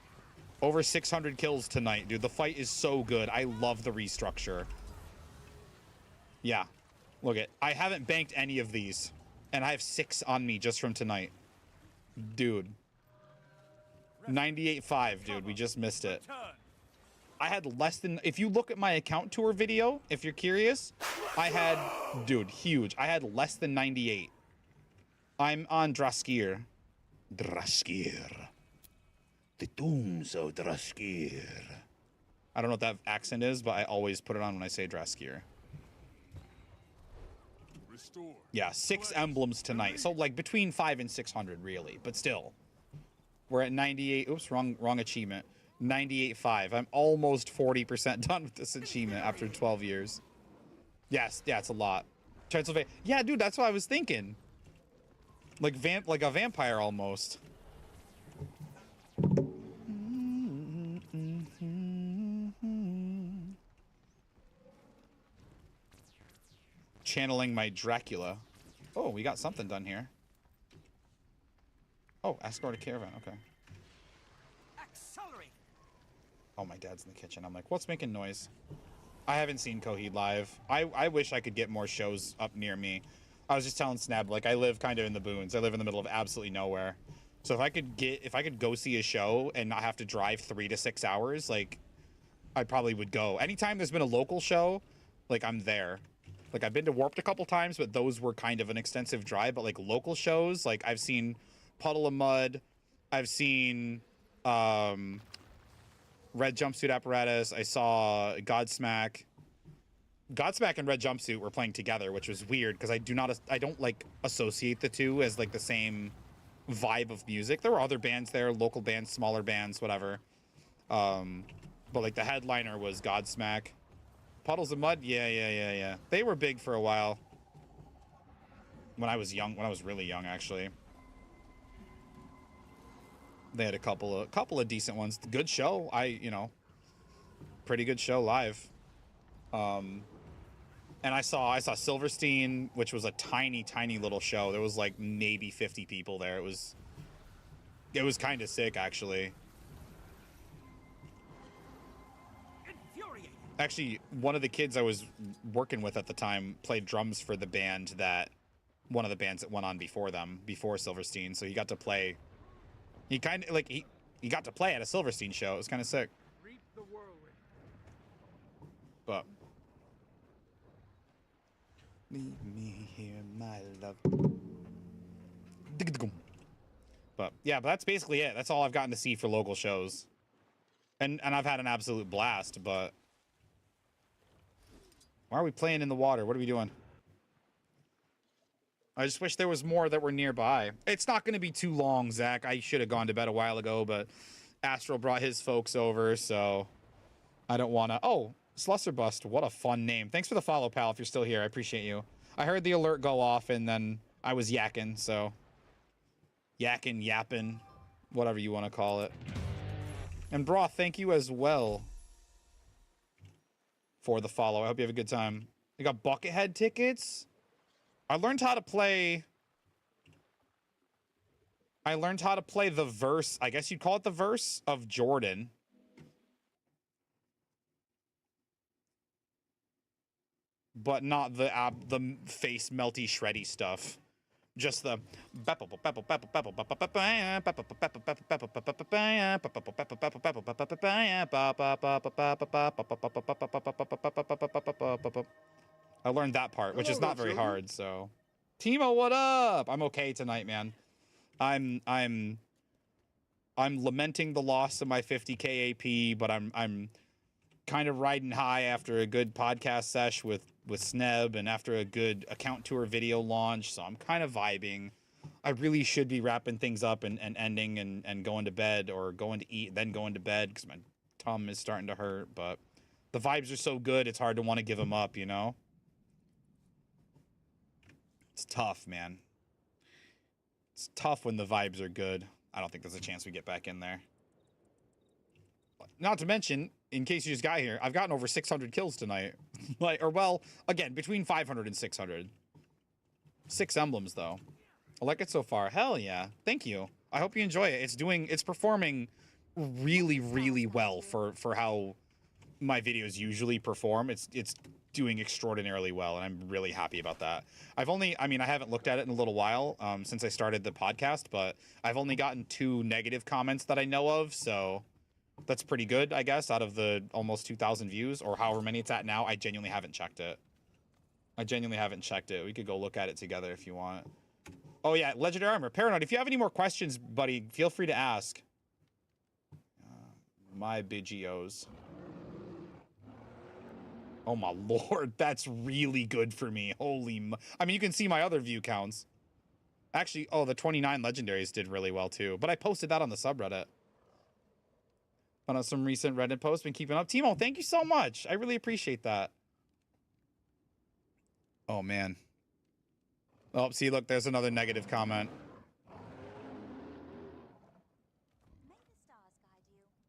Over 600 kills tonight, dude. The fight is so good. I love the restructure. Yeah. Look at, I haven't banked any of these. And I have 6 on me just from tonight. Dude. 98.5, dude. We just missed it. I had less than, if you look at my account tour video, if you're curious, I had, dude, huge. I had less than 98. I'm on Draskir. Draskir. The tombs of Draskir. I don't know what that accent is, but I always put it on when I say Draskir. Yeah, 6 emblems tonight. So like between 5 and 600 really, but still. We're at 98. Oops, wrong achievement. 98.5. I'm almost 40% done with this achievement after 12 years. Yes, yeah, it's a lot. Transylvania. Yeah, dude, that's what I was thinking. Like a vampire almost. Channeling my Dracula. Oh, we got something done here. Oh, escort a caravan. Okay. Accelerate. Oh, my dad's in the kitchen. I'm like, what's making noise? I haven't seen Coheed live. I wish I could get more shows up near me. I was just telling Snab, like, I live kind of in the boons. I live in the middle of absolutely nowhere. So if I could go see a show and not have to drive 3 to 6 hours, like, I probably would go. Anytime there's been a local show, like, I'm there. Like, I've been to Warped a couple times, but those were kind of an extensive drive. But, like, local shows, like, I've seen Puddle of Mud. I've seen Red Jumpsuit Apparatus. I saw Godsmack. Godsmack and Red Jumpsuit were playing together, which was weird because I don't, like, associate the two as, like, the same vibe of music. There were other bands there, local bands, smaller bands, whatever. But, like, the headliner was Godsmack. Puddles of Mud, yeah. They were big for a while. When I was young, when I was really young, actually. They had a couple of decent ones. Good show. Pretty good show live. And I saw Silverstein, which was a tiny little show. There was like maybe 50 people there. It was kind of sick, actually. Actually, one of the kids I was working with at the time played drums for the band one of the bands that went on before them, before Silverstein. So he got to play. He kind of like he got to play at a Silverstein show. It was kind of sick. But leave me here, my love. But yeah, but that's basically it. That's all I've gotten to see for local shows. And I've had an absolute blast, but why are we playing in the water? What are we doing? I just wish there was more that were nearby. It's not going to be too long, Zach. I should have gone to bed a while ago, but Astral brought his folks over, so I don't want to. Oh, Slusserbust. What a fun name. Thanks for the follow, pal, if you're still here. I appreciate you. I heard the alert go off, and then I was yakking, so. Yakking, yapping, whatever you want to call it. And Broth, thank you as well for the follow. I hope you have a good time. You got Buckethead tickets? I learned how to play the verse, I guess you'd call it the verse of Jordan. But not the face melty shreddy stuff. Just the I learned that part, which is not very hard, so Timo, what up? I'm okay tonight, man. I'm lamenting the loss of my 50k AP, but I'm kind of riding high after a good podcast sesh with Sneb and after a good account tour video launch, so I'm kind of vibing. I really should be wrapping things up and ending and going to bed, or going to eat, then going to bed, because my tum is starting to hurt, but the vibes are so good, it's hard to want to give them up, you know? It's tough, man. It's tough when the vibes are good. I don't think there's a chance we get back in there. Not to mention, in case you just got here, I've gotten over 600 kills tonight. Like, or well, again, between 500 and 600. 6 emblems, though. I like it so far. Hell yeah. Thank you. I hope you enjoy it. It's performing really, really well for how my videos usually perform. It's doing extraordinarily well, and I'm really happy about that. I haven't looked at it in a little while, since I started the podcast, but I've only gotten 2 negative comments that I know of, so that's pretty good, I guess, out of the almost 2,000 views, or however many it's at now. I genuinely haven't checked it. We could go look at it together if you want. Oh yeah, Legendary Armor. Paranoid, if you have any more questions, buddy, feel free to ask. My BGOs. Oh my lord, that's really good for me. I mean, you can see my other view counts. Actually, oh, the 29 legendaries did really well too. But I posted that on the subreddit. On some recent Reddit posts, been keeping up. Timo, thank you so much. I really appreciate that. Oh man. Oh, see, look, there's another negative comment.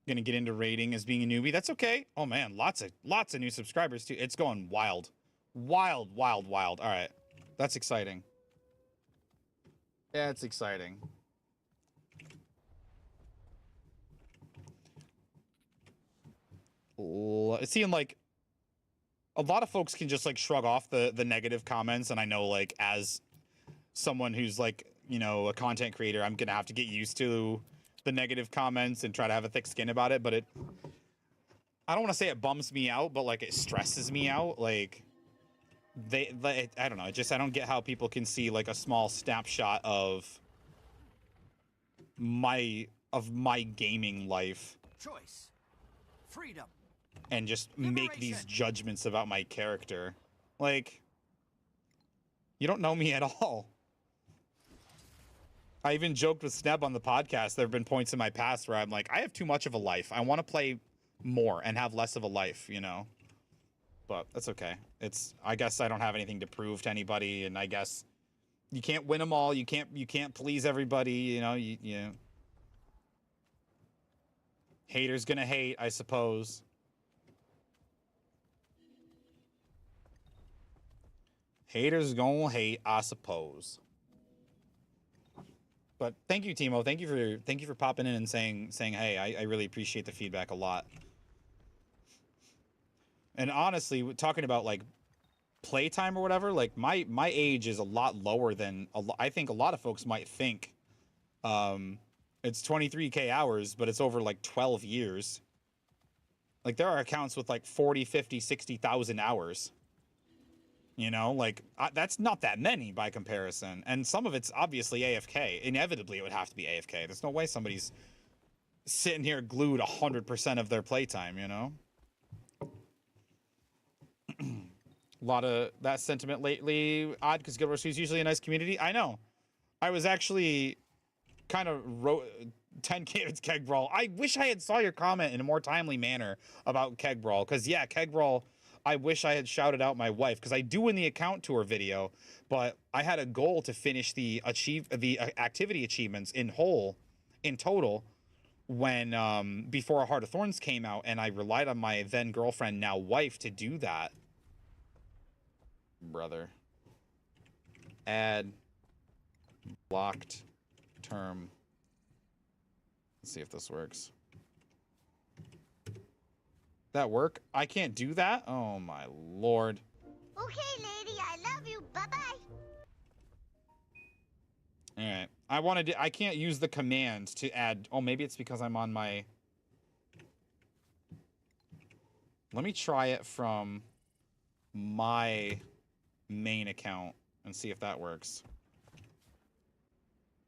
Gonna get into rating as being a newbie. That's okay. Oh man, lots of new subscribers too. It's going wild. Wild. All right. That's exciting. Yeah, it's exciting. It seemed like a lot of folks can just like shrug off the negative comments, and I know, like, as someone who's like, you know, a content creator, I'm gonna have to get used to the negative comments and try to have a thick skin about it, but I don't want to say it bums me out, but like it stresses me out. Like I don't know, I don't get how people can see like a small snapshot of my gaming life. Choice. Freedom. And just make these judgments about my character. Like, you don't know me at all. I even joked with Sneb on the podcast. There have been points in my past where I'm like, I have too much of a life. I want to play more and have less of a life, you know? But that's okay. I guess I don't have anything to prove to anybody, and I guess you can't win them all. You can't please everybody, you know? You haters gonna hate, I suppose. Haters gonna hate, I suppose. But thank you, Timo. Thank you for popping in and saying, hey, I really appreciate the feedback a lot. And honestly, talking about like playtime or whatever, like my age is a lot lower than I think a lot of folks might think. It's 23k hours, but it's over like 12 years. Like there are accounts with like 40, 50, 60,000 hours. You know, like that's not that many by comparison. And some of it's obviously AFK. Inevitably, it would have to be AFK. There's no way somebody's sitting here glued 100% of their playtime, you know? A lot of that sentiment lately. Odd, because Guild Wars 2 is usually a nice community. I know. I was actually kind of 10k with Keg Brawl. I wish I had saw your comment in a more timely manner about Keg Brawl. Because, yeah, Keg Brawl... I wish I had shouted out my wife, because I do in the account tour video, but I had a goal to finish the activity achievements in total when before Heart of Thorns came out, and I relied on my then girlfriend, now wife, to do that. Brother. Add blocked term. Let's see if this works. That work? I can't do that? Oh my lord. Okay, lady, I love you. Bye-bye. Alright. I can't use the command to add... Oh, maybe it's because I'm on my... Let me try it from my main account and see if that works.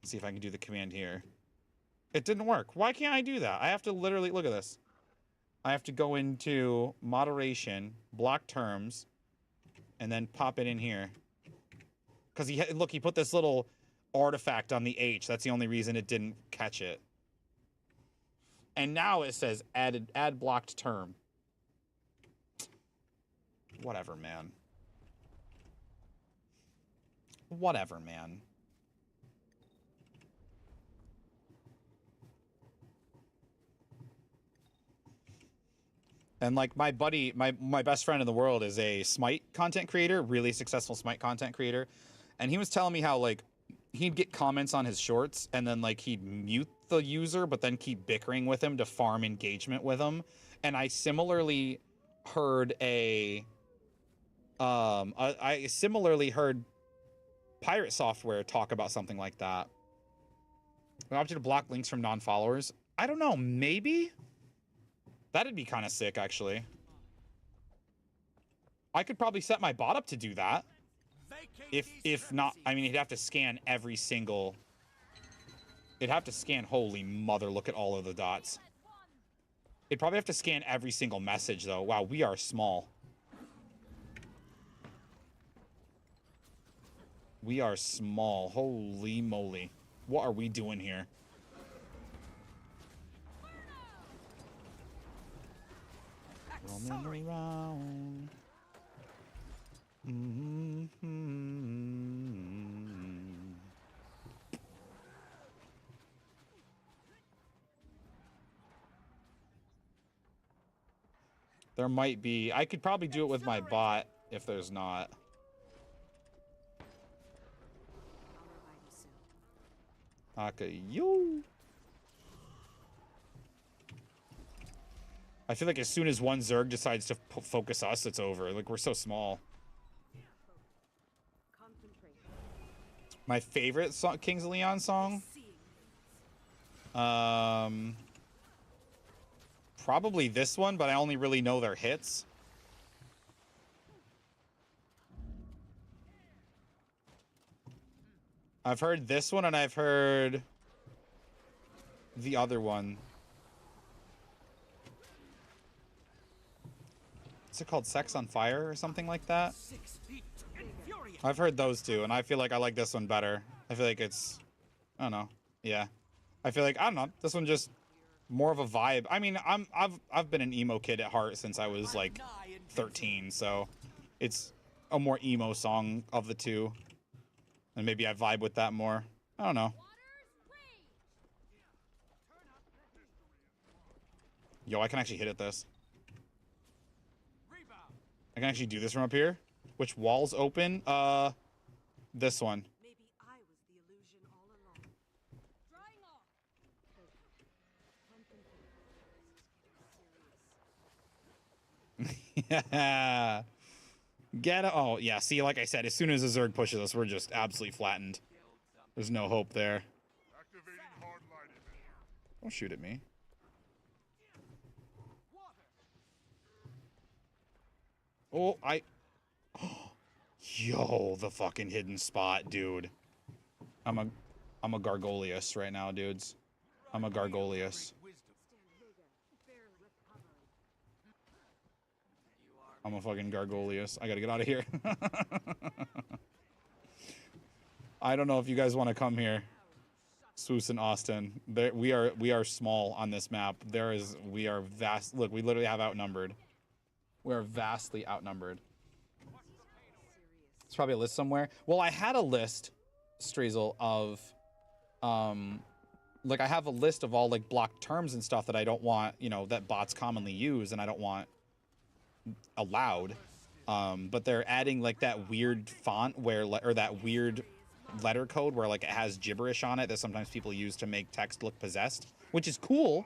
See if I can do the command here. It didn't work. Why can't I do that? I have to literally, look at this. I have to go into moderation, block terms, and then pop it in here. Because look, he put this little artifact on the H. That's the only reason it didn't catch it. And now it says add blocked term. Whatever, man. Whatever, man. And like my buddy, my best friend in the world is a Smite content creator, really successful Smite content creator. And he was telling me how like he'd get comments on his shorts and then like he'd mute the user, but then keep bickering with him to farm engagement with him. And I similarly heard I similarly heard Pirate Software talk about something like that. An option to block links from non-followers. I don't know, maybe? That'd be kind of sick, actually. I could probably set my bot up to do that. If not, I mean, he'd have to scan every single... It'd have to scan, holy mother, look at all of the dots. It'd probably have to scan every single message, though. Wow, we are small. We are small. Holy moly. What are we doing here? Roaming around. There might be. I could probably do it with my bot if there's not. Akayo. I feel like as soon as one Zerg decides to focus us, it's over. Like, we're so small. My favorite song, Kings of Leon song? Probably this one, but I only really know their hits. I've heard this one, and I've heard the other one. What's it called? Sex on Fire or something like that? I've heard those two, and I feel like I like this one better. I feel like it's... I don't know. Yeah. I feel like, I don't know, this one just more of a vibe. I mean, I've been an emo kid at heart since I was like 13, so it's a more emo song of the two. And maybe I vibe with that more. I don't know. Yo, I can actually hit at this. I can actually do this from up here. Which wall's open? This one. Yeah. Get it. Oh, yeah. See, like I said, as soon as the Zerg pushes us, we're just absolutely flattened. There's no hope there. Don't shoot at me. Oh, yo, the fucking hidden spot, dude. I'm a Gargolius right now, dudes. I'm a Gargolius. I'm a fucking Gargolius. I gotta get out of here. I don't know if you guys want to come here. Swoos and Austin. We are small on this map. We are vast. Look, we literally have outnumbered. We are vastly outnumbered. It's probably a list somewhere. Well, I had a list, Streezel, of like I have a list of all like blocked terms and stuff that I don't want, you know, that bots commonly use and I don't want allowed. But they're adding like that weird font where or that weird letter code where like it has gibberish on it that sometimes people use to make text look possessed, which is cool,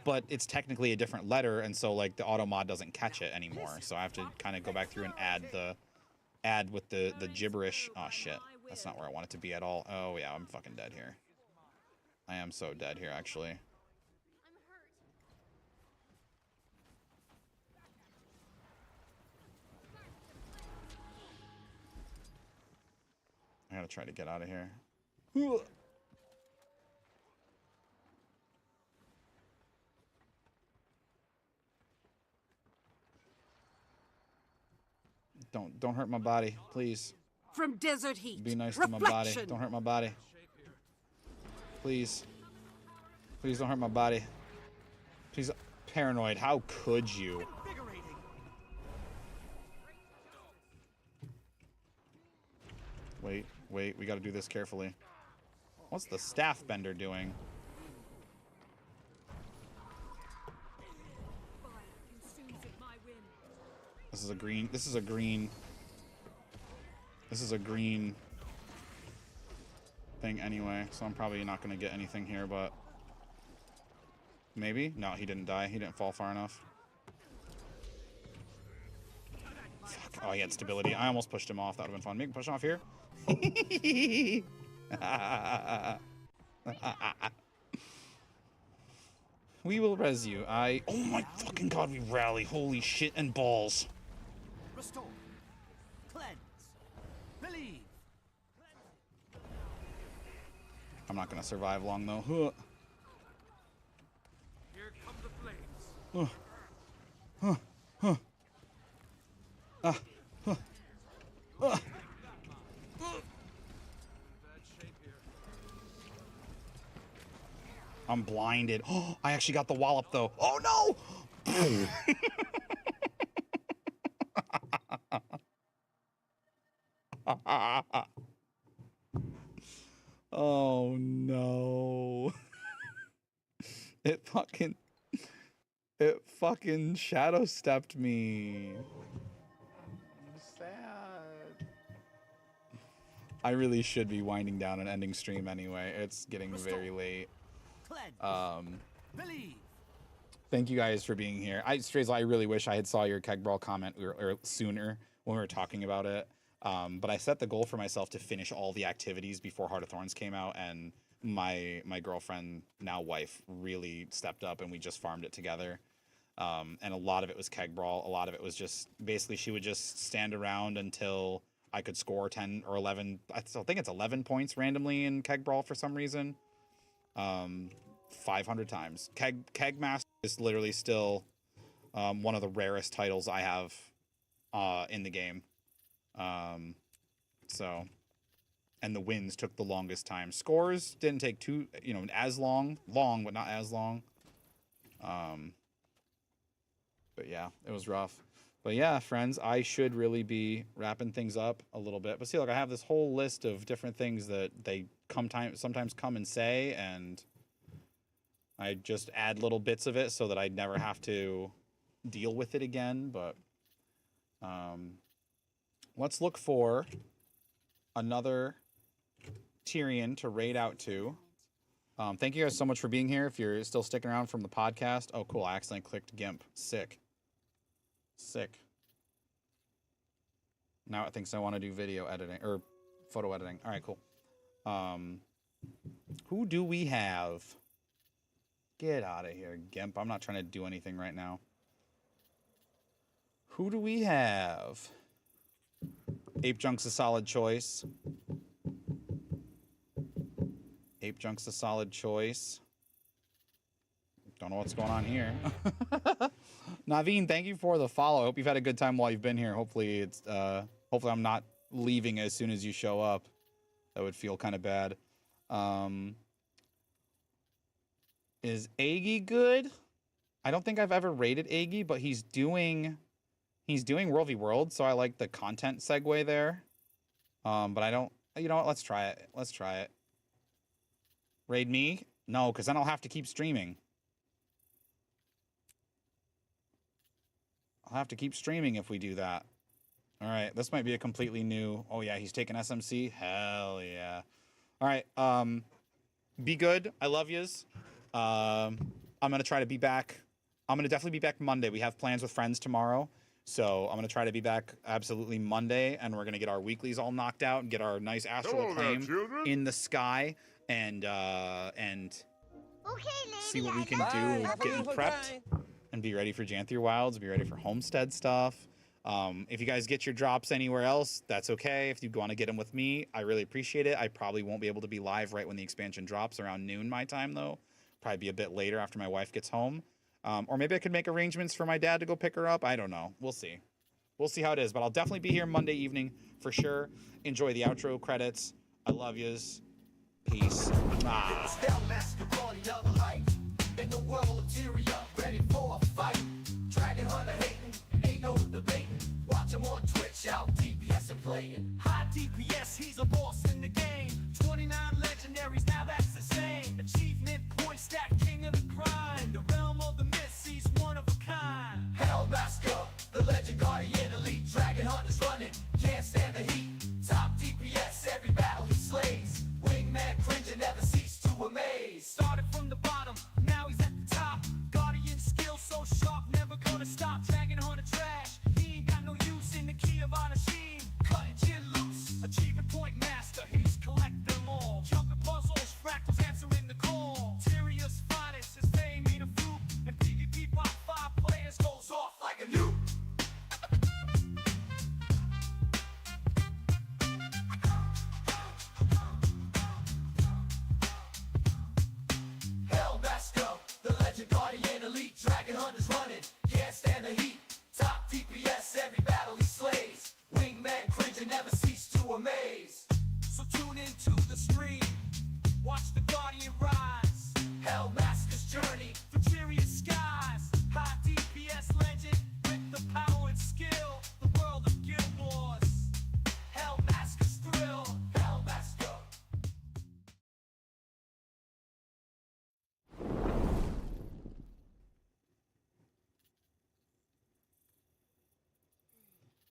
but it's technically a different letter, and so like the auto mod doesn't catch it anymore. So I have to kind of go back through and add with the gibberish. Oh shit, that's not where I want it to be at all. Oh yeah, I'm fucking dead here. I am so dead here, actually. gotta try to get out of here. Don't hurt my body, please. From desert heat. Be nice to my body. Don't hurt my body. Please. Please don't hurt my body. Please. Paranoid. How could you? Wait. We gotta do this carefully. What's the staff bender doing? This is a green. This is a green. This is a green thing anyway, so I'm probably not going to get anything here, but maybe? No, he didn't die. He didn't fall far enough. Fuck. Oh, he had stability. I almost pushed him off. That would have been fun. Maybe push off here? We will res you. Oh my fucking god, we rally. Holy shit and balls. Restore. Cleanse. Believe. I'm not gonna survive long though. Here come the flames. I'm blinded. Oh, I actually got the wallop though. Oh no! Oh no. It fucking shadow stepped me. I'm sad. I really should be winding down and ending stream anyway. It's getting very late. Believe. Thank you guys for being here. Strazel, I really wish I had saw your keg brawl comment or sooner when we were talking about it. But I set the goal for myself to finish all the activities before Heart of Thorns came out, and my girlfriend, now wife, really stepped up, and we just farmed it together. And a lot of it was keg brawl. A lot of it was just basically she would just stand around until I could score 10 or 11. I still think it's 11 points randomly in keg brawl for some reason. 500 times. Keg Master is literally still one of the rarest titles I have in the game. So, and the wins took the longest time. Scores didn't take as long, but not as long. But yeah, it was rough. But yeah, friends, I should really be wrapping things up a little bit. But see, look, I have this whole list of different things that they sometimes come and say, and I just add little bits of it so that I'd never have to deal with it again. But let's look for another Tyrion to raid out to. Thank you guys so much for being here. If you're still sticking around from the podcast. Oh, cool. I accidentally clicked GIMP. Sick. Now it thinks I want to do video editing or photo editing. All right, cool. Who do we have? Get out of here, GIMP. I'm not trying to do anything right now. Who do we have? Ape Junk's a solid choice. Ape Junk's a solid choice. Don't know what's going on here. Naveen, thank you for the follow. I hope you've had a good time while you've been here. Hopefully it's hopefully I'm not leaving as soon as you show up. That would feel kind of bad. Is Aggie good? I don't think I've ever rated Aggie, but he's doing World v World, so I like the content segue there. But I don't, you know what, let's try it. Let's try it. Raid me? No, because then I'll have to keep streaming. I'll have to keep streaming if we do that. All right, this might be a completely new... Oh, yeah, he's taking SMC? Hell yeah. All right, be good. I love yous. I'm going to try to be back. I'm going to definitely be back Monday. We have plans with friends tomorrow. So I'm going to try to be back absolutely Monday, and we're going to get our weeklies all knocked out and get our nice astral acclaim in the sky and see what we can do getting prepped and be ready for Janthir Wilds, be ready for homestead stuff. If you guys get your drops anywhere else, that's okay. If you want to get them with me, I really appreciate it. I probably won't be able to be live right when the expansion drops around noon my time, though. Probably be a bit later after my wife gets home. Or maybe I could make arrangements for my dad to go pick her up. I don't know. We'll see. We'll see how it is. But I'll definitely be here Monday evening for sure. Enjoy the outro credits. I love yous. Peace. Ah. In the world of Tyria, ready for a fight. Dragon Hunter hating, ain't no debating. Watch him on Twitch, out DPS and playing. High DPS, he's a boss in the game. 29 legendaries, now that's the same. Achievement point stack, king of the grind. The realm of the myths, he's one of a kind. Hellmasker, the legend guardian elite. Dragon Hunter's running, can't stand the heat. Top DPS, every battle he slays. Wingman cringing, never cease to amaze. Started from the bottom, now he's at the top. Guardian skill so sharp, never gonna stop. Dragon Hunter trash, he ain't got no use in the key of Anashim. Cutting chin loose, achievement point master, he's collect them all. Jumping puzzles, fractals answering the call. Tyria's finest, his fame ain't a fluke. And PvP by 5 players goes off like a nuke. Hellmaster, the legend guardian elite. Dragon Hunter's running, can't stand the heat.